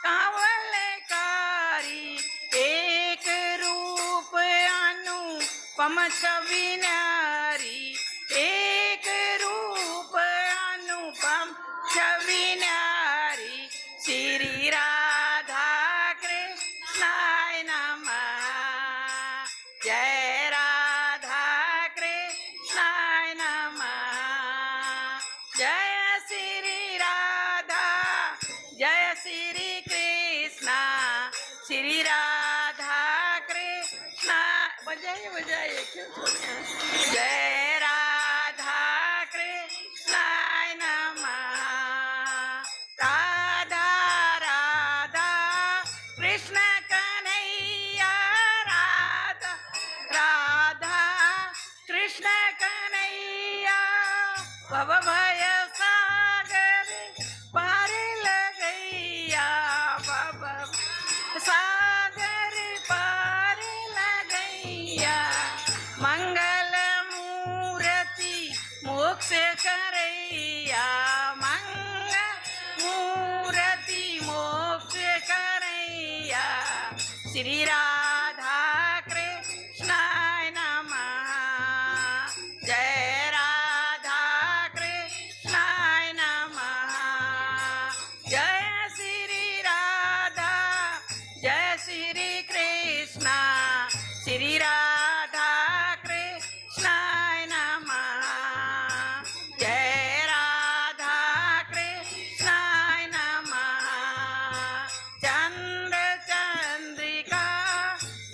कांवलकारी एक रूप अनुपम छवि नारी एक रूप अनुपम छवि नारी श्री राधा कृष्णाय नमः जय राधा कृष्णाय नमः जय श्री राधा जय श्री कृष्णा श्री राधा कृष्णा बजाइए बजाइए क्यों छोड़े जय राधा कृष्णाय नमः राधा राधा कृष्ण कन्हैया राधा राधा कृष्ण कन्हैया भव भय सागर पार लगैया भव सागर पार लगैया मंगल मूर्ति मोक्ष करैया मंगल मूर्ति मोक्ष करैया श्री राधा कृष्णाय नमः जय राधा कृष्णाय नमः जय श्री राधा जय श्री कृष्णा श्री राधा कृष्णाय नमः जय राधा कृष्णाय नमः चंद्र चंद्रिका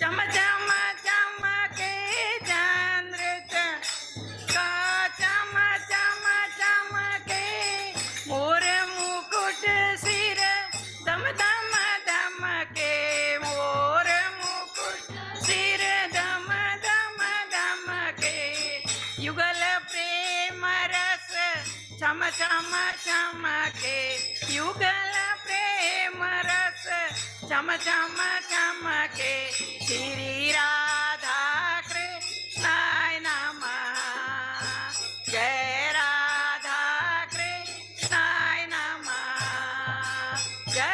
चम चम चमके चंद्र का चम चम चमके मोर मुकुट सिर दम दम दमके मोर मुकुट सिर दम दम दमके युगल प्रेम रस छम छम चमके युगल प्रेम रस छम छम चमके श्री राधा कृष्णाय नमः जय राधा कृष्णाय नमः जय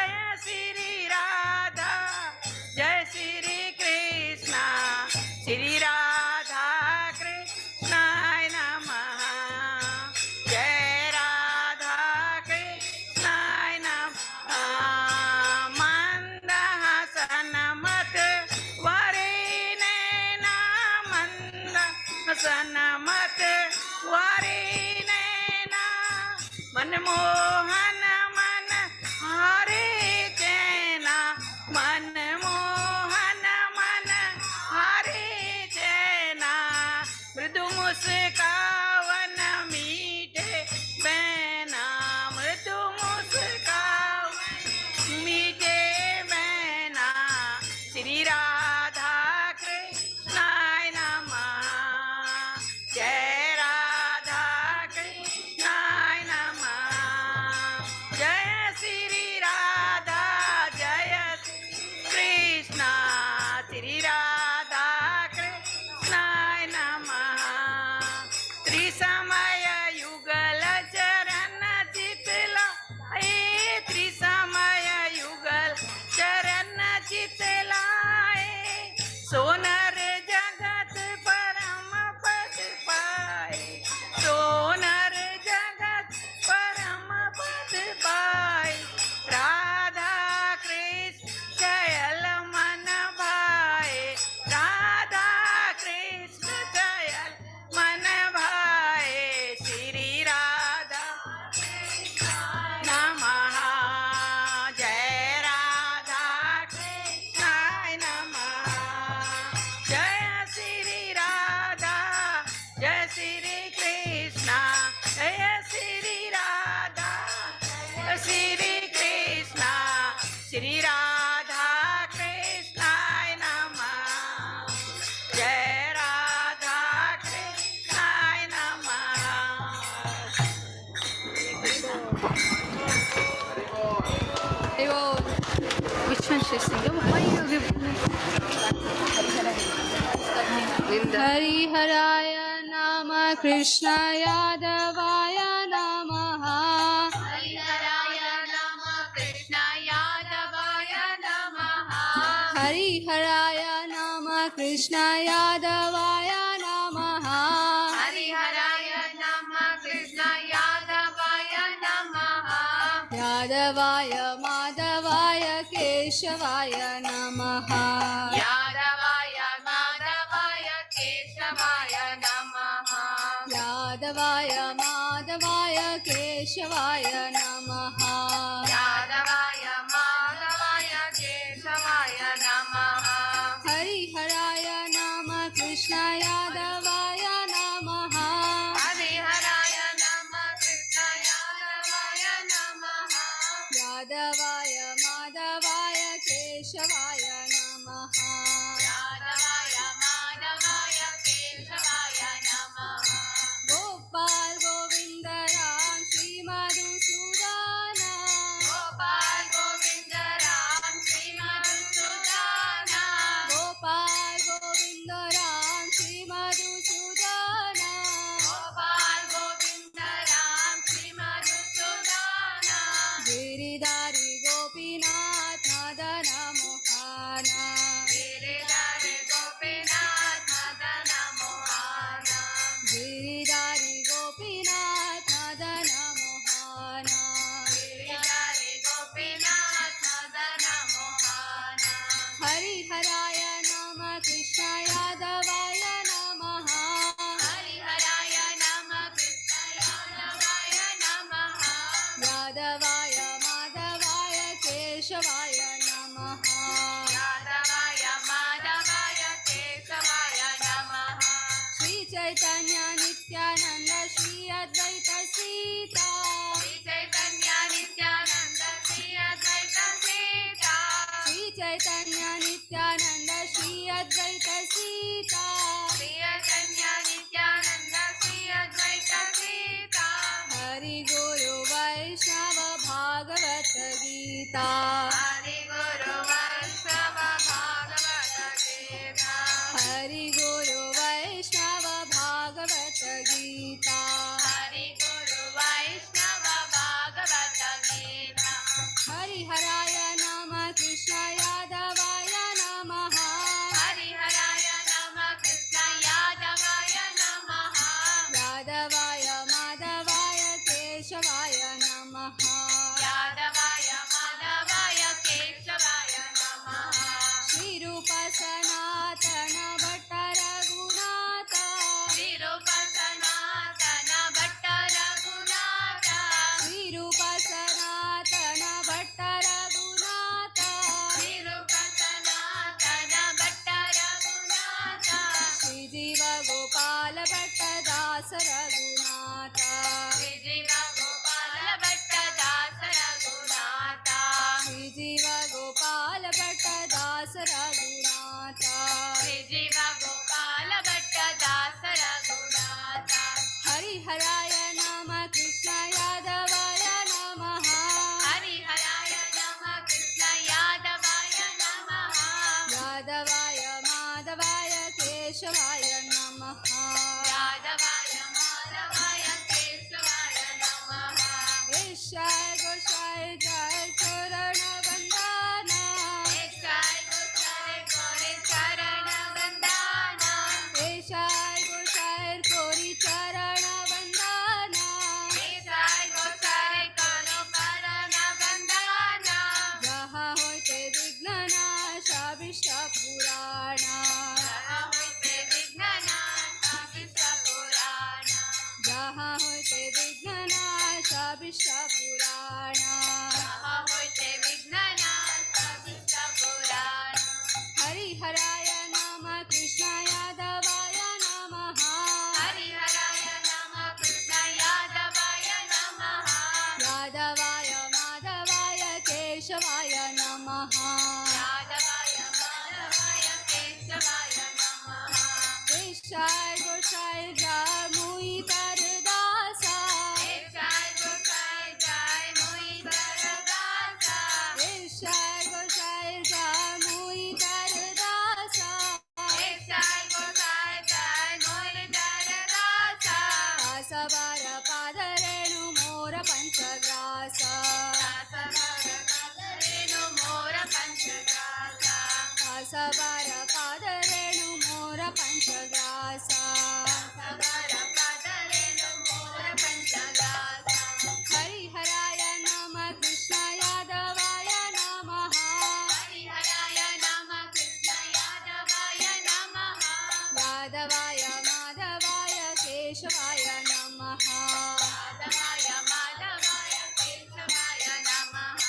बोल। Which one she's singing? Why you give me? Hari हराय नाम कृष्ण यादवाय नमः। हरि हराय नाम कृष्ण यादवाय नमः। हरि हराय नाम कृष्ण यादवाय नमः। हरि हराय नाम कृष्ण यादवाय नमः। यादवाय माधवाय केशवाय नमः। यादवाय माधवाय केशवाय नमः। यादवाय माधवाय केशवाय नमः। यादवाय माधवाय केशवाय नमः। हरि हराय नाम कृष्ण यादवाय नमः। हरि हराय नाम कृष्ण यादवाय नमः। यादवाय माधवाय केशवाय नमः। यादवाय माधवाय केशवाय नमः। गोपाल गोविंद राम श्री मधुसूदन। गोपाल गोविंद राम श्री मधुसूदन। गोपाल गोविंद राम श्री मधुसूदन। गोपाल गोविंद राम श्री मधुसूदन। गिरिधारी गोपीनाथ मदन मोहन। गिरिधारी गोपीनाथ मदन मोहन। गिरिधारी गोपीनाथ मदन मोहन। गिरिधारी गोपीनाथ मदन मोहन। हरि हराय नाम कृष्ण यादवाय नमः। हरि हराय नाम कृष्ण यादवाय नमः। यादवाय माधवाय केशवाय नमः। यादवाय माधवाय केशवाय नमः। श्री चैतन्य नित्यानंद श्री अद्वैत सीता। श्री चैतन्य नित्यानंद श्री अद्वैत सीता। श्री चैतन्य नित्यानंद श्री अद्वैत सीता। श्री चैतन्य नित्यानंद श्री अद्वैत सीता। हरि गुरु वैष्णव भागवत गीता। हरि गुरु वैष्णव भागवत गीता। हरि गुरु वैष्णव भागवत गीता। हरि गुरु वैष्णव भागवत गीता। हरि हराय नाम कृष्ण यादवाय नमः। हरि हराय नाम कृष्ण यादवाय नमः। यादवाय माधवाय केशवाय नमः। यादवाय माधवाय केशवाय नमः। श्री रूप सनातन भट्ट रघुनाथ। श्री रूप सनातन भट्ट रघुनाथ। श्री रूप सनातन भट्ट रघुनाथ। श्री रूप सनातन भट्ट रघुनाथ। श्री जीव गोपाल भट्ट दास रघुनाथ। श्री जीव गोपाल भट्ट दास रघुनाथ। श्री जीव गोपाल भट्ट दास रघुनाथ। श्री जीव गोपाल भट्ट दास रघुनाथ। हरि हराय नाम कृष्ण यादवाय नमः। हरि हराय नाम कृष्ण यादवाय नमः। यादवाय माधवाय केशवाय नमः। यादवाय माधवाय केशवाय नमः। ईशाय गोसाय जय चरण वंदन। ईशाय गोसाय कोरी चरण वंदन। ईशाय गोसाय कोरी चरण वंदन। ईशाय गोसाय करो करण वंदन। जहाँ होते विघ्न नाश अभिष्ट पुराण। जहाँ होते विघ्न नाश अभिष्ट पुराण। जहाँ होते विघ्न नाश अभिष्ट पुराण। जहाँ होते विघ्न नाश अभिष्ट पुराण। हरि हराय नाम कृष्ण यादवाय नमः। हरि हराय नाम कृष्ण यादवाय नमः। यादवाय माधवाय केशवाय नमः। यादवाय माधवाय केशवाय नमः। ईशाय गोसाय जय मुईतर दासा। ईशाय गोसाय जय मुईतर दासा। ಸಬರ ಪಾದರೇಣು ಮೋರ ಪಂಚದಾಸ ಸಬರ ಪಾದರೇಣು ಮೋರ ಪಂಚದಾಸ ಹರಿಹರಾಯ ನಮ ಕೃಷ್ಣ ಯಾದವಾಯ ನಮಃ ಹರಿಹರಾಯ ನಮ ಕೃಷ್ಣ ಯಾದವಾಯ ನಮಃ ಯಾದವಾಯ ಮಾಧವಾಯ ಕೇಶವಾಯ ನಮಃ ಯಾದವಾಯ ಮಾಧವಾಯ ಕೇಶವಾಯ ನಮಃ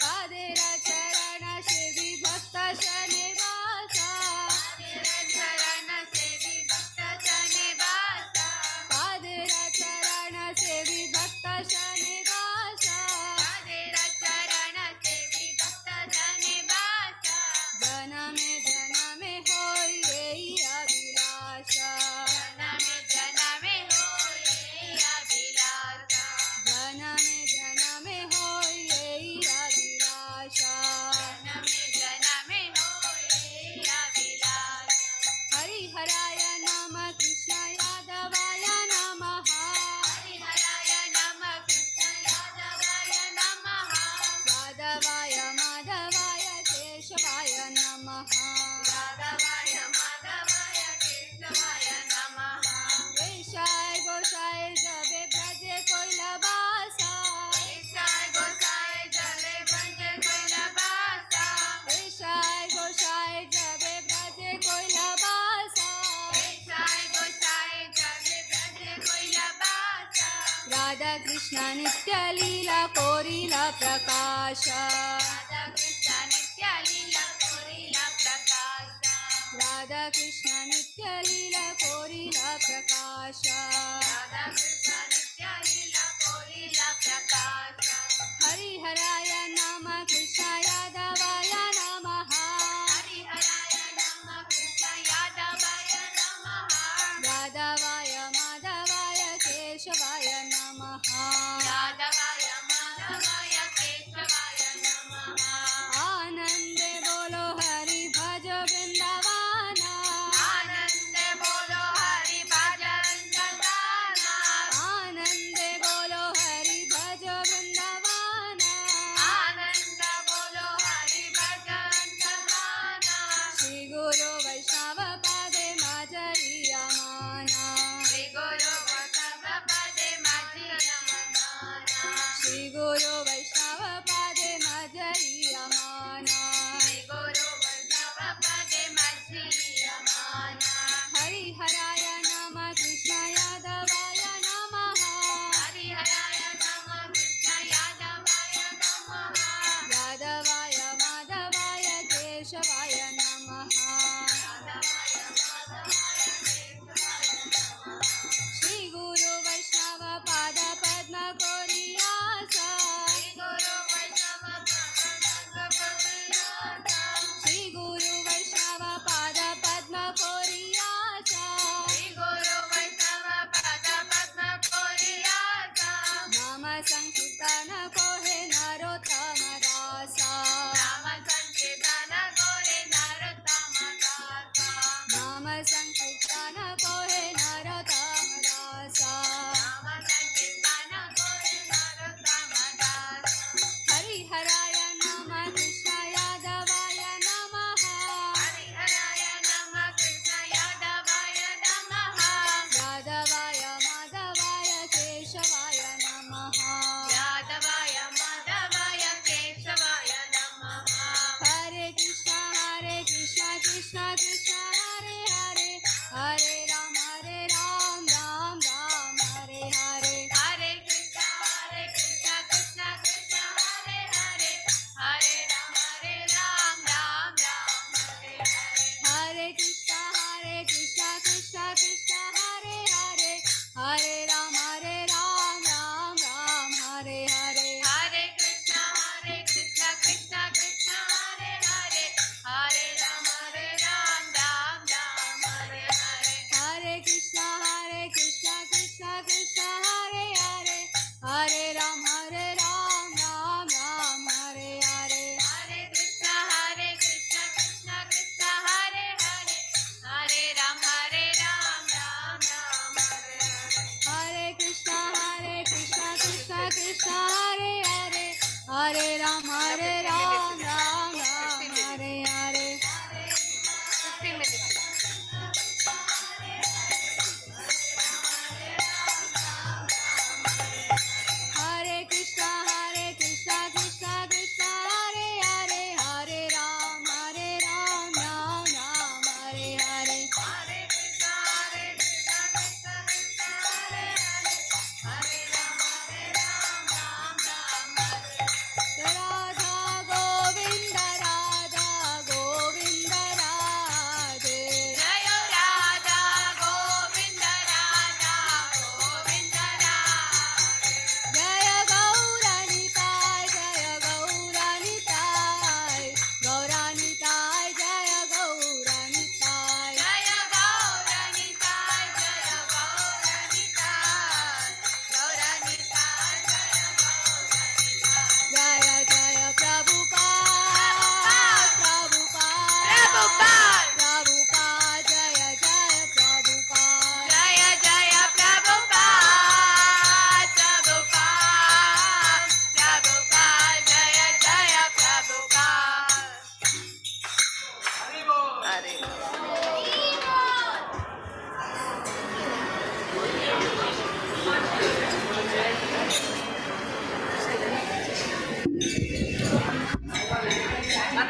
ಪಾದೇರ ಚರಣ ಸೇವಿ ಭಕ್ತ ಶನಿವಾಸ ಪಾದೇರ ಚರಣ ಸೇವಿ ಭಕ್ತ ಶನಿವಾಸ ಪಾದೇರ ಚರಣ ಸೇವಿ ಭಕ್ತ ಶನಿವಾಸ ಪಾದೇರ ಚರಣ ಸೇವಿ ಭಕ್ತ ಶನಿವಾಸ ಜನಮೆ ಹೋಯ್ ಏಯಿ ಅಭಿಲಾಷ ಜನಮೆ ಹೋಯ್ ಏಯಿ ಅಭಿಲಾಷ ಜನಮೆ ಹೋಯ್ ಏಯಿ ಅಭಿಲಾಷ ಜನಮೆ ಹೋಯ್ ಏಯಿ ಅಭಿಲಾಷ ಹರಿಹರಾಯ ನಮ ಕೃಷ್ಣ ಯಾದವಾಯ ನಮಃ ಹರಿಹರಾಯ ನಮ ಕೃಷ್ಣ ಯಾದವಾಯ ನಮಃ ಯಾದವಾಯ ಮಾಧವಾಯ ಕೇಶವಾಯ ನಮಃ ಯಾದವಾಯ ಮಾಧವಾಯ ಕೇಶವಾಯ ನಮಃ ವೇಷಾಯ ಗೋಸಾಯ ಜಬೆ ಬ್ರಜೆ ಕೊಯ್ಲವಾಸ ವೇಷಾಯ ಗೋಸಾಯ ಜಬೆ ಬ್ರಜೆ ಕೊಯ್ಲವಾಸ ವೇಷಾಯ ಗೋಸಾಯ ಜಬೆ ಬ್ರಜೆ ಕೊಯ್ಲವಾಸ ವೇಷಾಯ ಗೋಸಾಯ ಜಬೆ ಬ್ರಜೆ ಕೊಯ್ಲವಾಸ ರಾಧಾ ಕೃಷ್ಣ ನಿತ್ಯ ಲೀಲಾ ಕೋರಿಲಾ ಪ್ರಕಾಶ ರಾಧಾ ಕೃಷ್ಣ ನಿತ್ಯ ಲೀಲಾ ಕೋರಿಲಾ ಪ್ರಕಾಶ ರಾಧಾ ಕೃಷ್ಣ ನಿತ್ಯ ಲೀಲಾ ಕೋರಿಲಾ ಪ್ರಕಾಶ ರಾಧಾ ಕೃಷ್ಣ ನಿತ್ಯ ಲೀಲಾ ಕೋರಿಲಾ ಪ್ರಕಾಶ ಹರಿಹರಾಯ ನಮ ಕೃಷ್ಣ ಯಾದವಾಯ ನಮಃ ಹರಿಹರಾಯ ನಮ ಕೃಷ್ಣ ಯಾದವಾಯ ನಮಃ ಯಾದವಾಯ ಮಾಧವಾಯ ಕೇಶವಾಯ ನಮಃ ಯಾದವಾಯ ಮಾಧವಾಯ ಕೇಶವಾಯ ನಮಃ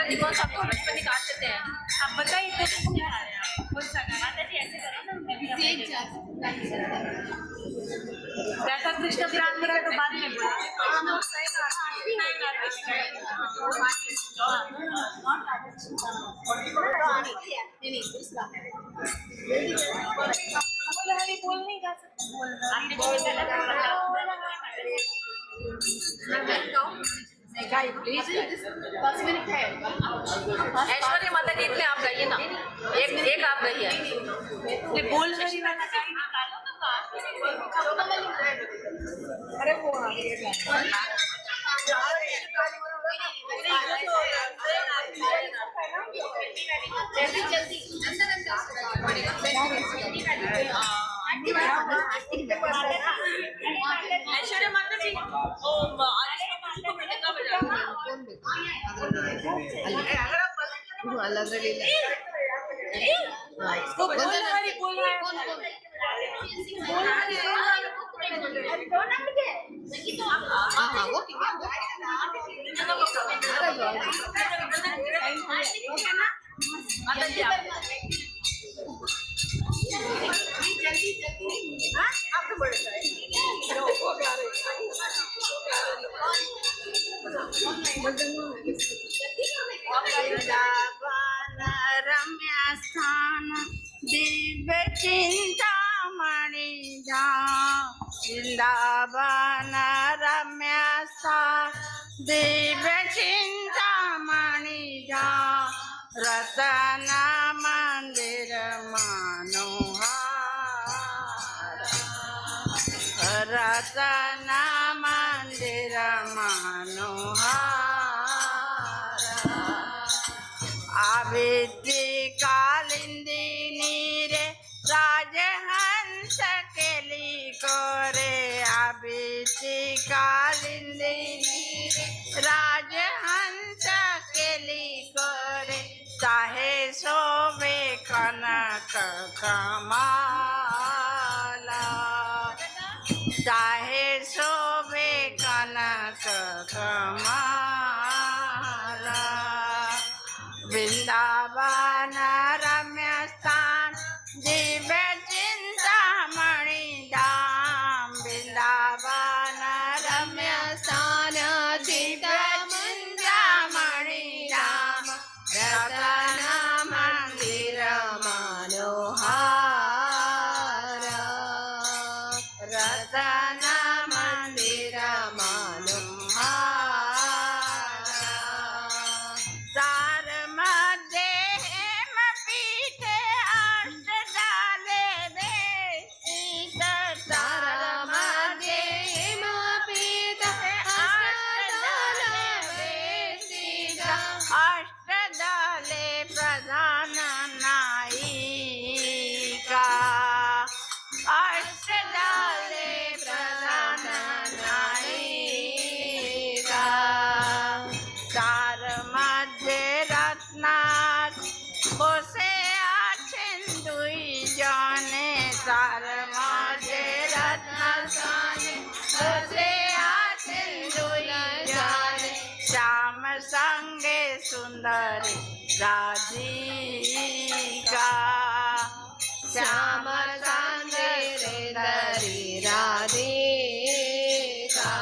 जल्दी कौन सा आपको बचपन में काट देते हैं? आप बताइए तो क्या है कौन सा माता जी ऐसे करें ना राधा कृष्ण प्राण मेरा तो बाद में बोला बोल नहीं गा सकते ऐश्वर्या माता जी इतने आप गाइए ना एक आप गाइए बोल रही अरे वो जल्दी जल्दी ऐश्वर्या माता जी रम्य स्थान दिव्य चिंतामणि जा वृंदावन रम्य स्थान दिव्य चिंतामणि जा रतन मंदिर मनोहर रतन मंदिर मनोहर आवित्ति कालिंदिनी रे राजहंस केली कोरे आवित्ति कालिंदिनी रे राजहंस केली कोरे चाहे शोभे कनक कमाला चाहे शोभे कनक कमाला वृंदावन रम्य स्थान दिव्य चिंतामणि धाम वृंदावन रम्य स्थान दिव्य चिंतामणि धाम रतन मंदिर मनोहर रतन मंदिर मनोहर तार मध्य हेम पीठे अष्ट डाले दे तार मध्य हेम पीठे अष्ट डाले अष्ट डाले प्रधान नायिका अष्ट डाले प्रधान नायिका तार मध्य रत्नाथ बसे आছেন দুইজনে तार मध्य रत्नास्थाने बसे आছেন দুইজনে श्याम संगे सुंदरी राधिका श्याम संगे सुंदरी राधिका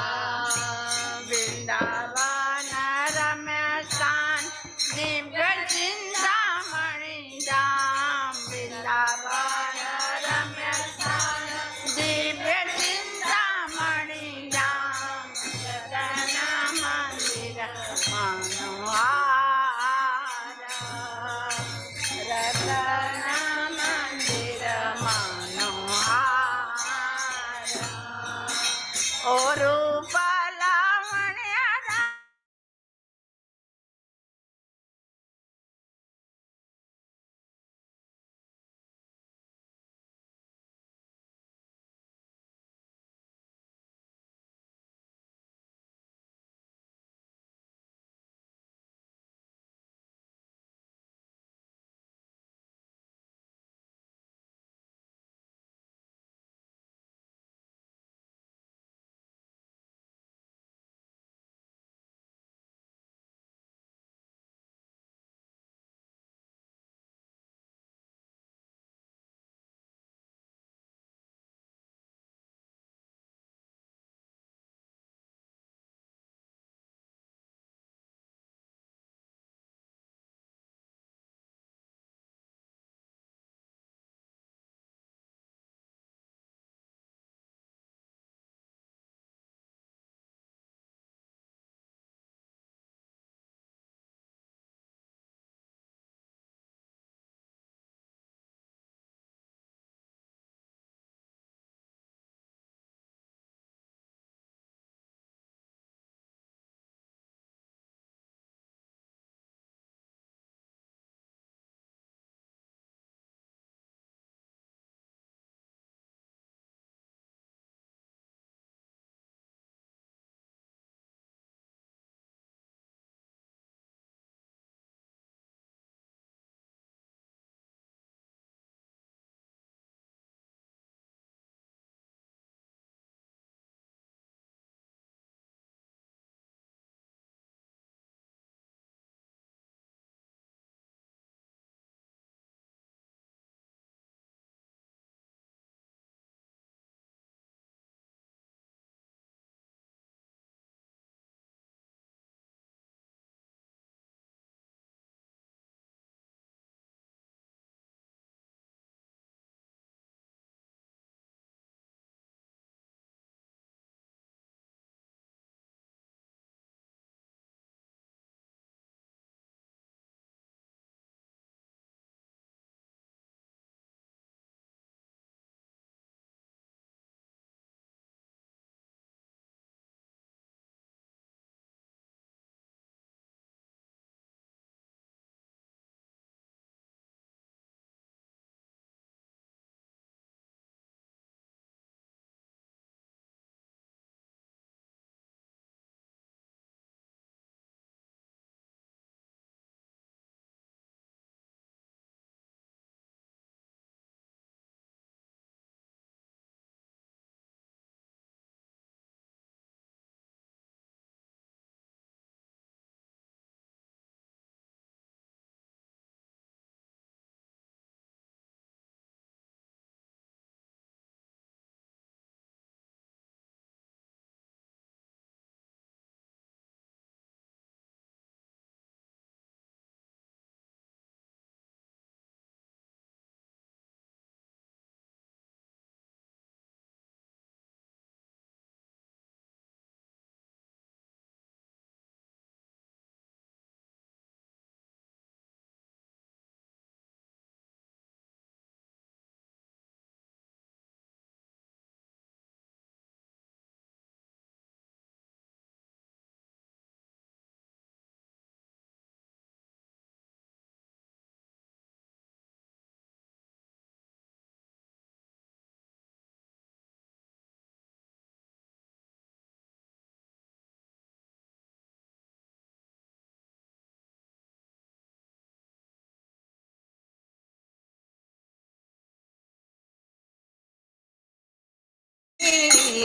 वृंदावन रम्य स्थान दिव्य चिंतामणि धाम वृंदावन रम्य स्थान दिव्य चिंतामणि धाम रतन मंदिर मनोहर रतन मंदिर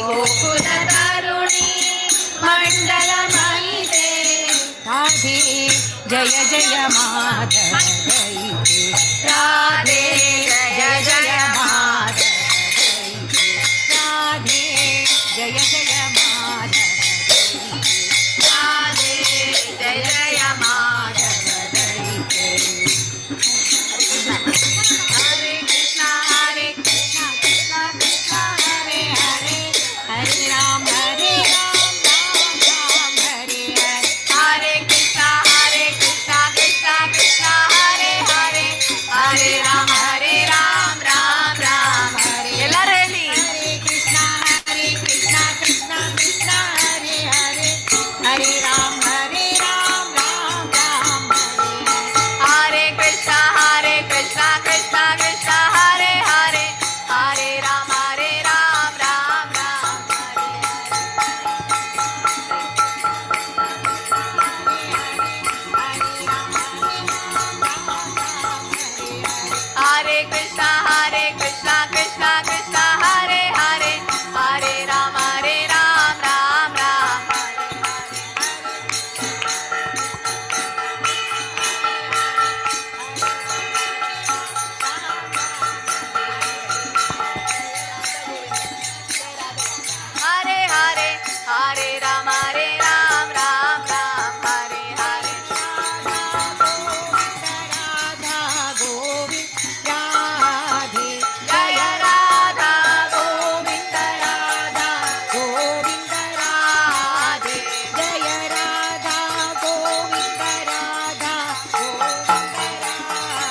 गोकुल तरुणी मण्डलमयिते राधे जय जय माधव राधे जय जय माधव राधे जय जय माधव राधे जय जय माधव हरे कृष्णा कृष्णा कृष्णा हरे हरे हरे राम राम राम हरे हरे हरे कृष्णा कृष्णा कृष्णा हरे हरे हरे राम राम राम हरे ಎಲ್ಲರೂ ಹೇಳಿ हरे कृष्णा कृष्णा कृष्णा हरे हरे हरे राम राम राम हरे कृष्णा कृष्णा कृष्णा हरे हरे हरे राम राम राम हरे कृष्णा कृष्णा कृष्णा हरे हरे हरे राम राम राम हरे हरे हरे राम राम राम हरे हरे राधा गोविंद राधे जय राधा गोविंद राधे जय राधा गोविंद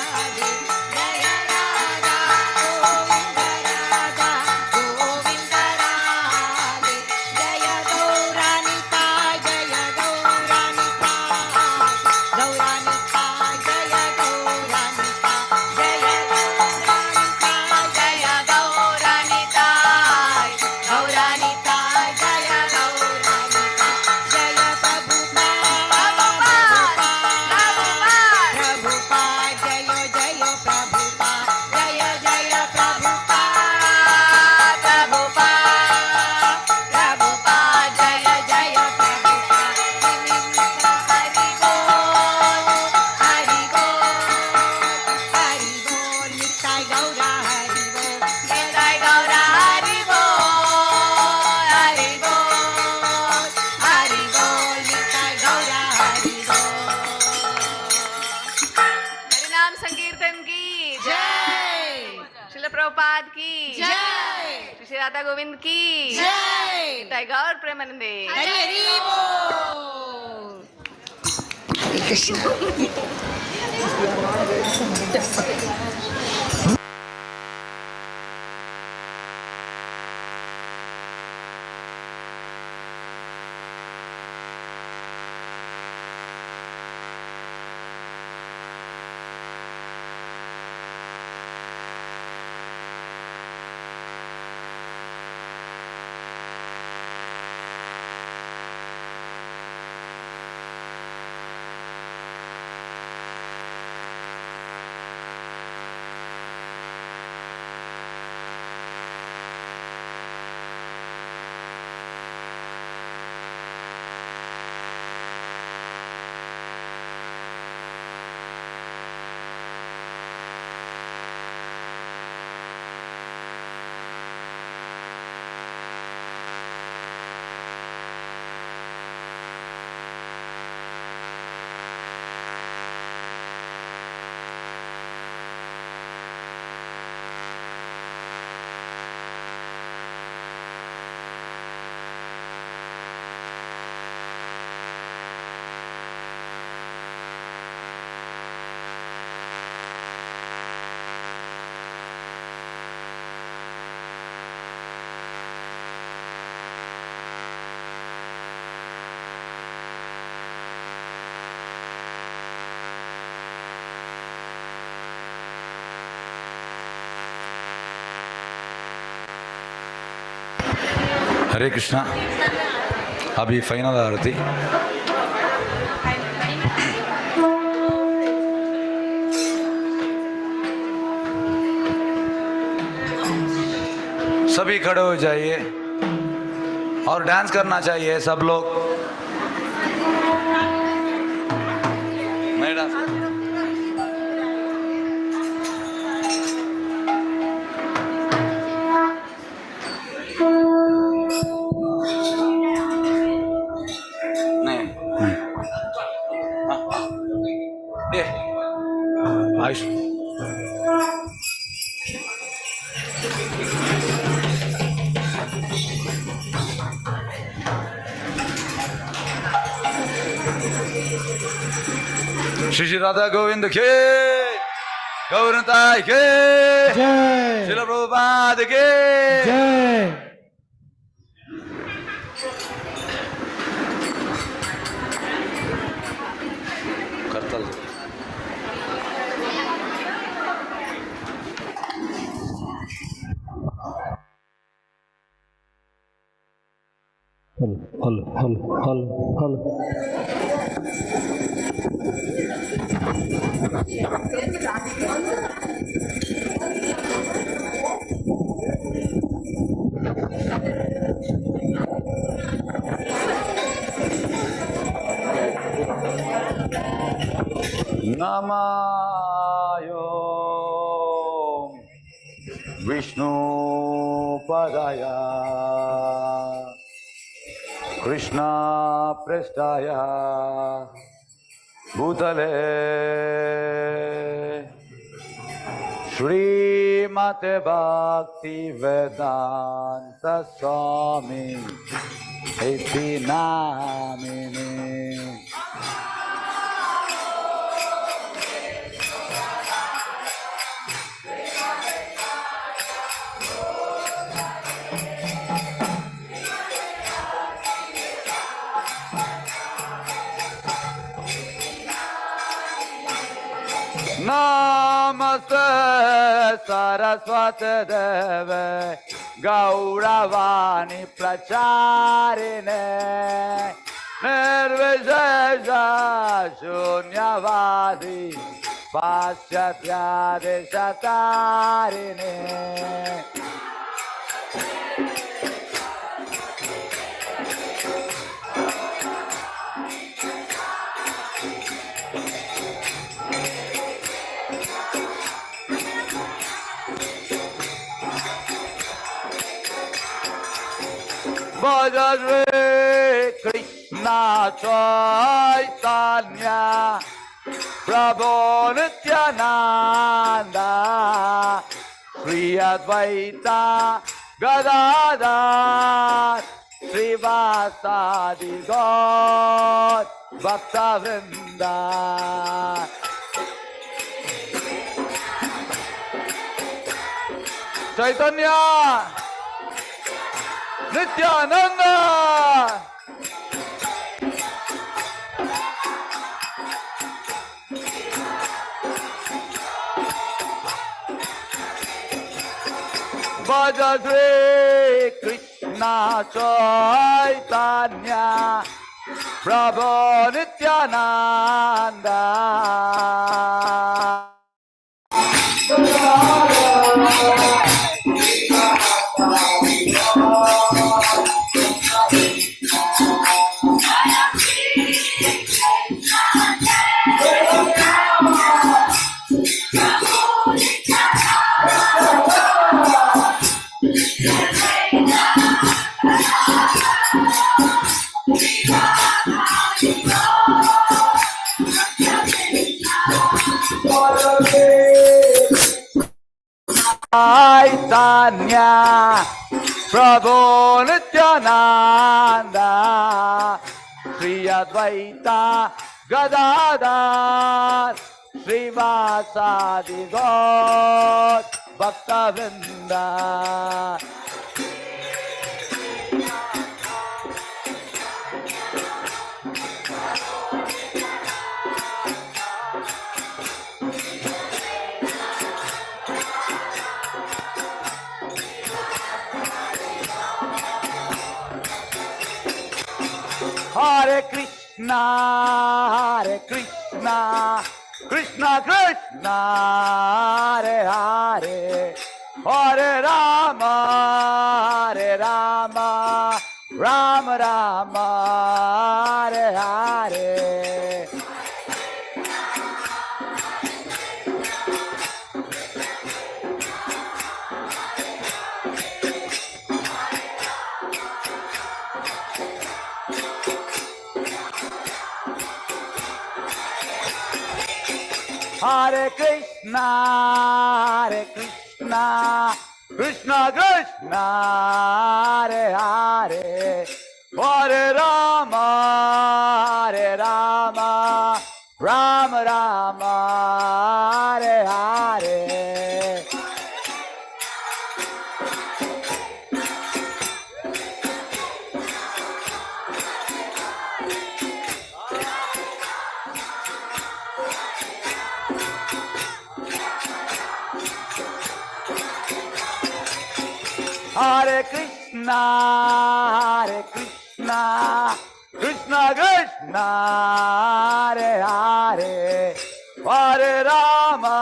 राधे जय राधा गोविंद राधे जय गौरानिता जय गौरानिता गौरानिता जय गौरानिता जय गौरानिता जय गौरानिता गौरानिता जय गौरानिता जय प्रभुपाद जय जय प्रभुपाद जय जय प्रभुपाद प्रभुपाद जय जय प्रभुपाद हरि बोल हरि बोल निताय गौरा हरि बोल निताय गौरा हरि बोल हरि बोल हरि बोल निताय गौरा हरि बोल हरिनाम संकीर्तन की जय श्रील प्रभुपाद की जय श्री राधा गोविंद की जय निताय गौर प्रेमानंदे हरि हरि बोल हरे कृष्ण हरे कृष्णा। अभी फाइनल आरती। सभी खड़े हो जाइए। और डांस करना चाहिए सब लोग। मैं डांस नहीं आयुष श्री श्री राधा गोविंद के गौरताई के जय श्रील प्रभुपाद के जय। करतल हल हल हल हल नमायो विष्णु पदाय कृष्ण पृष्ठाय भूतले श्रीमते भक्ति वेदांत स्वामी इति नामिने। नमस्ते सरस्वती देवे गौरवाणी प्रचारिणे निर्विशेष शून्यवादी पाश्चात्यादिशतारिणे। Bhajare Krishna Chaitanya Prabhu Nityananda Shri Advaita Gadadhar Srivasadi Gaur Bhakta Vrinda। Chaitanya Nityananda Bhaja Shri Krishna Chaitanya Prabhu Nityananda Chaitanya Prabhu Nityananda Shri Advaita Gadadhar Srivasadi Gaur Bhakta Vrinda। Hare Krishna, Krishna Krishna, Hare Hare, Hare Rama, Rama Ram Hare Hare Hare Krishna, Krishna Krishna, Hare Hare, Hare Rama, Rama Rama, Hare Hare. Hare Krishna, Krishna Krishna, Hare Hare, Hare Rama,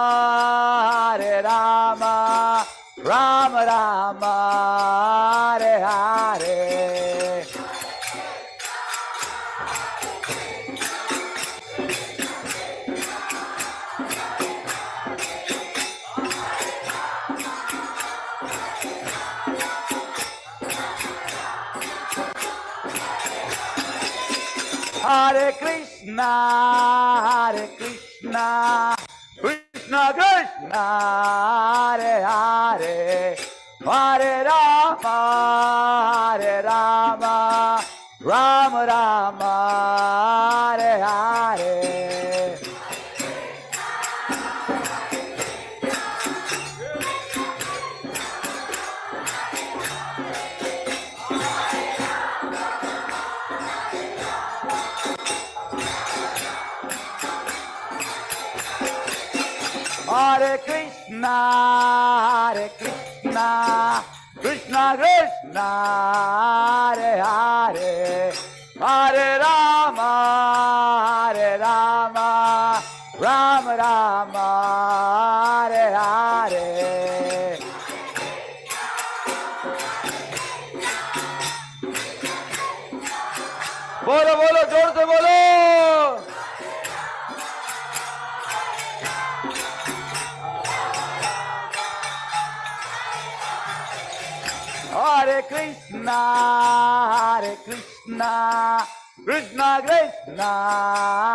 Rama Rama, Hare Hare. Hare Krishna, Krishna Krishna, Hare Hare, Hare Rama, Rama Rama, Hare Hare. Hare Krishna, Krishna Krishna, Hare Hare, Hare Rama, Rama Rama, Hare Hare. बोलो बोलो जोर से बोलो. Hare Krishna, Krishna Krishna,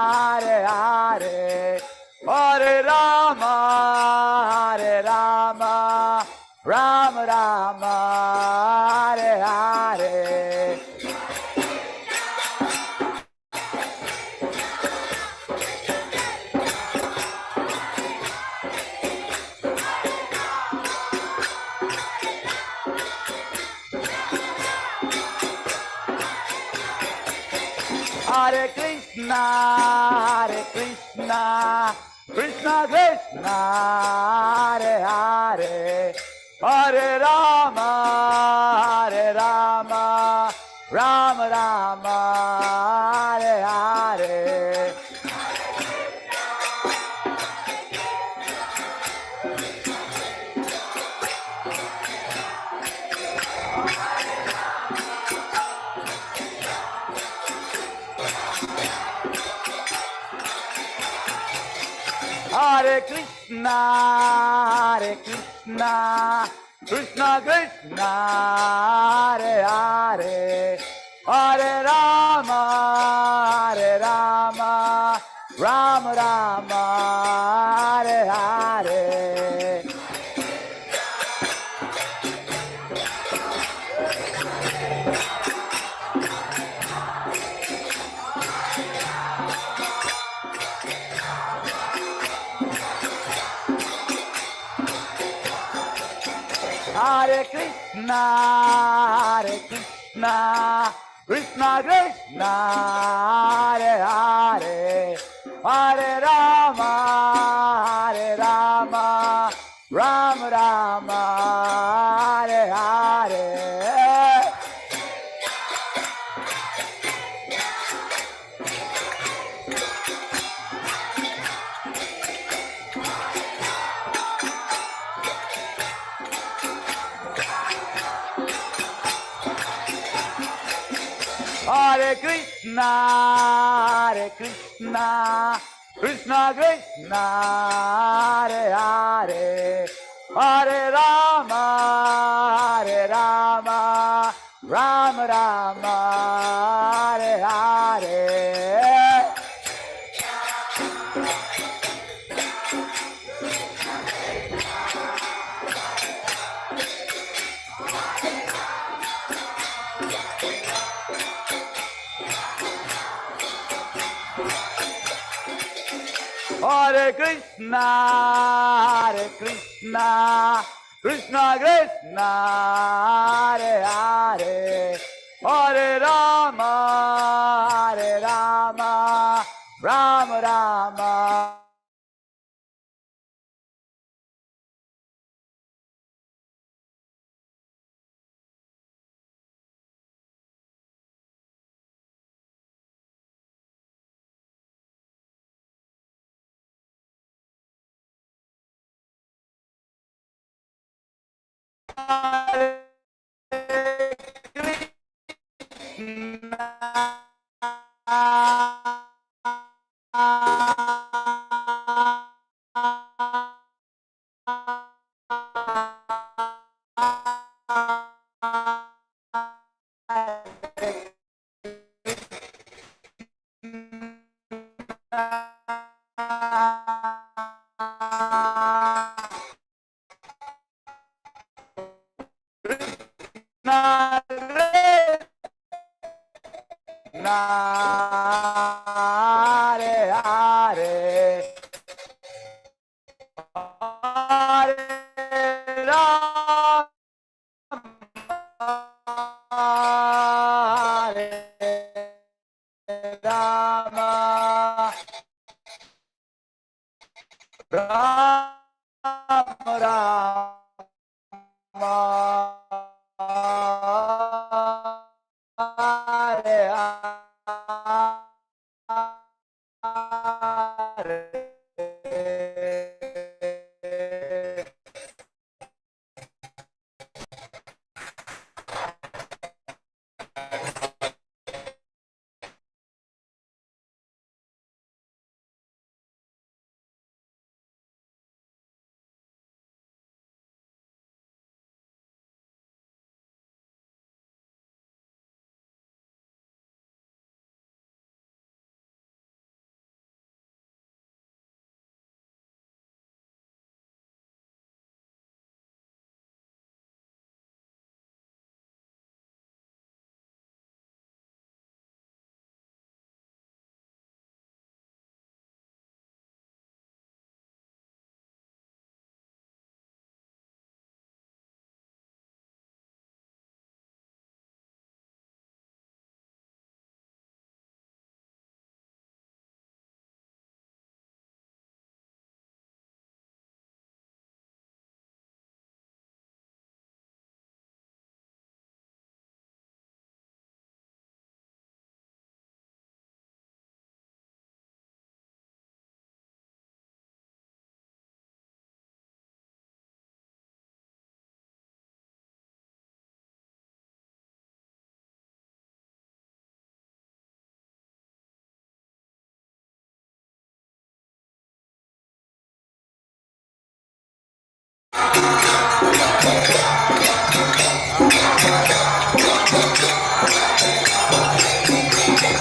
Hare Hare, Hare Rama, Rama Rama, Hare Hare. Hare Krishna, Krishna Krishna, Hare Hare, Hare Rama, Rama Rama, Hare Hare. Hare Krishna, Krishna Krishna, Hare Hare, Hare Rama, Rama Rama, Hare Hare. Hare Krishna, Krishna Krishna, Hare Hare, Hare Rama, Rama Rama, Hare Hare. Hare Krishna, Hare Krishna, Krishna Krishna, Hare Hare, Hare Rama, Hare Rama, Rama Rama, Hare Hare. Hare Krishna, Hare Krishna, Krishna Krishna, Hare Hare, Hare Rama, Hare Rama, Rama Rama.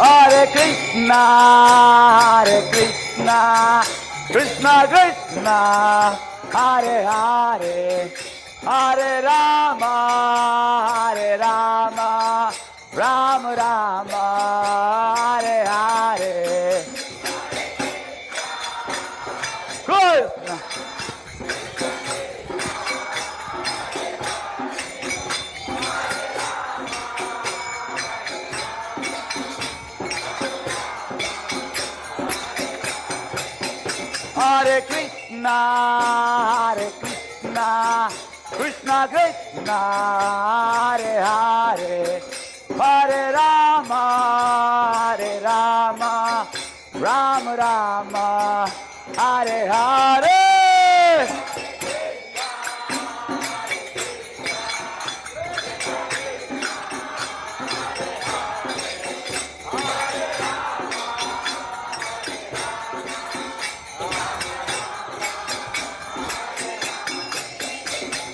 Hare Krishna, Hare Krishna, Krishna Krishna, Hare Hare, Hare Rama, Hare Rama, Rama Rama, Hare Hare. Krishna. Hare Krishna, Hare Krishna, Krishna Krishna, Hare Hare, Hare Rama, Hare Rama, Rama Rama, Hare Hare.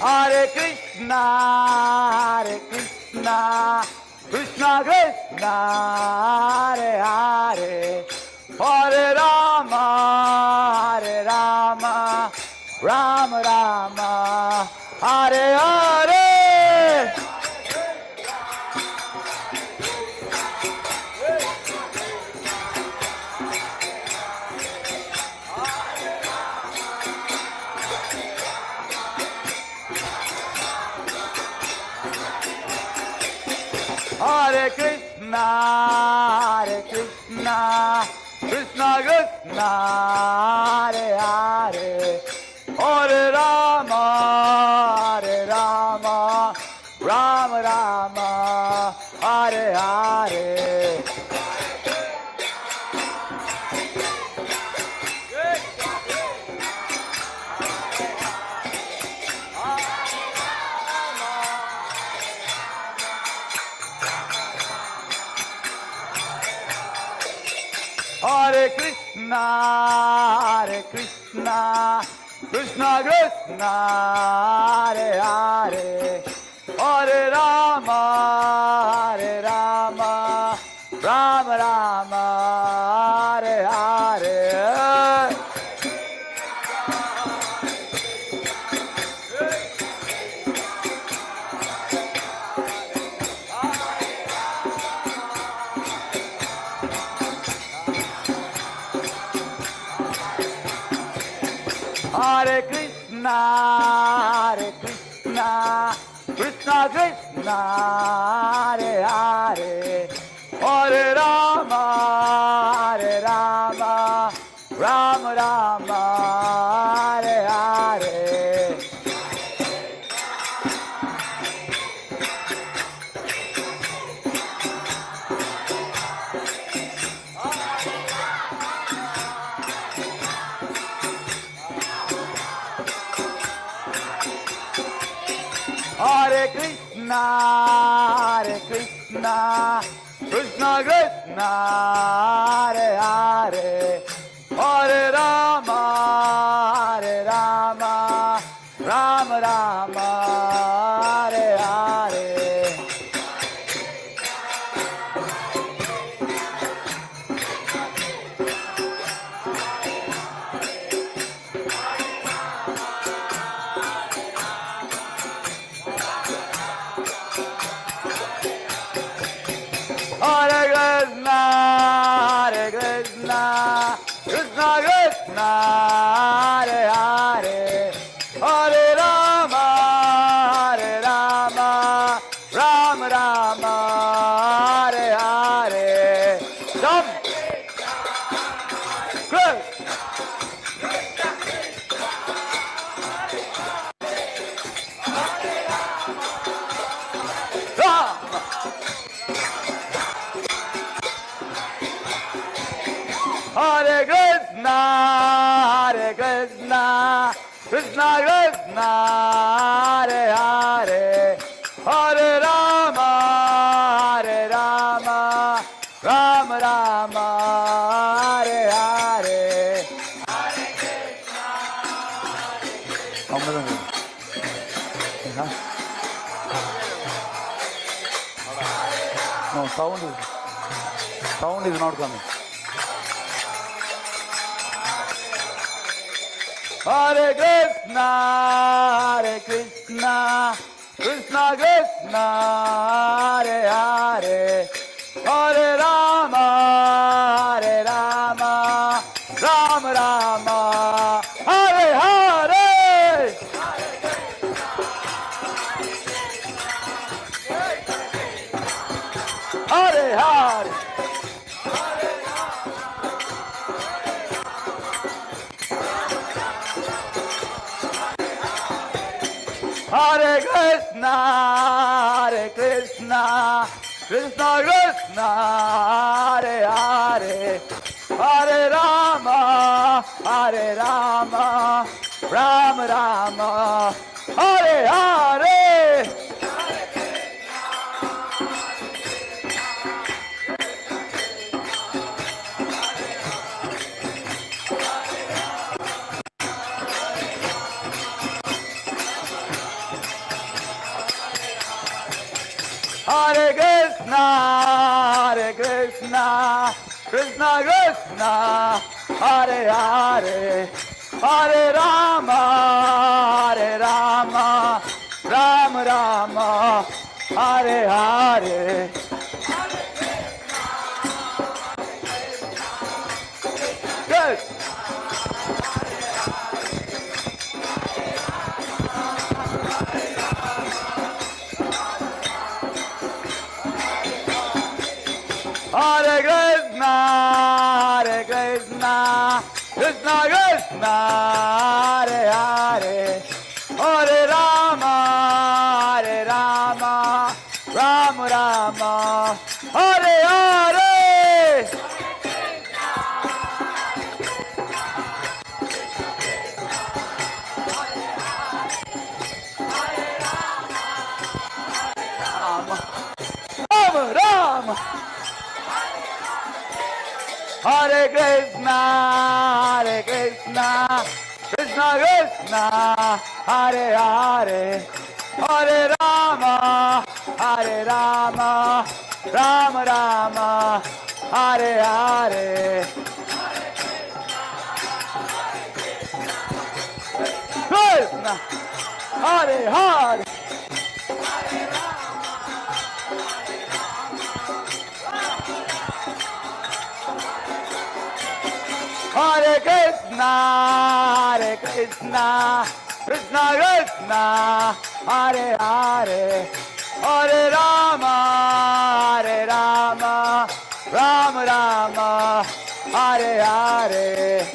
Hare Krishna, Hare Krishna, Krishna Krishna, Hare Hare, Hare Rama, Hare Rama, Rama Rama, Hare Hare. Hare Krishna, Hare Krishna, Krishna Krishna, Hare Hare, Hare Rama, Hare Rama, Rama Rama, Hare Hare. Hare Krishna, Hare Krishna, Krishna Krishna, Hare Hare, Hare Rama, Hare Rama, Rama Rama, Hare Hare. Hare Krishna, Hare Krishna, Krishna Krishna, Hare Hare, Hare Rama, Hare Rama, Rama Rama, Hare Hare. Hare Krishna, Hare Krishna, Krishna Krishna, Hare Hare, Hare Rama, Hare Rama, Rama Rama, Hare Hare. Hare Krishna, Hare Krishna, Krishna Krishna, Hare Hare, Hare Rama, Hare Rama, Rama Rama, Hare Hare. Jump. Good. Hare Krishna, Hare Krishna, Krishna Krishna, Hare Hare, Hare Rama, Hare Rama, Rama Rama, Hare Hare. No, sound is not coming. Hare Krishna, Hare Krishna, Krishna Krishna, Hare Hare, Hare Rama, Hare Rama, Rama Rama, Hare Hare. Hare Hare. Hare Krishna, Hare Krishna, Krishna Krishna, Hare Hare, Hare Rama, Hare Rama, Rama Rama, Hare Hare. Krishna, Hare Krishna, Krishna Krishna, Hare Hare, Hare Rama, Hare Rama, Rama Rama, Hare Hare. Good. Hare Krishna, Hare Krishna, Krishna Krishna, Hare Hare, Hare Rama, Hare Rama, Rama Rama, Hare Hare. Rama Rama. Hare Krishna, Hare Krishna, Krishna Krishna, Hare Hare, Hare Rama, Hare Rama, Rama Rama, Hare Hare. Krishna, Hare Hare. Hare Krishna, Hare Krishna, Krishna Krishna, Hare Hare, Hare Rama, Hare Rama, Rama Rama, Hare Hare.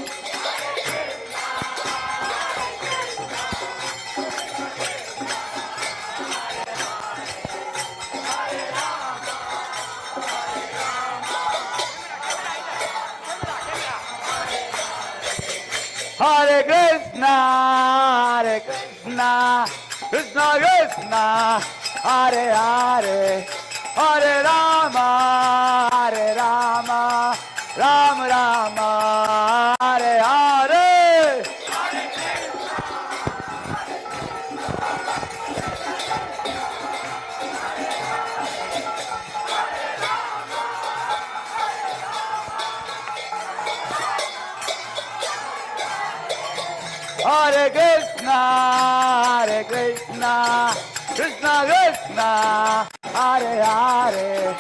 Hare Krishna, Hare Krishna, Krishna Krishna, Hare Hare, Hare Rama, Hare Rama, Rama Rama, Hare Hare. Hare Krishna, Hare Krishna, Krishna Krishna, Hare Hare,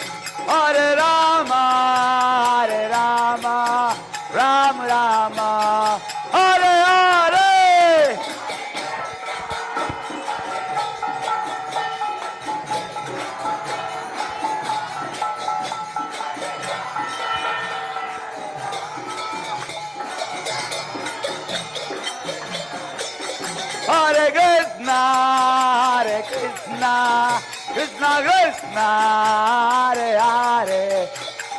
Hare Rama, Hare Rama, Rama Rama, Hare Hare. Hare Krishna, Hare Krishna, Krishna Krishna, Hare Hare,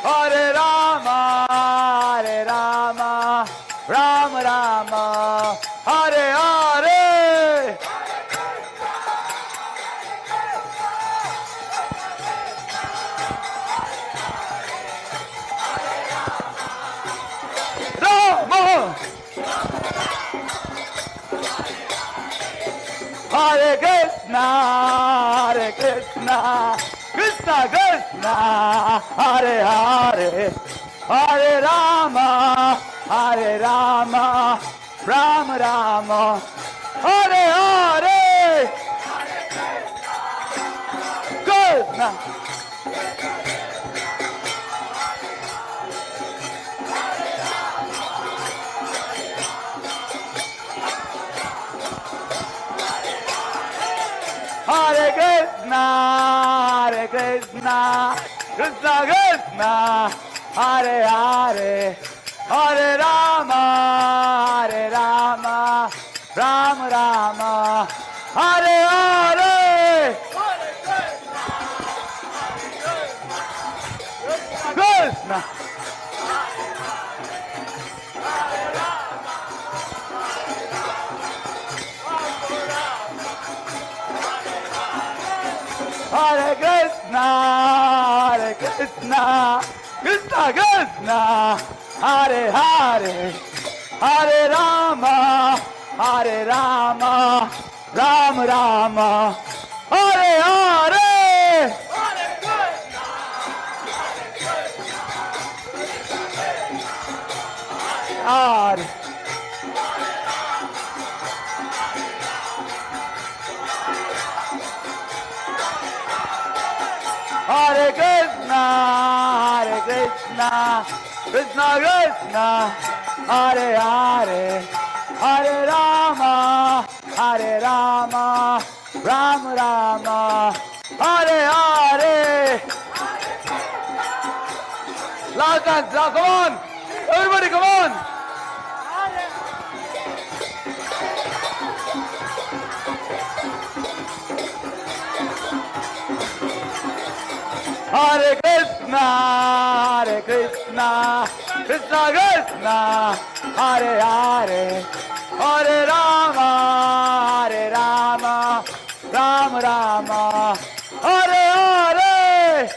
Hare Rama, Hare Rama, Rama Rama, Hare Hare. Rama. Hare Krishna, Hare Krishna, Krishna Krishna, Hare Hare, Hare Rama, Hare Rama, Rama Rama, Hare Hare. Krishna. Hare Krishna, Hare Krishna, Krishna Krishna, Hare Hare, Hare Rama, Hare Rama, Rama Rama, Hare Hare. Krishna. Hare Krishna, Hare Krishna, Krishna Krishna, Hare Hare, Hare Rama, Hare Rama, Rama Rama, Hare Hare. Hare Krishna, Hare Krishna, Krishna Krishna, Hare Hare, Hare Rama, Hare Rama, Rama Rama, Hare Hare. Last dance, now come on, everybody come on. Hare Krishna, Hare Krishna, Krishna Krishna, Hare Hare, Hare Rama, Hare Rama, Rama Rama, Hare Hare.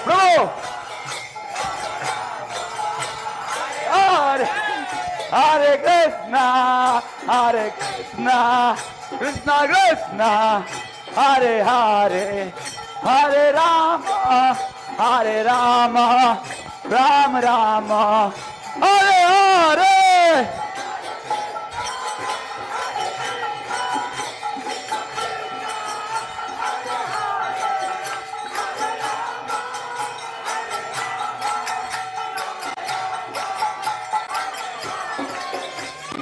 Bravo! Hare Hare Krishna, Hare Krishna, Krishna Krishna, Hare Hare, Hare Rama, Hare Rama, Rama Rama, Hare Hare.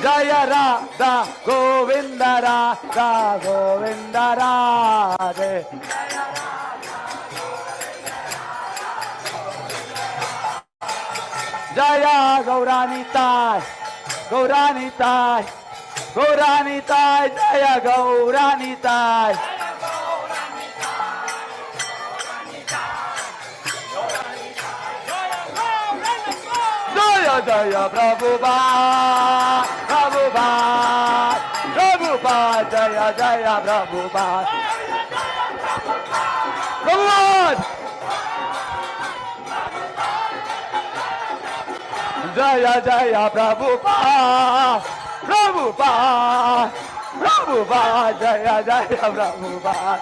Jaya Radha Govinda Radha Govinda Radhe. Jaya Gauranitai, Gauranitai, Gauranitai, Jaya Gauranitai. Jaya Jaya Prabhupada, Prabhupada, Prabhupada, Jaya Jaya Prabhupada. Prabhupada. Jaya Jaya Prabhupada, Prabhupada, Prabhupada, Jaya Jaya Prabhupada.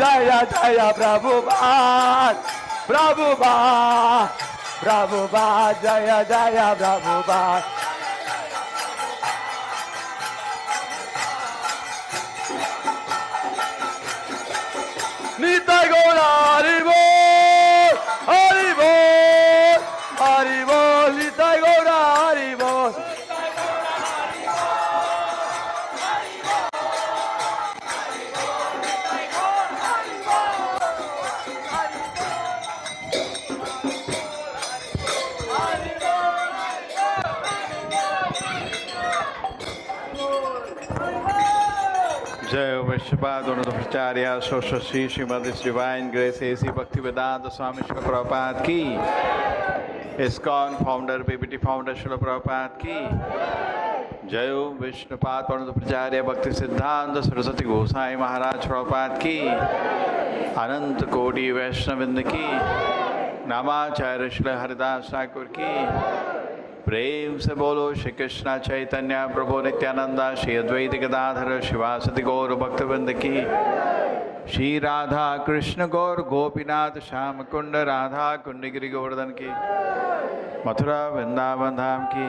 Jaya Jaya Prabhupada, Prabhupada, Prabhupada, Jaya Jaya Prabhupada. Nitai Gaura Haribol, Haribol, Haribol, Nitai Gaura Haribol. Jai Vishwabad, one of the Pracharya, Shosha Sri Srimad Divine Grace A.C. Bhaktivedanta Swami Srila Prabhupada ki. ISKCON founder, BBT founder Srila Prabhupada ki. Jai Vishnupad, one of the Pracharya Bhakti Siddhanta Saraswati Gosai Maharaj Prabhupada ki. Anant Koti Vaishnavinda ki. Namacharya Srila Haridas Thakur ki. प्रेम से बोलो श्री कृष्ण चैतन्य प्रभु नित्यानंदा श्री अद्वैत गदाधर शिवासदि गौर भक्तवृंद की श्री राधा कृष्ण गौर गोपीनाथ श्याम कुंड राधा कुंड गिरि गोवर्धन की मथुरा वृंदावन धाम की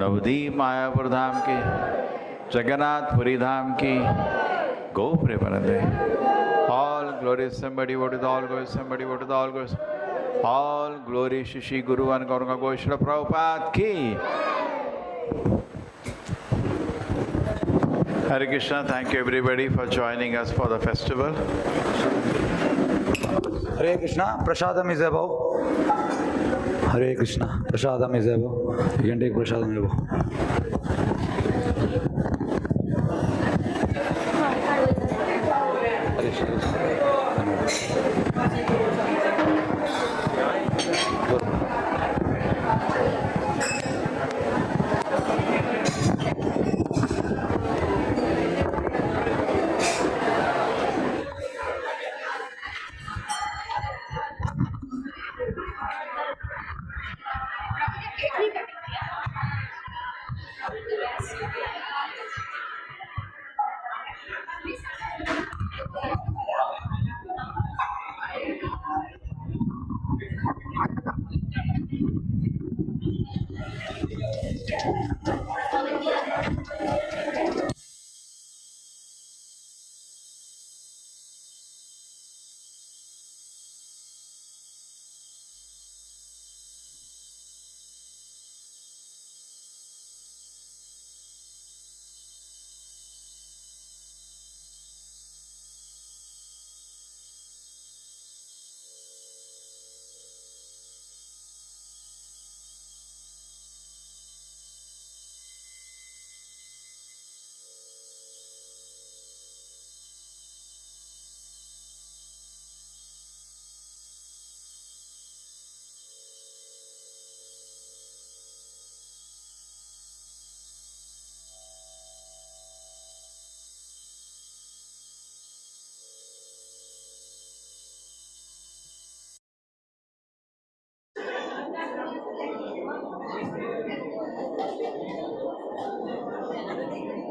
नवदीप मायापुर धाम की जगन्नाथपुरी धाम की गो प्रेमानंदे all glory somebody what is all goes somebody what is all goes all glory Shri Guru and Gauranga Goswami Prabhupada ki. Hare Krishna, thank you everybody for joining us for the festival. Hare Krishna, Prasadam is above. Hare Krishna, Prasadam is above. You can take Prasadam above.